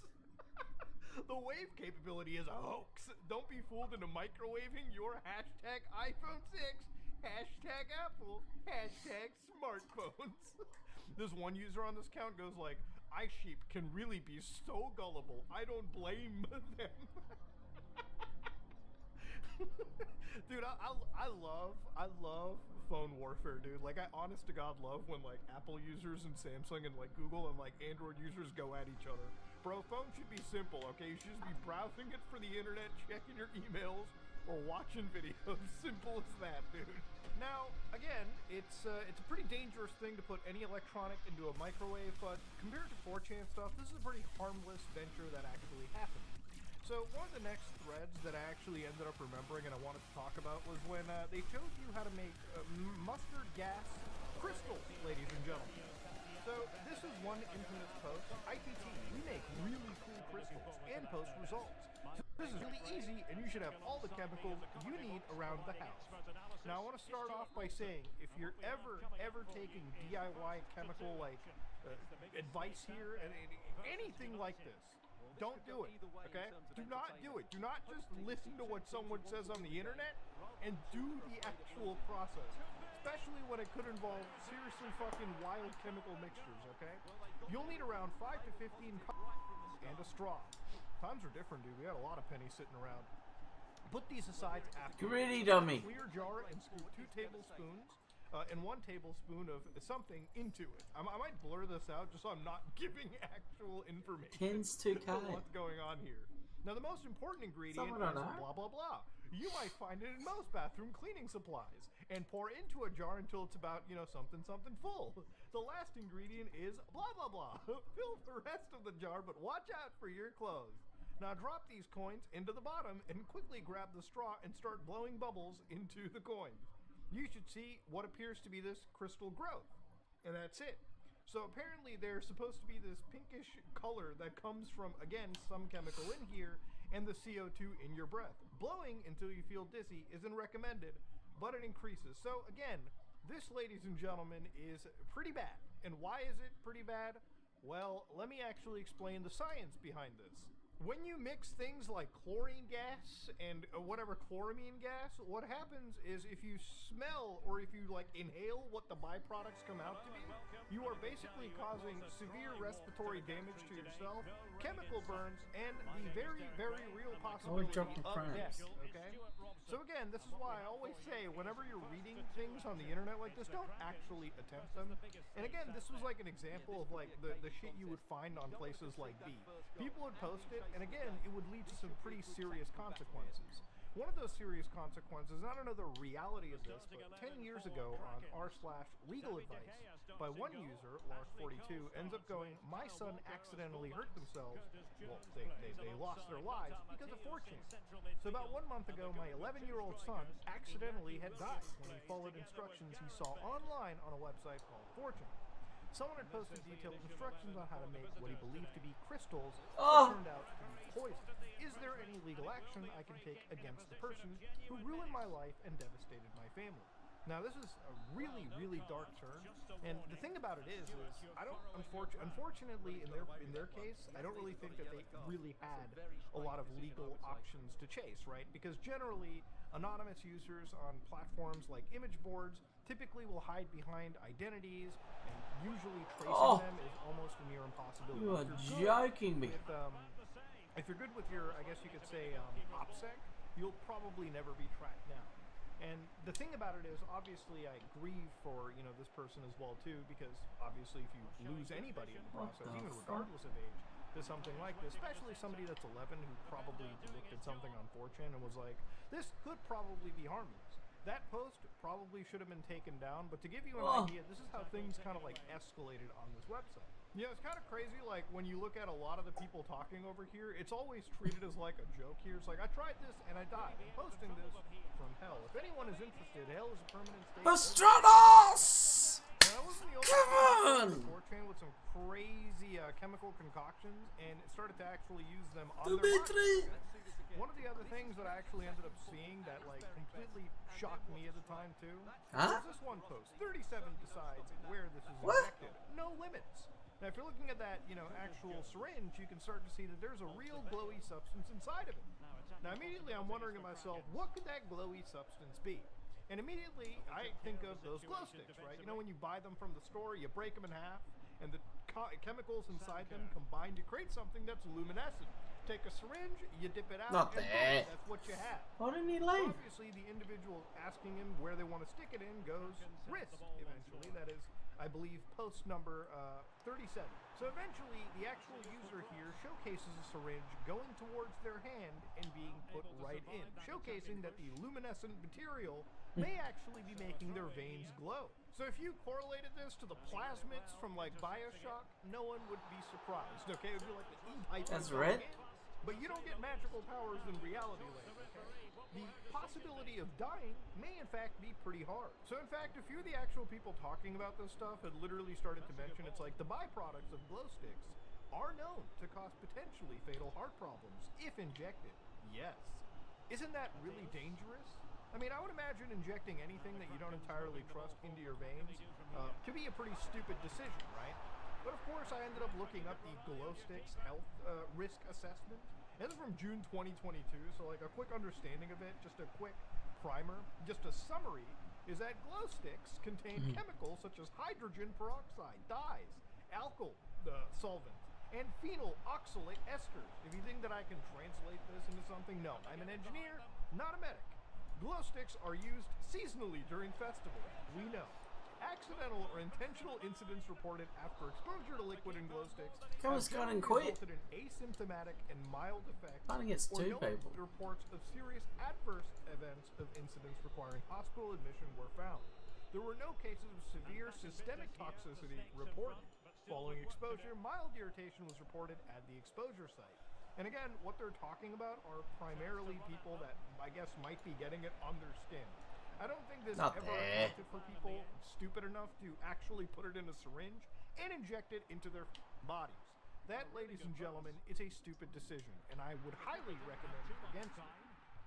The Wave capability is a hoax. Don't be fooled into microwaving your hashtag iPhone 6, hashtag Apple, hashtag smartphones. This one user on this account goes like, iSheep can really be so gullible. I don't blame them. Dude, I love phone warfare, dude. Like, I honest to God love when like Apple users and Samsung and like Google and like Android users go at each other. Bro, phone should be simple, okay? You should just be browsing it for the internet, checking your emails, or watching videos. Simple as that, dude. Now, again, it's a pretty dangerous thing to put any electronic into a microwave, but compared to 4chan stuff, this is a pretty harmless venture that actually happened. So one of the next threads that I actually ended up remembering and I wanted to talk about was when they showed you how to make mustard gas crystals, ladies and gentlemen. So this is one infamous post. ITT, we make really cool crystals and post results. This is really easy, and you should have all the chemicals you need around the house. Now, I want to start off by saying, if you're ever taking DIY chemical, advice here, and anything like this, don't do it, okay? Do not do it. Do not just listen to what someone says on the internet and do the actual process, especially when it could involve seriously fucking wild chemical mixtures, okay? You'll need around 5 to 15 and a straw. Times are different, dude. We had a lot of pennies sitting around. Put these aside after. Gritty dummy. Clear jar and scoop 2 tablespoons and 1 tablespoon of something into it. I might blur this out just so I'm not giving actual information. Tends to cut. What's going on here? Now, the most important ingredient is blah, blah, blah. You might find it in most bathroom cleaning supplies. And pour into a jar until it's about, something full. The last ingredient is blah, blah, blah. Fill the rest of the jar, but watch out for your clothes. Now drop these coins into the bottom and quickly grab the straw and start blowing bubbles into the coins. You should see what appears to be this crystal growth. And that's it. So apparently there's supposed to be this pinkish color that comes from, again, some chemical in here and the CO2 in your breath. Blowing until you feel dizzy isn't recommended, but it increases. So again, this, ladies and gentlemen, is pretty bad. And why is it pretty bad? Well, let me actually explain the science behind this. When you mix things like chlorine gas and whatever chloramine gas, what happens is if you smell or if you inhale what the byproducts come out to be, you are basically causing severe respiratory damage to yourself, chemical burns, and the very, very real possibility of death, okay? So again, this is why I always say, whenever you're reading things on the internet like this, don't actually attempt them. And again, this was an example of the shit you would find on places like B. People would post it, and again, it would lead to some pretty serious consequences. One of those serious consequences, and I don't know the reality of this, but 10 years ago on r/legal advice by one user, Lark42, ends up going, my son accidentally hurt themselves. Well, they lost their lives because of 4chan. So about 1 month ago, my 11-year-old son accidentally had died when he followed instructions he saw online on a website called 4chan. Someone had posted detailed instructions on how to make what he believed to be crystals that turned out to be poison. Is there any legal action I can take against the person who ruined my life and devastated my family? Now, this is a really, really dark turn, and the thing about it is I don't, unfortunately, in their case, I don't really think that they really had a lot of legal options to chase, right? Because generally, anonymous users on platforms like image boards typically will hide behind identities, and usually tracing them is almost a near impossibility. You are joking me. If you're good with your, I guess you could say, OPSEC, you'll probably never be tracked down. And the thing about it is, obviously, I grieve for, this person as well, too, because obviously if you lose anybody in the process, even regardless of age, to something like this, especially somebody that's 11 who probably looked at something on 4chan and was like, this could probably be harmless. That post probably should have been taken down, but to give you an idea, this is how things kind of escalated on this website. Yeah, it's kind of crazy, when you look at a lot of the people talking over here, it's always treated as a joke here. It's I tried this and I died. I'm posting this from hell. If anyone is interested, hell is a permanent state. Astrados! That wasn't the only 4chan with some crazy chemical concoctions, and it started to actually use them on their market. One of the other things that I actually ended up seeing that completely shocked me at the time too was this one post. 37 decides where this is injected. No limits. Now, if you're looking at that, actual syringe, you can start to see that there's a real glowy substance inside of it. Now, immediately I'm wondering to myself, what could that glowy substance be? And immediately I think of those glow sticks, right? When you buy them from the store, you break them in half, and the chemicals inside them combine to create something that's luminescent. Take a syringe, you dip it out, and boom, that's what you have. Why didn't he leave? So obviously, the individual asking him where they want to stick it in goes risk, eventually. That is, I believe, post number 37. So eventually, the actual user here showcases a syringe going towards their hand and being put right in, showcasing that the luminescent material may actually be making their veins glow. So if you correlated this to the plasmids from like Bioshock, no one would be surprised, okay? It would be like the E-pipe. That's red? But you don't get magical powers in reality land, okay? The possibility of dying may in fact be pretty hard. So in fact, a few of the actual people talking about this stuff had literally started to mention it's like the byproducts of glow sticks are known to cause potentially fatal heart problems if injected. Yes. Isn't that really dangerous? I mean, I would imagine injecting anything that you don't entirely trust into your veins to be a pretty stupid decision, right? But of course, I ended up looking up the glow sticks health risk assessment. And it's from June 2022, so like a quick understanding of it, just a quick primer, just a summary, is that glow sticks contain chemicals such as hydrogen peroxide, dyes, alkyl solvents, and phenyl oxalate esters. If you think that I can translate this into something, no. I'm an engineer, not a medic. Glow sticks are used seasonally during festivals. We know. Accidental or intentional incidents reported after exposure to liquid and glow sticks Come on, Scott, and quit. resulted in asymptomatic and mild effects, I think it's or two no people. reports of serious adverse events of incidents requiring hospital admission were found. There were no cases of severe systemic toxicity reported. Following exposure, mild irritation was reported at the exposure site. And again, what they're talking about are primarily people that I guess might be getting it on their skin. I don't think this ever accounted for people stupid enough to actually put it in a syringe and inject it into their bodies. That, ladies and gentlemen, is a stupid decision, and I would highly recommend against it.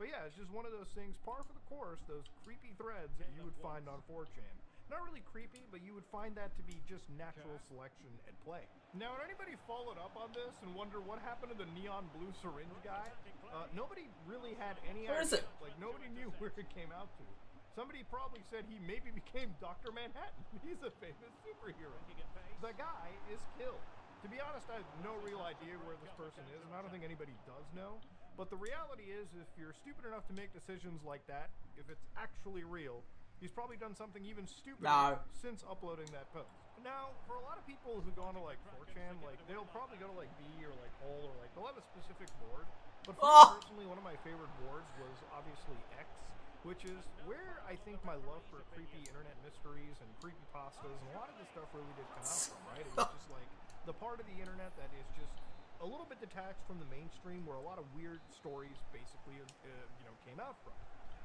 But yeah, it's just one of those things, par for the course, those creepy threads that you would find on 4chan. Not really creepy, but you would find that to be just natural selection at play. Now, had anybody followed up on this and wonder what happened to the neon blue syringe guy? Nobody really had any idea. Where is it? Like, nobody knew where it came out to. Somebody probably said he maybe became Dr. Manhattan. He's a famous superhero. The guy is killed. To be honest, I have no real idea where this person is, and I don't think anybody does know. But the reality is, if you're stupid enough to make decisions like that, if it's actually real, he's probably done something even stupider since uploading that post. Now, for a lot of people who go onto like 4chan, like they'll probably go to like B or like Hole or like they'll have a specific board. But for me personally, one of my favorite boards was obviously X, which is where I think my love for creepy internet mysteries and creepypastas and a lot of this stuff really did come out from, right? It was just like the part of the internet that is just a little bit detached from the mainstream, where a lot of weird stories basically, came out from.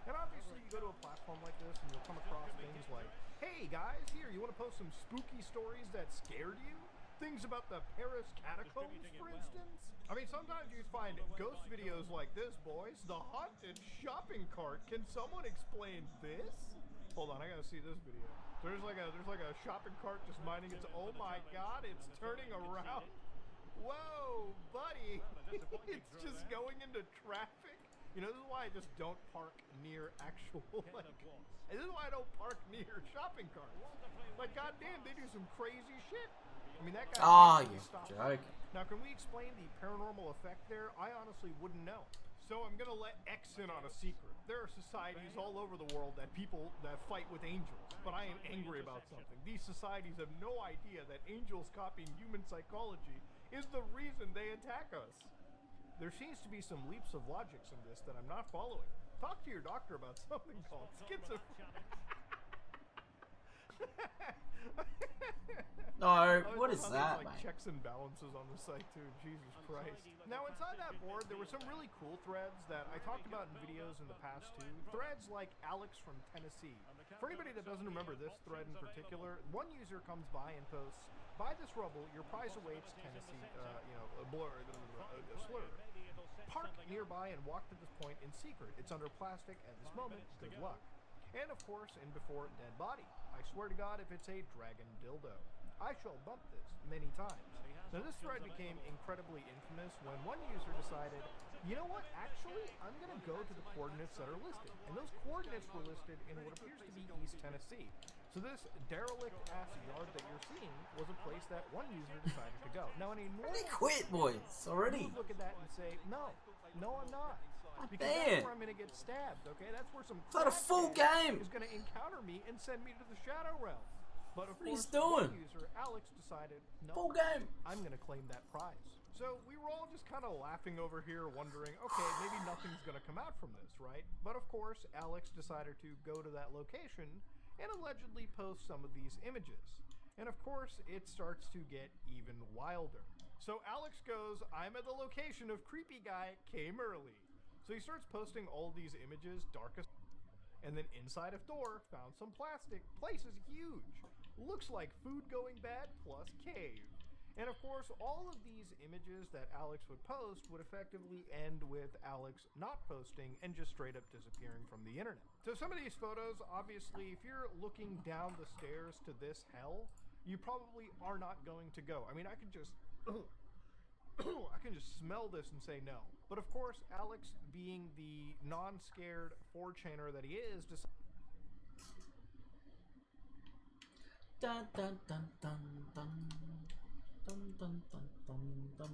And obviously you go to a platform like this and you'll come across things like, hey guys, here, you want to post some spooky stories that scared you? Things about the Paris catacombs, for instance? I mean, sometimes you find ghost videos like this, boys. The haunted shopping cart. Can someone explain this? Hold on, I gotta see this video. There's like a shopping cart just minding its, oh my god, it's turning around. Whoa, buddy. It's just going into traffic. You know, this is why I just don't park near actual, like, this is why I don't park near shopping carts. Like, goddamn, they do some crazy shit. I mean, that guy. Oh, you're joking. Now, can we explain the paranormal effect there? I honestly wouldn't know. So I'm gonna let X in on a secret. There are societies all over the world that people that fight with angels, but I am angry about something. These societies have no idea that angels copying human psychology is the reason they attack us. There seems to be some leaps of logics in this that I'm not following. Talk to your doctor about something called schizophrenia. No, what is that, like mate? Checks and balances on the site too. Jesus Christ. Now inside that board, there were some really cool threads that I talked about in videos in the past too. Threads like Alex from Tennessee. For anybody that doesn't remember this thread in particular, one user comes by and posts, "By this rubble, your prize awaits, Tennessee." A slur. Park nearby and walk to this point in secret. It's under plastic at this moment. Good luck. And of course, in before dead body. I swear to God, if it's a dragon dildo, I shall bump this many times. Now this thread became incredibly infamous when one user decided, you know what, actually, I'm gonna go to the coordinates that are listed. And those coordinates were listed in what appears to be East Tennessee. So this derelict-ass yard that you're seeing was a place that one user decided to go. Now in a normal... They quit, boys, already. You look at that and say, no, I'm not. Because damn. that's where I'm gonna get stabbed, okay? That's where some It's not a full game. is gonna encounter me and send me to the Shadow Realm. But of What are you course, doing? one user, Alex, decided, no, Full game. I'm going to claim that prize. So we were all just kind of laughing over here, wondering, okay, maybe nothing's going to come out from this, right? But of course, Alex decided to go to that location and allegedly post some of these images. And of course, it starts to get even wilder. So Alex goes, I'm at the location of creepy guy came early. So he starts posting all these images, darkest, and then inside of door, found some plastic. Place is huge. Looks like food going bad plus cave. And of course, all of these images that Alex would post would effectively end with Alex not posting and just straight up disappearing from the internet. So some of these photos, obviously, if you're looking down the stairs to this hell, you probably are not going to go. I mean, I could just... I can just smell this and say no. But of course, Alex, being the non-scared 4chaner that he is, decided... Dun dun dun dun dun dun dun dun dun dun.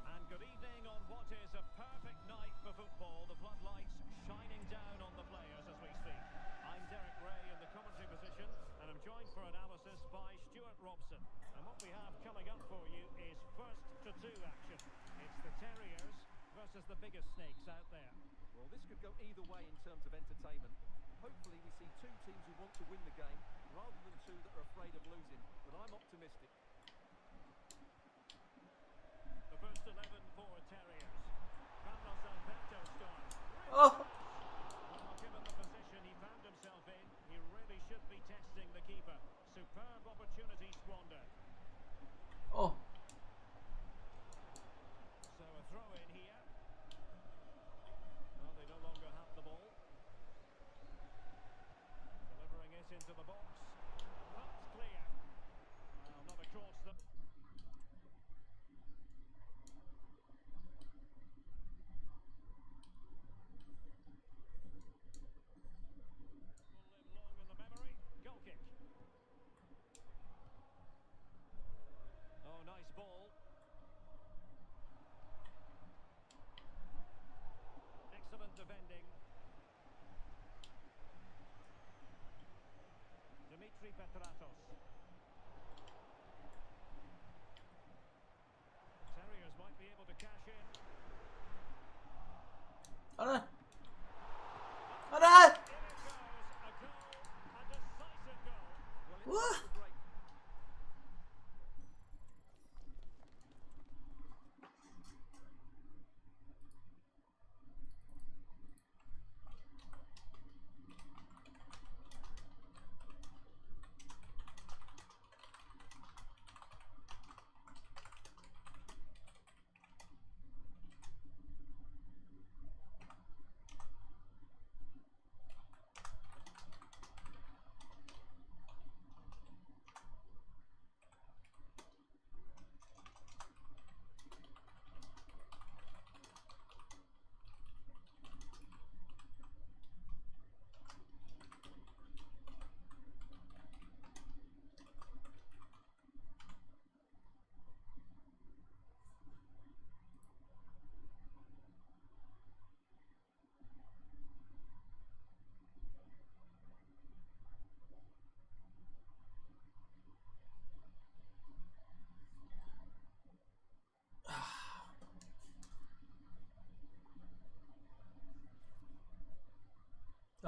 And good evening on what is a perfect night for football. The floodlights shining down on the players as we speak. I'm Derek Ray in the commentary position, and I'm joined for analysis by Stuart Robson. And what we have coming up for you is first to two action. It's the Terriers versus the biggest snakes out there. Well, this could go either way in terms of entertainment. Hopefully we see two teams who want to win the game rather than two that are afraid of losing. But I'm optimistic. The first 11 for Terriers. Carlos Alberto starts. Oh! Well, given the position he found himself in, he really should be testing the keeper. Superb opportunity squandered. Oh! So a throw in here. Well, they no longer have the ball. Delivering it into the box. That's clear. Well, not across the... Goal kick. Oh, nice ball. Excellent defending. Dimitri Petratos. Terriers might be able to cash in. Oh no! Oh no! What?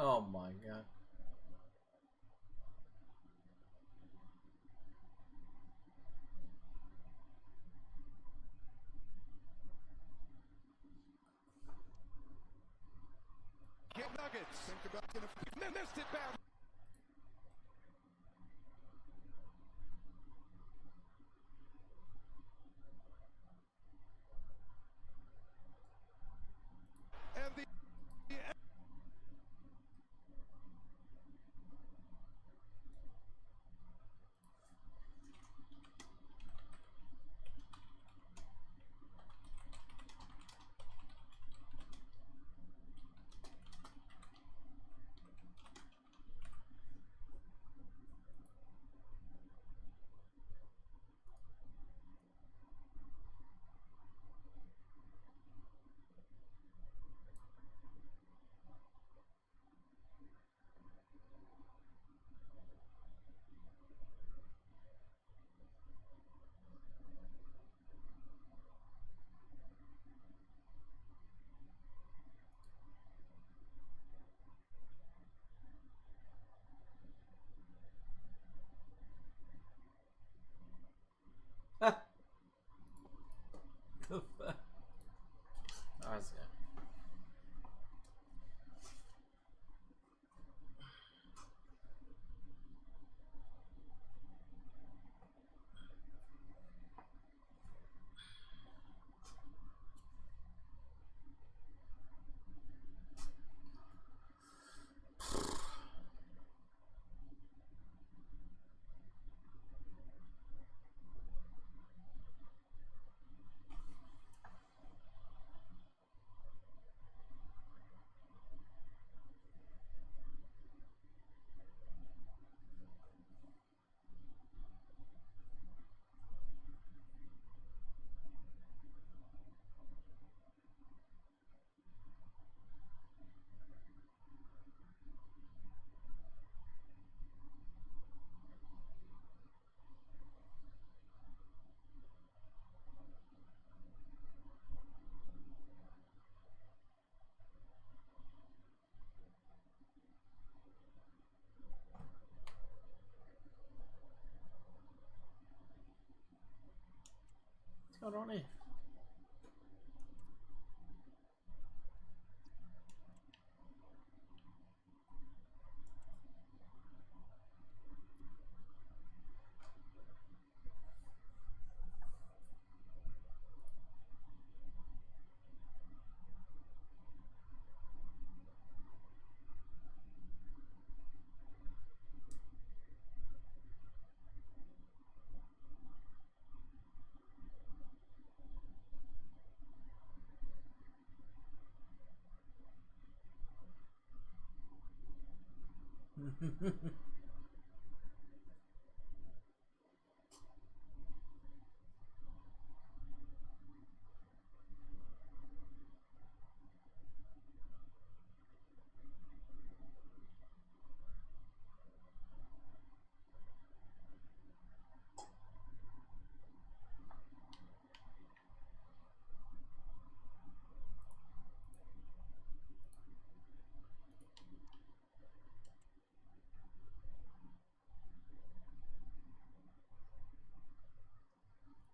Oh my god. Get Nuggets. Think about it. Missed it bad. And the Not on here.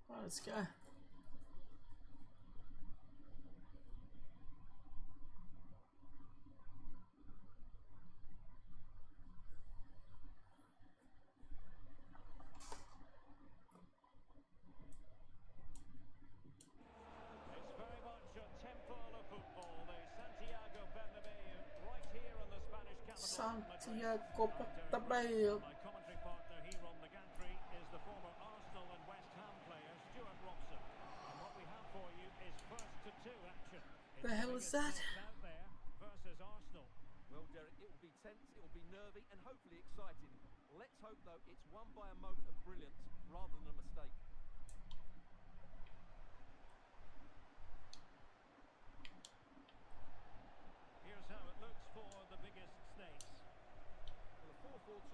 Right, let's go. Santiago Bernabeu. My commentary partner here on the gantry is the former Arsenal and West Ham player Stuart Robson. And what we have for you is first to two action. The hell is that? Out there versus Arsenal. Well, Derek, it will be tense, it will be nervy, and hopefully exciting. Let's hope, though, it's won by a moment of brilliance rather than a mistake. Here's how it looks for the biggest snakes. Well, the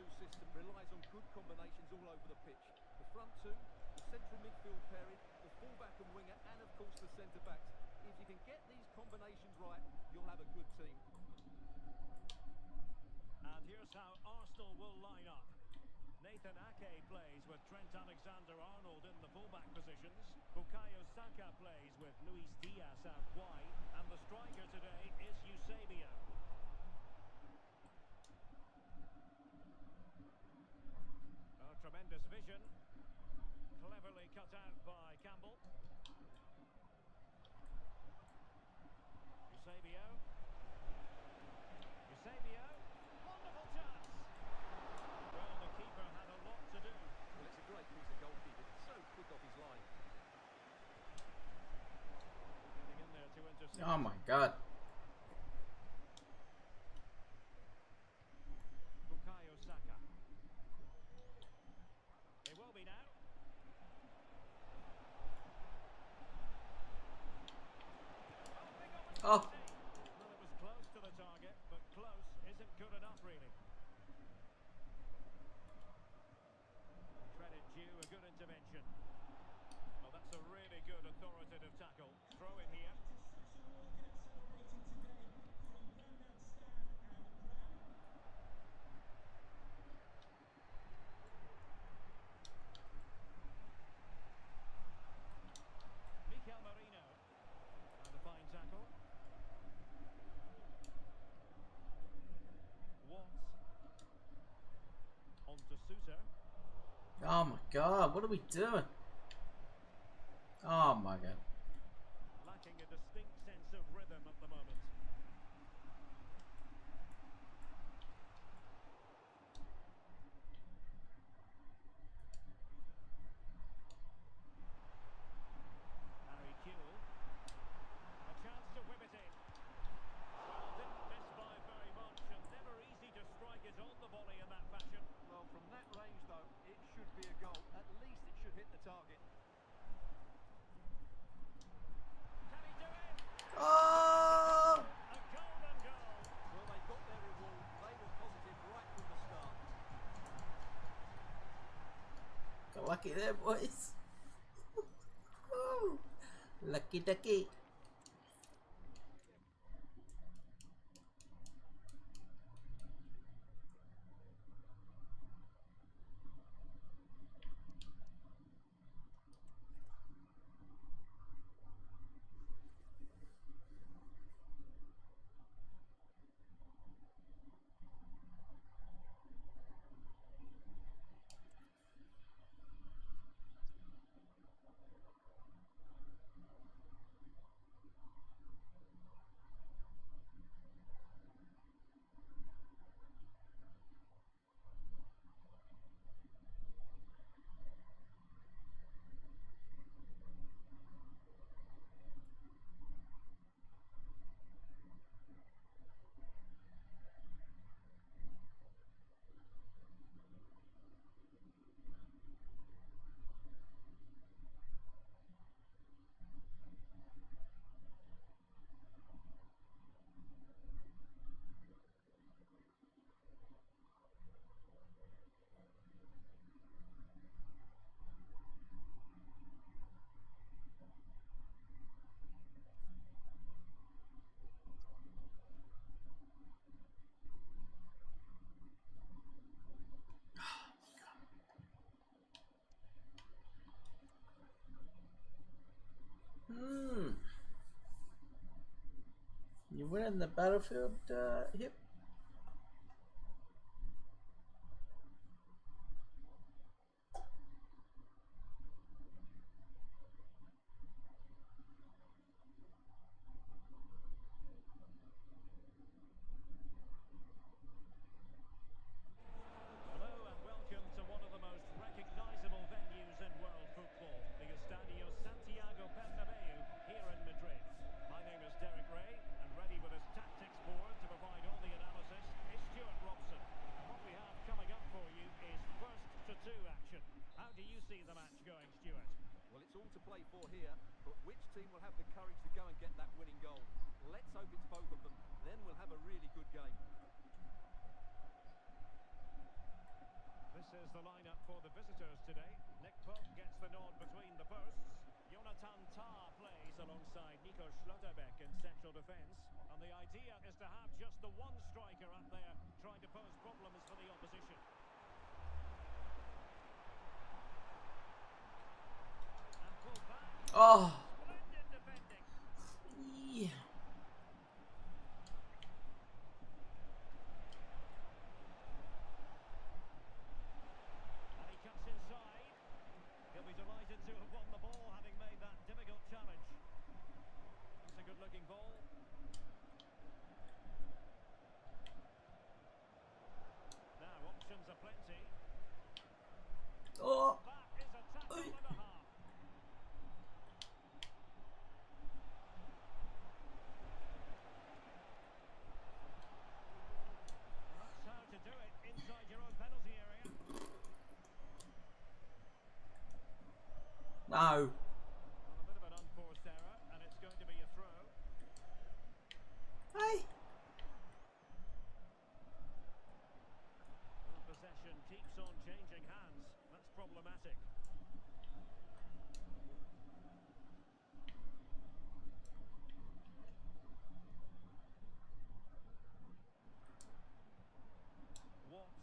4-4-2 system relies on good combinations all over the pitch. The front two, the central midfield pairing, the fullback and winger, and of course the centre-backs. If you can get these combinations right, you'll have a good team. And here's how Arsenal will line up. Nathan Ake plays with Trent Alexander-Arnold in the fullback positions. Bukayo Saka plays with Luis Diaz out wide. And the striker today is Eusebio. Oh, tremendous vision. Cleverly cut out by Campbell. Eusebio. Eusebio. Wonderful chance. Well, the keeper had a lot to do. Well, it's a great piece of goalkeeping. So quick off his line. Getting in there to intercept. Oh my god. Bukayo Saka. It will be now. Oh. Well, it was close to the target, but close isn't good enough, really. Credit due, a good intervention. Well, that's a really good authoritative tackle. Throw in here. Mikel Merino. And a fine tackle. Watts. On to Sousa. Oh my god, what are we doing? Oh my god. Lacking a distinct sense of rhythm at the moment. Harry Kewell. A chance to whip it in. Well, didn't miss by very much, and never easy to strike it on the volley in that fashion. Well, from that range, though, it should be a goal. At least it should hit the target. Can he do it? Oh! A golden goal. Well, they got their reward. They were positive right from the start. Got lucky there, boys. Lucky ducky. And the battlefield hip. Hello and welcome to one of the most recognisable venues in world football, the Estadio Santiago Bernabeu here in Madrid. My name is Derek Ray, and ready with his tactics board to provide all the analysis is Stuart Robson. What we have coming up for you is first to two action. How do you see the match going, Stuart? Well, it's all to play for here, but which team will have the courage to go and get that winning goal? Let's hope it's both of them, then we'll have a really good game. This is the lineup for the visitors today. Nick Pope gets the nod between the posts. Jonathan Tah plays alongside Nico Schlotterbeck in central defence. And the idea is to have just the one striker up there trying to pose problems for the opposition. And pulled back. Oh. Splendid defending. Yeah. And he cuts inside. He'll be delighted to have won the ball, having made that difficult challenge. That's a good-looking ball. Now options are plenty. Oh. That is a tackle and a half. That's how to do it inside your own penalty area. No. Well, a bit of an unforced error, and it's going to be a throw. Hey. Well, possession keeps on changing hands. That's problematic. Watts.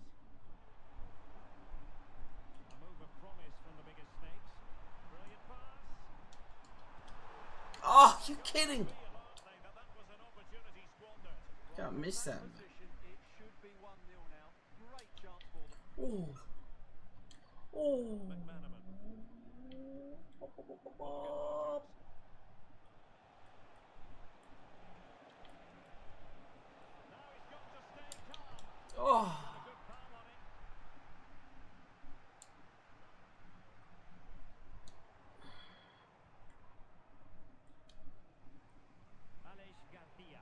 A move of promise from the biggest snakes. Brilliant pass. Oh, you're kidding. Be alertly that that was an opportunity squandered. Can't miss that. Position, it should be 1-0 now. Great chance for them. Oh. Oh. McManaman. Oh. Now he's got to stay calm. Oh. A good palm on it. Aleix Garcia.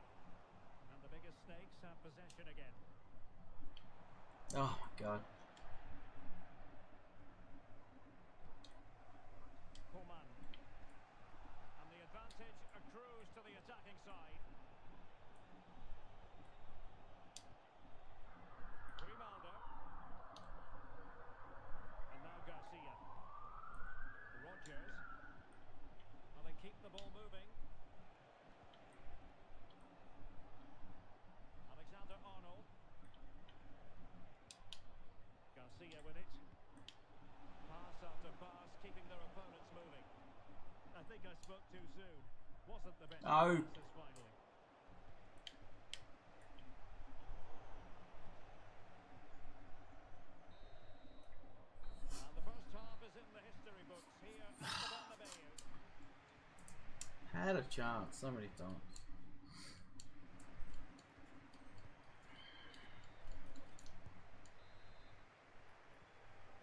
And the biggest snakes have possession again. Oh my God. Coman. And the advantage accrues to the attacking side. Grimaldo. And now Garcia. Rogers. Well, they keep the ball moving. Alexander-Arnold. Garcia with it. Pass after pass, keeping their opponents moving. I think I spoke too soon. Wasn't the best No. passes finally. And the first half is in the history books here at the Bernabeu. Had a chance so many times.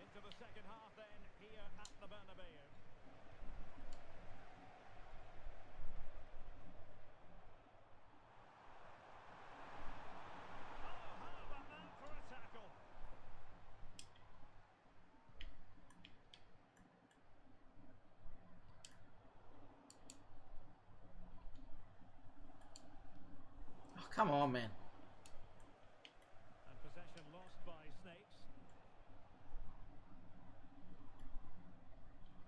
Into the second half then, here at the Bernabeu. Oh, how about that for a tackle? Oh, come on, man. And possession lost by Snakes.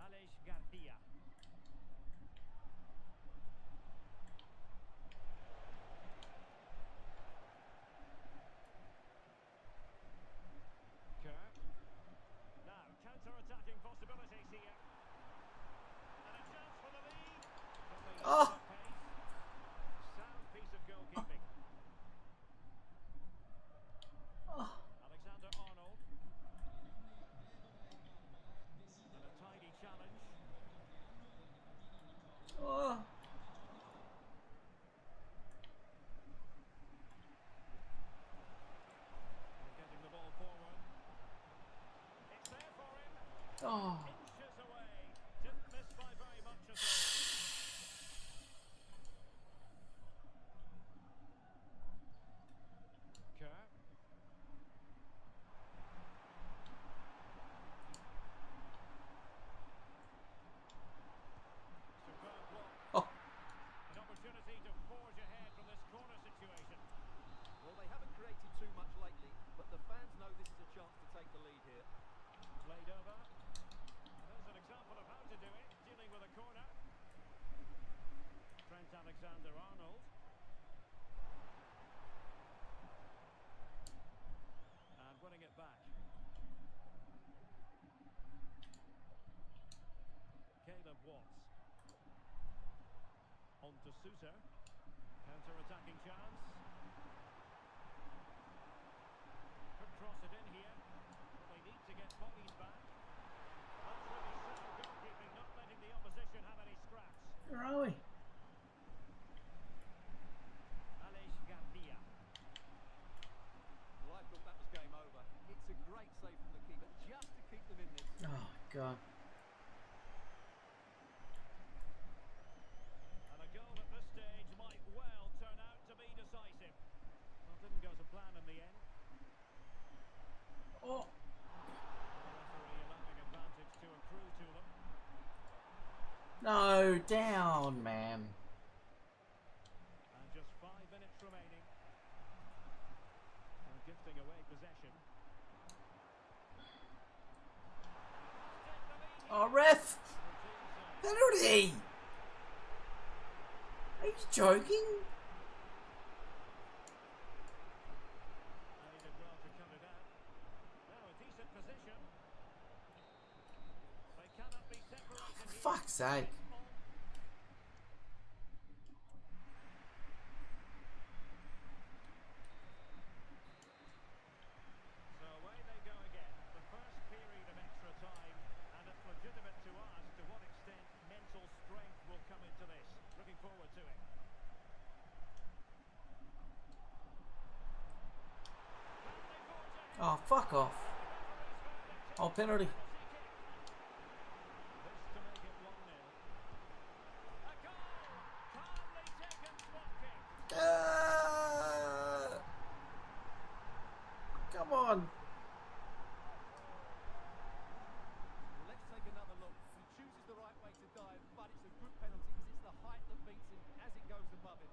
Aleix Garcia. Kerr. Now, counter-attacking possibilities here. And a chance for the lead. But they Oh. lose the pace. Sound piece of goalkeeping. to Sousa. Counter-attacking chance. Could cross it in here. But they need to get bodies back. That's really sound goalkeeping, not letting the opposition have any scraps. Where are we? Well, I thought that was game over. It's a great save from the keeper, just to keep them in this. Oh, God. And a goal at this stage might well turn out to be decisive. Well, didn't go to plan in the end. Oh. The referee allowing advantage to accrue to them. No, down, man. And just 5 minutes remaining. And gifting away possession. Oh, ref! Penalty! Are you joking? They did well to cut it out. Now a decent position. They cannot be separated For here. fuck's sake. So away they go again. The first period of extra time, and it's legitimate to ask to what extent mental strength will come into this. Looking forward to it. Oh, fuck off. Oh, penalty. This to make it 1-0. A goal! Calmly taken spot kick. Come on. Let's take another look. He chooses the right way to dive, but it's a good penalty because it's the height that beats him as it goes above him.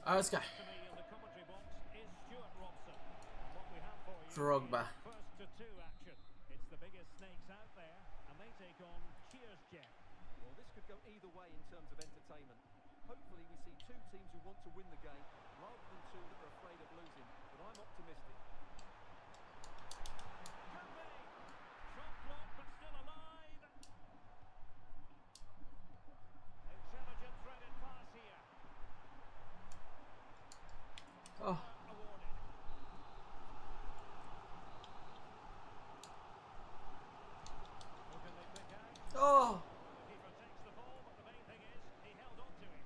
Let's go. Drogba. First to two action. It's the biggest snakes out there, and they take on Cheers Jeff. Well, this could go either way in terms of entertainment. Hopefully we see two teams who want to win the game, rather than two that are afraid of losing. But I'm optimistic. Can be. Shot blocked, but still alive. Intelligent threaded pass here. Oh. Oh. The keeper takes the ball, but the main thing is he held on to it.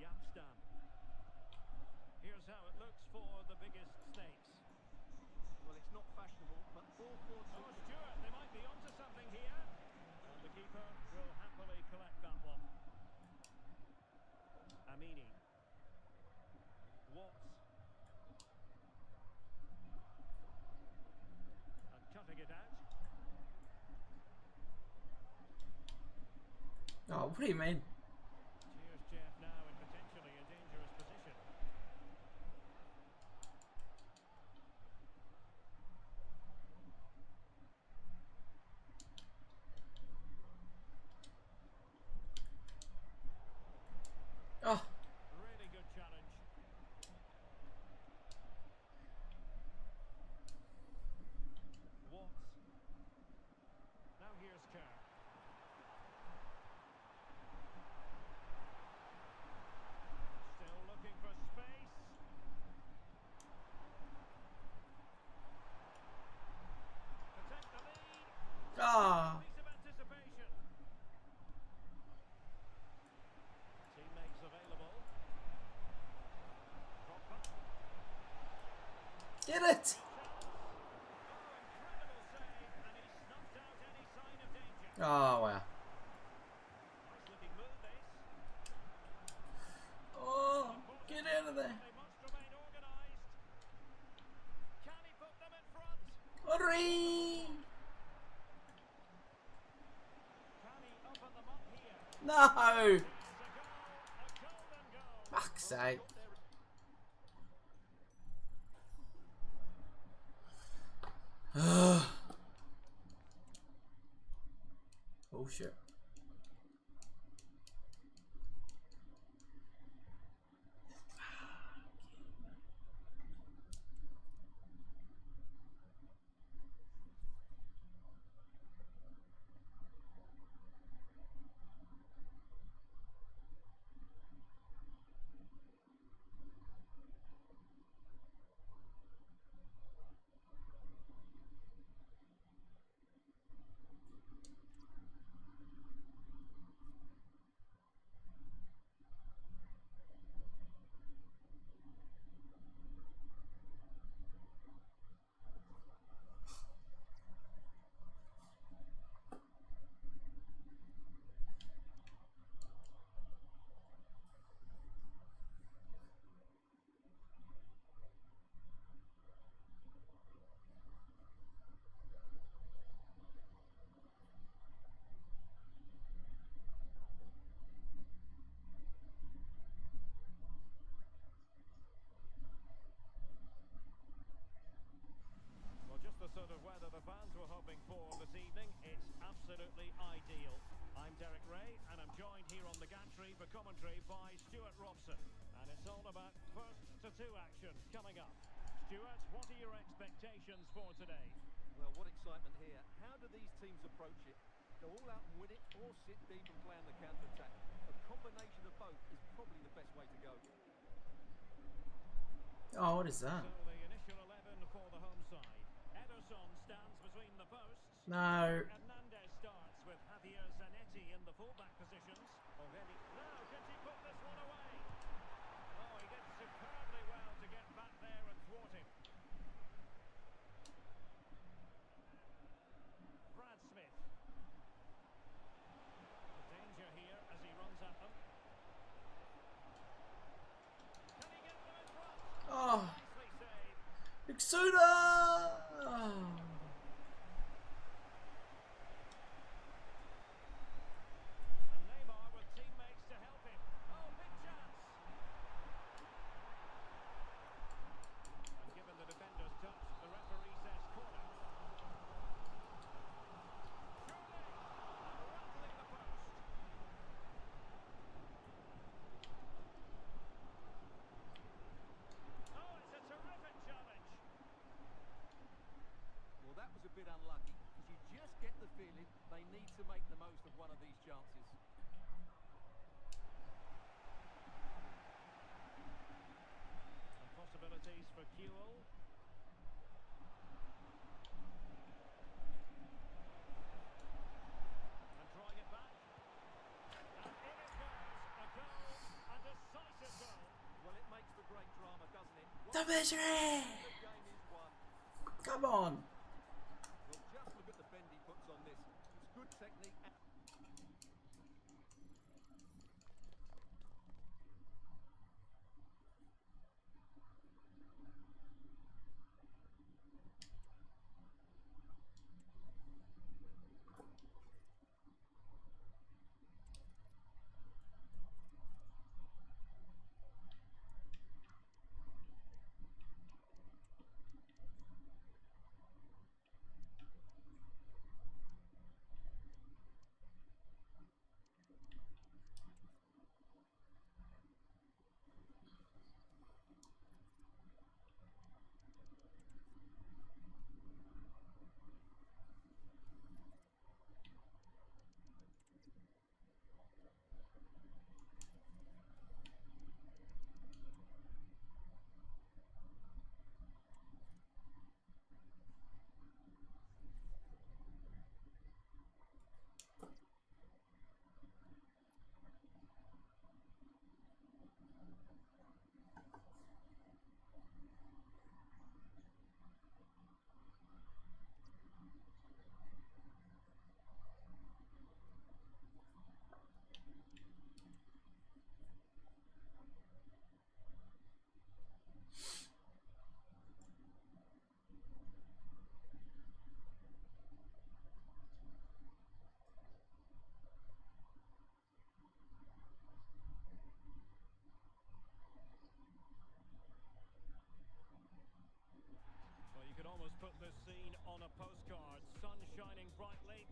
Yapstam. Here's how it looks for the biggest snakes. Well, it's not fashionable, but all four... Oh, Stuart, they might be onto something here. And the keeper will happily collect that one. Amini. Watts. And cutting it out. Oh, what do you mean? Cheers, Jeff, now in potentially a dangerous position. Oh. Really good challenge. Watts. Now here's Kerr. Still looking for space. To take the lead. Ah. Piece of anticipation. Teammates available. Drogba. Get it! Incredible save, and he snuffed out any sign of danger. Oh, wow. Nice looking move, this. Oh, get out of there. They must remain organised. Can he put them in front? Hurry! Can he open them up here? No! Here's a goal, a golden goal. Fuck's sake. Bullshit. Well, just the sort of weather the fans were hoping for this evening. It's absolutely ideal. I'm Derek Ray, and I'm joined here on the gantry for commentary by Stuart Robson. And it's all about first to two action coming up. Stuart, what are your expectations for today? Well, what excitement here. How do these teams approach it? Go all out and win it, or sit deep and play on the counter-attack? A combination of both is probably the best way to go. Oh, what is that? So the initial 11 for the home side. Ederson stands between the posts. No. Hernandez starts with Javier Zanetti in the fullback positions. Already. Now, can she put this one away? Oh, he did superbly well to get back there and thwart him. Brad Smith. The danger here as he runs at them. Can he get them in front? Oh. Nicely saved. Exuda! And Neymar with teammates to help him. Oh, big chance. And given the defender's touch, the referee says corner. Surely, and rattling the post. Oh, it's a terrific challenge. Well, that was a bit unlucky, because you just get the feeling they need to make the most of one of these chances. And possibilities for Yoooo. And drawing it back. And in it goes. A goal. A decisive goal. Well, it makes for great drama, doesn't it? The misery! The game is won. Come on. Well, just look at the bend he puts on this. It's good technique.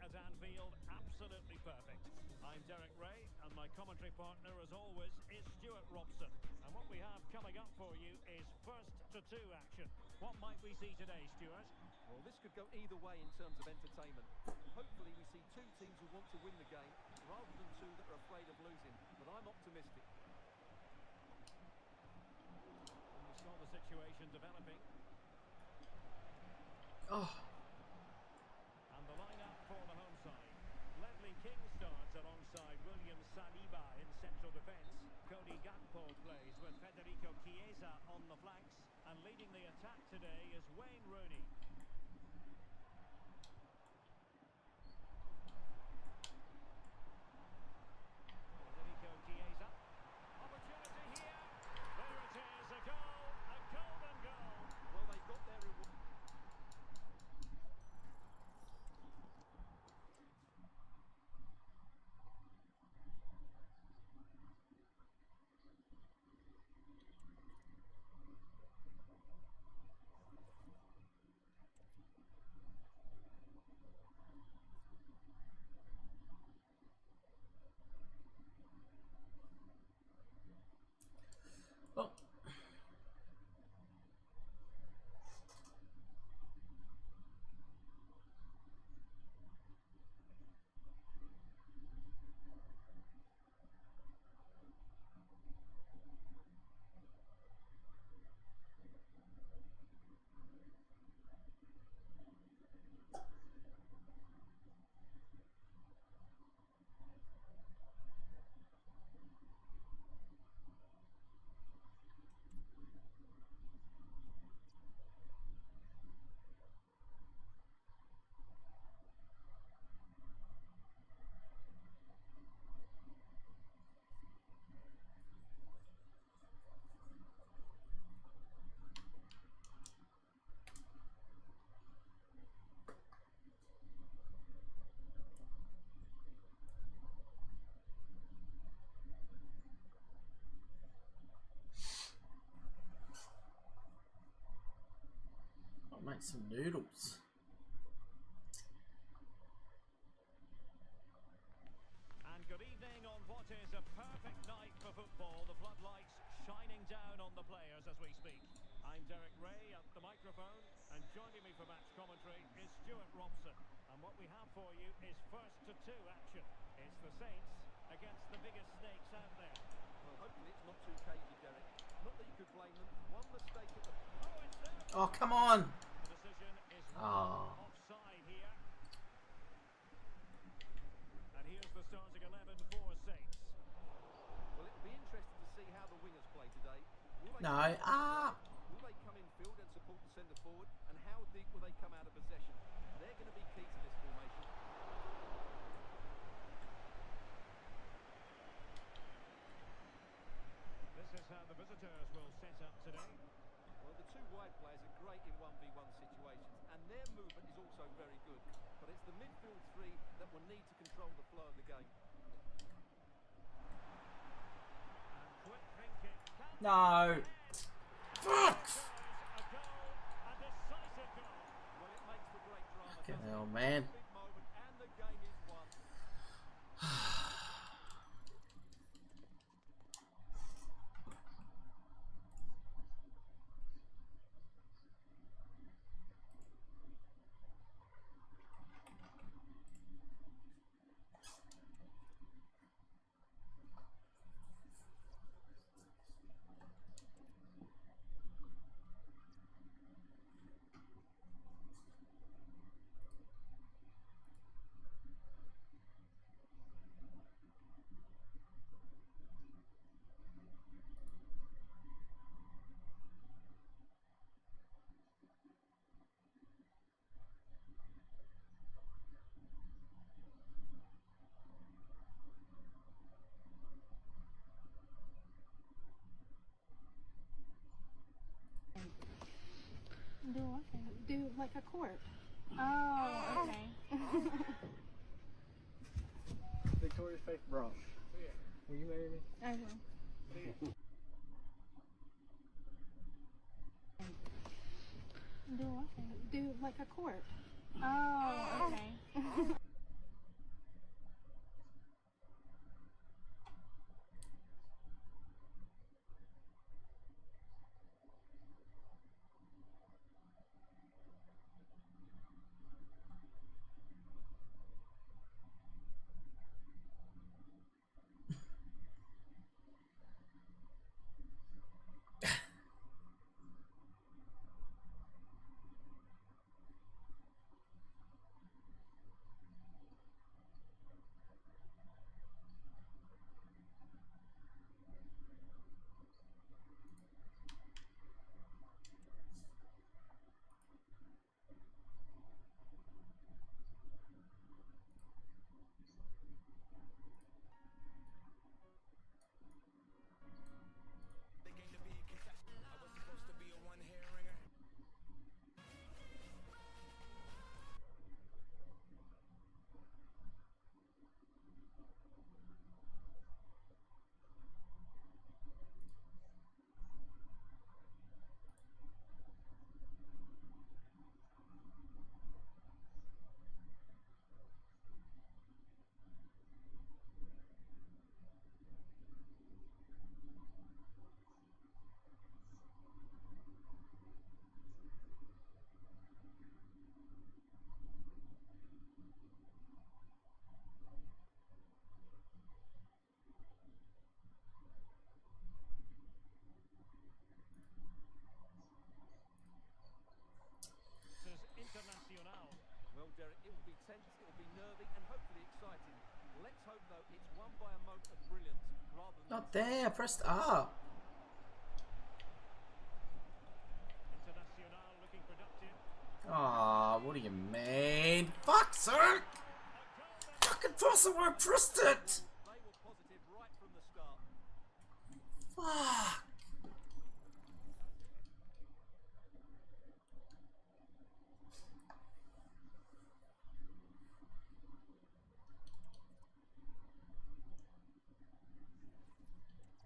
at Anfield, absolutely perfect. I'm Derek Ray, and my commentary partner, as always, is Stuart Robson. And what we have coming up for you is first to two action. What might we see today, Stuart? Well, this could go either way in terms of entertainment. Hopefully we see two teams who want to win the game, rather than two that are afraid of losing. But I'm optimistic. And we saw the situation developing. Oh. And the lineup for the home side. Ledley King starts alongside William Saliba in central defence. Cody Gakpo plays with Federico Chiesa on the flanks. And leading the attack today is Wayne Rooney. Federico Chiesa. Opportunity here. There it is, a goal, a golden goal. Well, they got their reward. Oh. I'll make some noodles. And good evening on what is a perfect night for football. The floodlights shining down on the players as we speak. I'm Derek Ray at the microphone, and joining me for match commentary is Stuart Robson. And what we have for you is first to two action. It's the Saints against the biggest snakes out there. Well, hopefully it's not too cagey, Derek. Not that you could blame them. One mistake at the... Oh, it's there! Oh, come on! The decision is Oh. offside here. And here's the starting 11 for Saints. Well, it'll be interesting to see how the wingers play today. Will they No. Will they come in field and support the centre forward? And how deep will they come out of possession? They're going to be key to this formation. This is how the visitors will set up today. Well, the two wide players are great in 1v1 situations, and their movement is also very good. But it's the midfield three that will need to control the flow of the game. And quick thinking. No. Fuck! A goal, a decisive goal. Well, it makes for great drama. Fucking hell, man. Big moment, and the game is won. Do what? Do like a court. Oh, okay. Victoria's Faith Bronx. Will you marry me? I will. Do what? Do like a court. Oh, okay. though, it's won by a moment of brilliance rather than... Not there, I pressed up. Internacional looking productive. Aw, what do you mean? Fuck, sir! Fucking person where I pressed it! They were positive right from the start. Fuck.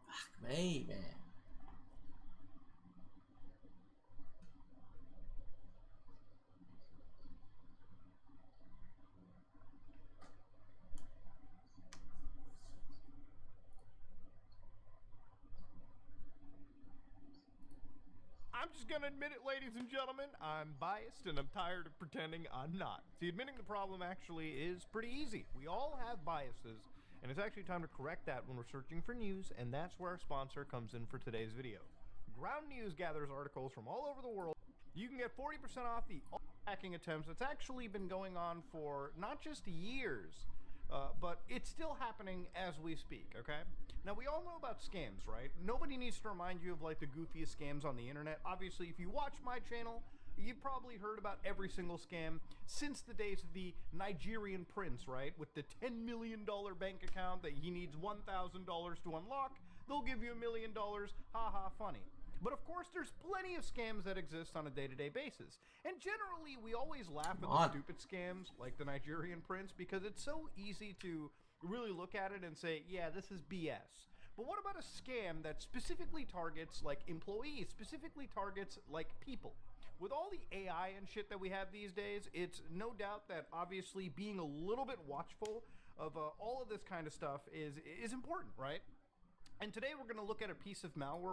Fuck me, man. I'm just gonna admit it, ladies and gentlemen, I'm biased and I'm tired of pretending I'm not. See, admitting the problem actually is pretty easy. We all have biases, and it's actually time to correct that when we're searching for news, and that's where our sponsor comes in for today's video. Ground News gathers articles from all over the world. You can get 40% off the hacking attempts that's actually been going on for not just years, but it's still happening as we speak, okay? Now, we all know about scams, right? Nobody needs to remind you of, like, the goofiest scams on the internet. Obviously, if you watch my channel, you've probably heard about every single scam since the days of the Nigerian prince, right? With the $10 million bank account that he needs $1,000 to unlock, they'll give you $1 million. Ha ha, funny. But of course, there's plenty of scams that exist on a day-to-day basis. And generally, we always laugh at the stupid scams, like the Nigerian prince, because it's so easy to really look at it and say, yeah, this is BS. But what about a scam that specifically targets, like, employees, specifically targets, like, people? With all the AI and shit that we have these days, it's no doubt that obviously being a little bit watchful of all of this kind of stuff is important, right? And today we're going to look at a piece of malware.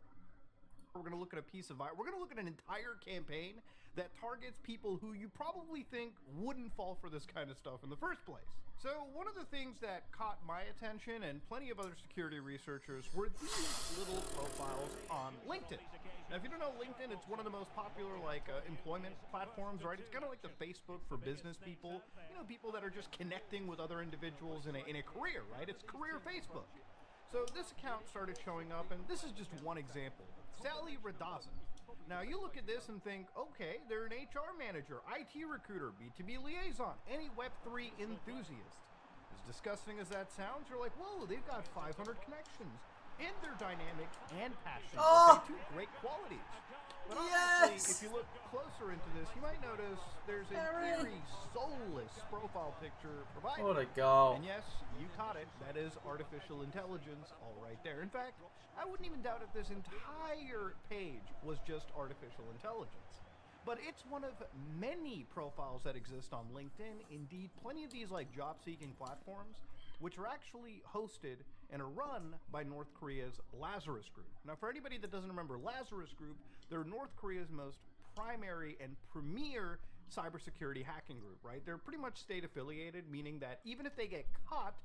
We're going to look at a piece of virus. We're going to look at an entire campaign that targets people who you probably think wouldn't fall for this kind of stuff in the first place. So one of the things that caught my attention and plenty of other security researchers were these little profiles on LinkedIn. Now, if you don't know LinkedIn, it's one of the most popular employment platforms, right? It's kind of like the Facebook for business people. You know, people that are just connecting with other individuals in a career, right? It's career Facebook. So this account started showing up, and this is just one example. Sally Radazan. Now you look at this and think, okay, they're an HR manager, IT recruiter, B2B liaison, any Web3 enthusiast. As disgusting as that sounds, you're like, whoa, they've got 500 connections. And they're dynamic and passionate. Oh! Two great qualities. But honestly, if you look closer into this, you might notice there's an eerie, soulless profile picture provided. What a go. And yes, you caught it. That is artificial intelligence all right there. In fact, I wouldn't even doubt if this entire page was just artificial intelligence. But it's one of many profiles that exist on LinkedIn. Indeed, plenty of these like job-seeking platforms, which are actually hosted and are run by North Korea's Lazarus Group. Now, for anybody that doesn't remember Lazarus Group, they're North Korea's most primary and premier cybersecurity hacking group, right? They're pretty much state affiliated, meaning that even if they get caught,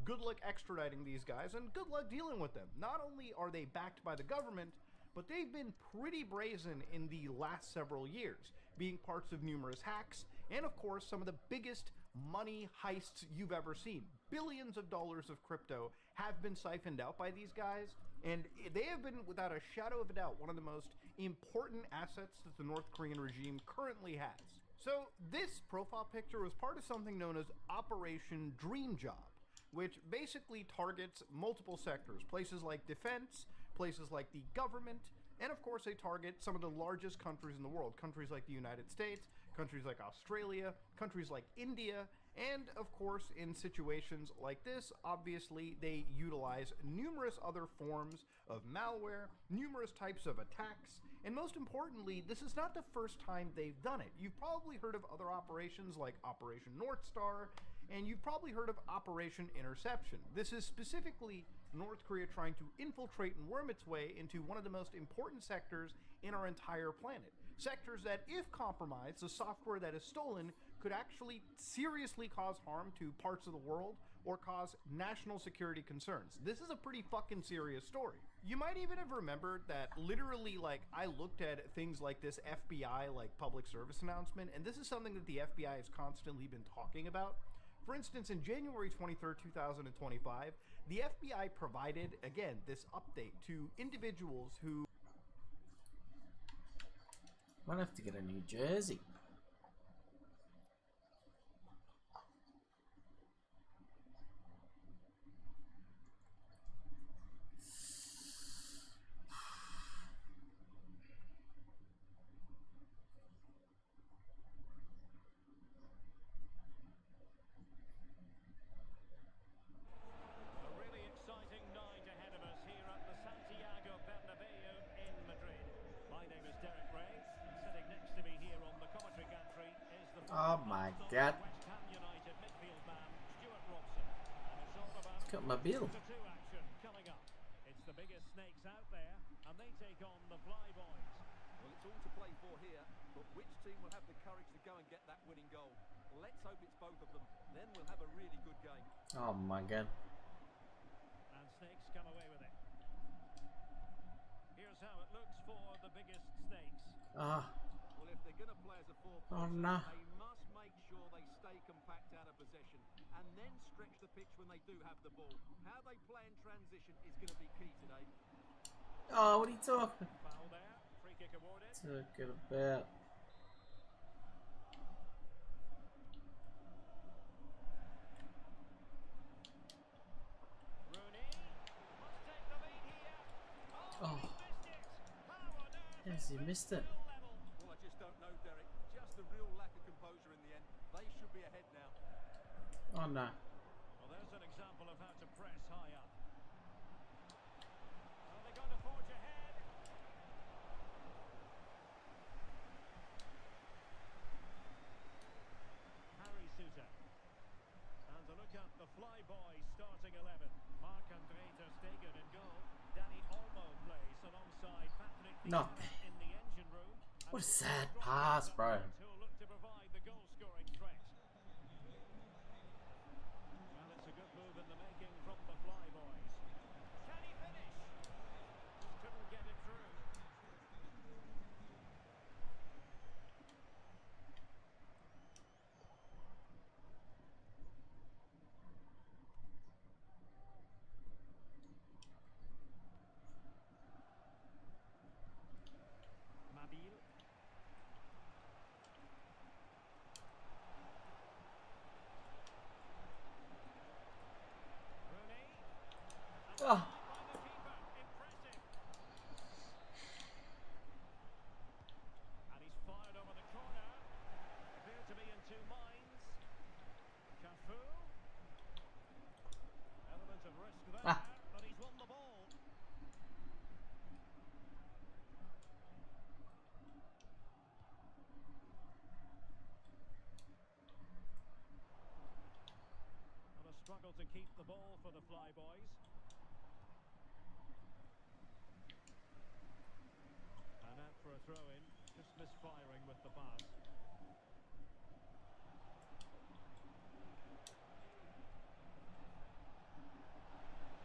good luck extraditing these guys and good luck dealing with them. Not only are they backed by the government, but they've been pretty brazen in the last several years, being parts of numerous hacks, and of course some of the biggest money heists you've ever seen. Billions of dollars of crypto have been siphoned out by these guys, and they have been, without a shadow of a doubt, one of the most important assets that the North Korean regime currently has. So this profile picture was part of something known as Operation Dream Job, which basically targets multiple sectors, places like defense, places like the government, and of course they target some of the largest countries in the world, countries like the United States, countries like Australia, countries like India, and of course in situations like this, obviously they utilize numerous other forms of malware, numerous types of attacks, and most importantly, this is not the first time they've done it. You've probably heard of other operations like Operation North Star, and you've probably heard of Operation Interception. This is specifically North Korea trying to infiltrate and worm its way into one of the most important sectors in our entire planet. Sectors that, if compromised, the software that is stolen could actually seriously cause harm to parts of the world or cause national security concerns. This is a pretty fucking serious story. You might even have remembered that literally, like, I looked at things like this FBI, like, public service announcement, and this is something that the FBI has constantly been talking about For instance, in January 23rd, 2025, the FBI provided, again, this update to individuals who... Might have to get a new jersey. Oh my god. It's got my bill. It's the biggest snakes out there, and they take on the Flyboys. Well, it's all to play for here, but which team will have the courage to go and get that winning goal? Let's hope it's both of them. Then we'll have a really good game. Oh my god. And snakes come away with it. Here's how it looks for the biggest snakes. Ah. Well, if they're going to play as a four-pointer, oh no. they must make sure they stay compact out of possession and then stretch the pitch when they do have the ball. How they play in transition is going to be key today. Oh, what are you talking? Foul there. Free kick awarded. Talking about. Oh. Yes, he missed it. Well, I just don't know, Derek. Just a real lack of composure in the end. They should be ahead now. Oh no. Well, there's an example of how to press high up. Are they going to forge ahead? Harry Sousa. And to look at the Flyboys starting 11. Marc-André ter Stegen in goal. Danny Olmo plays alongside Patrick No. in the engine room. What a sad pass, bro. Who'll look to provide the goal-scoring threat. Well, it's a good move in the making from the Flyboys. Can he finish? Just couldn't get it through. Mabil. Oh. And he's fired over the corner. Appeared to be in two minds. Cafu. Element of risk there, but he's won the ball. And a struggle to keep the ball for the Flyboys. And out for a throw-in, just misfiring with the pass.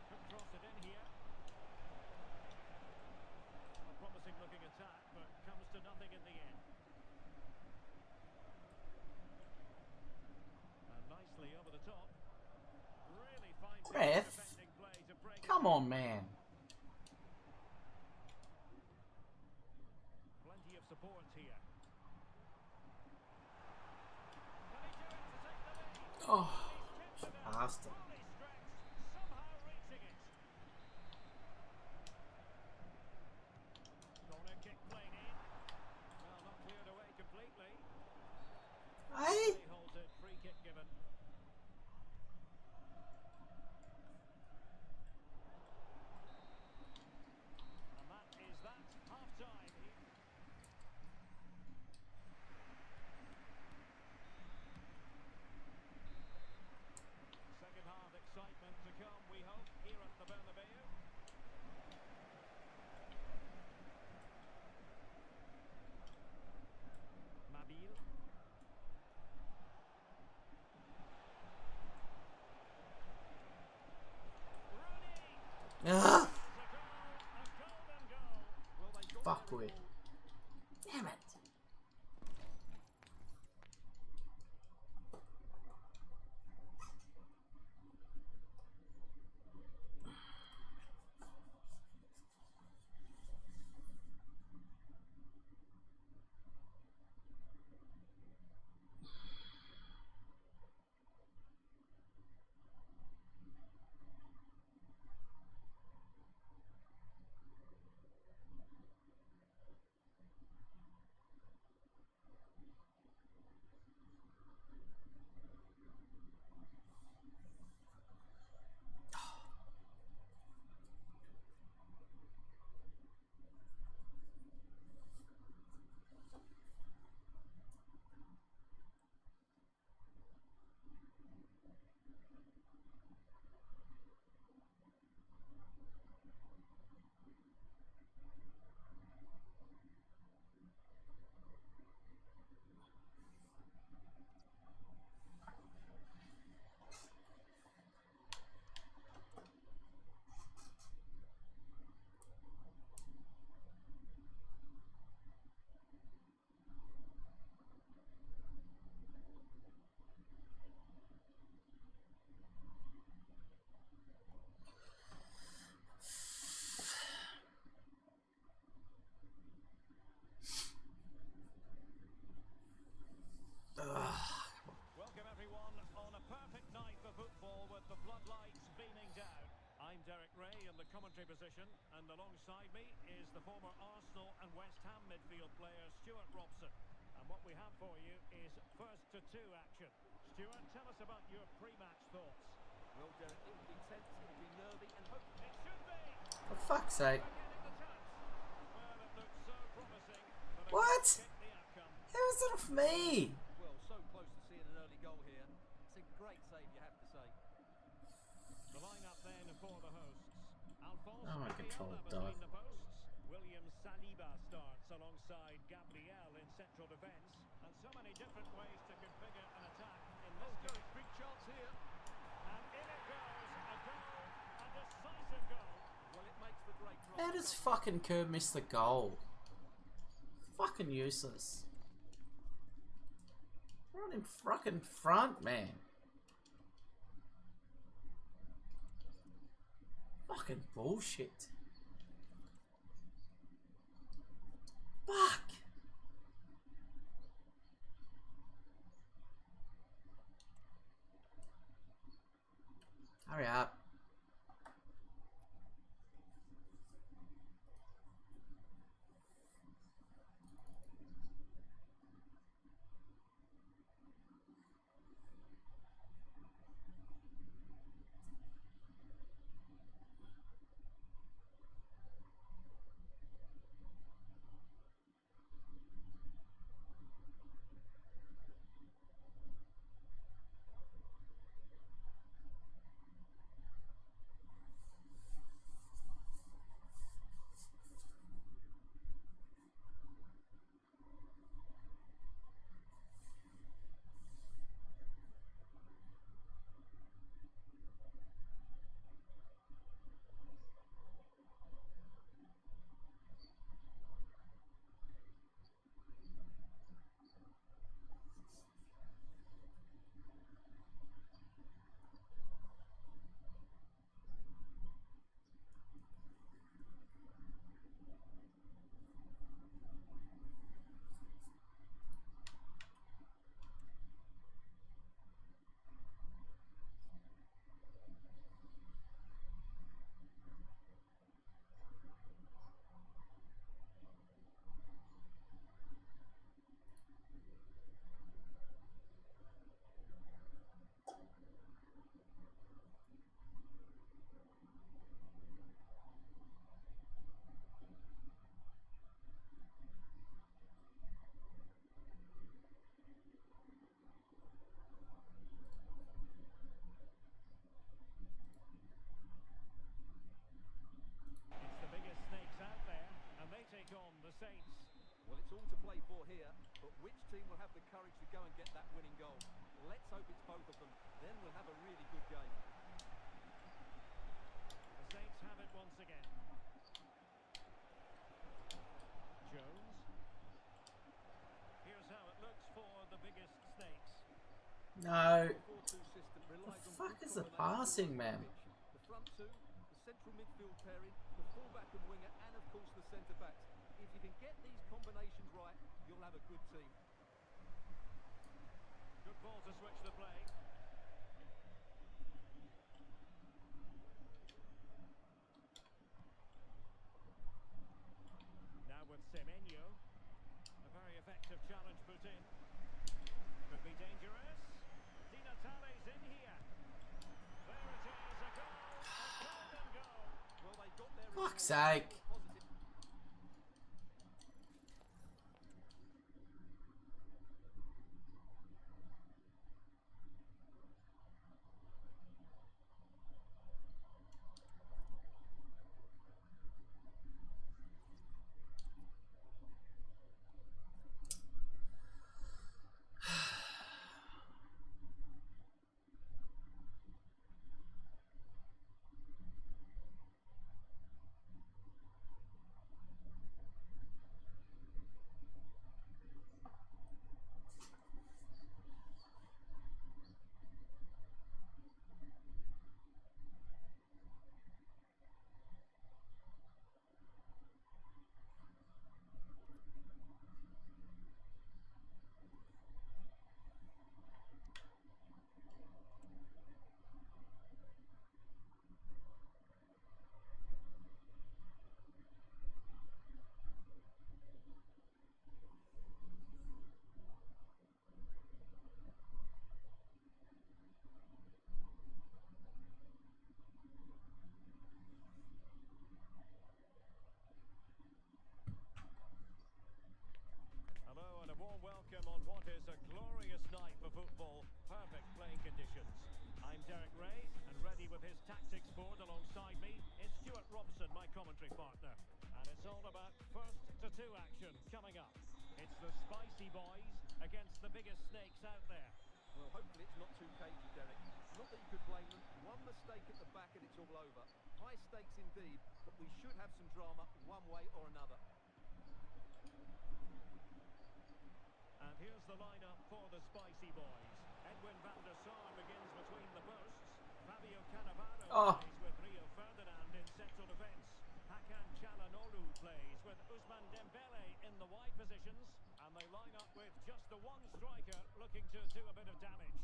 Could cross it in here. A promising looking attack, but comes to nothing in the end. And nicely over the top. Really fine defending play to break. Come on, man. Plenty of support here. Oh, bastard. Somehow reaching it. Corner kick played in. Well, not cleared away completely. Hey. Halted, free kick given. And that is that. Half time. Second half excitement to come, we hope, here at the Bernabeu. Mabil. Ah. Fuck with. Damn it. I'm Derek Ray in the commentary position, and alongside me is the former Arsenal and West Ham midfield player Stuart Robson. And what we have for you is first to two action. Stuart, tell us about your pre-match thoughts. Well, Derek, it will be tense, it will be nervy, and hope it should be. For fuck's sake. Well, it looks so promising. What? How is that off me? Well, so close to seeing an early goal here. It's a great save, you have to say. The lineup then for the hosts. AusForce Oh, my control died. between the posts. William Saliba starts alongside Gabriel in central defence. And so many different ways to configure an attack in this case. Big chance here. And in it goes, a goal, a decisive goal. Well, it makes the great How does fucking Kerr miss the goal? Fucking useless. Run in fucking front, man. Fucking bullshit. Fuck. Hurry up. It's the biggest snakes out there, and they take on the Saints. Well, it's all to play for here, but which team will have the courage to go and get that winning goal? Let's hope it's both of them. Then we'll have a really good game. The Saints have it once again. Jones. Here's how it looks for the biggest snakes. No. 4-2 system relies The on fuck good is the combination passing, man? The front two, the central midfield pairing, the fullback and winger, and of course the centre backs. If you can get these combinations right, you'll have a good team. Good ball to switch the play. Now with Semenyo. A very effective challenge put in. Could be dangerous. Di Natale's in here. There it is, a goal. A golden goal. Well, they got their Fuck's sake. football, perfect playing conditions. I'm Derek Ray, and ready with his tactics board alongside me is Stuart Robson, my commentary partner. And it's all about first to two action coming up. It's the Spicy Boys against the biggest snakes out there. Well, hopefully it's not too cagey, Derek. Not that you could blame them. One mistake at the back and it's all over. High stakes indeed, but we should have some drama one way or another. And here's the lineup for the Spicy Boys. Edwin van der Sar begins between the posts. Fabio Cannavaro plays with Rio Ferdinand in central defence. Hakan Çalhanoğlu plays with Ousmane Dembele in the wide positions. And they line up with just the one striker looking to do a bit of damage.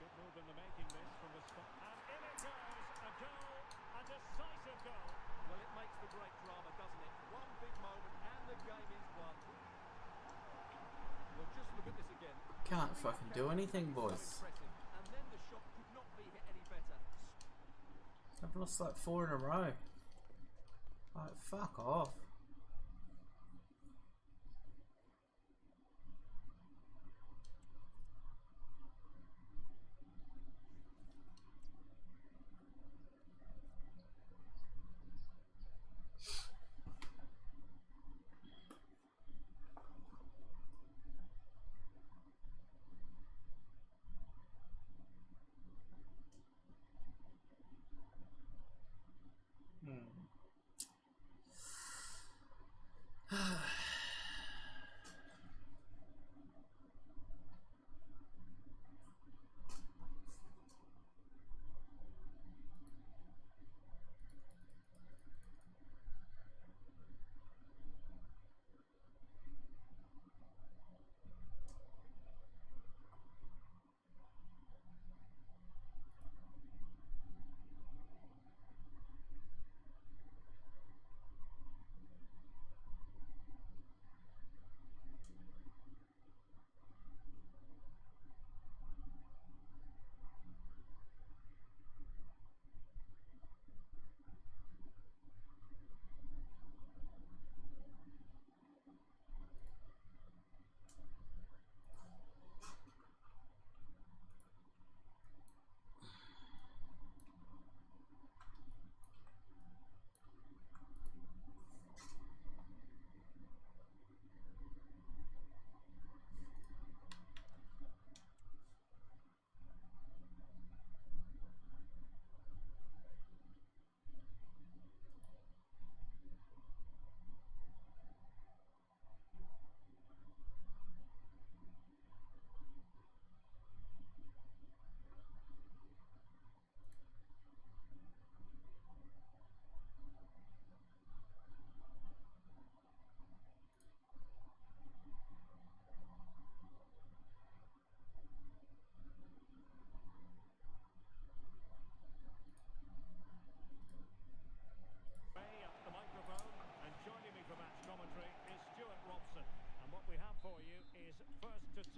Good move in the making this from the spot. And in it goes, a goal, a decisive goal. Well, it makes the great drama, doesn't it? One big moment and the game is won. Well, just look at this again. Can't fucking do anything, boys. And then the shot could not be hit any better. I've lost like 4 in a row. Like, fuck off.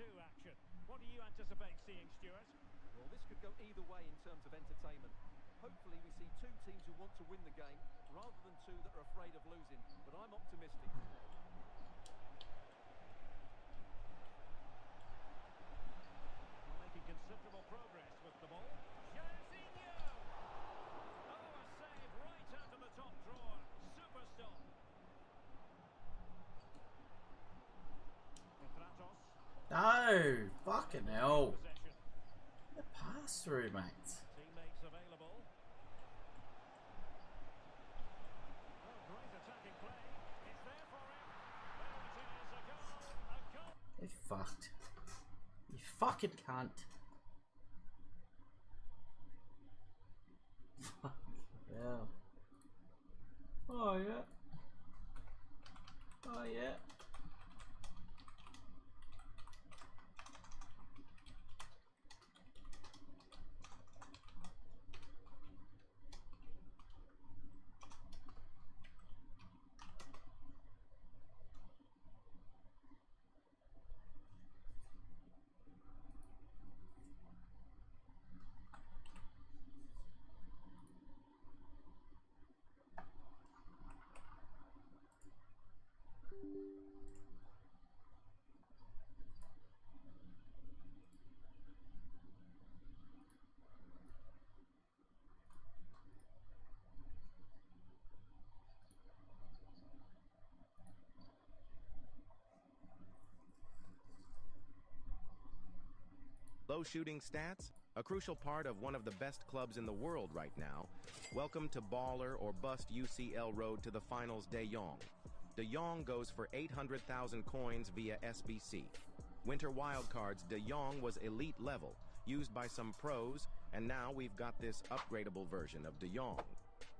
Action. What do you anticipate seeing, Stuart? Well, this could go either way in terms of entertainment. Hopefully we see two teams who want to win the game rather than two that are afraid of losing, but I'm optimistic. Making considerable progress with the ball. Jairzinho! Oh, a save right out of the top drawer. Super stop. No, fucking hell. The pass through, mate. Teammates available. Oh, great attacking play. It's there for him. There it is, a goal. A goal. You fucked. You fucking cunt. Yeah. Oh yeah. Oh yeah. Low shooting stats? A crucial part of one of the best clubs in the world right now. Welcome to baller or bust UCL road to the finals De Jong. De Jong goes for 800,000 coins via SBC. Winter wildcards De Jong was elite level, used by some pros, and now we've got this upgradable version of De Jong.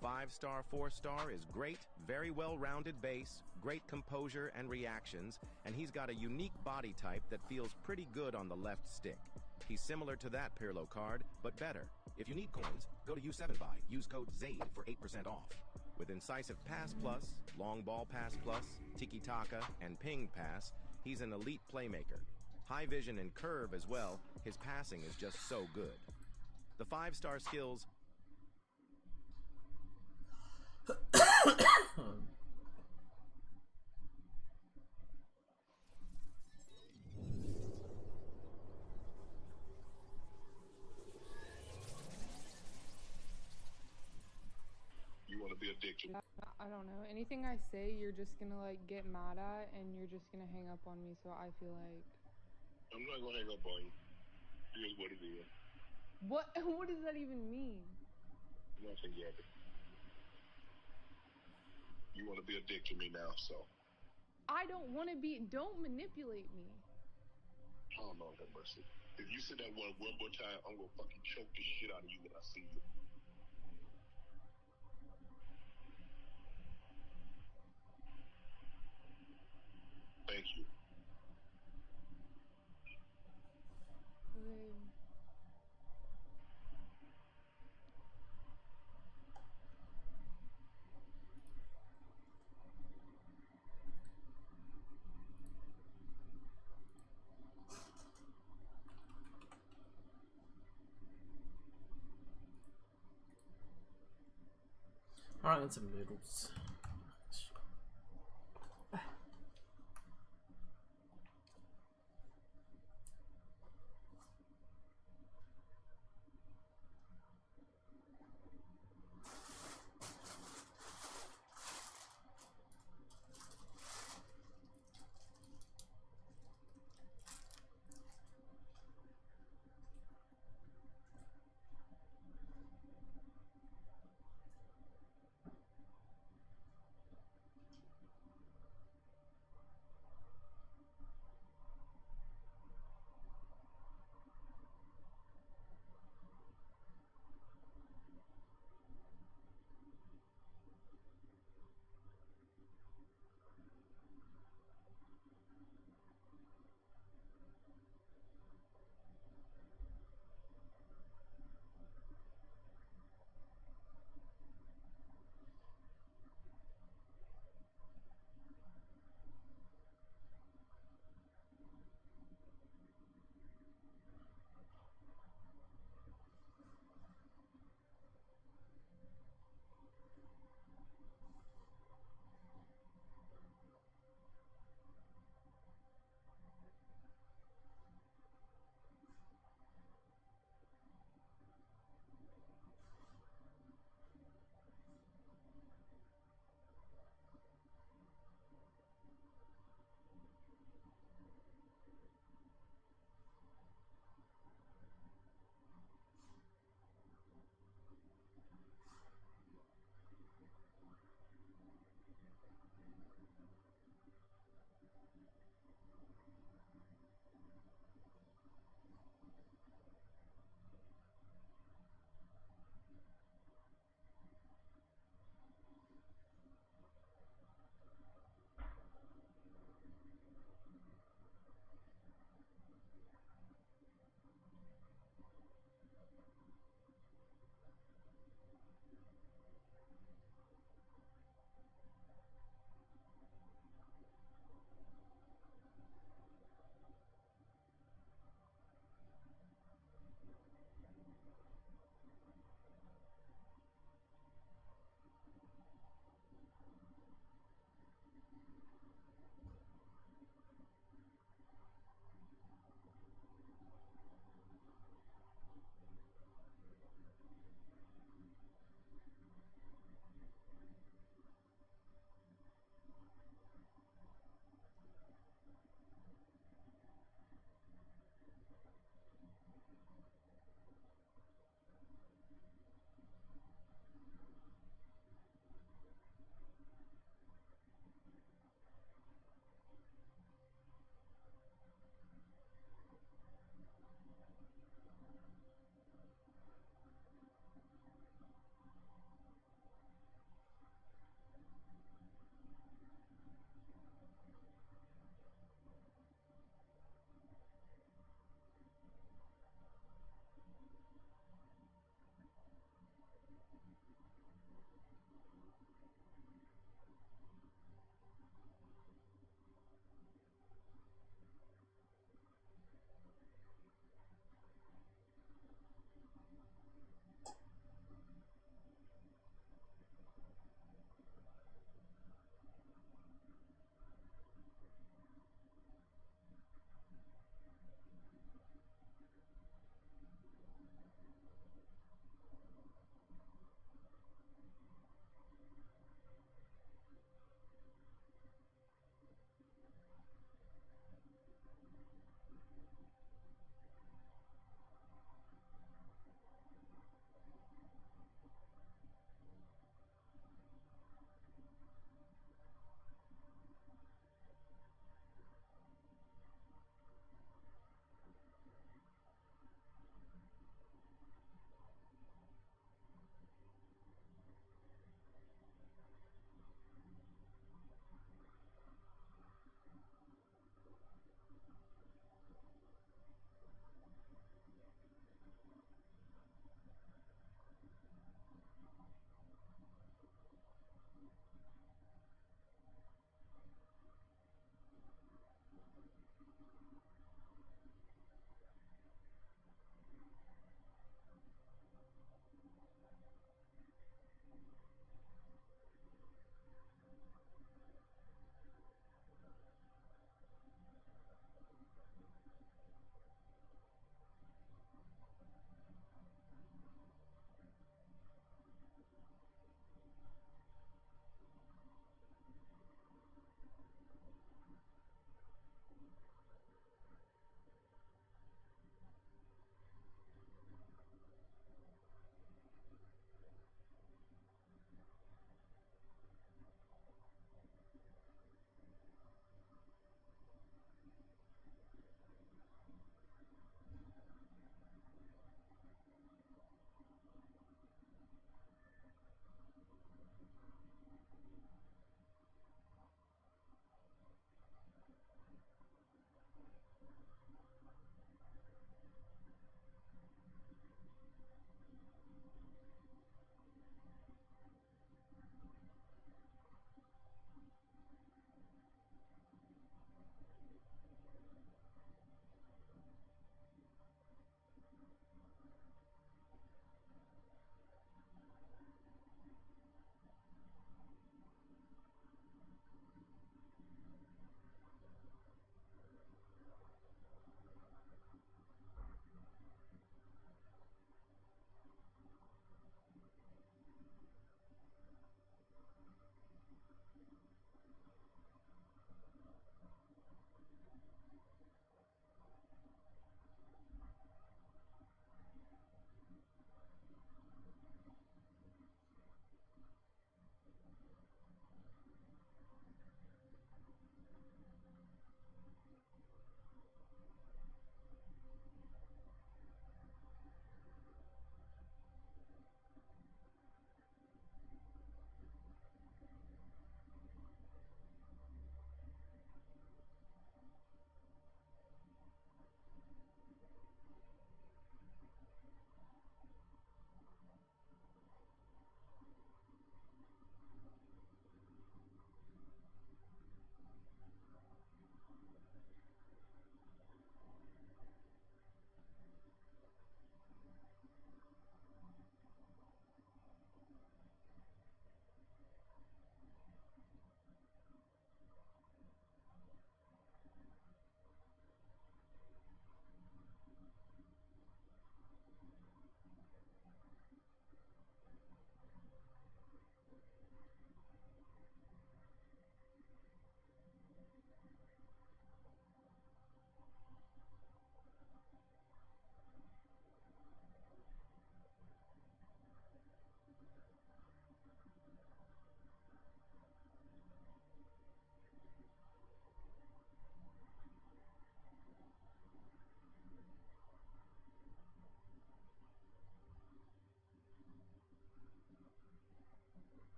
5-star, 4-star is great, very well-rounded base, great composure and reactions, and he's got a unique body type that feels pretty good on the left stick. He's similar to that Pirlo card, but better. If you need coins, go to U7Buy. Use code ZADE for 8% off. With Incisive Pass Plus, Long Ball Pass Plus, Tiki Taka, and Ping Pass, he's an elite playmaker. High vision and curve as well, his passing is just so good. The 5-star skills... You want to be a dick to me? I don't know. Anything I say, you're just gonna like get mad at, and you're just gonna hang up on me. So I feel like. I'm not gonna hang up on you. Here's what it is. What? What does that even mean? Nothing yet. You want to be a dick to me now, so. I don't want to be. Don't manipulate me. Oh Lord have mercy. If you say that one more time, I'm gonna fucking choke the shit out of you when I see you. Thank you. Okay. Alright, and some noodles.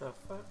The fuck?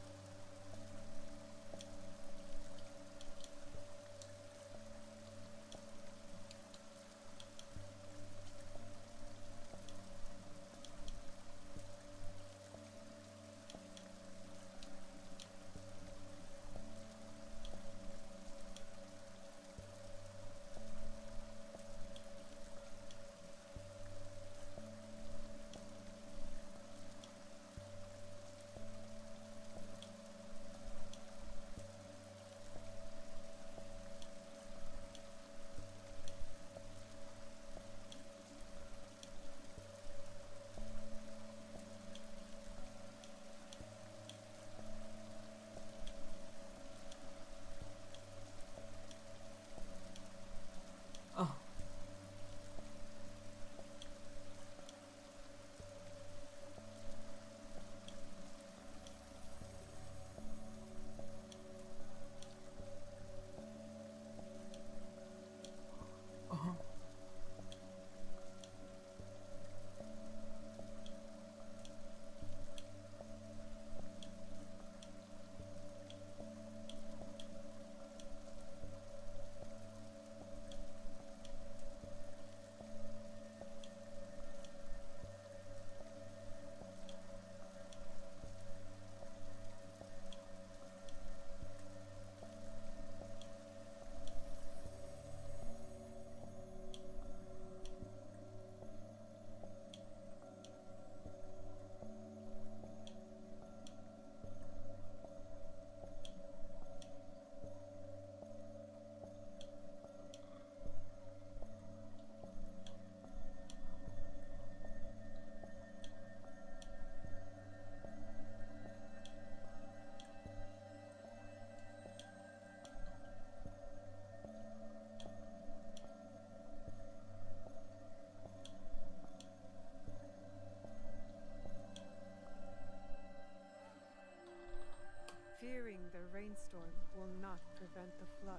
Oh. Uh-huh. Fearing the rainstorm will not prevent the flood.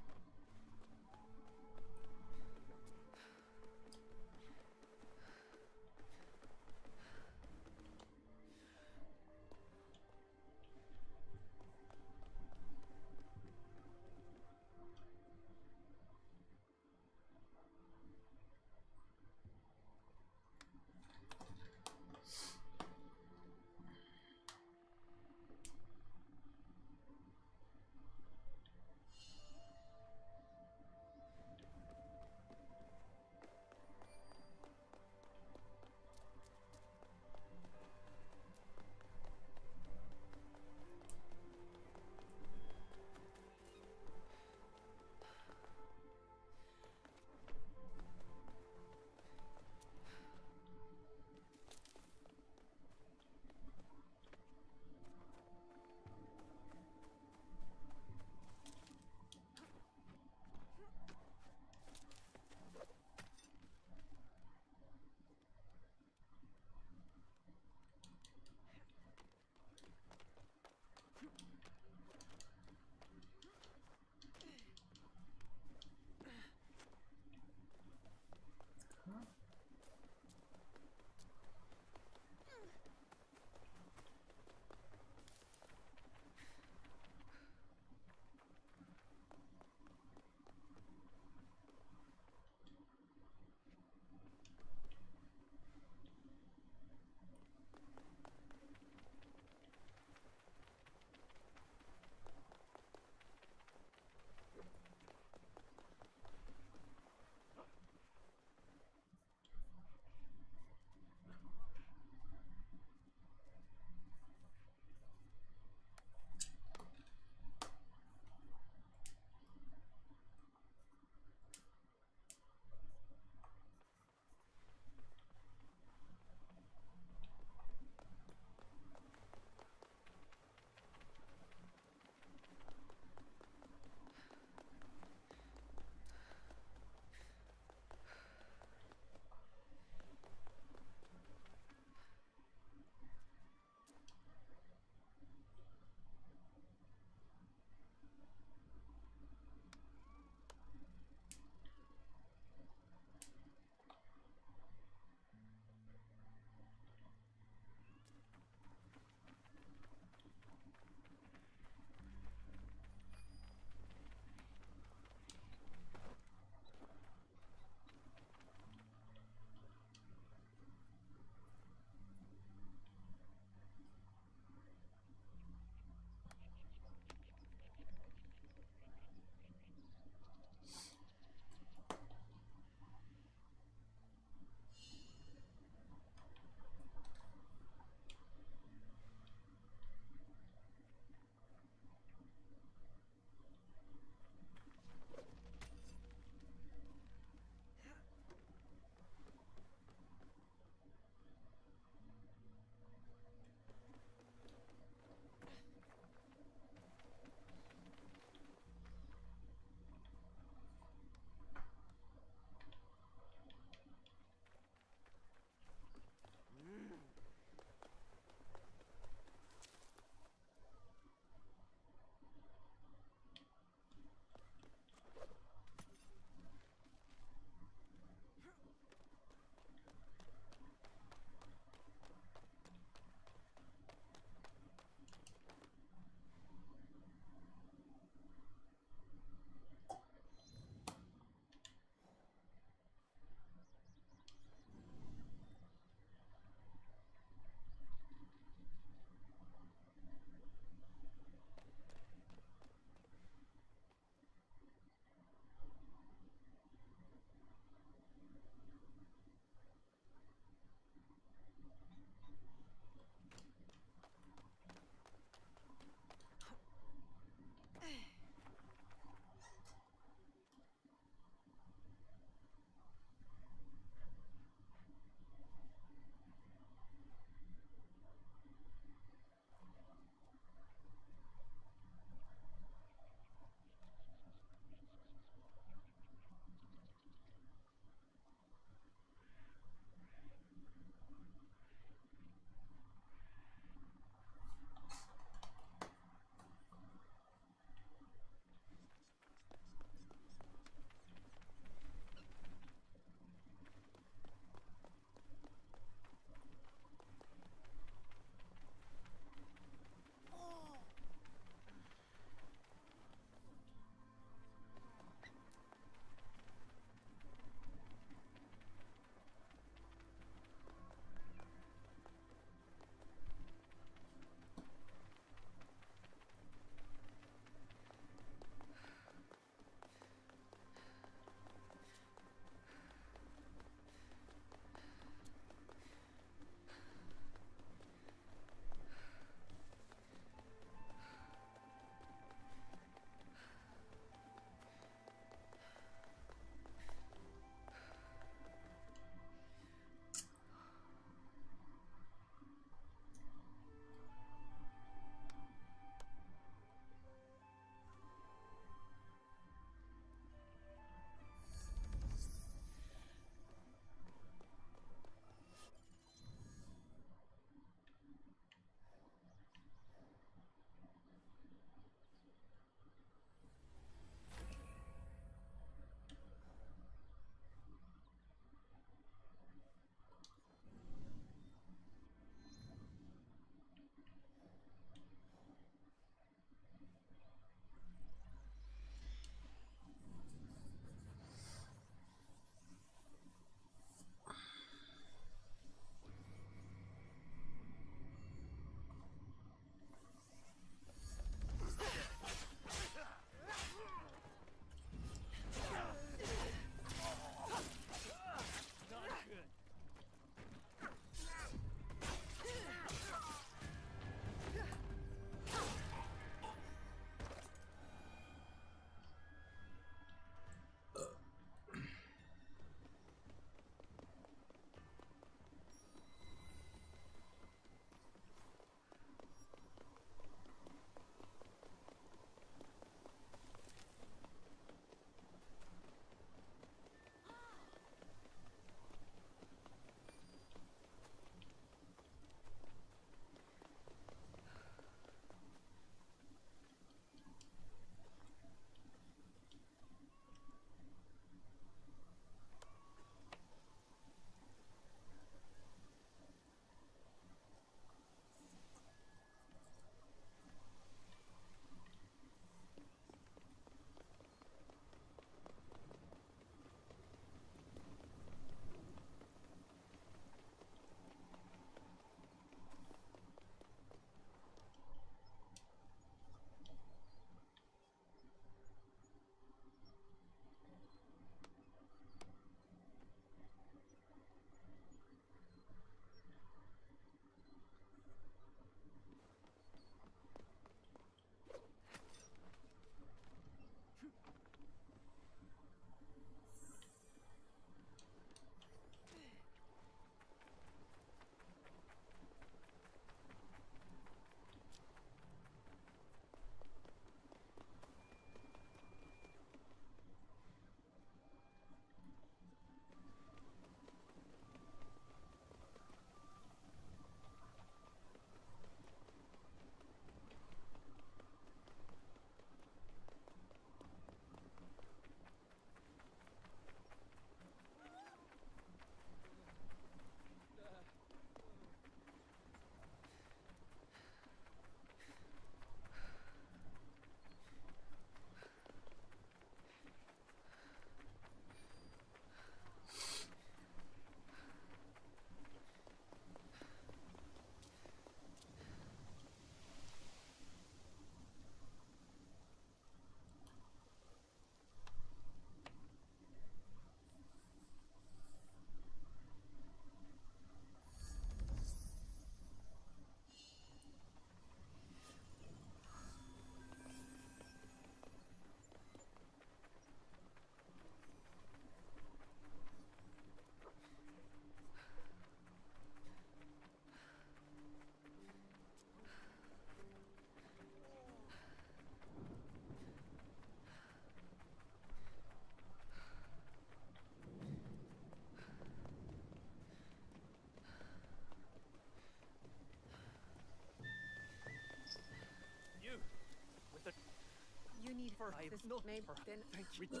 for This no. may then Thank you.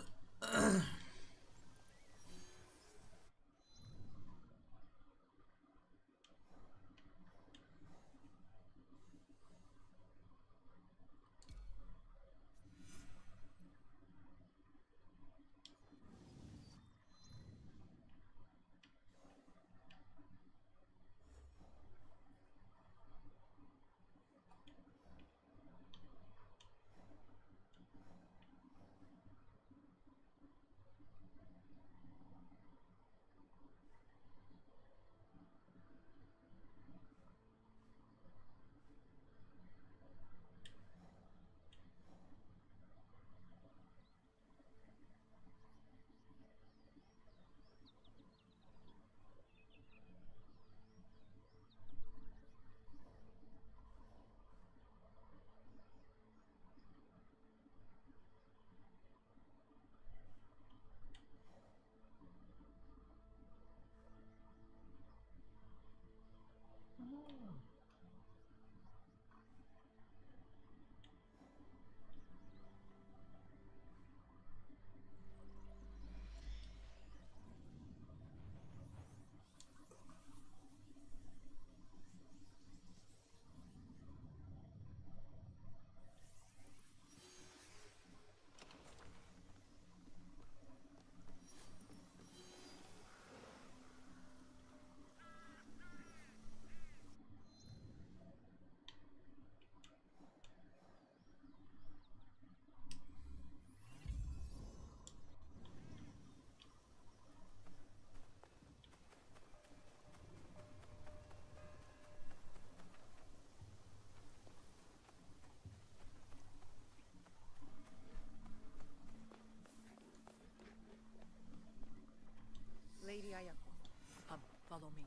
Lady Ayako. Follow me.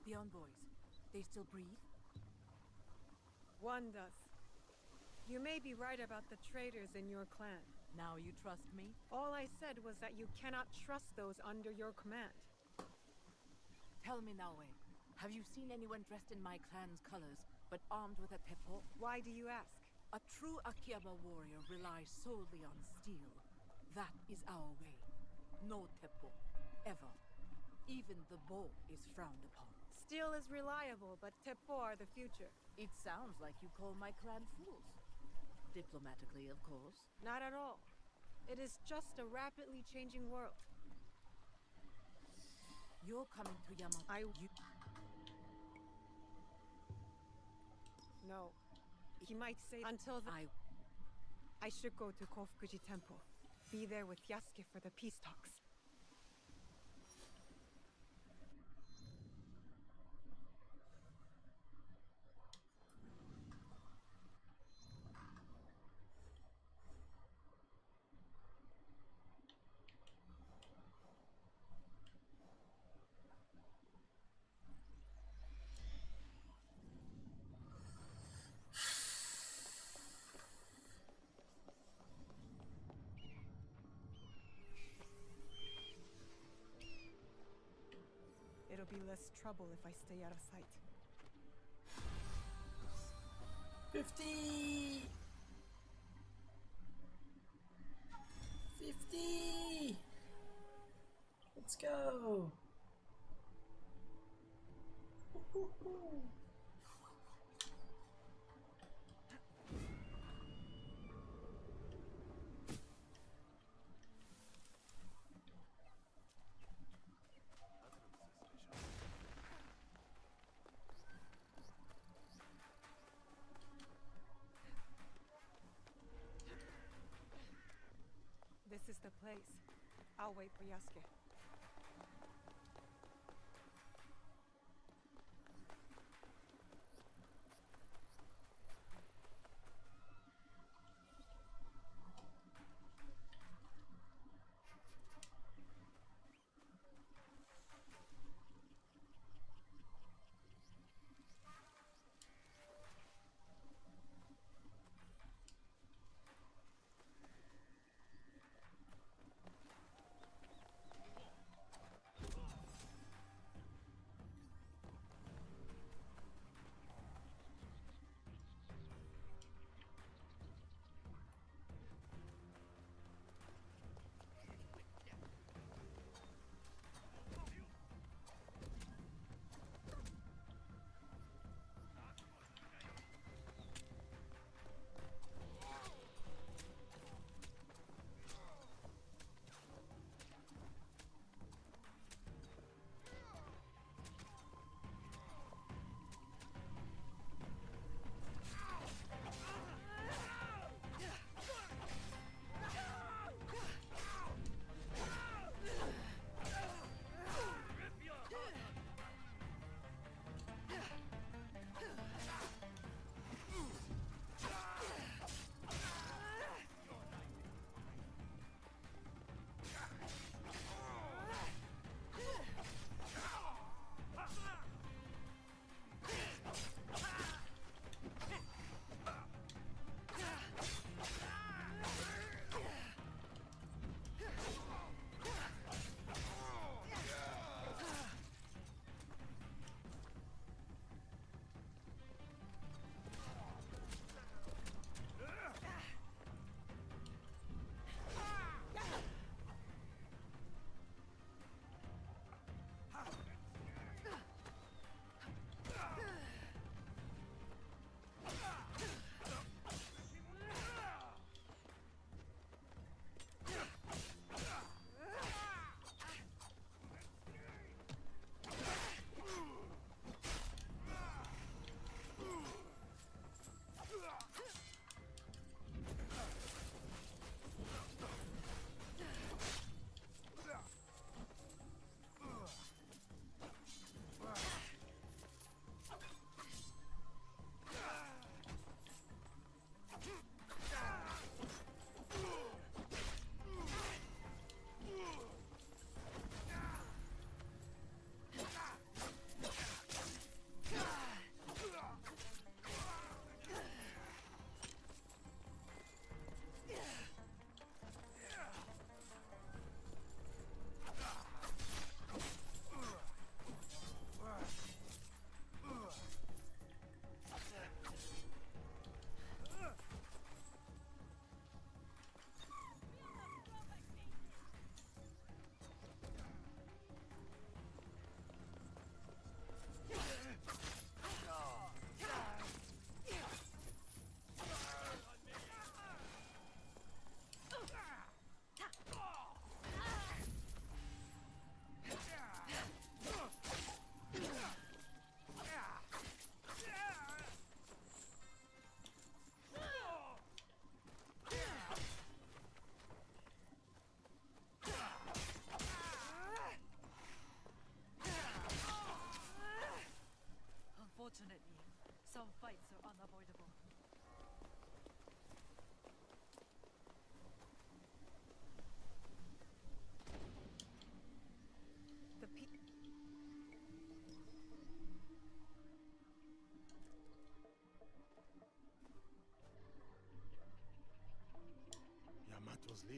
The envoys, they still breathe? One does. You may be right about the traitors in your clan. Now you trust me? All I said was that you cannot trust those under your command. Tell me, Naoe, have you seen anyone dressed in my clan's colors, but armed with a teppo? Why do you ask? A true Akiaba warrior relies solely on steel. That is our way. No teppo. Ever. Even the bow is frowned upon. Steel is reliable, but teppo are the future. It sounds like you call my clan fools. Diplomatically, of course. Not at all. It is just a rapidly changing world. You're coming to Yamato. No. He might say until I should go to Kofukuji Temple. Be there with Yasuke for the peace talks. It'll be less trouble if I stay out of sight. 50! 50! Let's go! This is the place. I'll wait for Yasuke.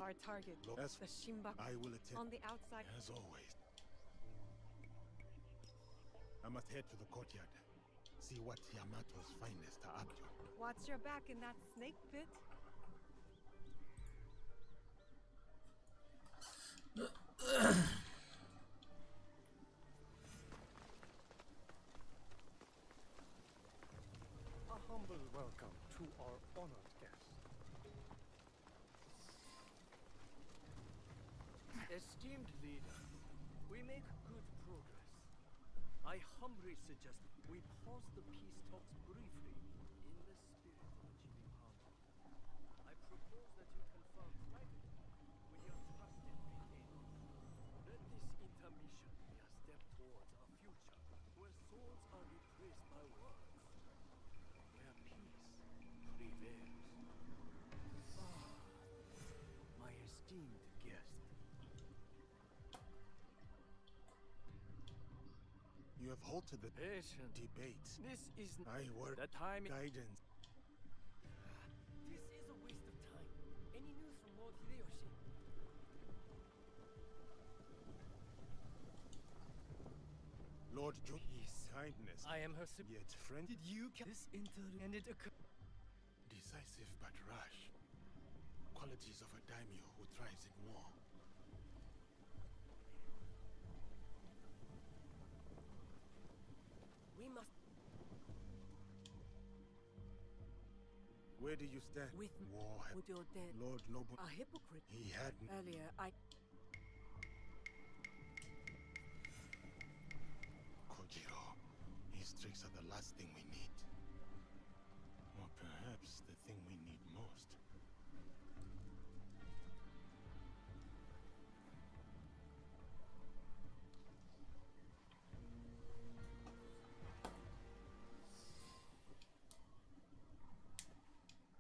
our target. Yes. The Shimba I will attend. on the outside. As always. I must head to the courtyard. See what Yamato's finest are up to. Watch your back in that snake pit. A humble welcome to our honored guest. Esteemed leader, we make good progress. I humbly suggest we pause the peace talks briefly in the spirit of achieving harmony. I propose that you confer privately with your trusted retainers. Let this intermission be a step towards a future where swords are replaced by words, where peace prevails. Ah, my esteemed guest. You have halted the Patient. debate. This is I work the time. guidance. This is a waste of time. Any news from Lord Hideyoshi? Lord Joki's kindness. I am her Yet friend. Did you this and it occurred? Decisive but rash. Qualities of a daimyo who thrives in war. We must. Where do you stand? With war. with your dead Lord Noble. a hypocrite. He had Earlier, I Kojiro. His tricks are the last thing we need. Or perhaps the thing we need most.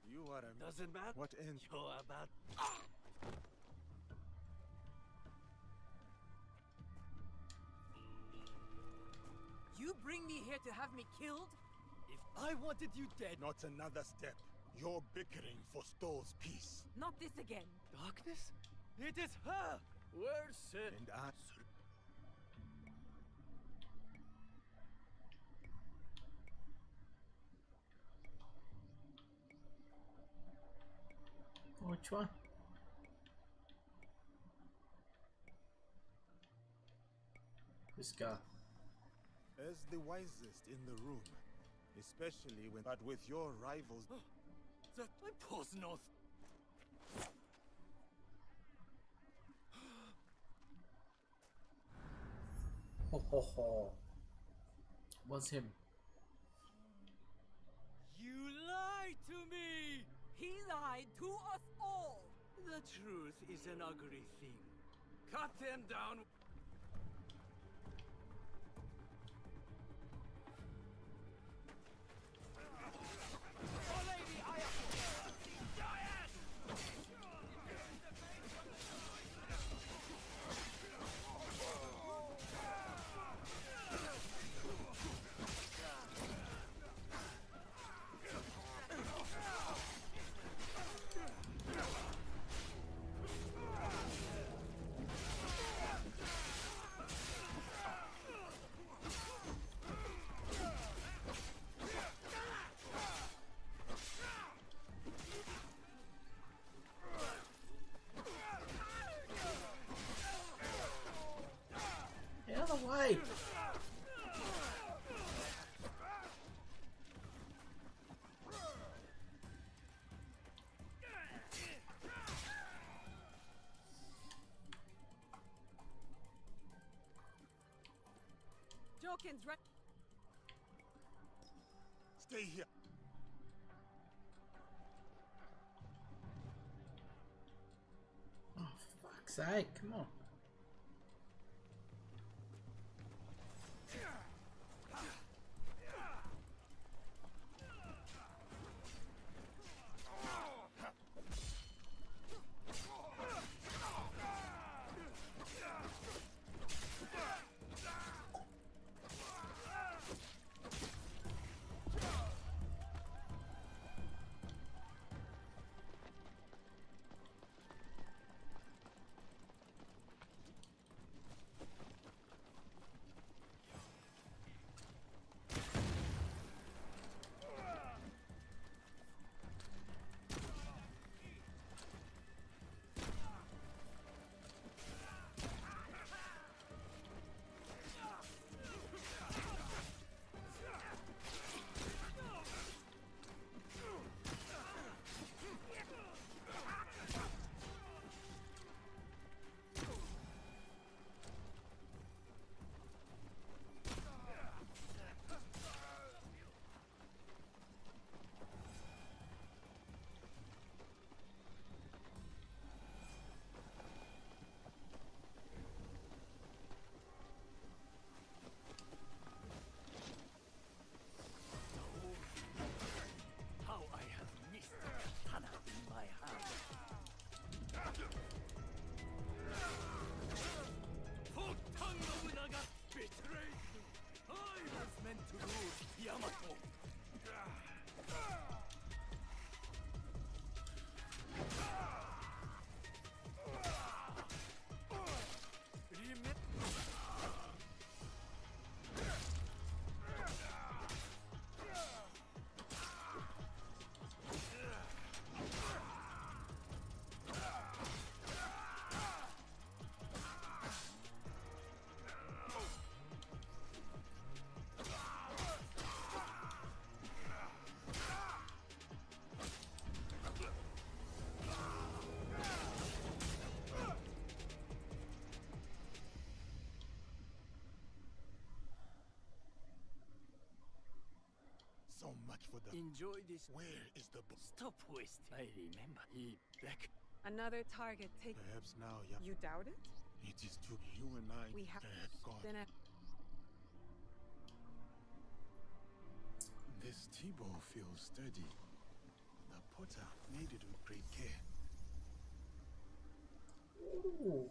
You are a... Doesn't matter. What end? You're about. You bring me here to have me killed? If I wanted you dead. Not another step. You're bickering forestals peace. Not this again. Darkness? It is her! Well said. And I... Which one? This guy. As the wisest in the room, especially when... But with your rivals... That I pause not. Ho ho ho. Was him. You lied to me! He lied to us all! The truth is an ugly thing. Cut them down! Oh, lady, I am... Get out of the way! Jokin's right. Stay here. Oh, for fuck's sake, come on. How much for the... Enjoy this. Where is the... Stop wasting. I remember. He back. Another target take. Perhaps now, You doubt it? it is true. You and I We have God. then This T-bow feels sturdy. The potter made it with great care. Ooh.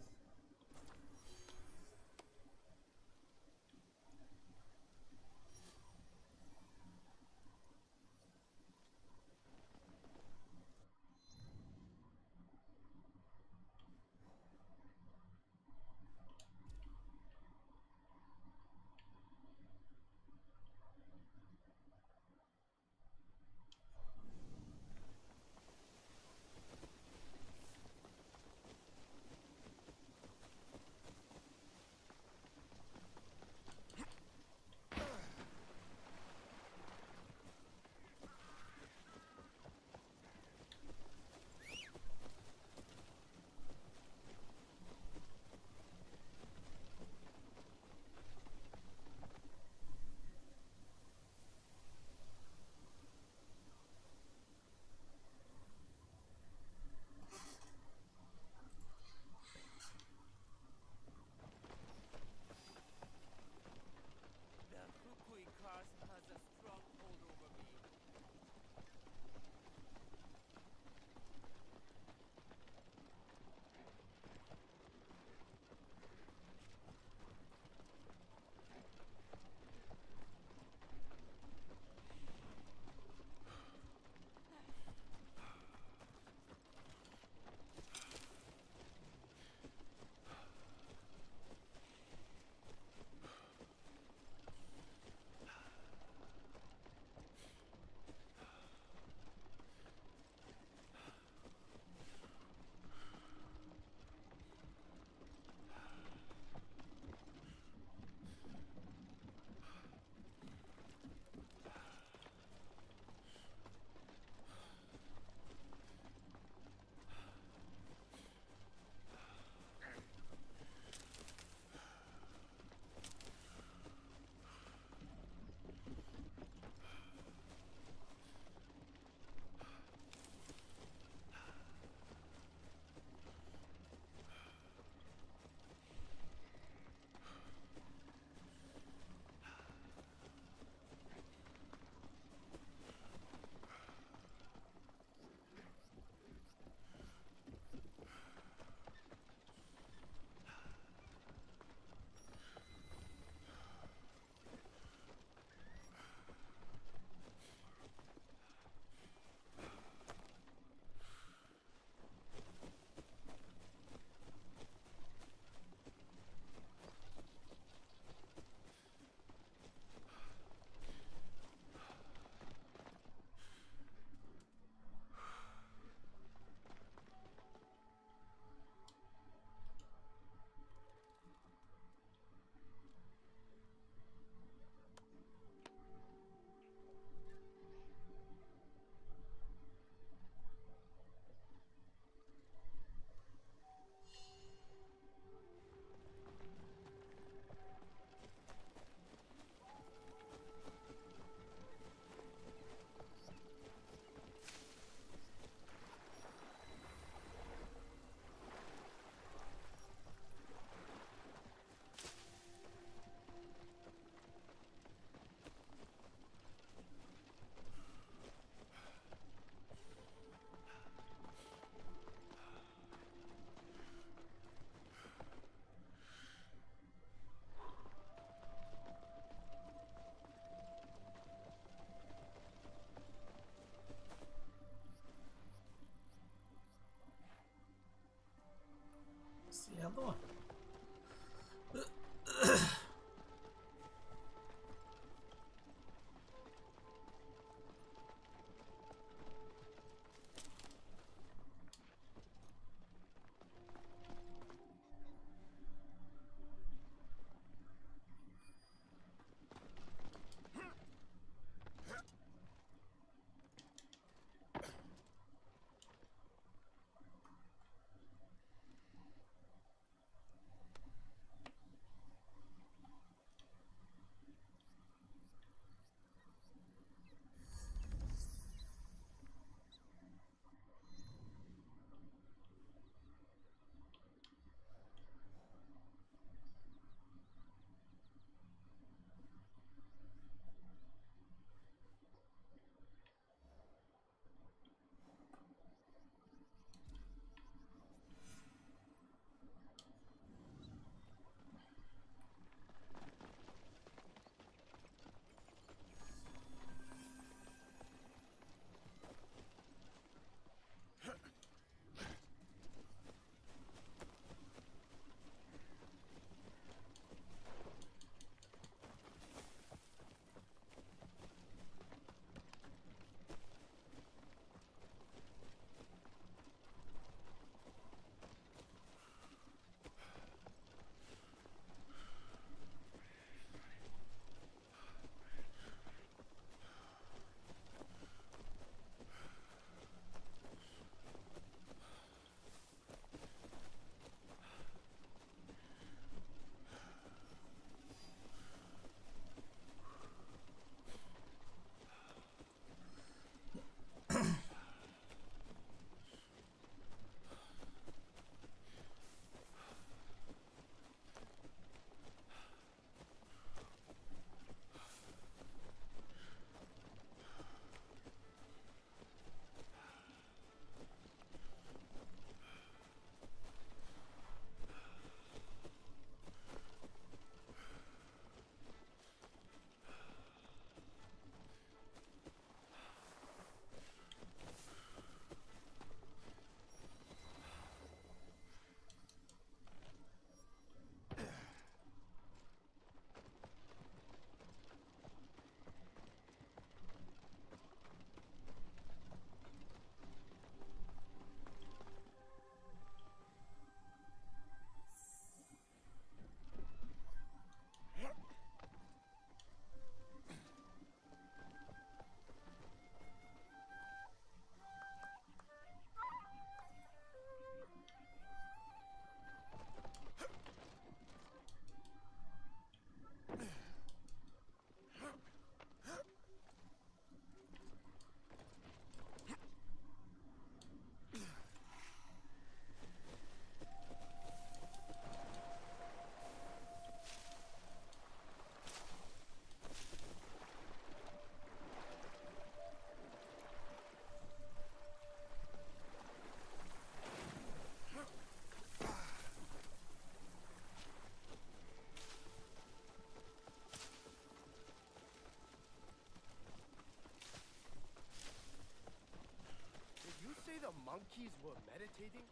monkeys were meditating?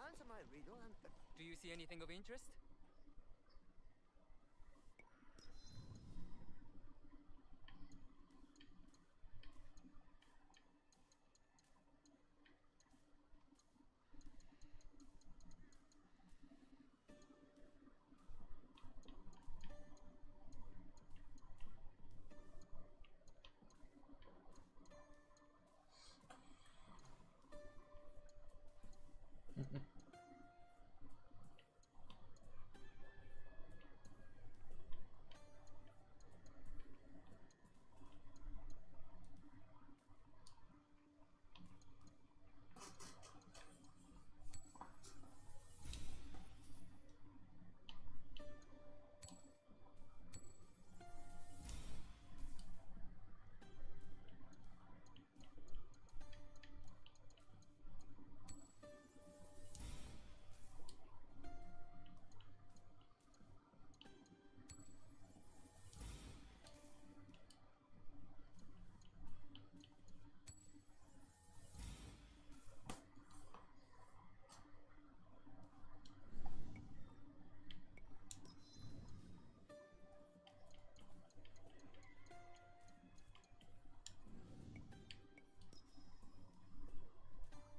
Answer my riddle and... Do you see anything of interest?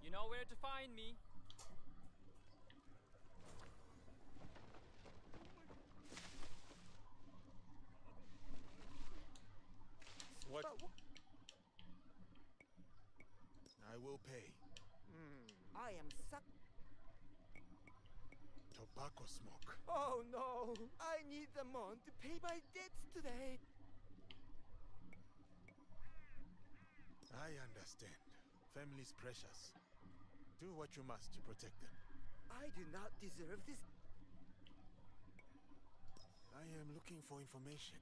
You know where to find me. What? I will pay. I am suck. Tobacco smoke. Oh no! I need the money to pay my debts today. I understand. Family's precious. Do what you must to protect them. I do not deserve this. I am looking for information.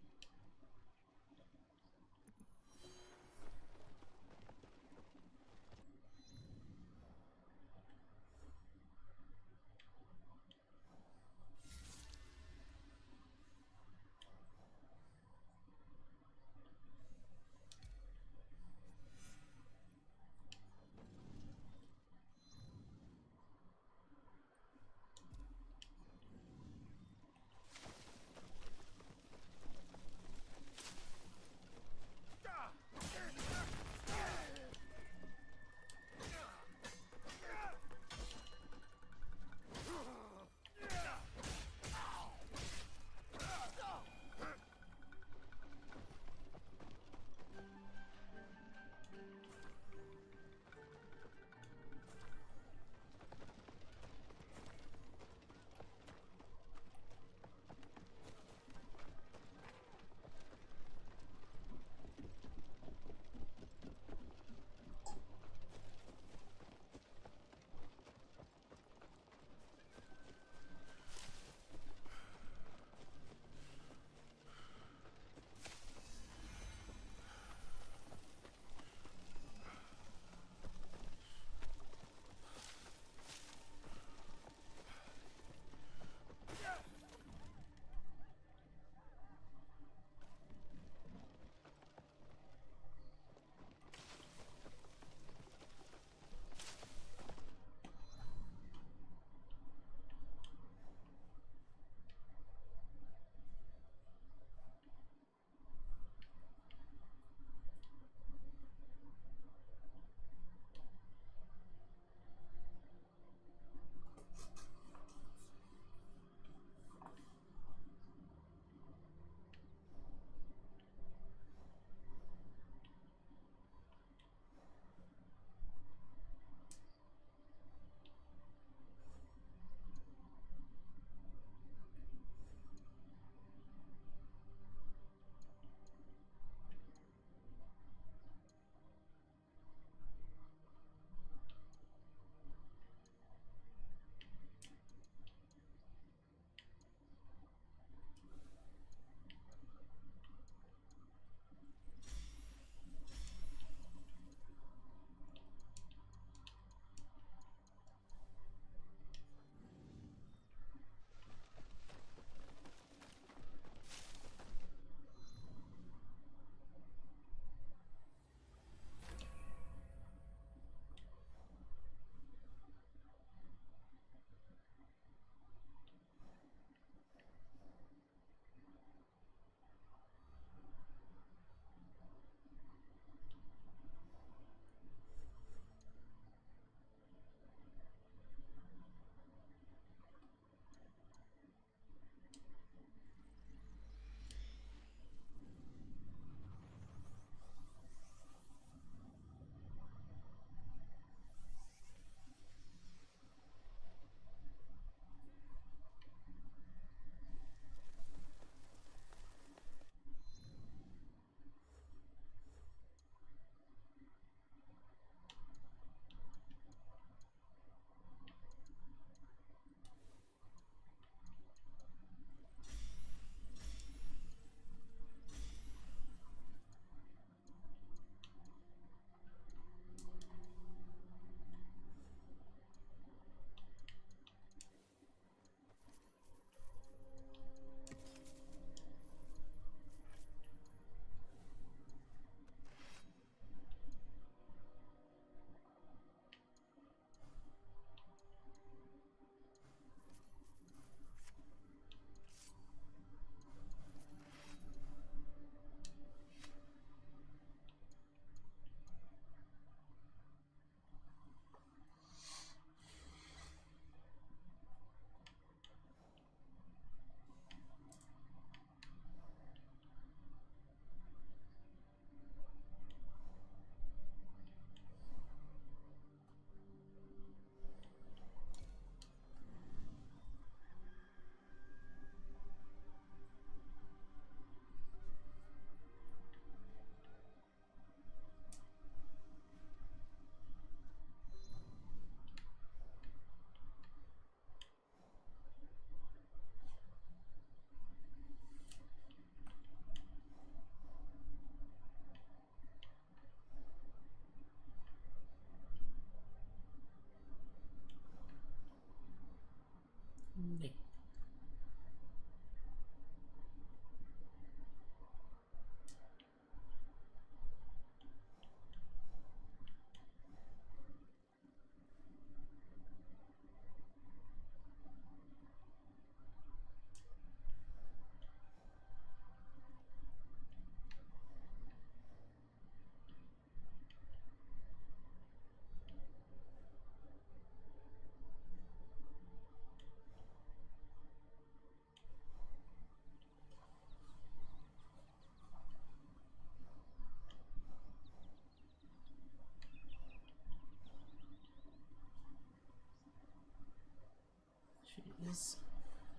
is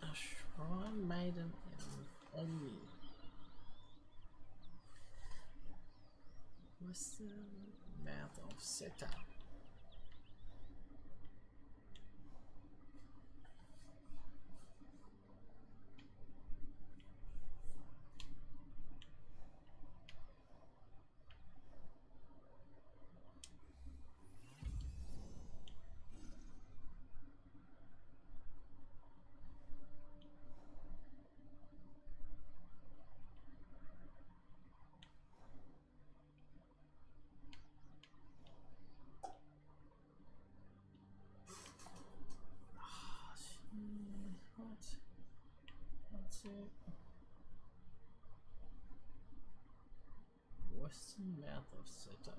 a shrine maiden in Omni. Western mouth of Seta. What's it? Western mouth of Seta.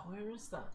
Where is that?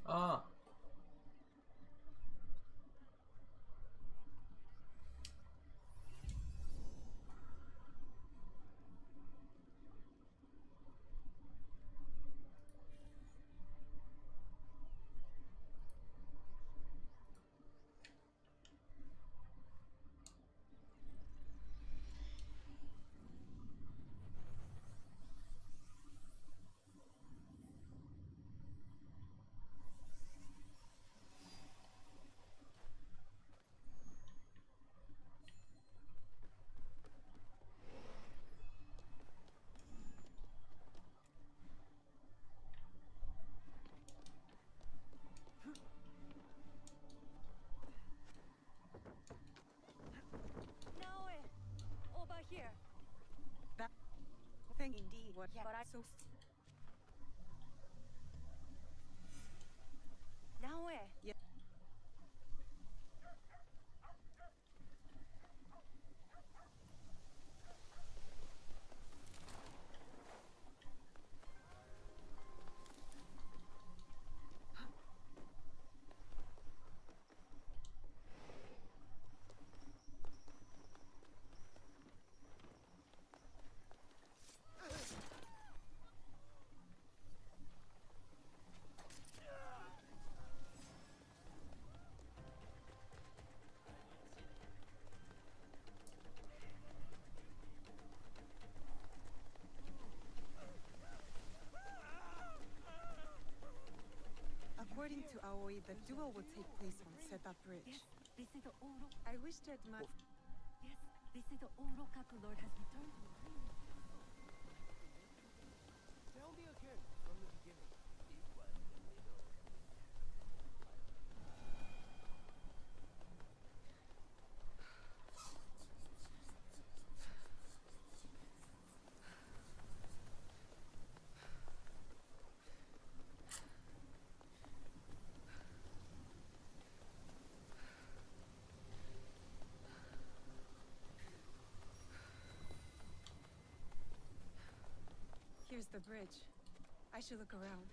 Ah. Now, over here. That thing indeed. What? Yeah. But I so. Now, yeah. to Aoi, the duel will take place on Seta Bridge. They say the Oro. I wish to admire. Yes, they say the Orokaku Lord has returned to life. Tell me again from the beginning. It was the middle. Here's the bridge. I should look around.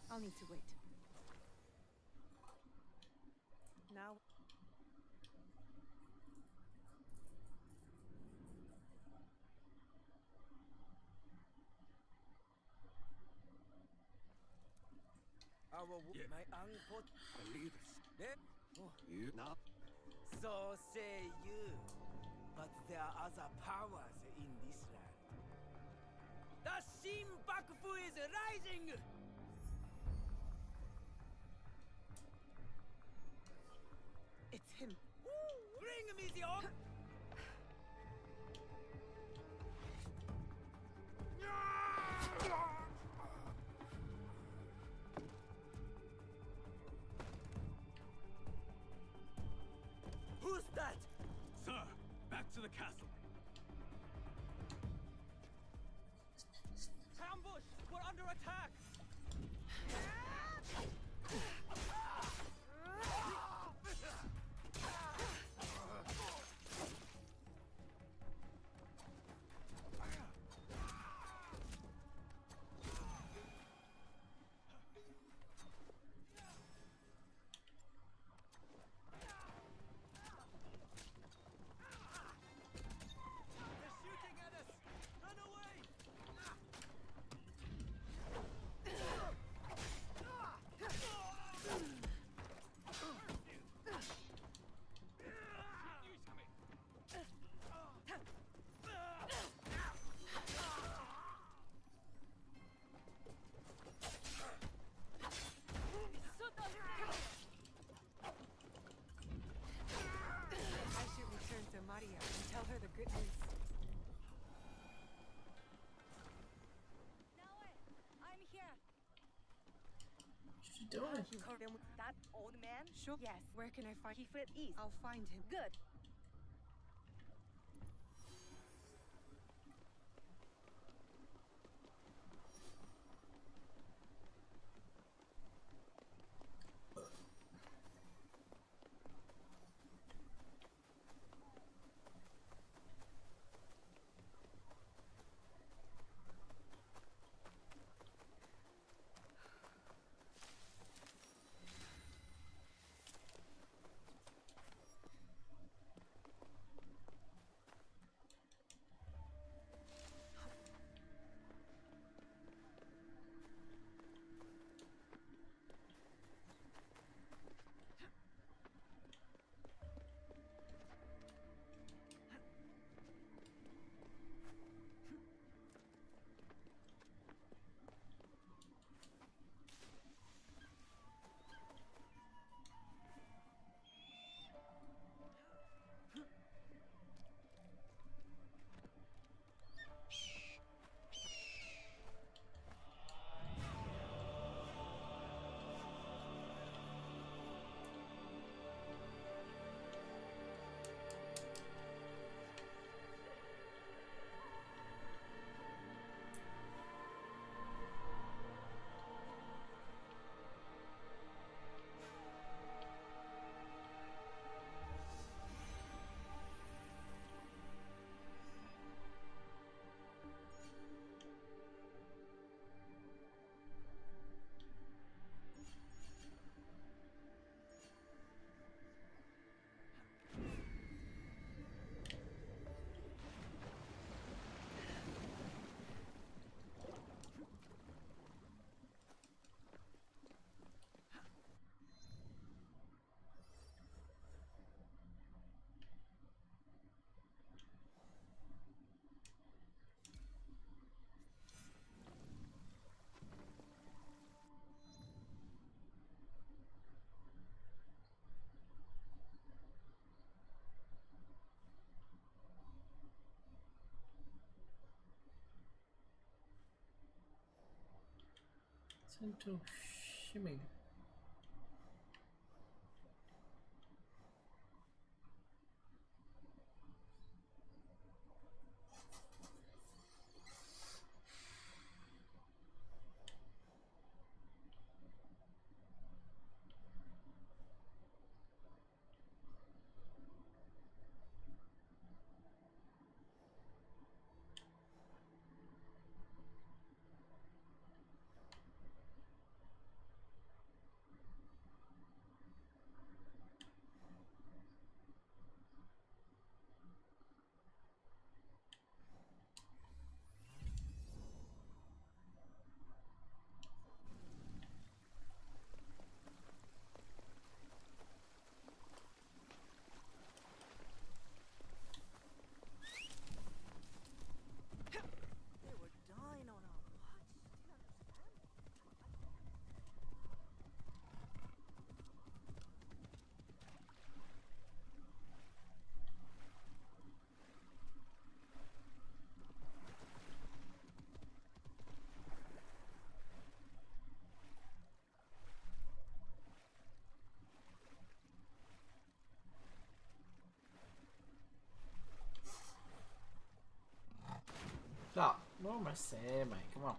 I'll need to wait. Now. My uncle leaders. You now. So say you. But there are other powers in this land. The Shin Bakufu is rising! It's him. Bring me the orb! Who's that? Sir, back to the castle. Ambush! We're under attack! Good news. I'm here. What's she doing? You heard him with that old man? Sure. Yes. Where can I find? He fled east. I'll find him. Good. Gentle shimmy. They were dying on our watch. Do you understand? Stop. What am I saying, mate? Come on.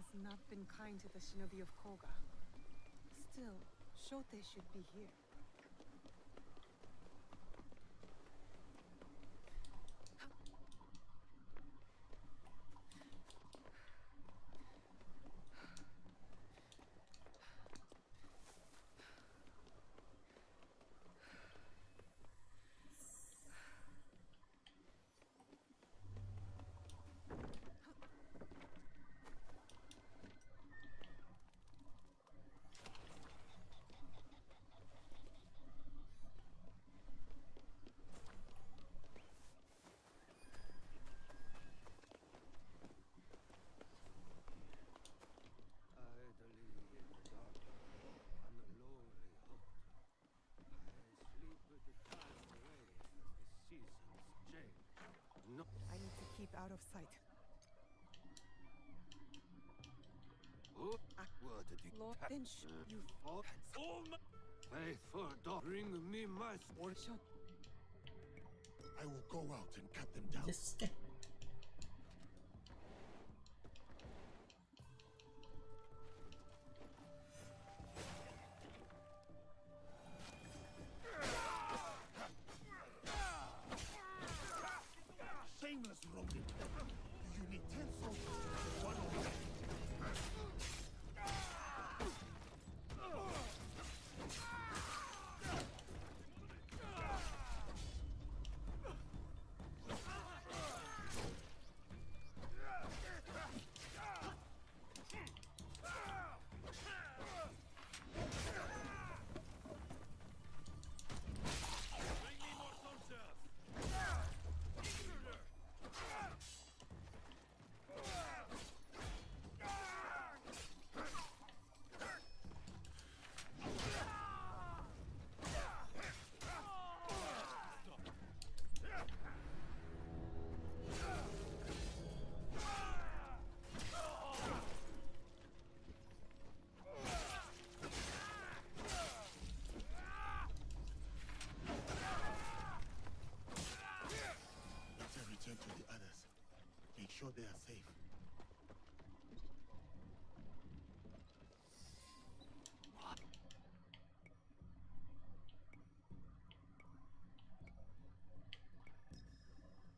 has not been kind to the shinobi of Koga. Still, Shote should be here. I need to keep out of sight. What did you Lord, then you Oh my faithful dog, bring me my sword. I will go out and cut them down. Yes. Shameless rodent. You need 10 soldiers for one on one. To the others. Make sure they are safe.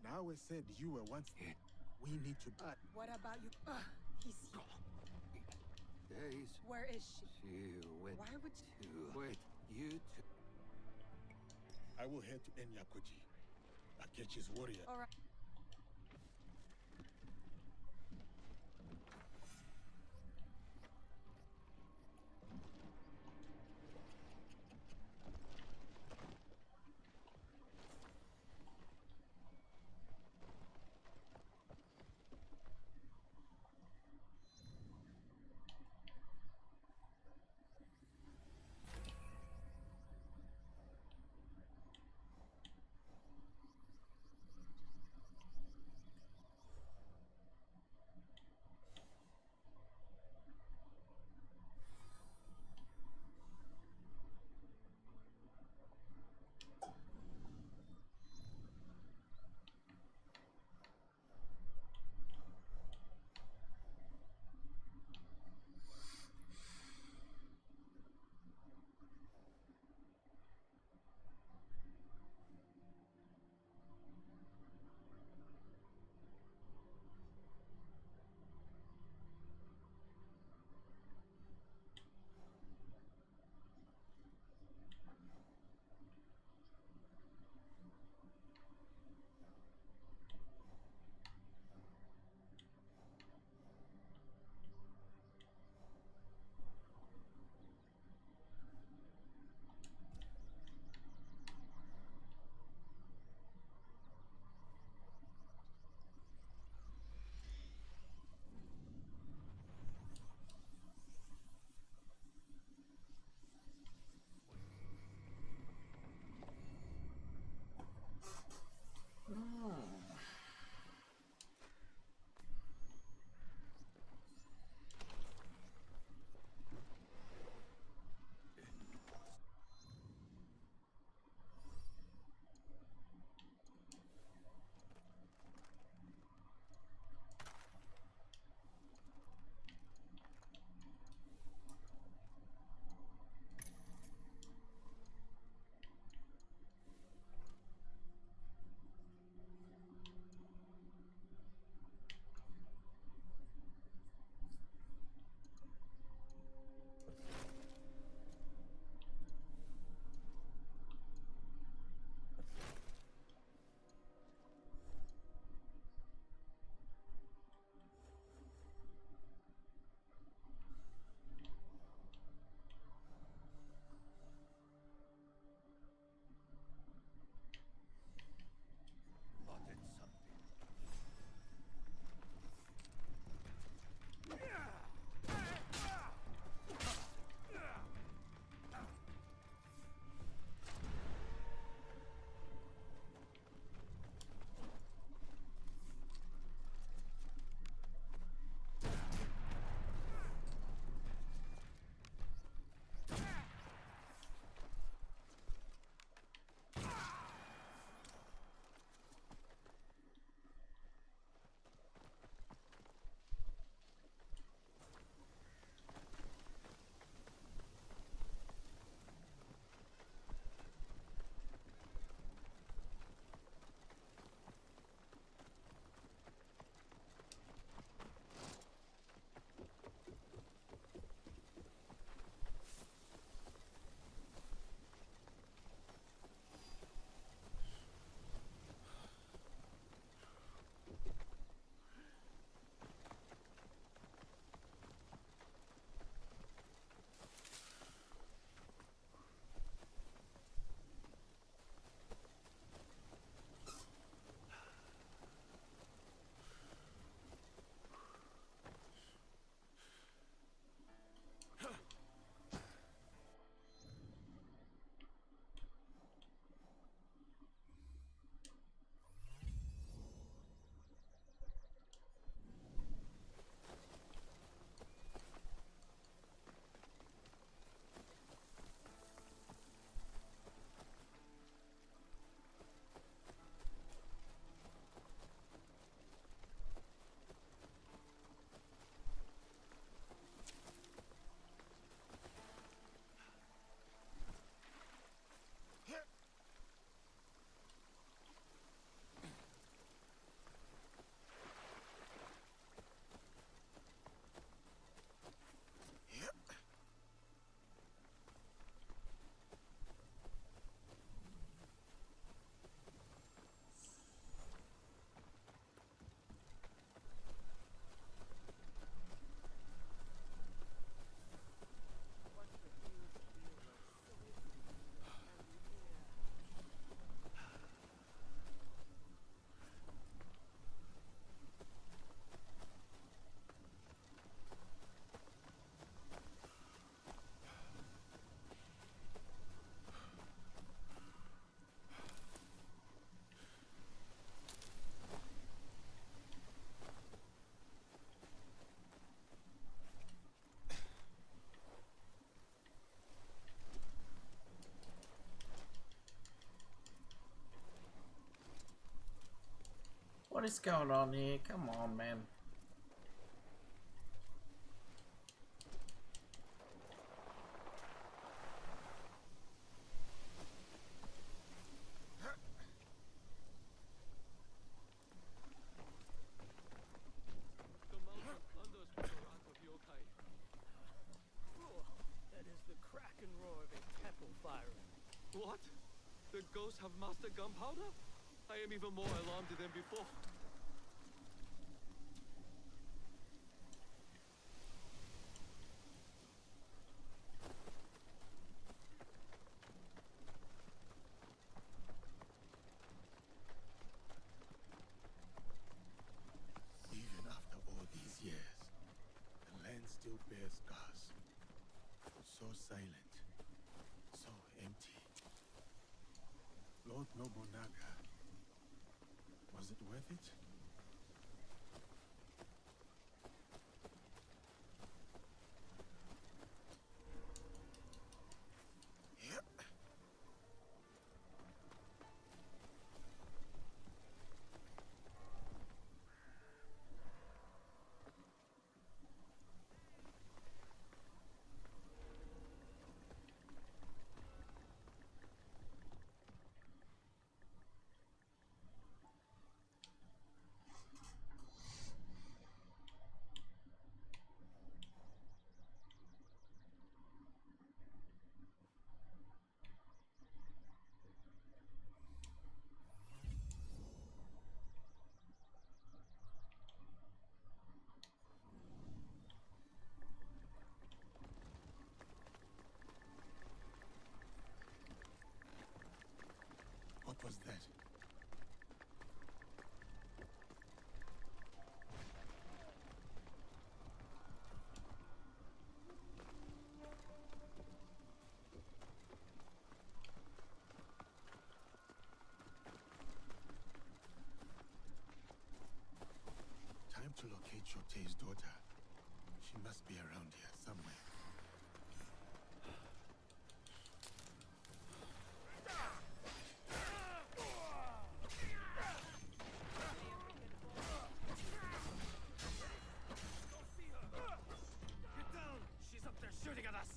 Now it said you were once here. We need to. What about you? He's here. Days. Where is she? She went. Why would you? Wait, you two. I will head to Enyakuji, Akechi's warrior. All right. What is going on here? Come on, man. The mountain thunders with the wrath of yokai. Oh, that is the crack and roar of a temple firing. What? The ghosts have mastered gunpowder? I am even more alarmed than before. Even after all these years, the land still bears scars. So silent, so empty. Lord Nobunaga, was it worth it? Yep. What was that? Time to locate Shotei's daughter. She must be around here somewhere. Get down! She's up there shooting at us!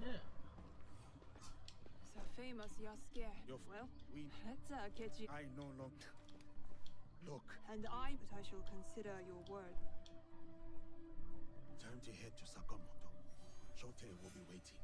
Yeah. So famous Yasuke. Well, let's get you. I no longer. Look, And but I shall consider your word. time to head to Sakamoto. Shotei will be waiting.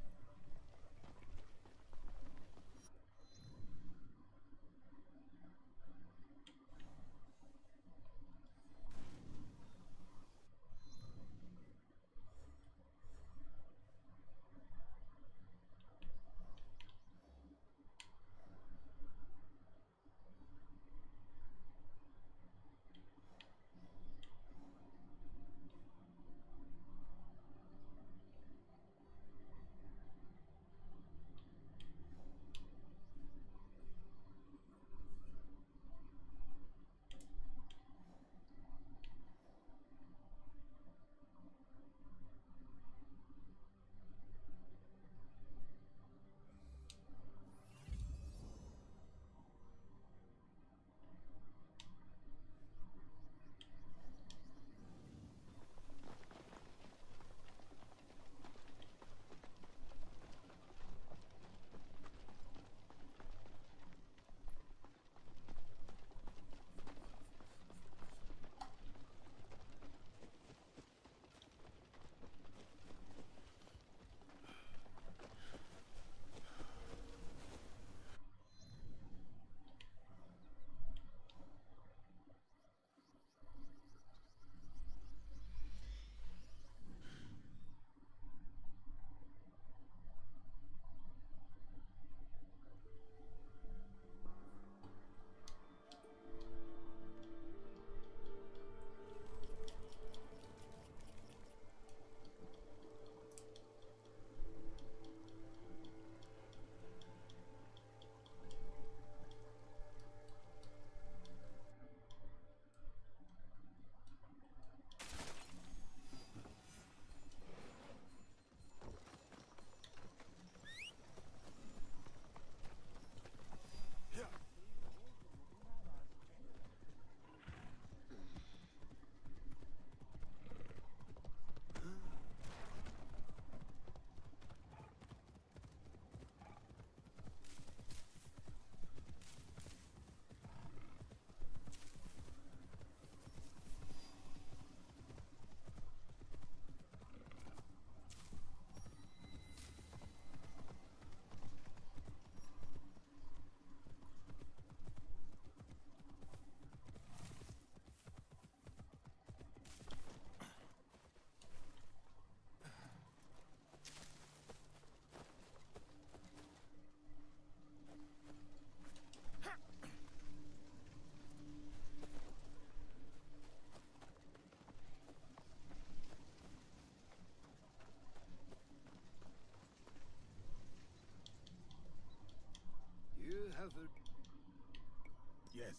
Yes,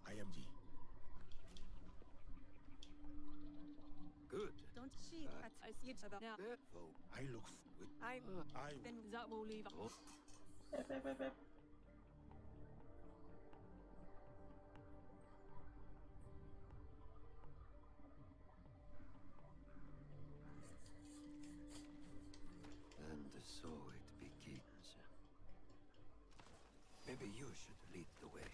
I am G. Good. Don't cheat. I see it about now. Therefore, I look with. Then that will leave. And so it begins. Maybe you should lead the way.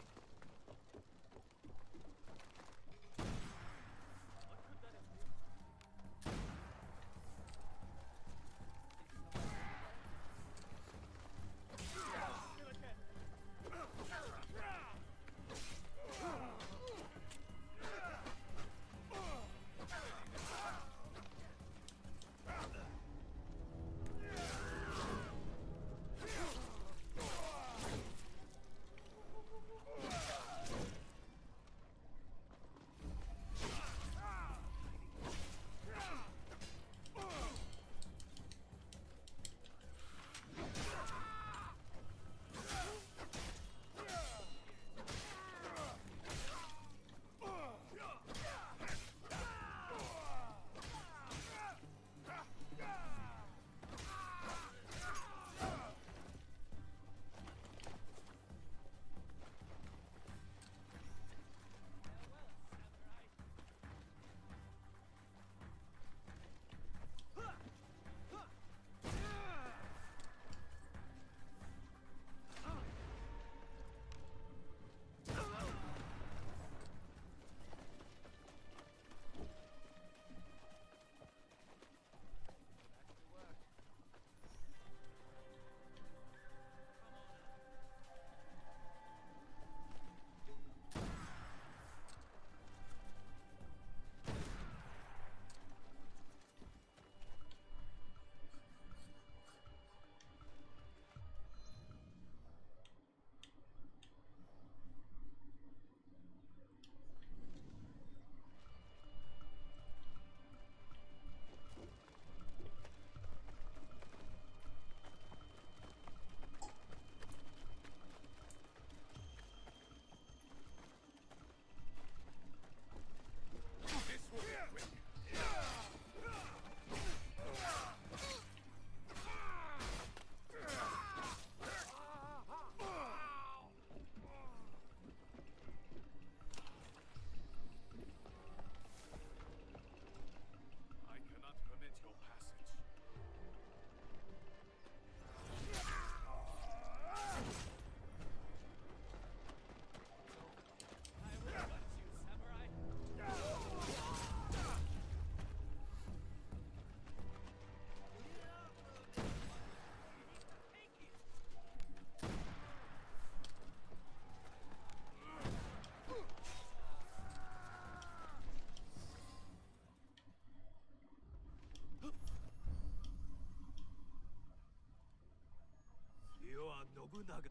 Nobunaga.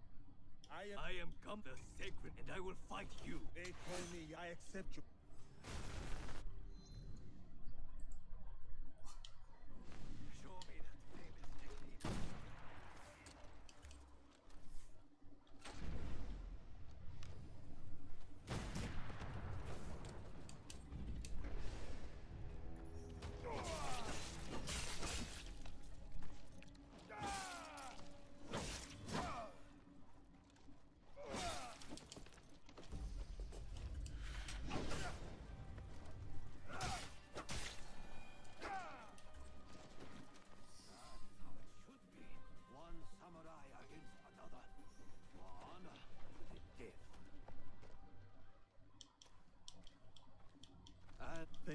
I am come the sacred, and I will fight you. They told me I accept you. Show me that famous technique.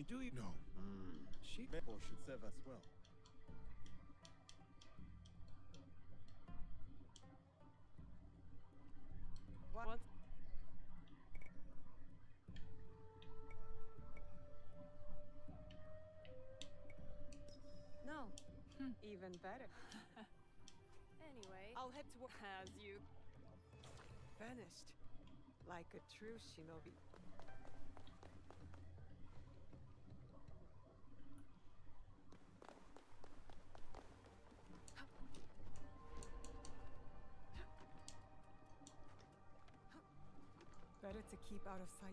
Do you know? She therefore should serve us well. What? No. Even better. Anyway, I'll head to work as you vanished like a true shinobi. Better to keep out of sight.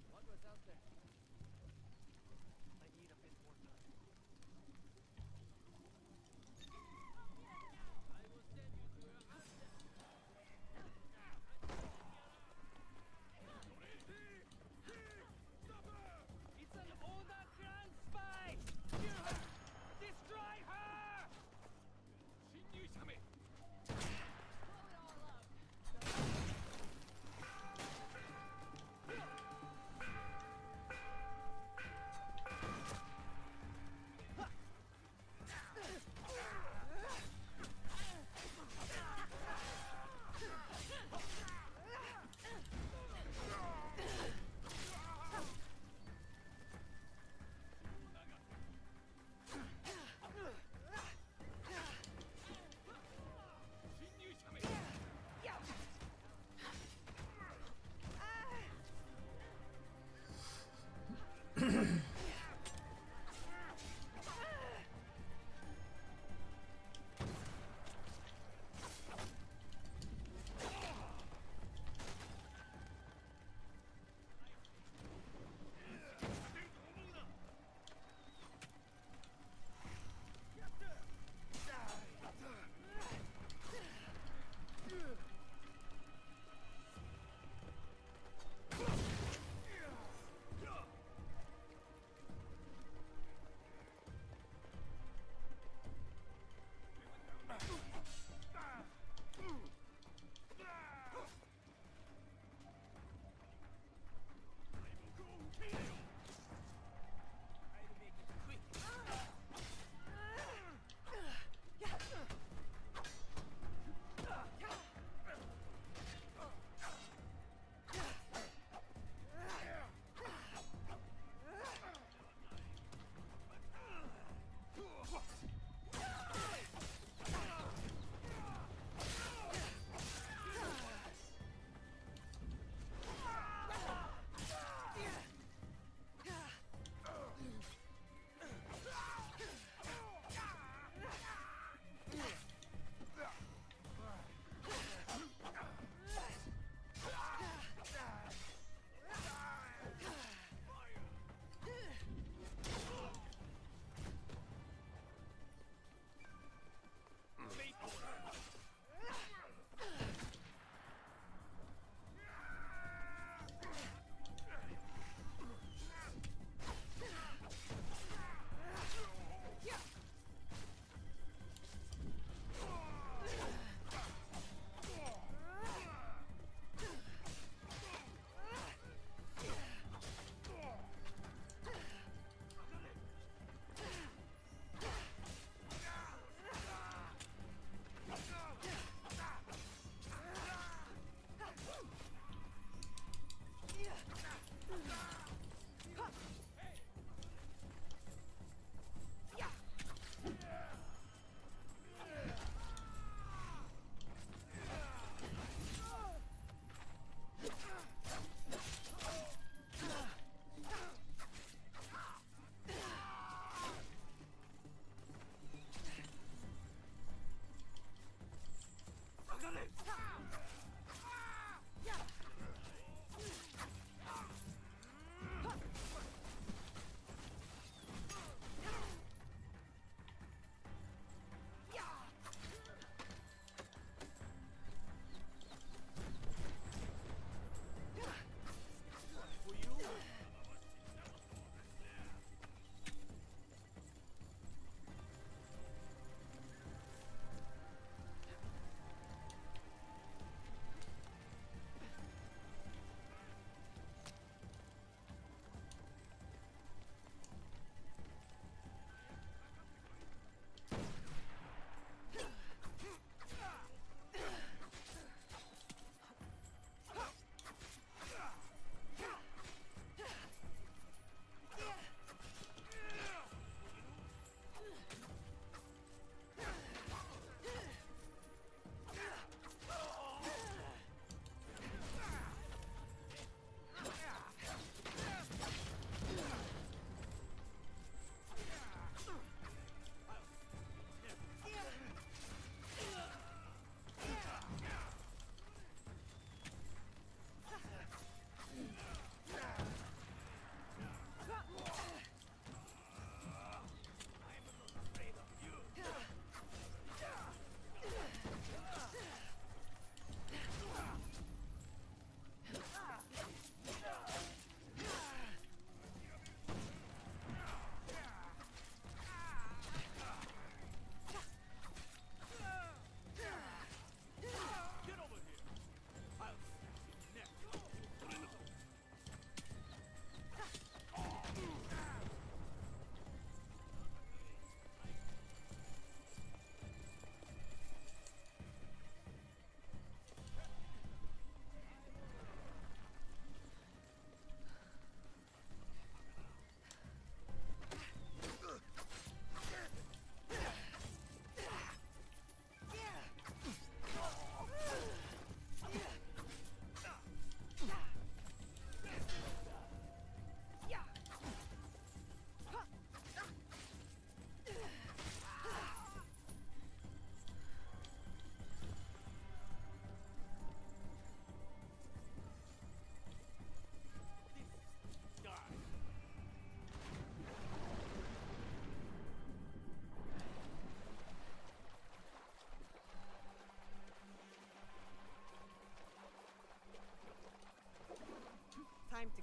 What was out there? I need a bit more time. I will send you to her after. It's an Oda-clan spy! Kill her! Destroy her!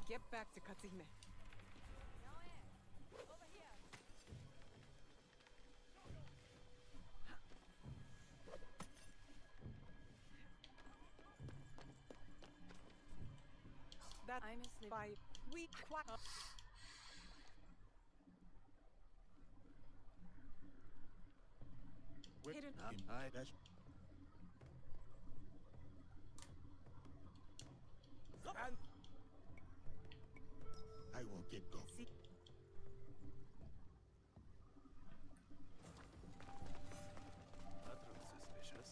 Get back to Katsuhime. That I'm asleep. By we quack. Hidden. And I will get go. See. That looks suspicious.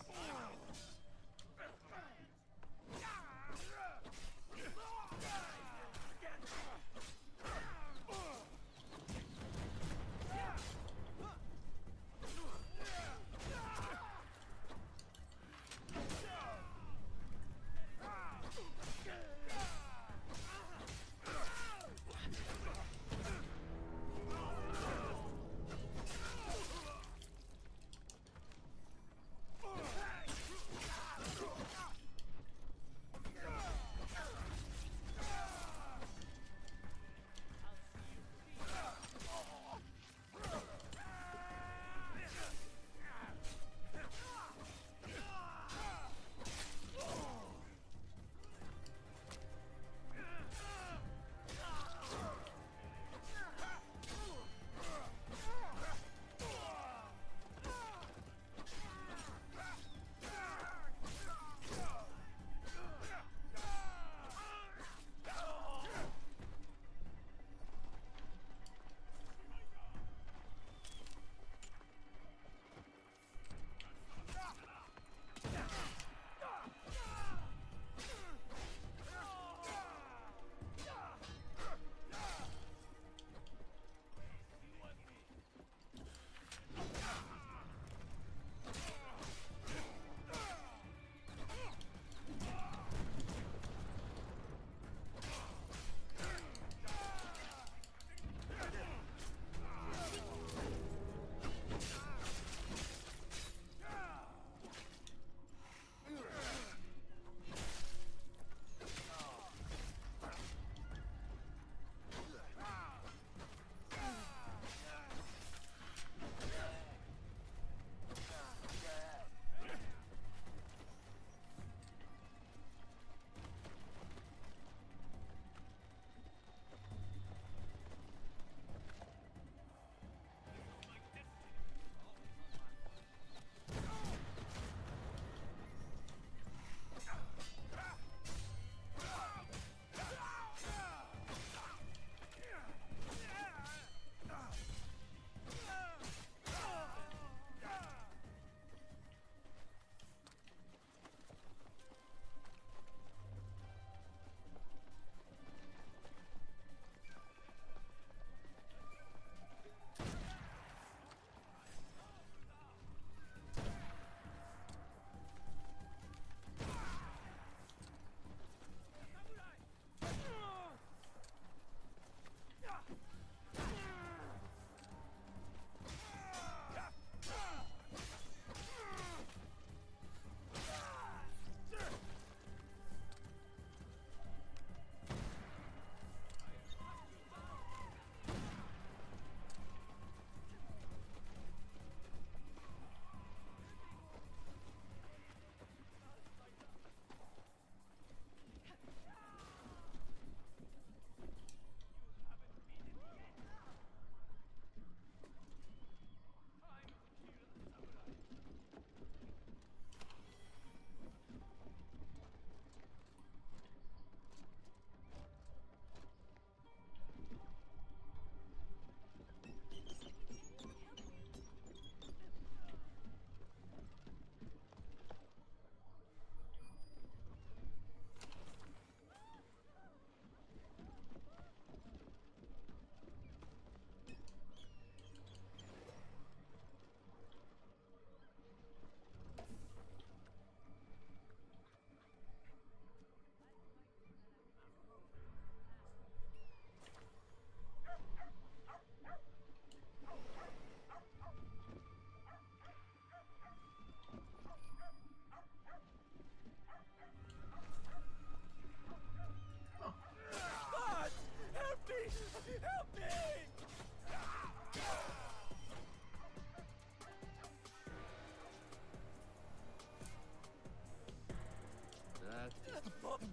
that.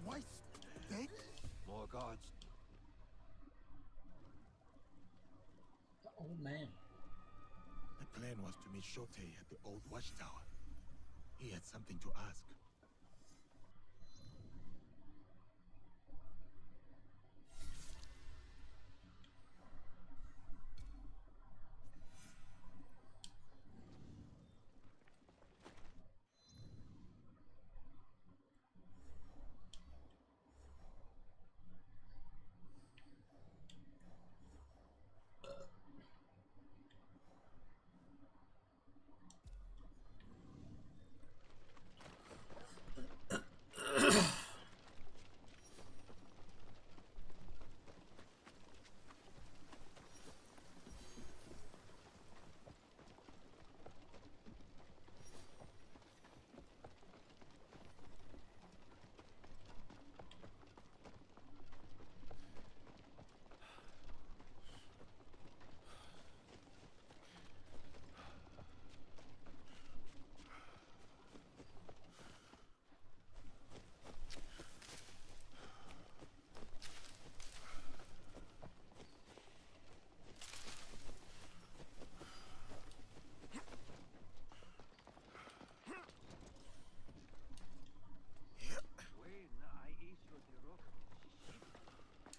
Why stay? More guards. The old man. The plan was to meet Shote at the old watchtower. He had something to ask.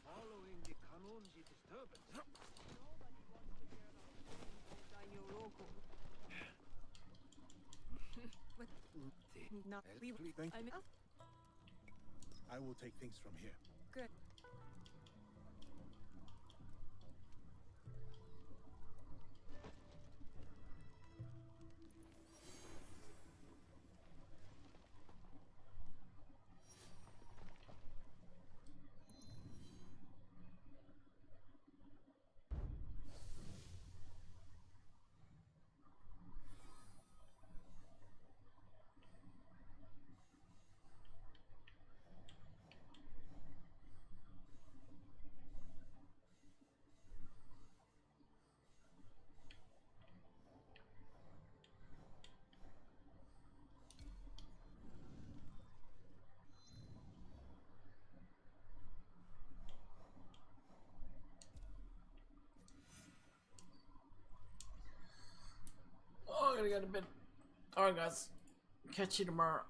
Following the Kanonji disturbance. Nobody wants to hear about daimyo local. But not we. I will take things from here. Good. Oh, I gotta get a bit. Alright, guys. Catch you tomorrow.